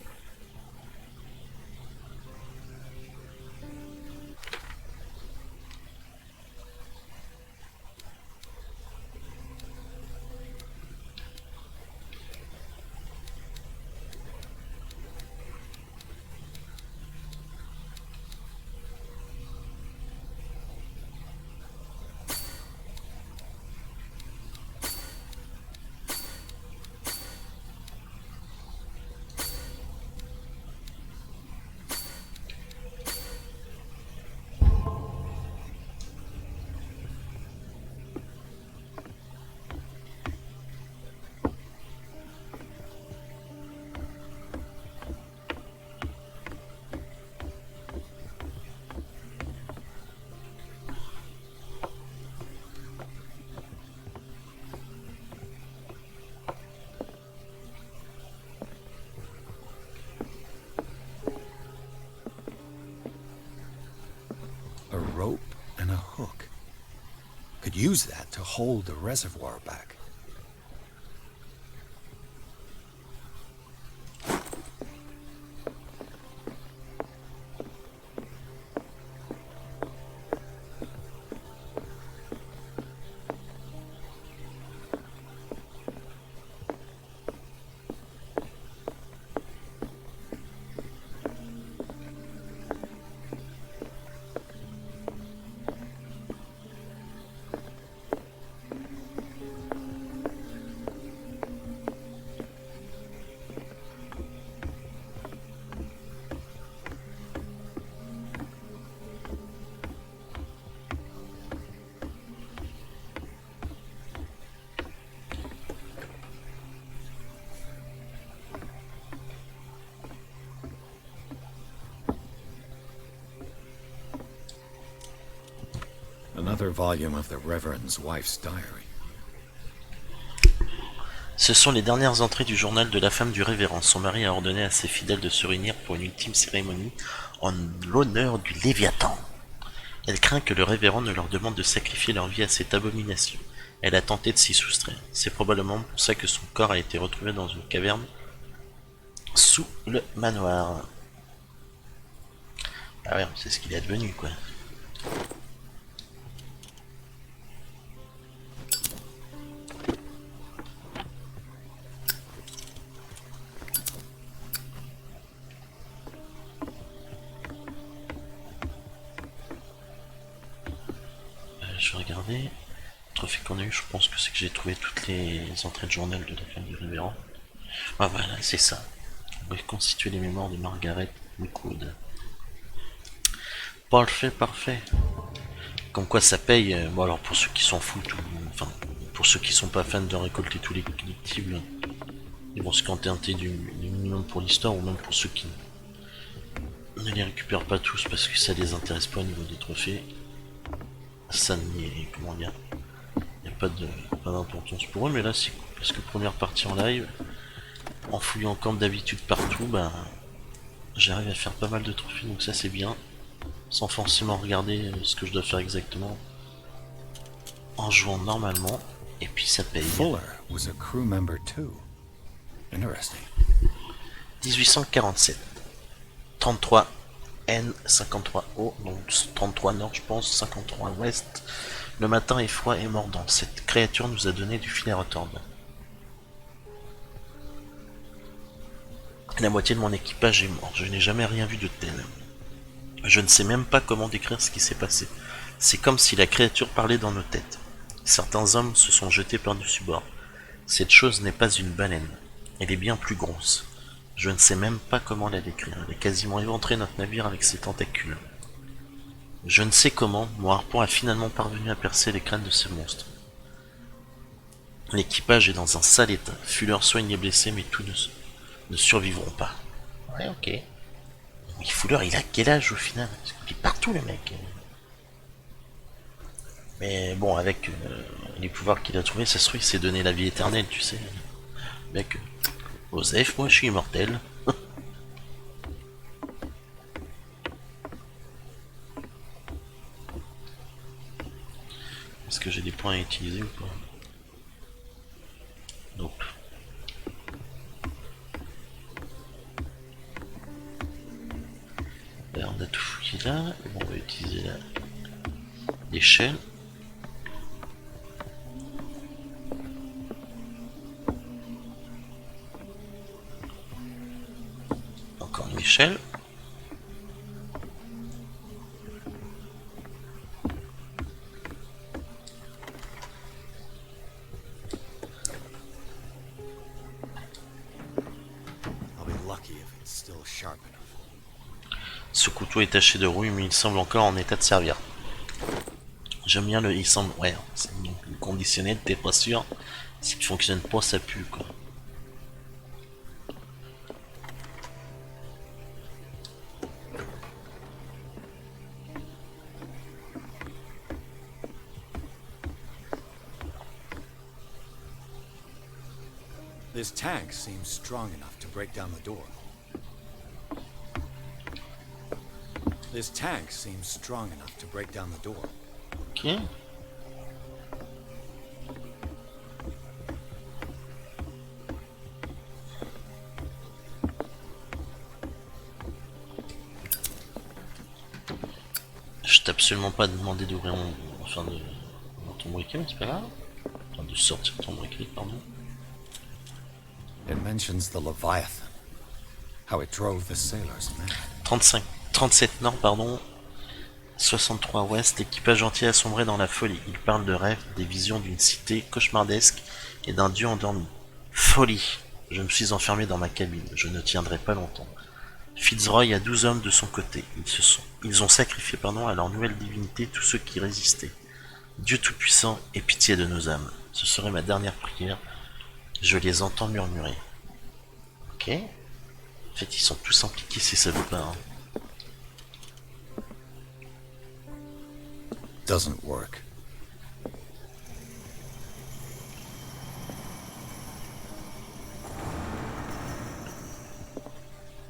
A rope and a hook. Could use that to hold the reservoir back. Another volume of the Reverend's wife's diary. Ce sont les dernières entrées du journal de la femme du révérend. Son mari a ordonné à ses fidèles de se réunir pour une ultime cérémonie en l'honneur du Léviathan. Elle craint que le révérend ne leur demande de sacrifier leur vie à cette abomination. Elle a tenté de s'y soustraire. C'est probablement pour ça que son corps a été retrouvé dans une caverne sous le manoir. Ah ouais, c'est ce qu'il est advenu, quoi. Je vais regarder. Le trophée qu'on a eu, je pense que c'est que j'ai trouvé toutes les entrées de journal de la femme du révérend. Ah voilà, c'est ça. Reconstituer les mémoires de Margaret Woodcould. Parfait, parfait. Comme quoi ça paye. Bon alors pour ceux qui s'en foutent, enfin pour ceux qui sont pas fans de récolter tous les collectibles, ils vont se contenter du minimum pour l'histoire, ou même pour ceux qui ne les récupèrent pas tous parce que ça les intéresse pas au niveau des trophées. Ça n'y est, comment dire, il n'y a pas d'importance pour eux, mais là c'est cool parce que première partie en live, en fouillant comme d'habitude partout, bah j'arrive à faire pas mal de trophées, donc ça c'est bien, sans forcément regarder ce que je dois faire exactement, en jouant normalement, et puis ça paye. Fuller was a crew member too. Interesting. 1847, 33 N, 53 O, donc 33 nord je pense, 53 ouest. Le matin est froid et mordant. Cette créature nous a donné du fil à retordre. La moitié de mon équipage est mort. Je n'ai jamais rien vu de tel. Je ne sais même pas comment décrire ce qui s'est passé. C'est comme si la créature parlait dans nos têtes. Certains hommes se sont jetés par-dessus bord. Cette chose n'est pas une baleine. Elle est bien plus grosse. Je ne sais même pas comment la décrire. Elle a quasiment éventré notre navire avec ses tentacules. Je ne sais comment, mon harpon a finalement parvenu à percer les crânes de ce monstre. L'équipage est dans un sale état. Fuller soigne les blessés, mais tous ne survivront pas. Ouais, ok. Il fout l'heure, il a quel âge au final? Il est partout le mec. Mais bon, avec les pouvoirs qu'il a trouvés, ça se trouve, il s'est donné la vie éternelle, tu sais. Mec, Osef, moi je suis immortel. Est-ce que j'ai des points à utiliser ou pas? Nope. Là, on a tout fouillé là. Bon, on va utiliser l'échelle. Encore une échelle. Ce couteau est taché de rouille, mais il semble encore en état de servir. J'aime bien le il semble. Ouais, c'est le conditionnel, t'es pas sûr. S'il fonctionne pas, ça pue quoi. This tank seems strong enough to break down the door. This tank seems strong enough to break down the door. Ok. Je t'ai absolument pas demandé d'ouvrir mon... Enfin de... ton briquet, mais c'est pas grave. Enfin de sortir ton briquet, pardon. It mentions the Leviathan. How it drove the sailors mad. 37 nord, pardon. 63 ouest, l'équipage entier a sombré dans la folie. Il parle de rêves, des visions d'une cité cauchemardesque et d'un dieu endormi. Folie. Je me suis enfermé dans ma cabine. Je ne tiendrai pas longtemps. Fitzroy a 12 hommes de son côté. Ils ont sacrifié à leur nouvelle divinité tous ceux qui résistaient. Dieu Tout-Puissant, aie pitié de nos âmes. Ce serait ma dernière prière. Je les entends murmurer. Ok. En fait, ils sont tous impliqués, ces salopards. Doesn't work.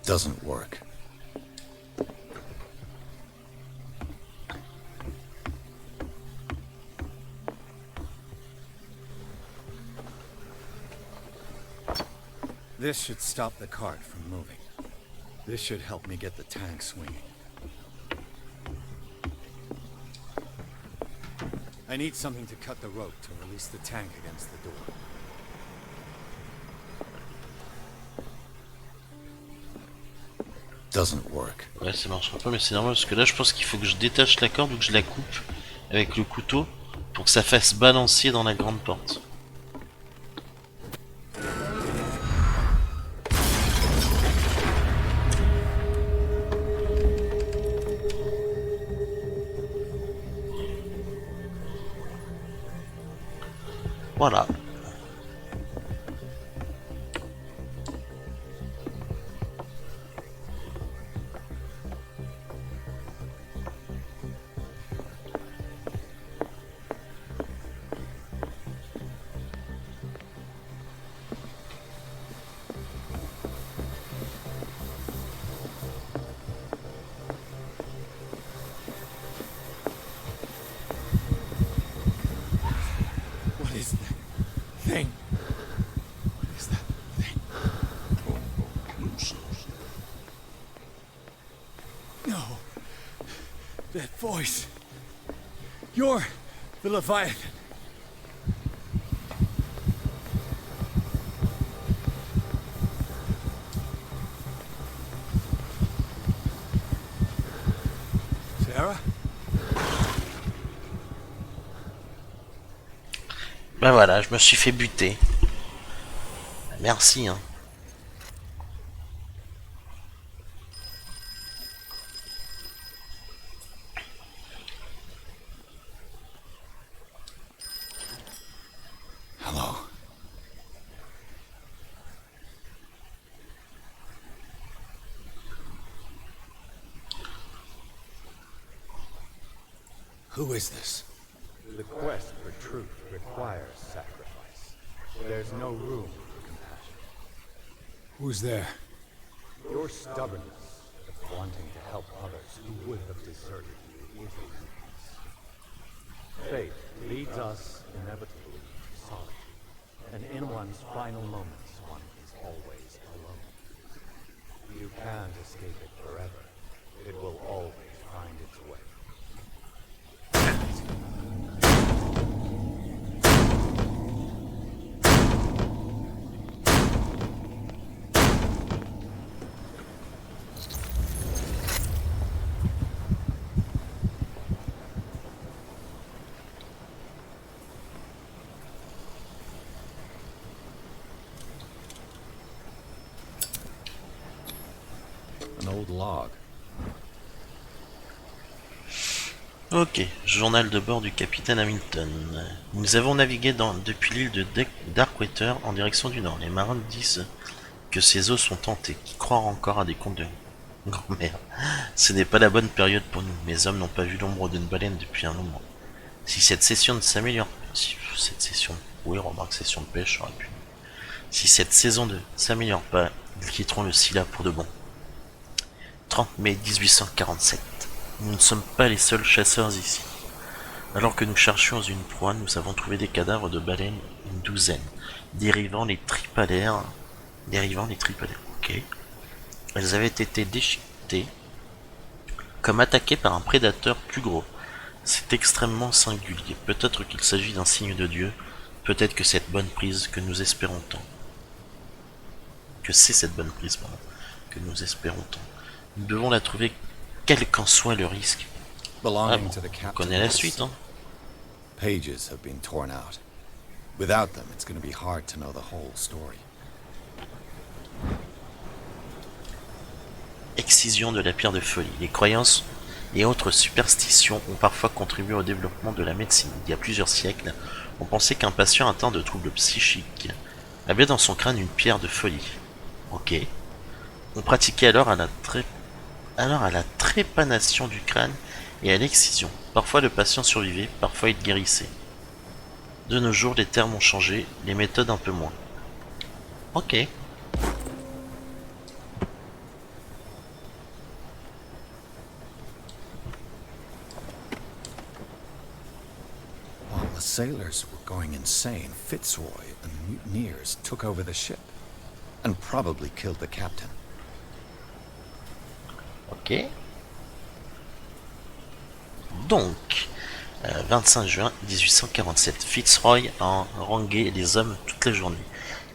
Doesn't work. This should stop the cart from moving. This should help me get the tank swinging. I need something to cut the rope to release the tank against the door. Doesn't work. Ouais, ça marchera pas, mais c'est normal parce que là, je pense qu'il faut que je détache la corde ou que je la coupe avec le couteau pour que ça fasse balancier dans la grande porte. Voilà. What is that thing? What is that thing? No. That voice. You're the Leviathan. Sarah? Ben voilà, je me suis fait buter. Merci, hein. Hello. Who is this? The quest for truth requires sacrifice. There's no room for compassion. Who's there? Your stubbornness of wanting to help others who would have deserted you is a weakness. Fate leads us inevitably to solitude, and in one's final moments, one is always alone. You can't escape it forever. It will always find its way. An old log. Ok, journal de bord du capitaine Hamilton. Nous avons navigué depuis l'île de Darkwater en direction du nord. Les marins disent que ces eaux sont tentées, qui croient encore à des contes de grand-mère. Ce n'est pas la bonne période pour nous. Mes hommes n'ont pas vu l'ombre d'une baleine depuis un moment. Si cette session ne s'améliore... Si cette session... Oui, remarque, session de pêche, j'aurais pu. Si cette saison ne s'améliore pas, ils quitteront le Scylla pour de bon. 30 mai 1847. Nous ne sommes pas les seuls chasseurs ici. Alors que nous cherchions une proie, nous avons trouvé des cadavres de baleines, une douzaine, dérivant les tripalaires. Ok. Elles avaient été déchiquetées, comme attaquées par un prédateur plus gros. C'est extrêmement singulier. Peut-être qu'il s'agit d'un signe de Dieu. Peut-être que cette bonne prise que nous espérons tant. Que c'est cette bonne prise, pardon, que nous espérons tant. Nous devons la trouver, quel qu'en soit le risque. Ah bon, on connaît la suite, hein. Pages have been torn out. Without them, it's going to be hard to know the whole story. Excision de la pierre de folie. Les croyances et autres superstitions ont parfois contribué au développement de la médecine. Il y a plusieurs siècles, on pensait qu'un patient atteint de troubles psychiques avait dans son crâne une pierre de folie. Ok. On pratiquait alors à la trépanation du crâne et à l'excision. Parfois le patient survivait, parfois il guérissait. De nos jours, les termes ont changé, les méthodes un peu moins. Ok. While the sailors were going insane, Fitzroy and the mutineers took over the ship and probably killed the captain. Ok. Donc, 25 juin 1847, Fitzroy a harangué les hommes toute la journée.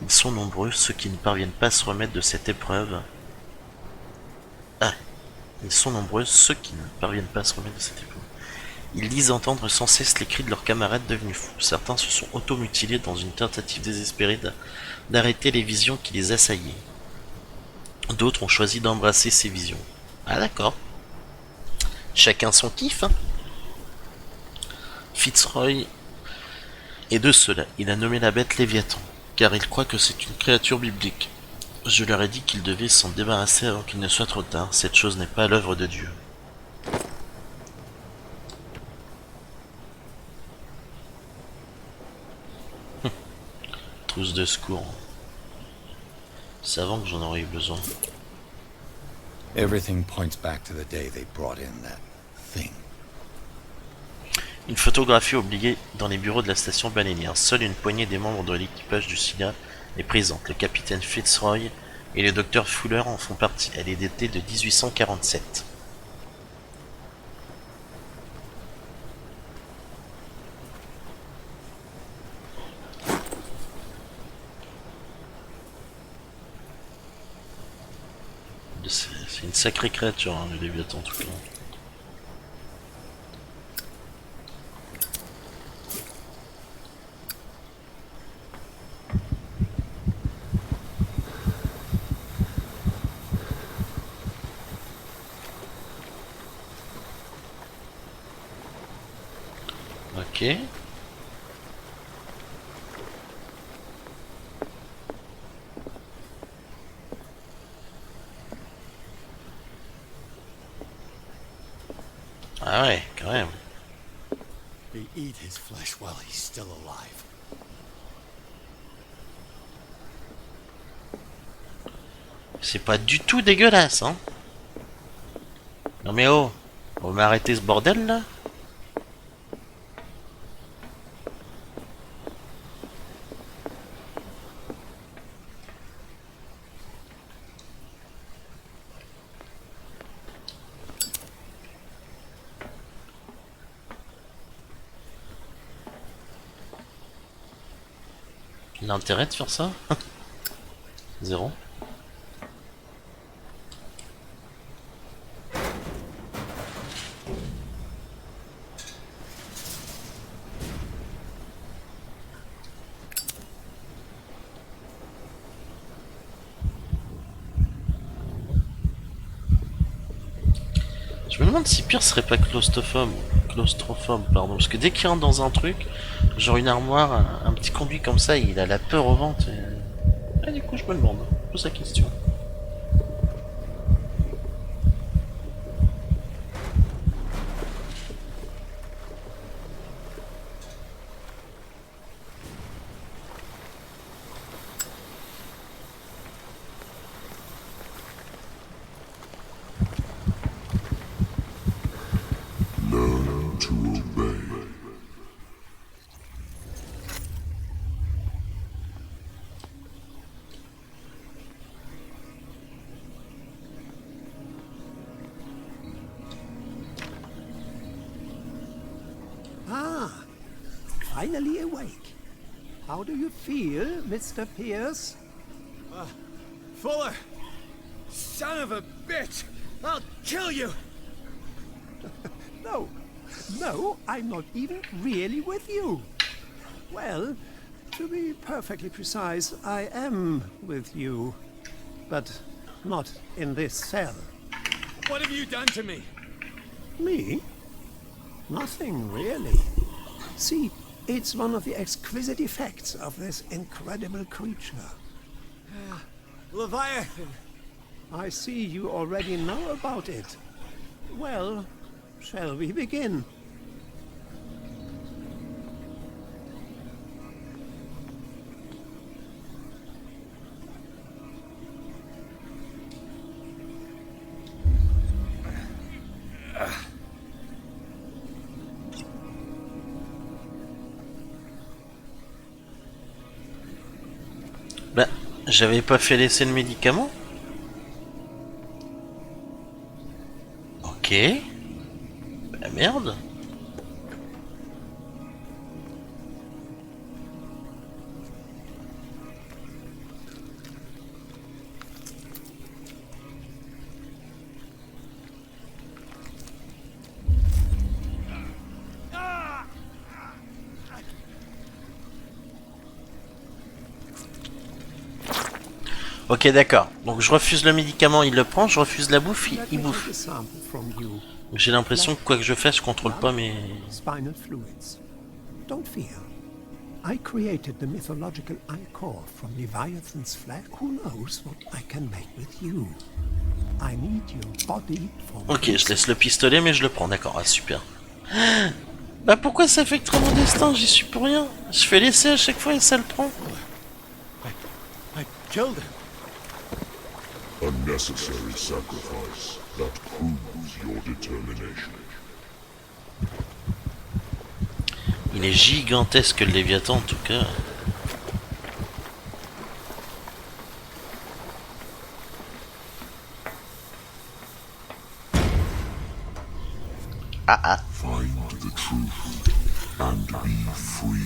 Ils sont nombreux, ceux qui ne parviennent pas à se remettre de cette épreuve. Ils sont nombreux, ceux qui ne parviennent pas à se remettre de cette épreuve. Ils disent entendre sans cesse les cris de leurs camarades devenus fous. Certains se sont automutilés dans une tentative désespérée d'arrêter les visions qui les assaillaient. D'autres ont choisi d'embrasser ces visions. Ah d'accord. Chacun son kiff, hein. Fitzroy est de cela. Il a nommé la bête Léviathan, car il croit que c'est une créature biblique. Je leur ai dit qu'ils devaient s'en débarrasser avant qu'il ne soit trop tard. Cette chose n'est pas l'œuvre de Dieu. Trousse de secours. Savant que j'en aurais eu besoin. Everything points back to the day they brought in that thing. Une photographie obligée dans les bureaux de la station baleinière. Seule une poignée des membres de l'équipage du Scylla est présente. Le capitaine Fitzroy et le docteur Fuller en font partie. Elle est datée de 1847. C'est une sacrée créature, hein, le Léviathan, en tout cas. Ok. Ah ouais, quand même. They eat his flesh while he's still alive. C'est pas du tout dégueulasse, hein. Non mais oh, on va arrêter ce bordel là. L'intérêt de faire ça? Zéro. Je me demande si Pierre serait pas claustrophobe, pardon, parce que dès qu'il rentre dans un truc, genre une armoire, un petit conduit comme ça, il a la peur au ventre. Et du coup, je me demande, je pose la question. Learn to obey. Ah, finally awake. How do you feel, Mr. Pierce? Fuller! Son of a bitch! I'll kill you! No, I'm not even really with you. Well, to be perfectly precise, I am with you. But not in this cell. What have you done to me? Me? Nothing, really. See, it's one of the exquisite effects of this incredible creature. Leviathan! I see you already know about it. Well, shall we begin? Bah, j'avais pas fait l'essai de médicaments. Ok. Bah merde. Ok, d'accord. Donc je refuse le médicament, il le prend, je refuse la bouffe, il bouffe. J'ai l'impression que quoi que je fasse, je contrôle pas mes... Spinal fluids. Don't fear. I created the mythological ichor from Leviathan's flesh. Who knows what I can make with you? I need your body for... Ok, je laisse le pistolet, mais je le prends, d'accord, ah, super. Bah pourquoi ça affecterait mon destin? J'y suis pour rien. Je fais l'essai à chaque fois et ça le prend. I killed him. Unnecessary sacrifice that proves your determination. Il est gigantesque le Léviathan en tout cas. Ah ah. Find the truth and be free.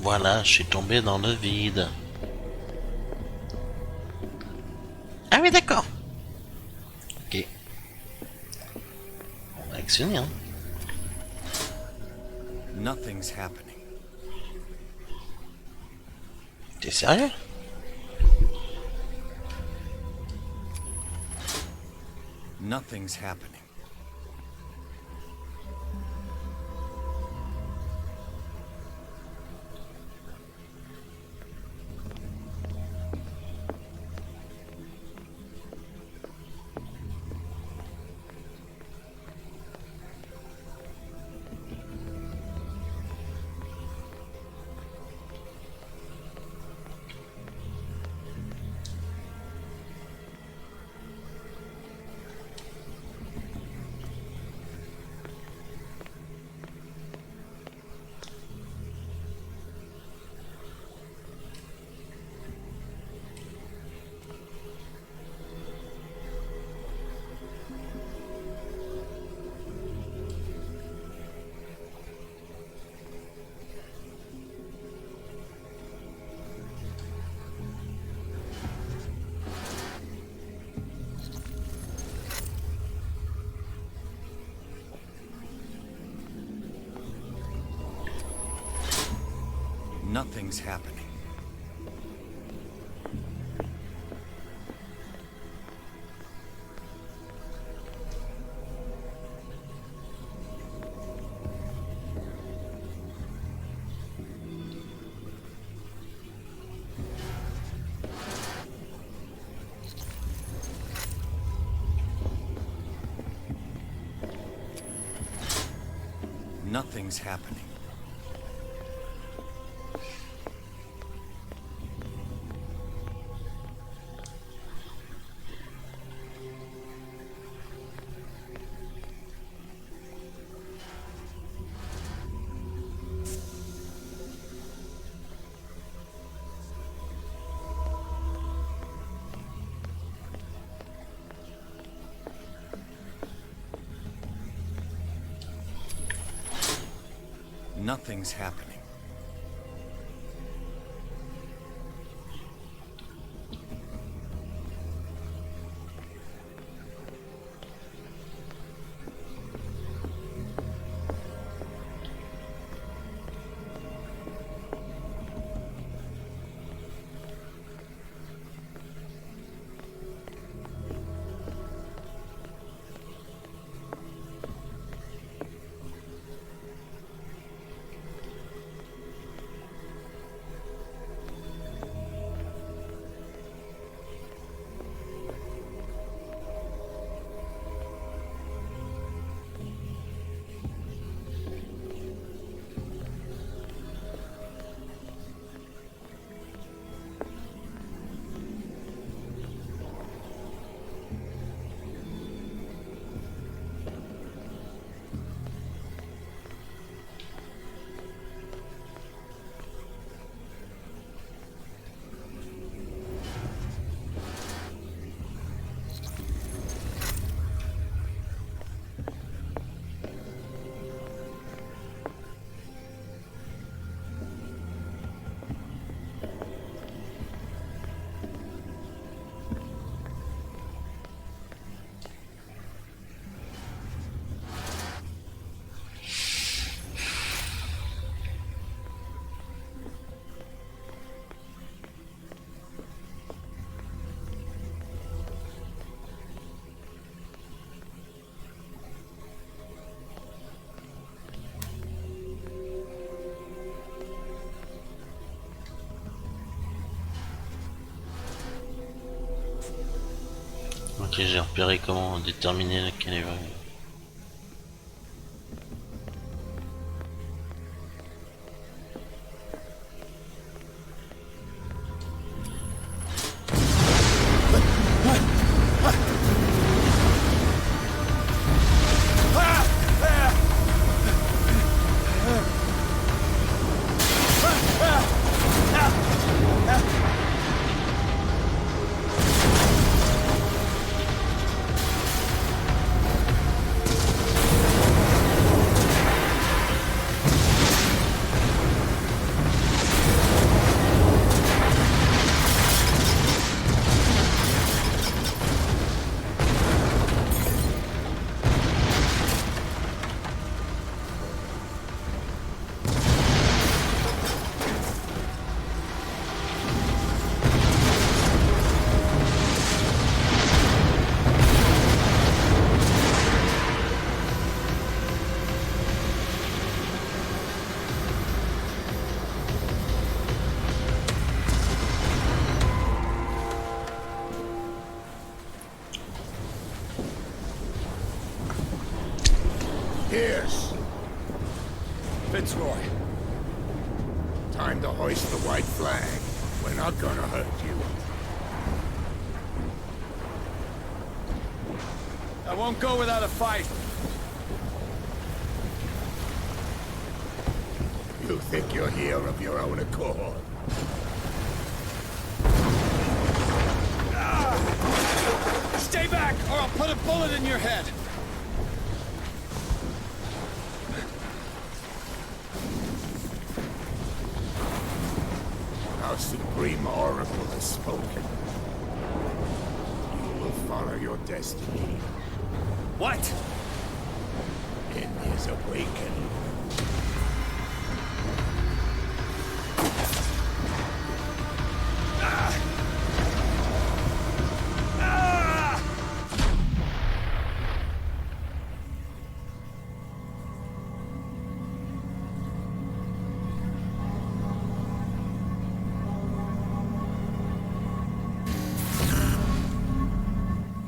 Voilà, je suis tombé dans le vide. Ah oui, d'accord. Ok. On va actionner, hein. Nothing's happening. T'es sérieux? Nothing's happening. Nothing's happening. Nothing's happening. Nothing's happening. Ok, j'ai repéré comment déterminer laquelle est vraie. Fitzroy. Time to hoist the white flag. We're not gonna hurt you. I won't go without a fight. You think you're here of your own accord? Stay back, or I'll put a bullet in your head. Our Supreme Oracle has spoken. You will follow your destiny. What? In his awakening.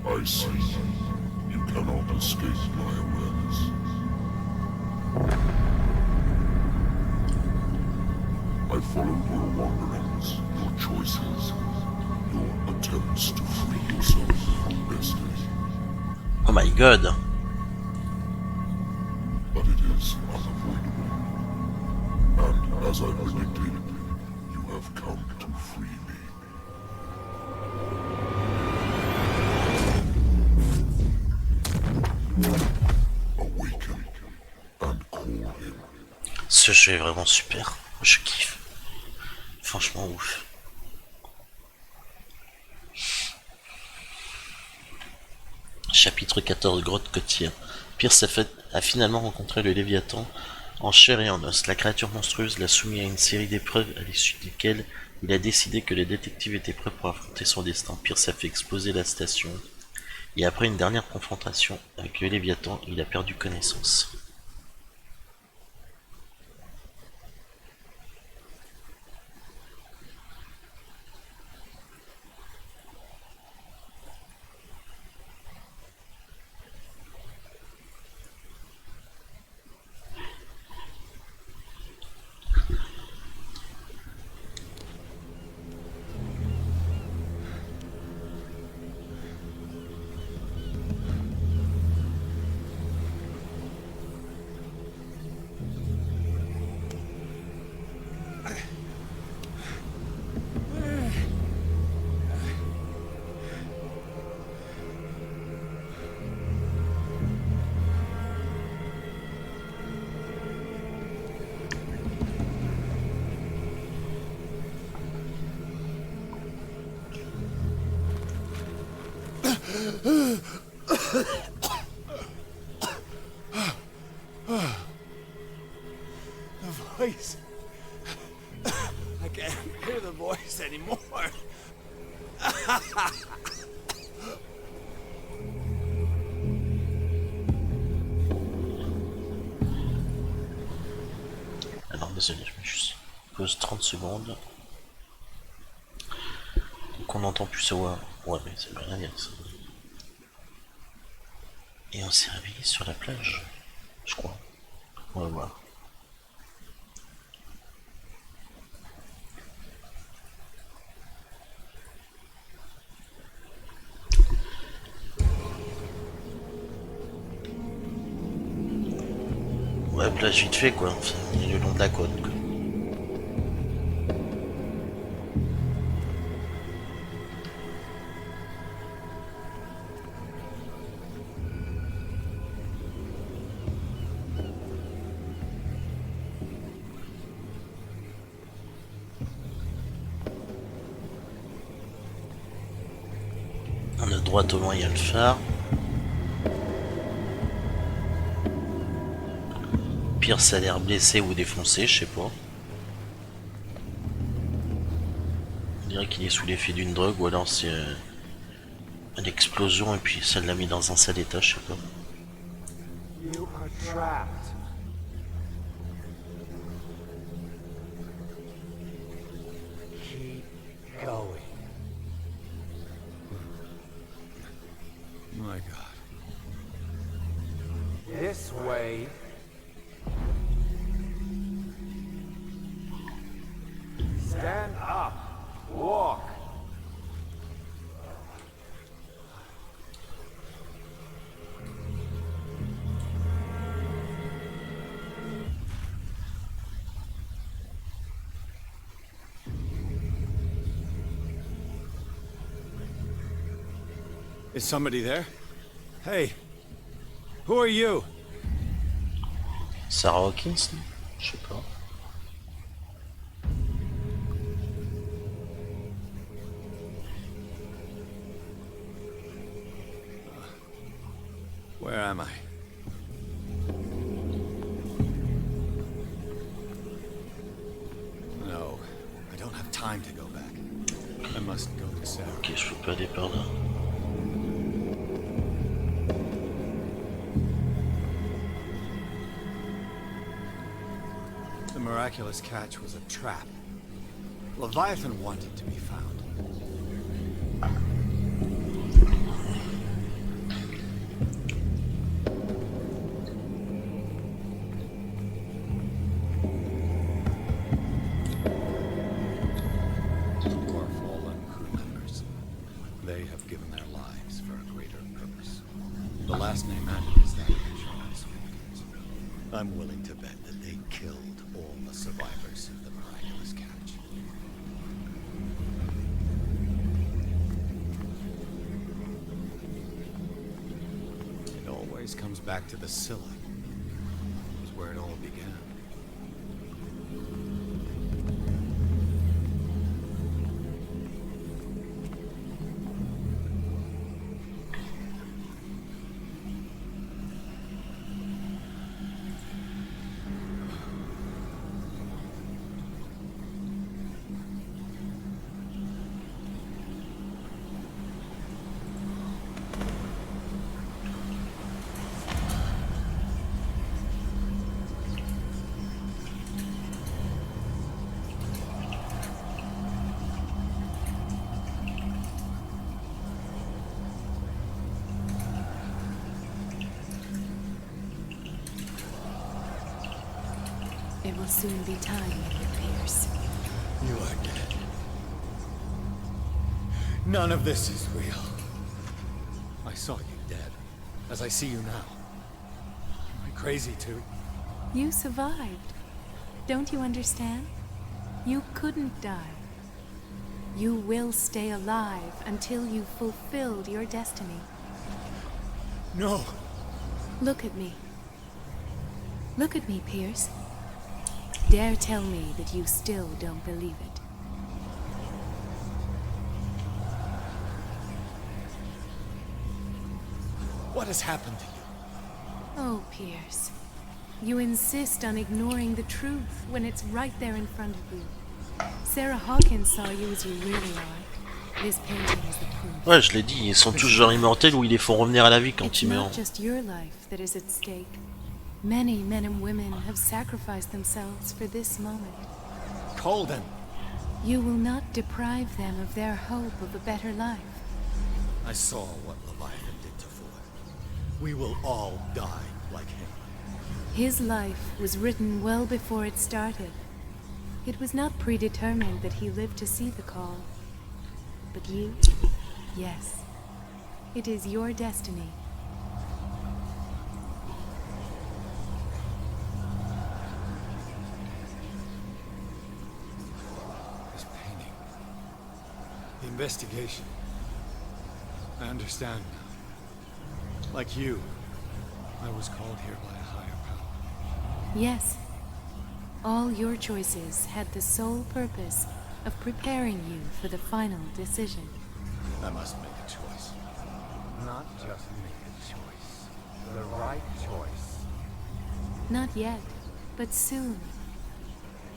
I see. You cannot escape my awareness. I followed your wanderings, your choices, your attempts to free yourself from destiny. Oh my god. But it is unavoidable. And as I predicted, you have come to free me. Awaken and call him. Ce jeu est vraiment super. Je kiffe. Franchement ouf. Chapitre 14, grotte côtière. Pierce a finalement rencontré le Léviathan en chair et en os. La créature monstrueuse l'a soumis à une série d'épreuves à l'issue desquelles il a décidé que les détectives étaient prêts pour affronter son destin. Pierce a fait exploser la station et après une dernière confrontation avec le Léviathan, il a perdu connaissance. The voice. I can't hear the voice anymore. Alors désolé, je mets juste pause 30 secondes. Donc on n'entend plus sa voix. Ouais mais ça veut rien dire ça. Et on s'est réveillé sur la plage, je crois. On va voir. Ouais, plage vite fait quoi, enfin, on est le long de la côte quoi. On a droit au loin, il y a le phare. Pierce a l'air blessé ou défoncé, je sais pas. On dirait qu'il est sous l'effet d'une drogue ou alors c'est une explosion et puis ça l'a mis dans un sale état, je sais pas. You are trapped. Keep going. My God. This way. Is somebody there? Hey, who are you? Sarah Hawkins? Je sais pas. Where am I? No, I don't have time to go back. I must go to Sarah. Ok, je peux pas aller par là. The miraculous catch was a trap. Leviathan wanted to be found. Poor fallen crew members. They have given their lives for a greater purpose. The last name added is that of Charles Hawkins. I'm willing to bet that they killed all the survivors of the miraculous catch. It always comes back to the Scylla. It was where it all began. It will soon be time, Pierce. You are dead. None of this is real. I saw you dead, as I see you now. Am I crazy too? You survived. Don't you understand? You couldn't die. You will stay alive until you've fulfilled your destiny. No. Look at me. Look at me, Pierce. Dare tell me that you still don't believe it. What has happened to you? Oh, Pierce. You insist on ignoring the truth when it's right there in front of you. Sarah Hawkins saw you as you really are. This painting is the proof. Ouais, je l'ai dit, ils sont tous genre immortels ou ils les font revenir à la vie quand ils meurent. It's not just your life that is at stake. Many men and women have sacrificed themselves for this moment. Colden! You will not deprive them of their hope of a better life. I saw what Leviathan did to Ford. We will all die like him. His life was written well before it started. It was not predetermined that he lived to see the call. But you? Yes. It is your destiny. The investigation. I understand now. Like you, I was called here by a higher power. Yes. All your choices had the sole purpose of preparing you for the final decision. I must make a choice. Not just make a choice. The right choice. Not yet, but soon.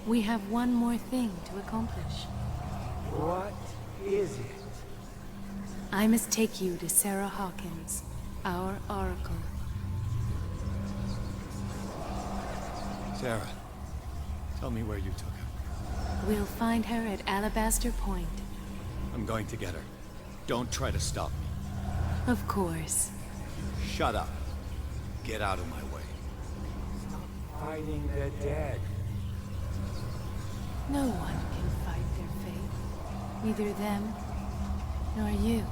We have one more thing to accomplish. What is it? I must take you to Sarah Hawkins, our oracle. Sarah, tell me where you took her. We'll find her at Alabaster Point. I'm going to get her. Don't try to stop me. Of course. Shut up. Get out of my way. Stop fighting the dead. No one can fight their fate. Neither them, nor you.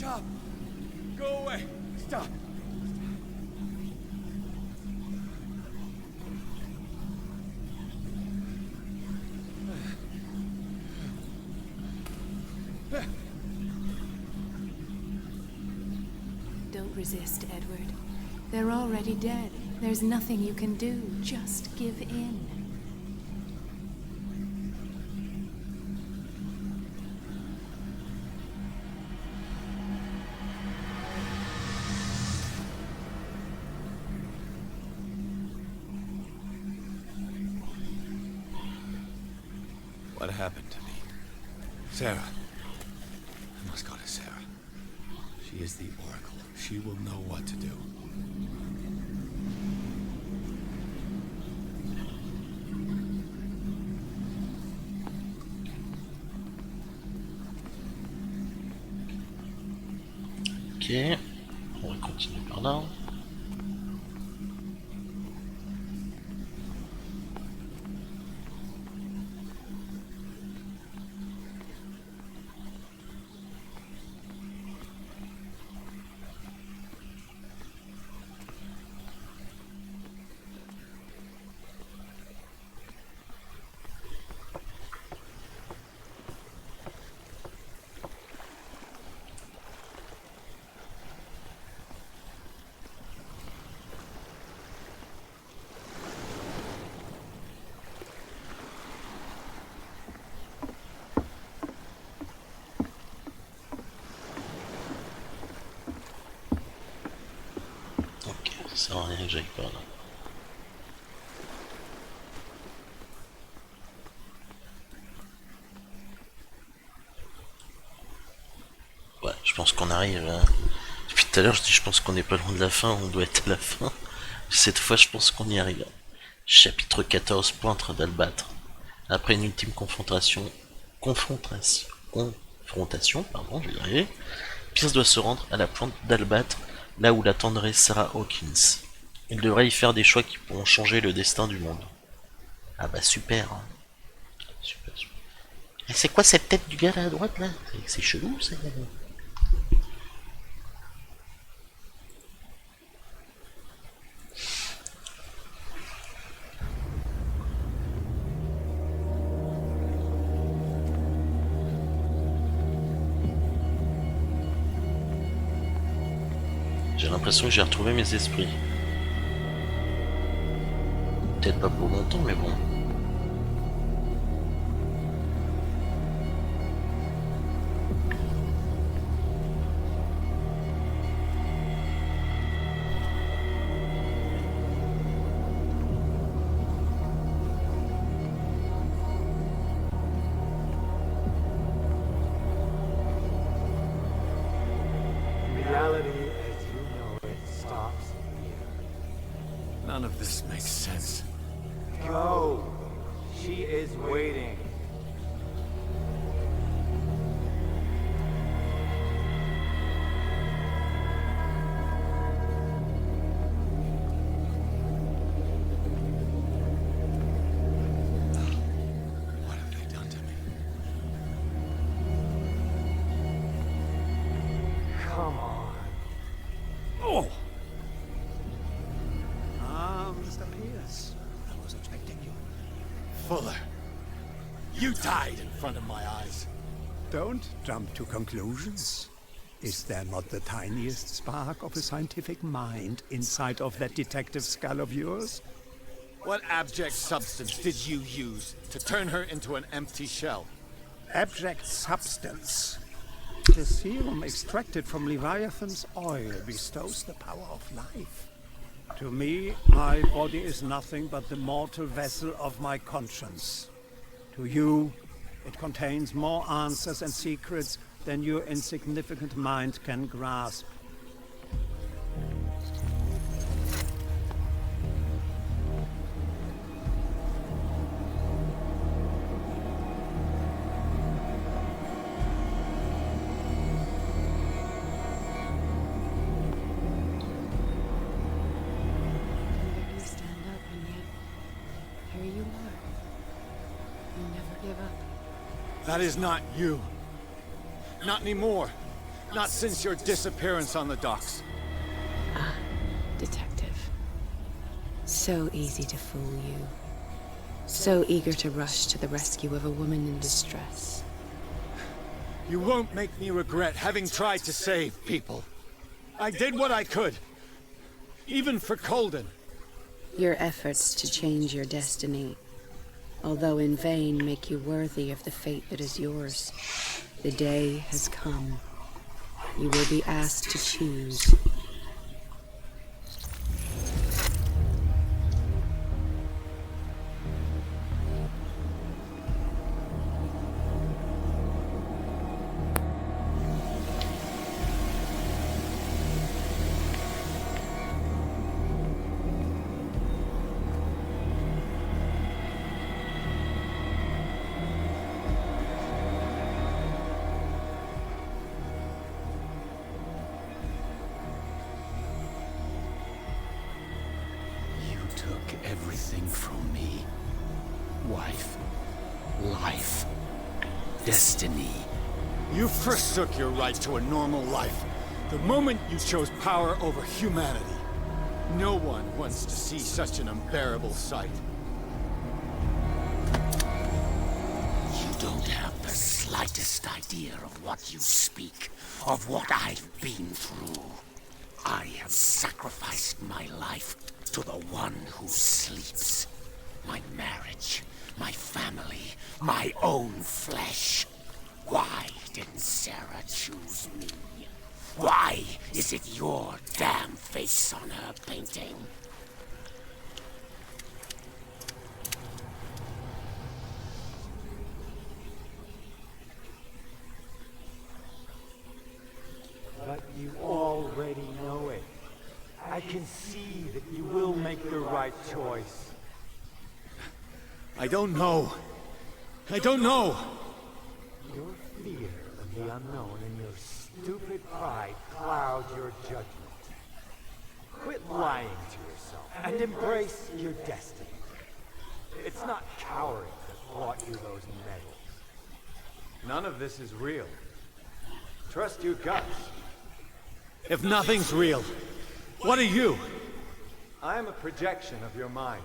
Stop! Go away! Stop! Don't resist, Edward. They're already dead. There's nothing you can do. Just give in. What happened to me? Sarah. I must go to Sarah. She is the Oracle. She will know what to do. Ok, on va continuer par là. Ça sert à rien que j'aille par là. Ouais, je pense qu'on arrive. Depuis tout à l'heure, je dis je pense qu'on n'est pas loin de la fin, on doit être à la fin. Cette fois, je pense qu'on y arrive. Chapitre 14, pointre d'Albâtre. Après une ultime confrontation, pardon, je vais y arriver. Pierce doit se rendre à la pointe d'Albâtre, là où l'attendrait Sarah Hawkins. Il devrait y faire des choix qui pourront changer le destin du monde. Ah bah super. Hein. Super. Et c'est quoi cette tête du gars là à droite là? C'est chelou ça. J'ai l'impression que j'ai retrouvé mes esprits. Peut-être pas pour longtemps, mais bon. Reality as you know it stops here. None of this makes sense. Go! She is waiting. What have they done to me? Come on. Oh! Mr. Pierce. I was expecting you. Fuller, you died in front of my eyes. Don't jump to conclusions. Is there not the tiniest spark of a scientific mind inside of that detective skull of yours? What abject substance did you use to turn her into an empty shell? Abject substance. The serum extracted from Leviathan's oil bestows the power of life. To me, my body is nothing but the mortal vessel of my conscience. To you, it contains more answers and secrets than your insignificant mind can grasp. You stand up, and yet here you are. You never give up. That is not you. Not anymore. Not since your disappearance on the docks. Ah, detective. So easy to fool you. So eager to rush to the rescue of a woman in distress. You won't make me regret having tried to save people. I did what I could. Even for Colden. Your efforts to change your destiny, although in vain, make you worthy of the fate that is yours. The day has come. You will be asked to choose. Everything from me. Wife, life, destiny. You forsook your right to a normal life the moment you chose power over humanity. No one wants to see such an unbearable sight. You don't have the slightest idea of what you speak, of what I've been through. I have sacrificed my life to the one who sleeps. My marriage, my family, my own flesh. Why didn't Sarah choose me? Why is it your damn face on her painting? But you already know it. I can see that you will make the right choice. I don't know. I don't know. Your fear of the unknown and your stupid pride cloud your judgment. Quit lying to yourself and embrace your destiny. It's not cowardice that brought you those medals. None of this is real. Trust your guts. If nothing's real, what are you? I am a projection of your mind.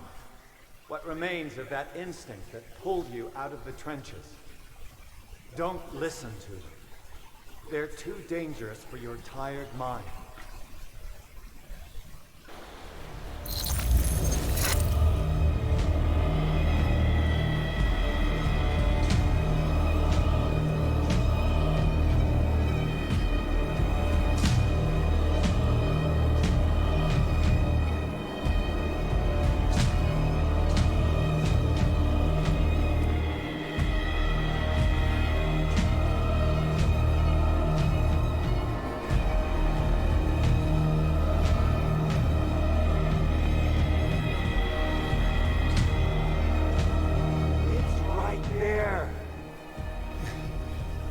What remains of that instinct that pulled you out of the trenches. Don't listen to them. They're too dangerous for your tired mind.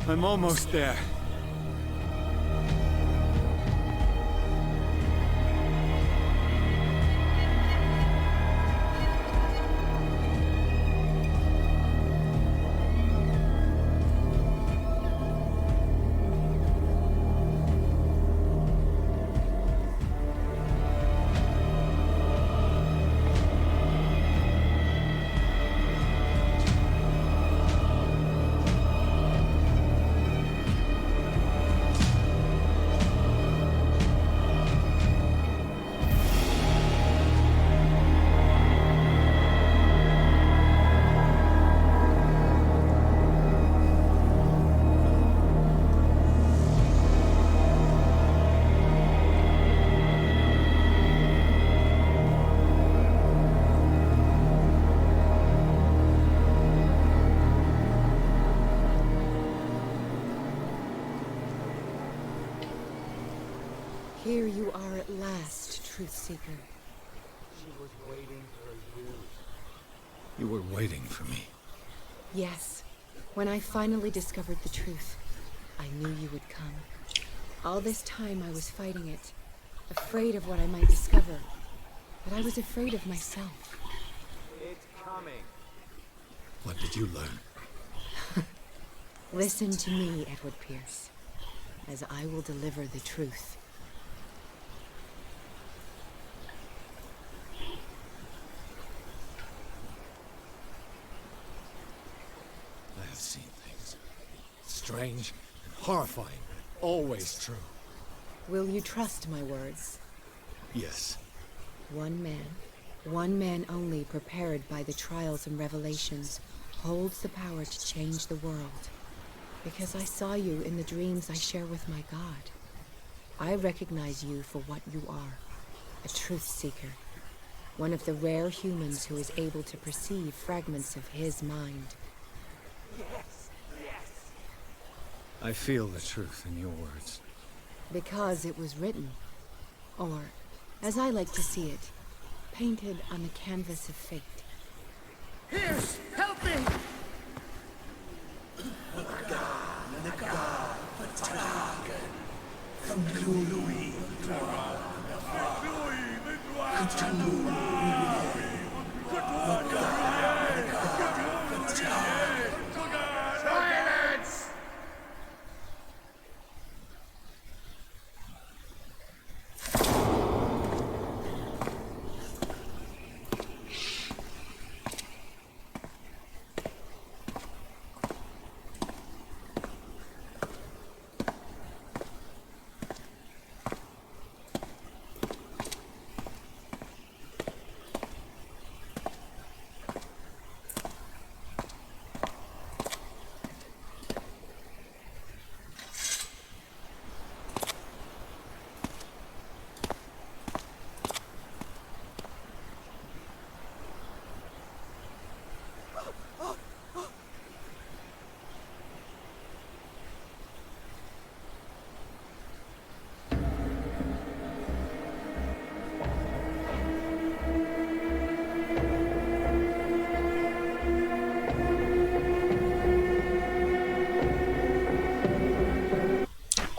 I'm almost there. Here you are at last, Truth Seeker. She was waiting for you. You were waiting for me. Yes. When I finally discovered the truth, I knew you would come. All this time I was fighting it, afraid of what I might discover. But I was afraid of myself. It's coming. What did you learn? Listen to me, Edward Pierce. as I will deliver the truth. I have seen things. Strange and horrifying, but always true. Will you trust my words? Yes. One man only prepared by the trials and revelations, holds the power to change the world. Because I saw you in the dreams I share with my God. I recognize you for what you are, a truth seeker. One of the rare humans who is able to perceive fragments of his mind. Yes, yes. I feel the truth in your words. Because it was written. Or, as I like to see it, painted on the canvas of fate. Pierce, help me! Silence!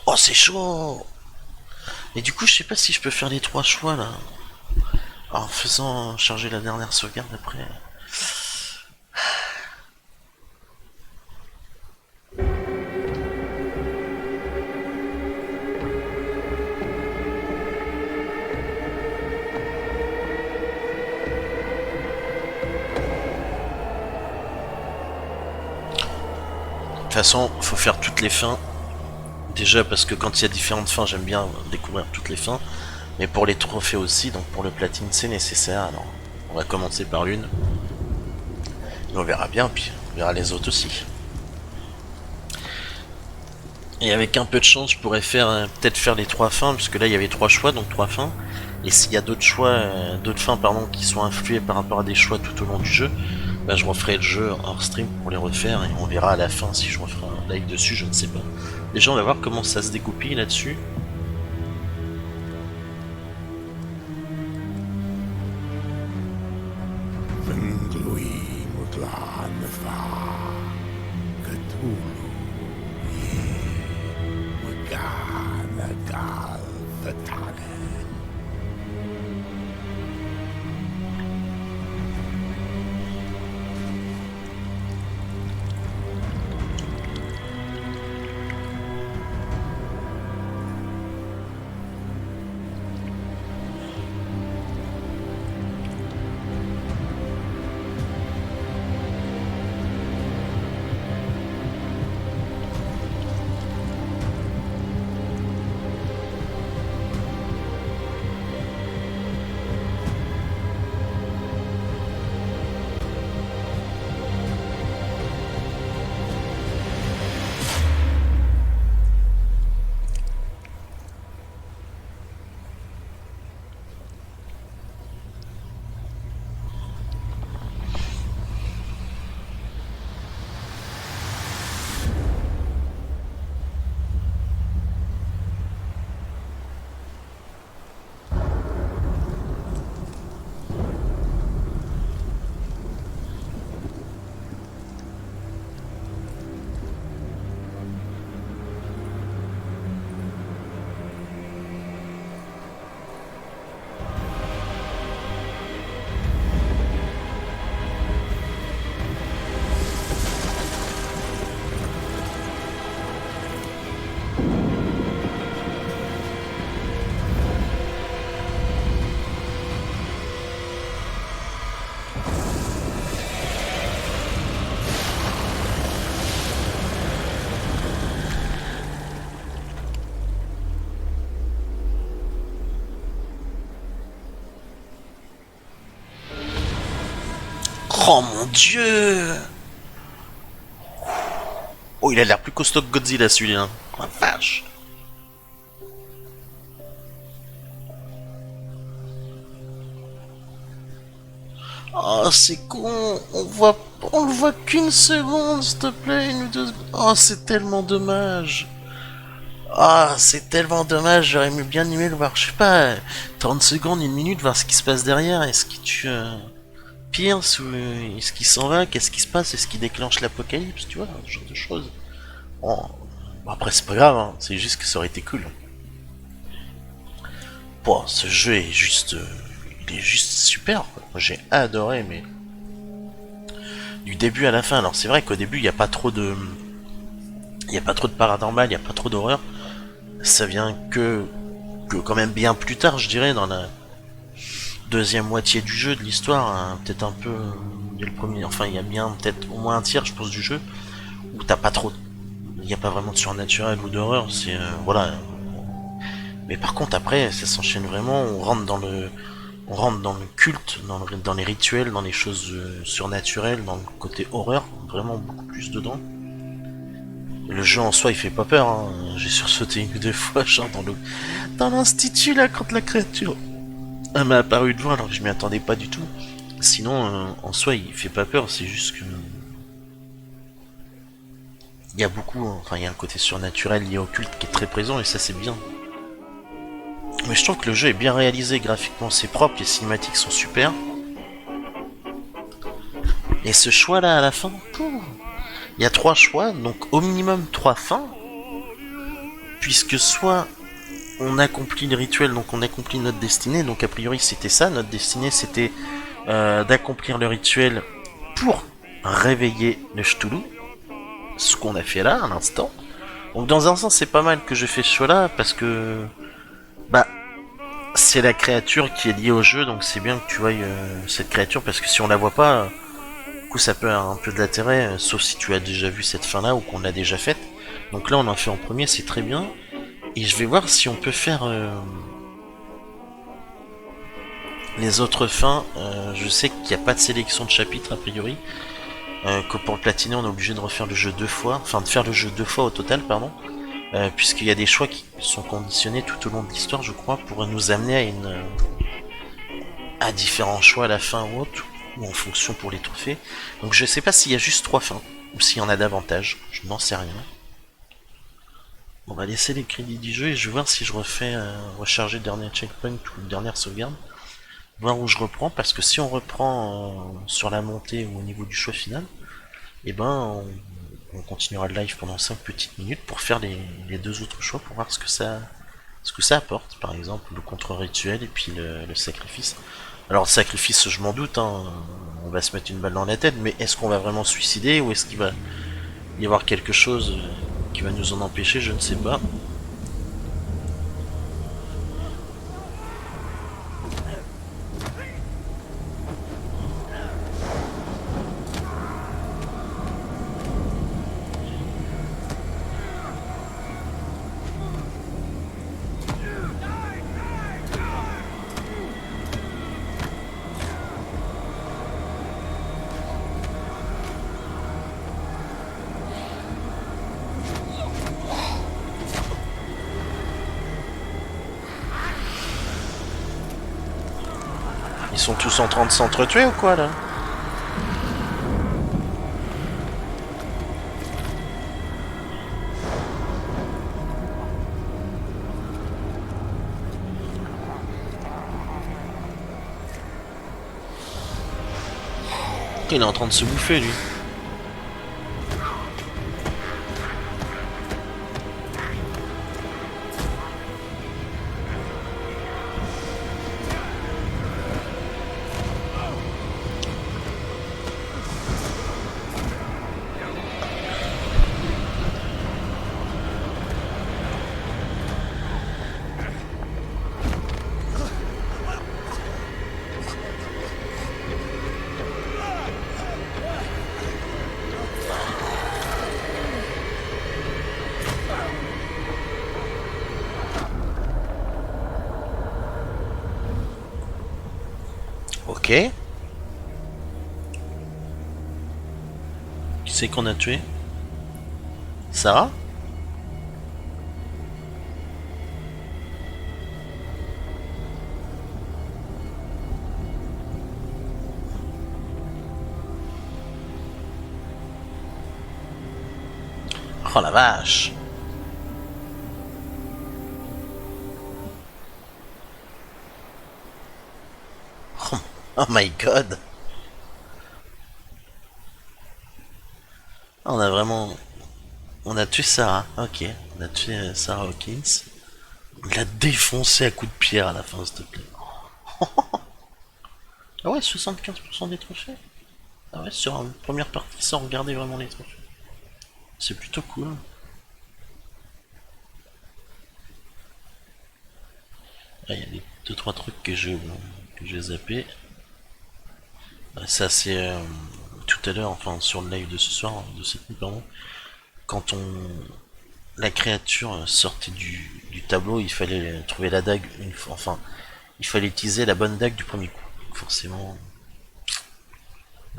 Oh, c'est chaud. Et du coup, je sais pas si je peux faire les 3 choix là. En faisant charger la dernière sauvegarde après. De toute façon, faut faire toutes les fins. Déjà parce que quand il y a différentes fins, j'aime bien découvrir toutes les fins. Mais pour les trophées aussi, donc pour le platine, c'est nécessaire. Alors, on va commencer par l'une. Et on verra bien, puis on verra les autres aussi. Et avec un peu de chance, je pourrais faire peut-être faire les 3 fins, puisque là il y avait 3 choix, donc 3 fins. Et s'il y a d'autres choix, d'autres fins pardon, qui sont influées par rapport à des choix tout au long du jeu, bah, je referai le jeu hors stream pour les refaire et on verra à la fin si je referai un live dessus, je ne sais pas. Déjà on va voir comment ça se découpille là-dessus. Oh mon dieu! Oh, il a l'air plus costaud que Godzilla celui-là. Oh la vache! Oh, c'est con! On le voit qu'une seconde, s'il te plaît, une ou deux secondes. Oh, c'est tellement dommage! Ah, c'est tellement dommage, j'aurais bien aimé le voir, je sais pas, 30 secondes, une minute, voir ce qui se passe derrière, est-ce qu'il tue Pierce ou est-ce qu'il s'en va, qu'est-ce qui se passe, est-ce qu'il déclenche l'apocalypse, tu vois, ce genre de choses. Bon, après c'est pas grave, hein, c'est juste que ça aurait été cool. Bon, ce jeu est juste, il est juste super, quoi. Moi j'ai adoré, mais du début à la fin, alors c'est vrai qu'au début il n'y a pas trop de... Il n'y a pas trop de paranormal, il n'y a pas trop d'horreur. Ça vient que quand même bien plus tard, je dirais, dans la deuxième moitié du jeu, de l'histoire, hein, peut-être un peu dès le premier, enfin il y a bien peut-être au moins un tiers, je pense, du jeu, où t'as pas trop, il n'y a pas vraiment de surnaturel ou d'horreur, c'est, voilà. Mais par contre après, ça s'enchaîne vraiment, on rentre dans le culte, dans les rituels, dans les choses surnaturelles, dans le côté horreur, vraiment beaucoup plus dedans. Le jeu en soi il fait pas peur, hein. J'ai sursauté une ou deux fois, genre dans l'institut là, quand la créature m'a apparu devant alors que je m'y attendais pas du tout. Sinon en soi il fait pas peur, c'est juste que il y a beaucoup, enfin il y a un côté surnaturel lié au culte qui est très présent et ça c'est bien. Mais je trouve que le jeu est bien réalisé graphiquement, c'est propre, les cinématiques sont super. Et ce choix là à la fin, il y a 3 choix, donc au minimum 3 fins, puisque soit on accomplit le rituel, donc on accomplit notre destinée, donc a priori c'était ça, notre destinée c'était d'accomplir le rituel pour réveiller le Cthulhu, ce qu'on a fait là à l'instant. Donc dans un sens c'est pas mal que je fais ce choix là, parce que bah c'est la créature qui est liée au jeu, donc c'est bien que tu vois cette créature, parce que si on la voit pas... ça peut avoir un peu de l'intérêt, sauf si tu as déjà vu cette fin là ou qu'on l'a déjà faite. Donc là on en fait en premier, c'est très bien. Et je vais voir si on peut faire les autres fins. Je sais qu'il n'y a pas de sélection de chapitres a priori, que pour le platiner on est obligé de refaire le jeu 2 fois, enfin de faire le jeu 2 fois au total, pardon, puisqu'il y a des choix qui sont conditionnés tout au long de l'histoire, je crois, pour nous amener à différents choix à la fin ou autre, ou en fonction pour les trophées. Donc je sais pas s'il y a juste 3 fins, ou s'il y en a davantage, je n'en sais rien. On va laisser les crédits du jeu et je vais voir si je refais recharger le dernier checkpoint ou la dernière sauvegarde. Voir où je reprends, parce que si on reprend sur la montée ou au niveau du choix final, et ben on continuera le live pendant 5 petites minutes pour faire les 2 autres choix, pour voir ce que ça apporte, par exemple le contre-rituel et puis le sacrifice. Alors le sacrifice, je m'en doute, hein, on va se mettre une balle dans la tête, mais est-ce qu'on va vraiment se suicider, ou est-ce qu'il va y avoir quelque chose qui va nous en empêcher, je ne sais pas. Ils sont tous en train de s'entretuer ou quoi là? Il est en train de se bouffer lui. Ok. c'est qu'on a tué? Sarah? Oh la vache! Oh my god! On a vraiment... On a tué Sarah, ok. On a tué Sarah Hawkins. On l'a défoncé à coups de pierre à la fin, s'il te plaît. Ah ouais, 75% des trophées? Ah ouais, sur une première partie sans regarder vraiment les trophées. C'est plutôt cool. Ah, il y a des 2-3 trucs que j'ai zappé. Ça c'est tout à l'heure, enfin sur le live de ce soir, de cette nuit pardon. Quand la créature sortait du tableau, il fallait trouver la dague une fois, enfin il fallait utiliser la bonne dague du premier coup. Donc forcément,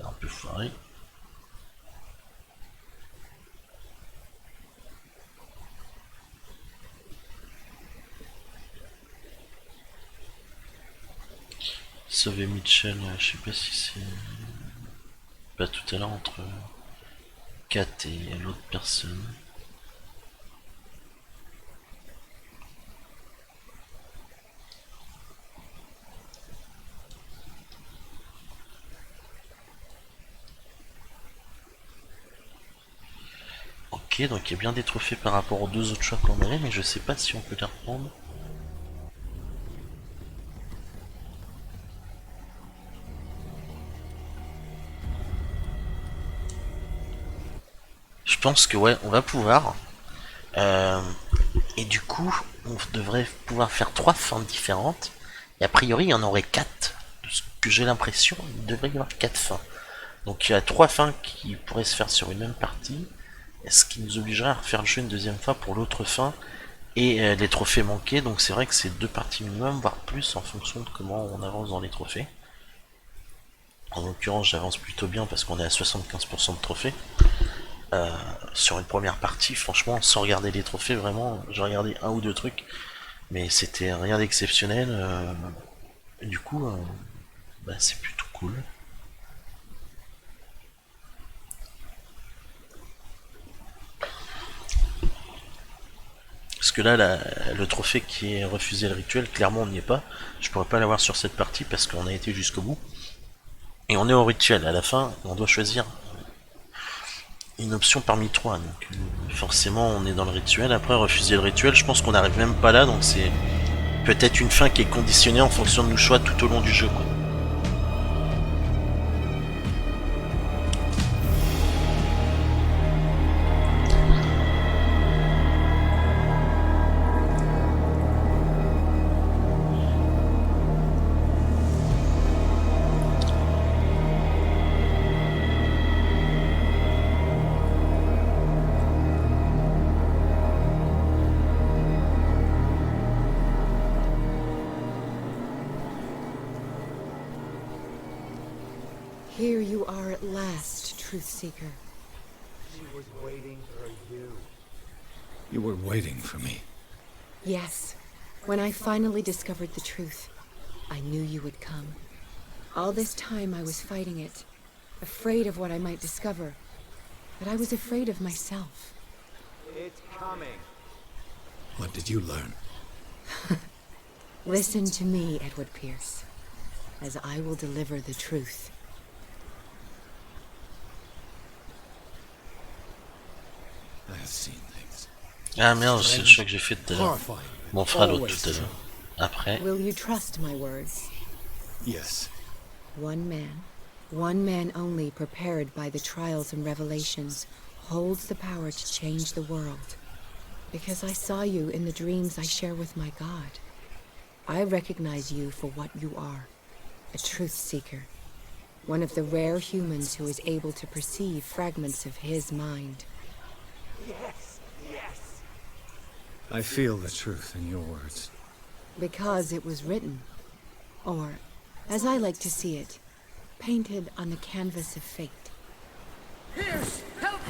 un peu foiré. Sauver Mitchell, je sais pas si c'est pas tout à l'heure entre Kat et l'autre personne. Ok, donc il y a bien des trophées par rapport aux deux autres choix qu'on avait, mais je sais pas si on peut les reprendre. Je pense que ouais, on va pouvoir. Et du coup, on devrait pouvoir faire 3 fins différentes. Et a priori, il y en aurait 4. De ce que j'ai l'impression, il devrait y avoir 4 fins. Donc il y a 3 fins qui pourraient se faire sur une même partie. Ce qui nous obligerait à refaire le jeu une deuxième fois pour l'autre fin. Et les trophées manqués. Donc c'est vrai que c'est 2 parties minimum, voire plus, en fonction de comment on avance dans les trophées. En l'occurrence, j'avance plutôt bien parce qu'on est à 75% de trophées. Sur une première partie, franchement, sans regarder les trophées, vraiment, j'ai regardé 1 ou 2 trucs, mais c'était rien d'exceptionnel. Du coup, bah, c'est plutôt cool. Parce que là, le trophée qui est refusé le rituel, clairement on n'y est pas. Je pourrais pas l'avoir sur cette partie parce qu'on a été jusqu'au bout. Et on est au rituel, à la fin, on doit choisir une option parmi 3, donc forcément on est dans le rituel. Après refuser le rituel, je pense qu'on n'arrive même pas là, donc c'est peut-être une fin qui est conditionnée en fonction de nos choix tout au long du jeu, quoi. Here you are at last, Truth Seeker. She was waiting for you. You were waiting for me. Yes. When I finally discovered the truth, I knew you would come. All this time I was fighting it, afraid of what I might discover, but I was afraid of myself. It's coming. What did you learn? Listen to me, Edward Pierce, as I will deliver the truth. I have seen things. Ah merde, c'est le choix que j'ai fait tout à l'heure. Bon, on fera l'autre tout à l'heure. Après. Will you trust my words? Yes. One man only prepared by the trials and revelations, holds the power to change the world. Because I saw you in the dreams I share with my God. I recognize you for what you are, a truth seeker. One of the rare humans who is able to perceive fragments of his mind. Yes, yes. I feel the truth in your words. Because it was written. Or, as I like to see it, painted on the canvas of fate. Pierce, help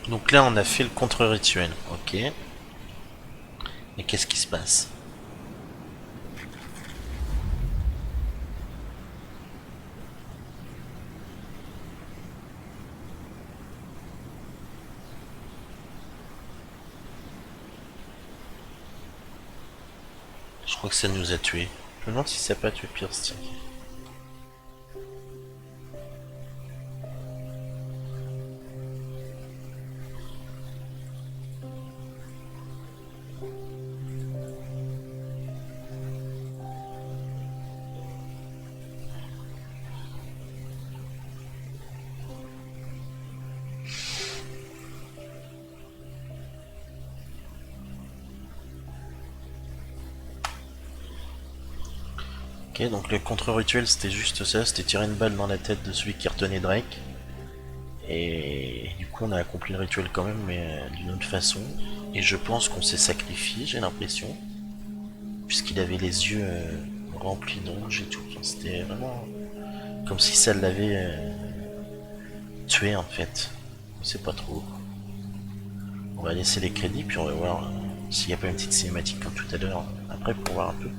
Donc là on a fait le contre-rituel, ok. Et qu'est-ce qui se passe? Je crois que ça nous a tués. Je me demande si ça n'a pas tué Pierce. Ok, donc le contre-rituel c'était juste ça, c'était tirer une balle dans la tête de celui qui retenait Drake. Et du coup on a accompli le rituel quand même, mais d'une autre façon. Et je pense qu'on s'est sacrifié, j'ai l'impression. Puisqu'il avait les yeux remplis de rouge et tout. Enfin, c'était vraiment comme si ça l'avait tué en fait. On sait pas trop. On va laisser les crédits puis on va voir s'il n'y a pas une petite cinématique comme tout à l'heure après pour voir un peu.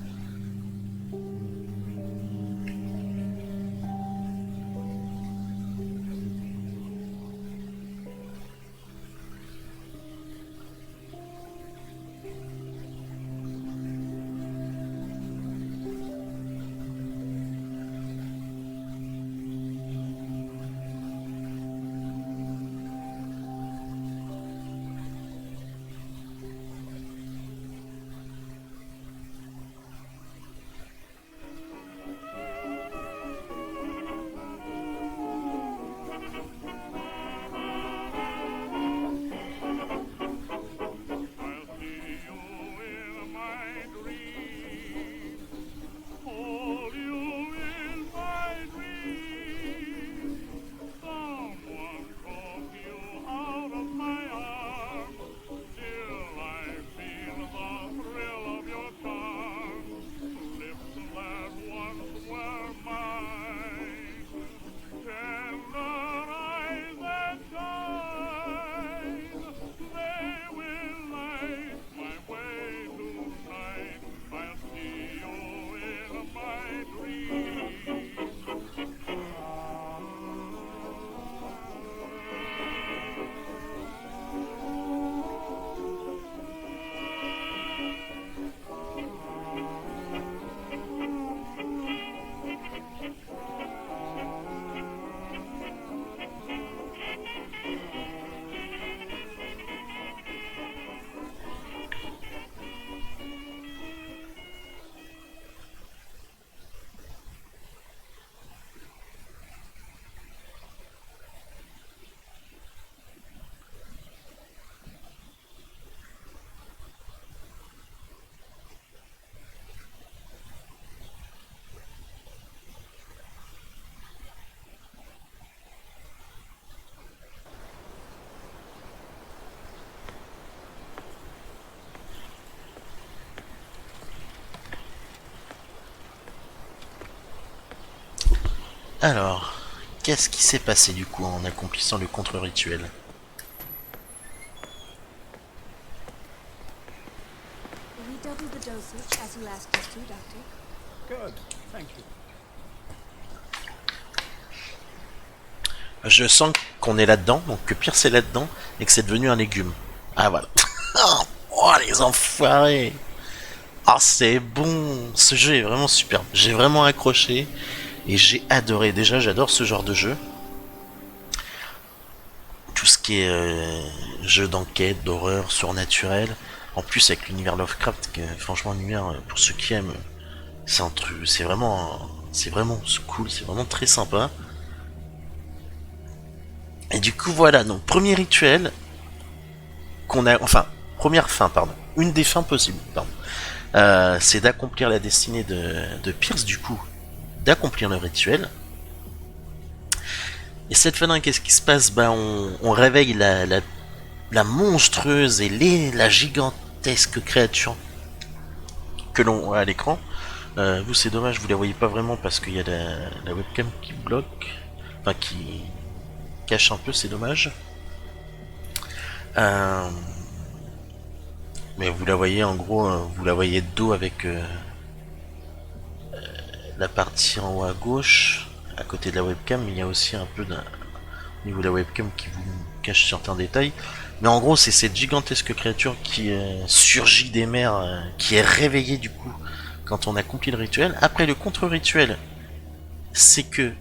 Alors, qu'est-ce qui s'est passé du coup en accomplissant le contre-rituel? Redouble the dosage as you asked us to, Doctor. Good, thank you. Je sens qu'on est là-dedans, donc que Pierce est là-dedans, et que c'est devenu un légume. Ah voilà. Oh les enfoirés. Ah c'est bon. Ce jeu est vraiment superbe. J'ai vraiment accroché, et j'ai adoré. Déjà j'adore ce genre de jeu. Tout ce qui est jeu d'enquête, d'horreur, surnaturel. En plus avec l'univers Lovecraft, que, franchement l'univers, pour ceux qui aiment, c'est un truc, c'est vraiment cool, c'est vraiment très sympa. Et du coup voilà, donc premier rituel qu'on a, enfin première fin pardon, une des fins possibles pardon, c'est d'accomplir la destinée de Pierce, du coup d'accomplir le rituel. Et cette fois-là, qu'est-ce qui se passe? Bah on réveille la monstrueuse et la gigantesque créature que l'on voit à l'écran. Vous c'est dommage, vous la voyez pas vraiment parce qu'il y a la webcam qui bloque, enfin qui cache un peu, c'est dommage. Mais vous la voyez en gros, vous la voyez de dos avec la partie en haut à gauche, à côté de la webcam, mais il y a aussi un peu au niveau de la webcam qui vous cache certains détails. Mais en gros, c'est cette gigantesque créature qui surgit des mers, qui est réveillée du coup quand on accomplit le rituel. Après le contre-rituel, c'est que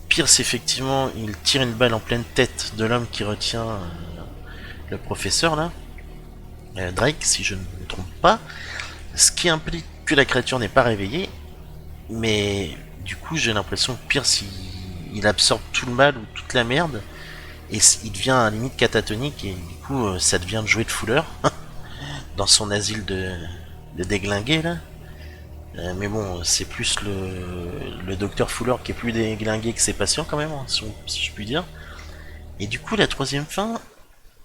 Pierce, effectivement, il tire une balle en pleine tête de l'homme qui retient le professeur, là. Drake, si je ne me trompe pas. Ce qui implique que la créature n'est pas réveillée. Mais du coup, j'ai l'impression que Pierce, il absorbe tout le mal ou toute la merde. Et il devient à la limite catatonique. Et du coup, ça devient le jouet de fouleur. Dans son asile de déglingué, là. Mais bon, c'est plus le docteur Fuller qui est plus déglingué que ses patients quand même, hein, si je puis dire. Et du coup, la troisième fin,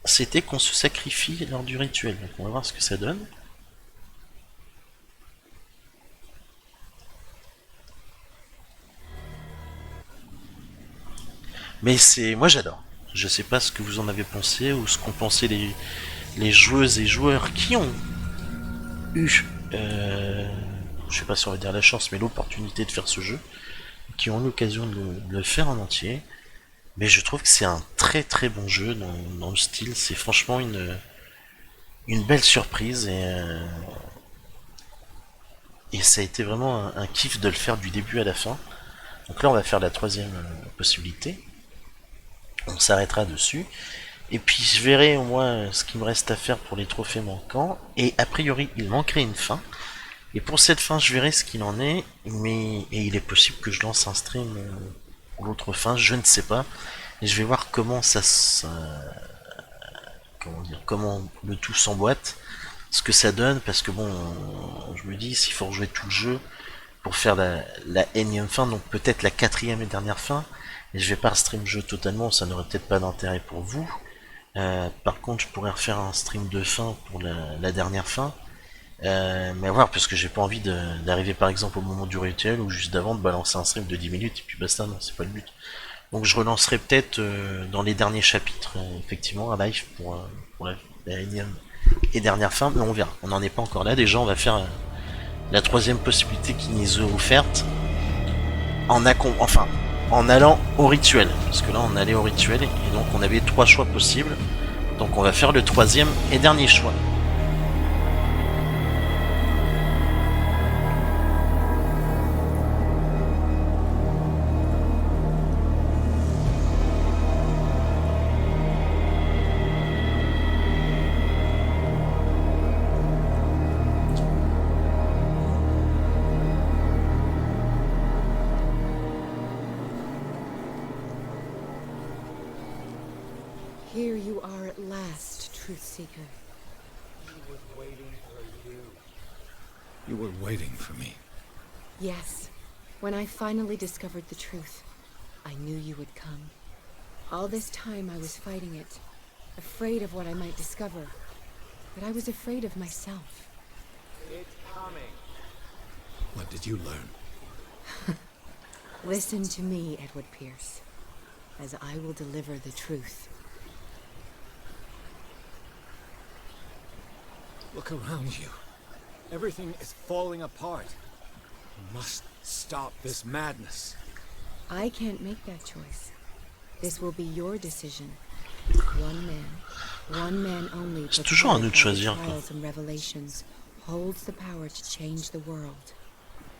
c'était qu'on se sacrifie lors du rituel. Donc on va voir ce que ça donne. Mais moi j'adore. Je sais pas ce que vous en avez pensé ou ce qu'ont pensé les joueuses et joueurs qui ont eu... je sais pas si on va dire la chance, mais l'opportunité de faire ce jeu, qui ont l'occasion de le faire en entier. Mais je trouve que c'est un très très bon jeu dans le style. C'est franchement une belle surprise et ça a été vraiment un kiff de le faire du début à la fin. Donc là on va faire la troisième possibilité. On s'arrêtera dessus. Et puis je verrai au moins ce qu'il me reste à faire pour les trophées manquants. Et a priori il manquerait une fin. Et pour cette fin, je verrai ce qu'il en est, et il est possible que je lance un stream pour l'autre fin, je ne sais pas. Et je vais voir comment comment le tout s'emboîte, ce que ça donne, parce que bon, je me dis, s'il faut rejouer tout le jeu pour faire la énième fin, donc peut-être la quatrième et dernière fin, et je vais pas stream le jeu totalement, ça n'aurait peut-être pas d'intérêt pour vous. Par contre, je pourrais refaire un stream de fin pour la dernière fin. Mais à voir, parce que j'ai pas envie d'arriver par exemple au moment du rituel ou juste d'avant de balancer un stream de 10 minutes et puis basta, non, c'est pas le but. Donc je relancerai peut-être dans les derniers chapitres, effectivement, un live pour la énième et dernière fin, mais on verra, on n'en est pas encore là. Déjà on va faire la troisième possibilité qui nous est offerte en allant au rituel, parce que là on allait au rituel et donc on avait 3 choix possibles, donc on va faire le troisième et dernier choix. Here you are at last, Truth Seeker. He was waiting for you. You were waiting for me. Yes. When I finally discovered the truth, I knew you would come. All this time I was fighting it, afraid of what I might discover. But I was afraid of myself. It's coming. What did you learn? Listen to me, Edward Pierce, as I will deliver the truth. Look around you. Everything is falling apart. You must stop this madness. I can't make that choice. This will be your decision. One man only, C'est toujours à nous de choisir, quoi. trials and revelations, holds the power to change the world.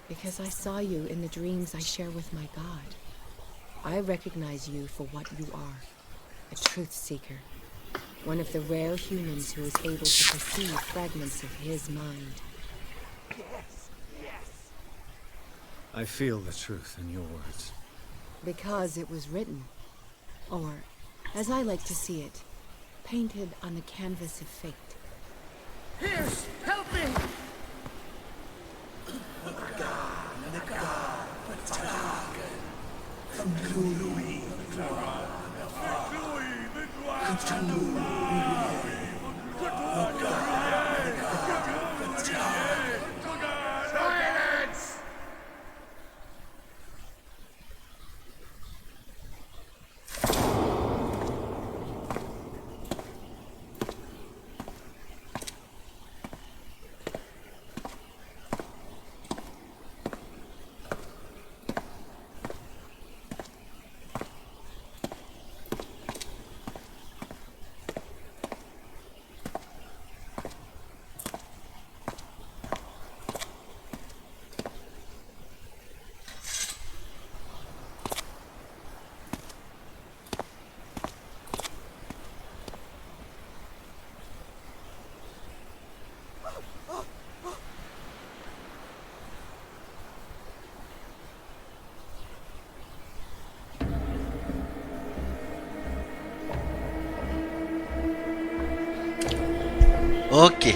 Because I saw you in the dreams I share with my God. I recognize you for what you are. A truth seeker. One of the rare humans who is able to perceive fragments of his mind. Yes, yes. I feel the truth in your words. Because it was written. Or, as I like to see it, painted on the canvas of fate. Pierce, help me! Silence! Ok.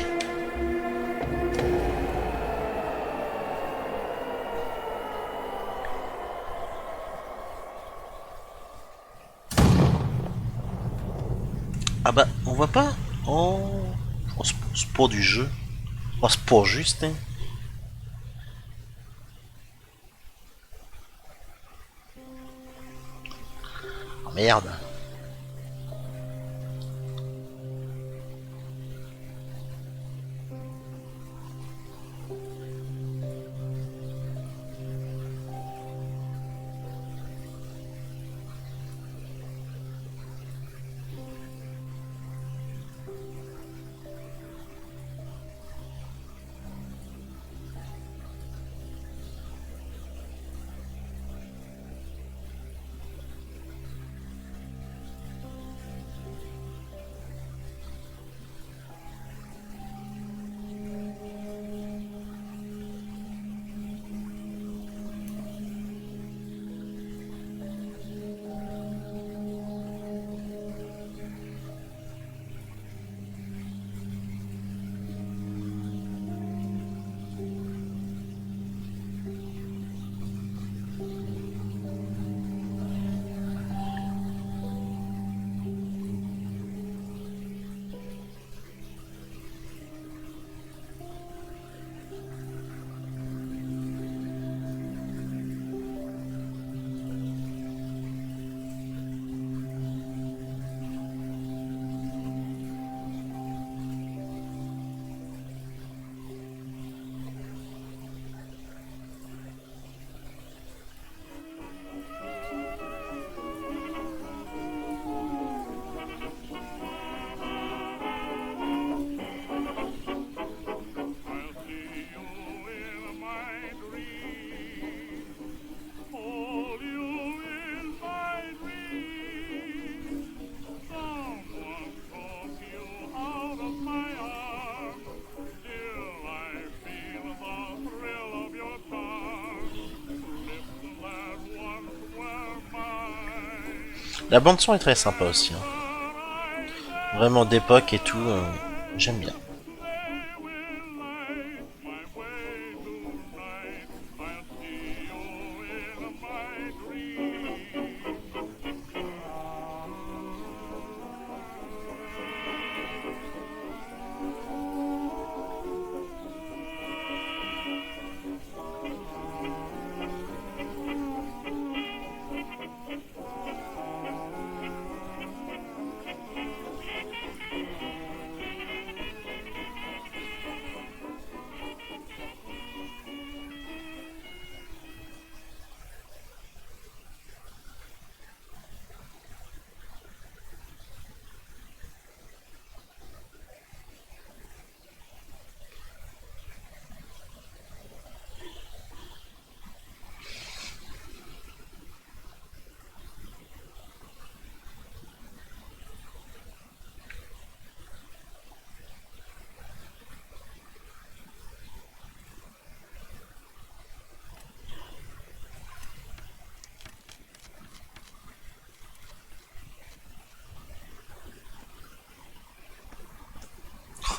Ah bah, on voit pas? Oh, c'est pas du jeu. Oh, c'est pas juste, hein. Oh, merde. La bande son est très sympa aussi, hein. Vraiment d'époque et tout, j'aime bien.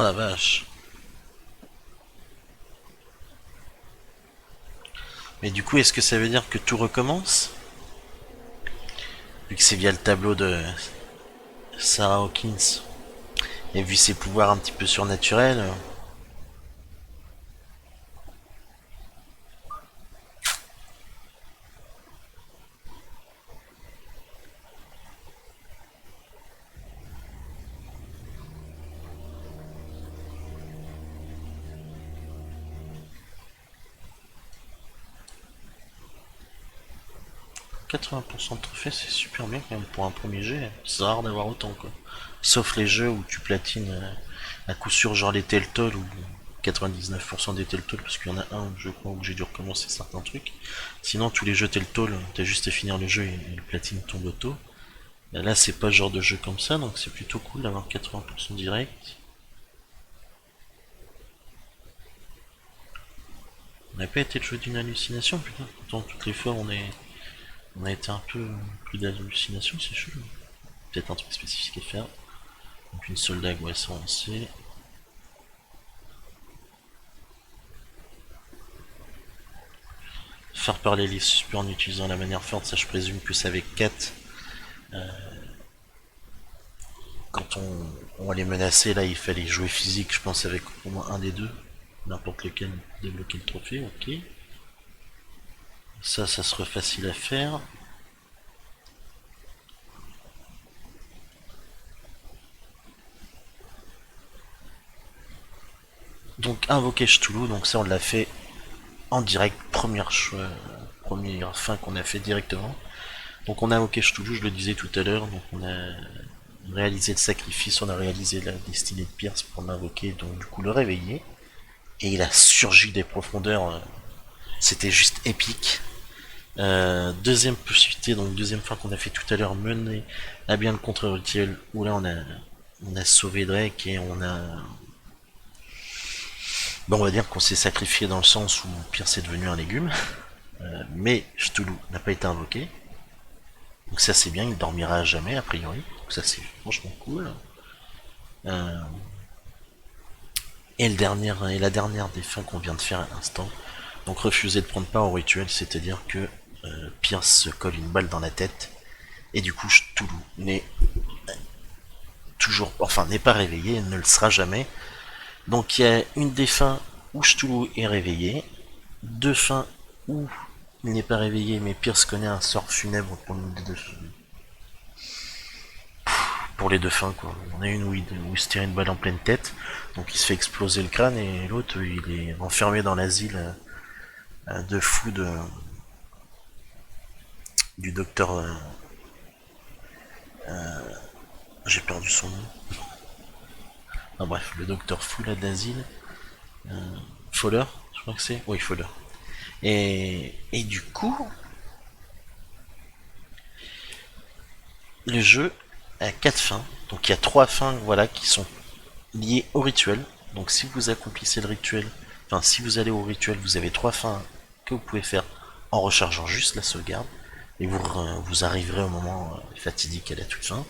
Oh la vache. Mais du coup, est-ce que ça veut dire que tout recommence? Vu que c'est via le tableau de Sarah Hawkins. Et vu ses pouvoirs un petit peu surnaturels. 80% de trophées, c'est super bien quand même pour un premier jet. C'est rare d'avoir autant quoi. Sauf les jeux où tu platines à coup sûr, genre les Telltale ou 99% des Telltale, parce qu'il y en a un, je crois, où j'ai dû recommencer certains trucs. Sinon, tous les jeux Telltale, t'as juste à finir le jeu et le platine tombe auto. Et là, c'est pas le genre de jeu comme ça, donc c'est plutôt cool d'avoir 80% direct. On n'a pas été le jeu d'une hallucination, putain. Pourtant, toutes les fois, on a été un peu plus d'hallucination, c'est chaud. Peut-être un truc spécifique à faire. Donc une seule dague, ouais, ça on sait. Faire parler les suspects en utilisant la manière forte, ça je présume que c'est avec 4. Quand on va les menacer, là il fallait jouer physique, je pense, avec au moins un des deux. N'importe lequel, débloquer le trophée, ok. Ça sera facile à faire. Donc invoquer Cthulhu, donc ça on l'a fait en direct, première fin qu'on a fait directement. Donc on a invoqué Cthulhu, je le disais tout à l'heure, donc on a réalisé le sacrifice, on a réalisé la destinée de Pierce pour l'invoquer, donc du coup le réveiller. Et il a surgi des profondeurs, c'était juste épique. Deuxième possibilité, donc deuxième fin qu'on a fait tout à l'heure, mener à bien le contre-rituel, où là on a sauvé Drake et on a... Bon, on va dire qu'on s'est sacrifié dans le sens où Pierce est devenu un légume, mais Cthulhu n'a pas été invoqué. Donc ça c'est bien, il dormira à jamais a priori. Donc ça c'est franchement cool. Et la dernière des fins qu'on vient de faire à l'instant, donc refuser de prendre part au rituel, c'est-à-dire que Pierce se colle une balle dans la tête, et du coup Cthulhu n'est pas réveillé, et ne le sera jamais. Donc il y a une des fins où Cthulhu est réveillé, deux fins où il n'est pas réveillé, mais Pierce connaît un sort funèbre pour les deux fins quoi. On a une où il se tire une balle en pleine tête, donc il se fait exploser le crâne, et l'autre il est enfermé dans l'asile de fou du docteur j'ai perdu son nom. Ah bref, le docteur fou là d'asile, Fowler, je crois que c'est, oui Fowler. Et du coup, le jeu a 4 fins. Donc il y a 3 fins voilà, qui sont liées au rituel. Donc si vous accomplissez le rituel, enfin si vous allez au rituel, vous avez 3 fins que vous pouvez faire en rechargeant juste la sauvegarde. Et vous arriverez au moment fatidique à la toute fin.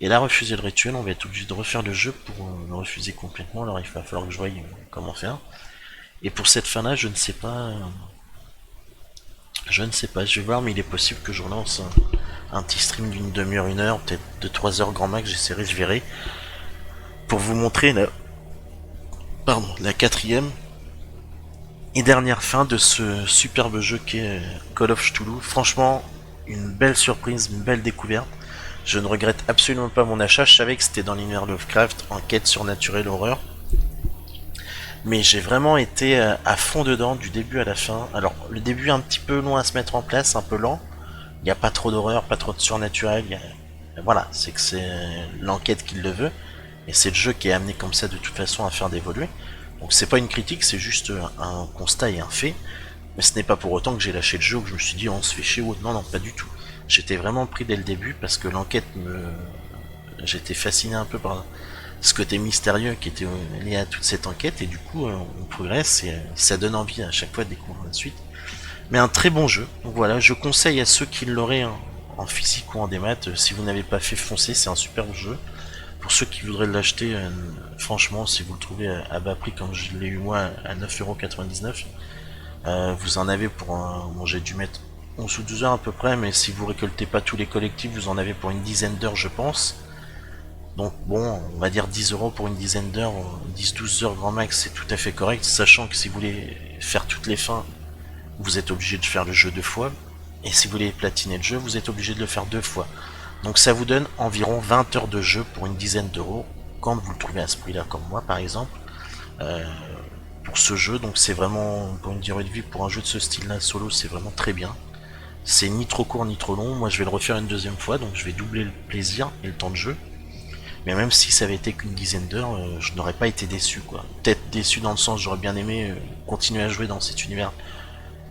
Et là, refuser le rituel, on va être obligé de refaire le jeu pour le refuser complètement. Alors il va falloir que je voie comment faire. Et pour cette fin là, je ne sais pas, je vais voir, mais il est possible que je relance un petit stream d'une demi-heure, 1 heure, peut-être de 3 heures grand max, j'essaierai, je verrai, pour vous montrer la quatrième et dernière fin de ce superbe jeu qui est Call of Cthulhu. Franchement, une belle surprise, une belle découverte. Je ne regrette absolument pas mon achat, je savais que c'était dans l'univers Lovecraft, enquête surnaturelle, horreur. Mais j'ai vraiment été à fond dedans du début à la fin. Alors le début est un petit peu long à se mettre en place, un peu lent. Il n'y a pas trop d'horreur, pas trop de surnaturel. Voilà, c'est que c'est l'enquête qui le veut. Et c'est le jeu qui est amené comme ça de toute façon à faire d'évoluer. Donc c'est pas une critique, c'est juste un constat et un fait. Mais ce n'est pas pour autant que j'ai lâché le jeu ou que je me suis dit on se fait chier ou non, pas du tout. J'étais vraiment pris dès le début parce que l'enquête j'étais fasciné un peu par ce côté mystérieux qui était lié à toute cette enquête, et du coup on progresse et ça donne envie à chaque fois de découvrir la suite. Mais un très bon jeu, donc voilà, je conseille à ceux qui l'auraient en physique ou en démat, si vous n'avez pas fait, foncez, c'est un super jeu. Pour ceux qui voudraient l'acheter, franchement, si vous le trouvez à bas prix comme je l'ai eu moi à 9,99€, vous en avez pour un... Bon, j'ai dû mettre 11 ou 12 heures à peu près, mais si vous récoltez pas tous les collectifs, vous en avez pour une dizaine d'heures, je pense. Donc bon, on va dire 10€ pour une dizaine d'heures, 10-12 heures grand max, c'est tout à fait correct, sachant que si vous voulez faire toutes les fins, vous êtes obligé de faire le jeu 2 fois, et si vous voulez platiner le jeu, vous êtes obligé de le faire 2 fois. Donc ça vous donne environ 20 heures de jeu pour une dizaine d'euros, quand vous le trouvez à ce prix-là, comme moi par exemple, pour ce jeu. Donc c'est vraiment, pour une durée de vie, pour un jeu de ce style-là, solo, c'est vraiment très bien. C'est ni trop court ni trop long, moi je vais le refaire une deuxième fois, donc je vais doubler le plaisir et le temps de jeu. Mais même si ça avait été qu'une dizaine d'heures, je n'aurais pas été déçu, quoi. Peut-être déçu dans le sens, j'aurais bien aimé continuer à jouer dans cet univers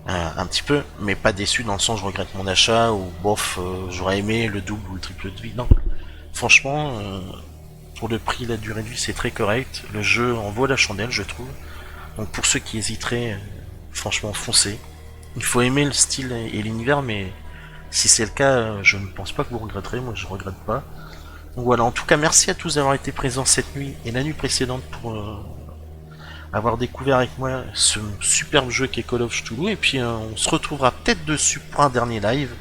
un petit peu, mais pas déçu dans le sens je regrette mon achat, ou bof, j'aurais aimé le double ou le triple de vie. Non, franchement, pour le prix, la durée de vie, c'est très correct. Le jeu en vaut la chandelle, je trouve. Donc pour ceux qui hésiteraient, franchement, foncez. Il faut aimer le style et l'univers, mais si c'est le cas, je ne pense pas que vous regretterez, moi je regrette pas. Donc voilà, en tout cas merci à tous d'avoir été présents cette nuit et la nuit précédente pour avoir découvert avec moi ce superbe jeu qu'est Call of Cthulhu, et puis on se retrouvera peut-être dessus pour un dernier live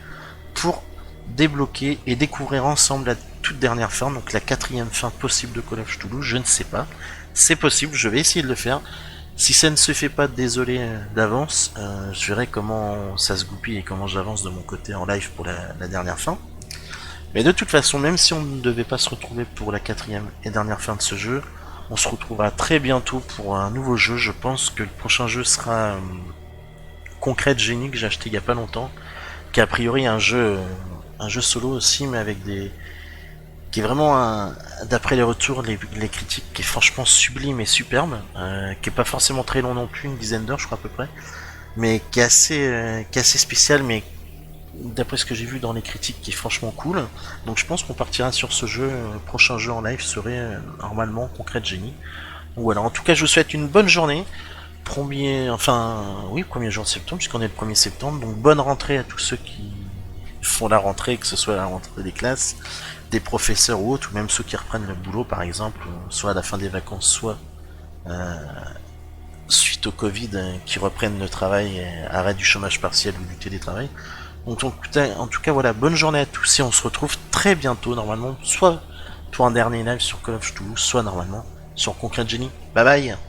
pour débloquer et découvrir ensemble la toute dernière fin, donc la 4e fin possible de Call of Cthulhu, je ne sais pas, c'est possible, je vais essayer de le faire. Si ça ne se fait pas, désolé d'avance, je verrai comment ça se goupille et comment j'avance de mon côté en live pour la dernière fin. Mais de toute façon, même si on ne devait pas se retrouver pour la 4e et dernière fin de ce jeu, on se retrouvera très bientôt pour un nouveau jeu. Je pense que le prochain jeu sera Concrete Genie, que j'ai acheté il n'y a pas longtemps, qui est a priori un jeu solo aussi, mais avec des... qui est vraiment, d'après les retours, les critiques, qui est franchement sublime et superbe, qui est pas forcément très long non plus, une dizaine d'heures je crois à peu près, mais qui est assez spécial, mais d'après ce que j'ai vu dans les critiques, qui est franchement cool. Donc je pense qu'on partira sur ce jeu. Le prochain jeu en live serait normalement Concrete Genie. Donc voilà, en tout cas je vous souhaite une bonne journée. Premier jour de septembre, puisqu'on est le 1er septembre. Donc bonne rentrée à tous ceux qui font la rentrée, que ce soit la rentrée des classes, des professeurs ou autres, ou même ceux qui reprennent le boulot par exemple, soit à la fin des vacances, soit suite au Covid, qui reprennent le travail, arrêt du chômage partiel ou du télétravail. Donc en tout cas voilà, bonne journée à tous et on se retrouve très bientôt normalement, soit pour un dernier live sur Call of Cthulhu, soit normalement sur Concrete Genie. Bye bye.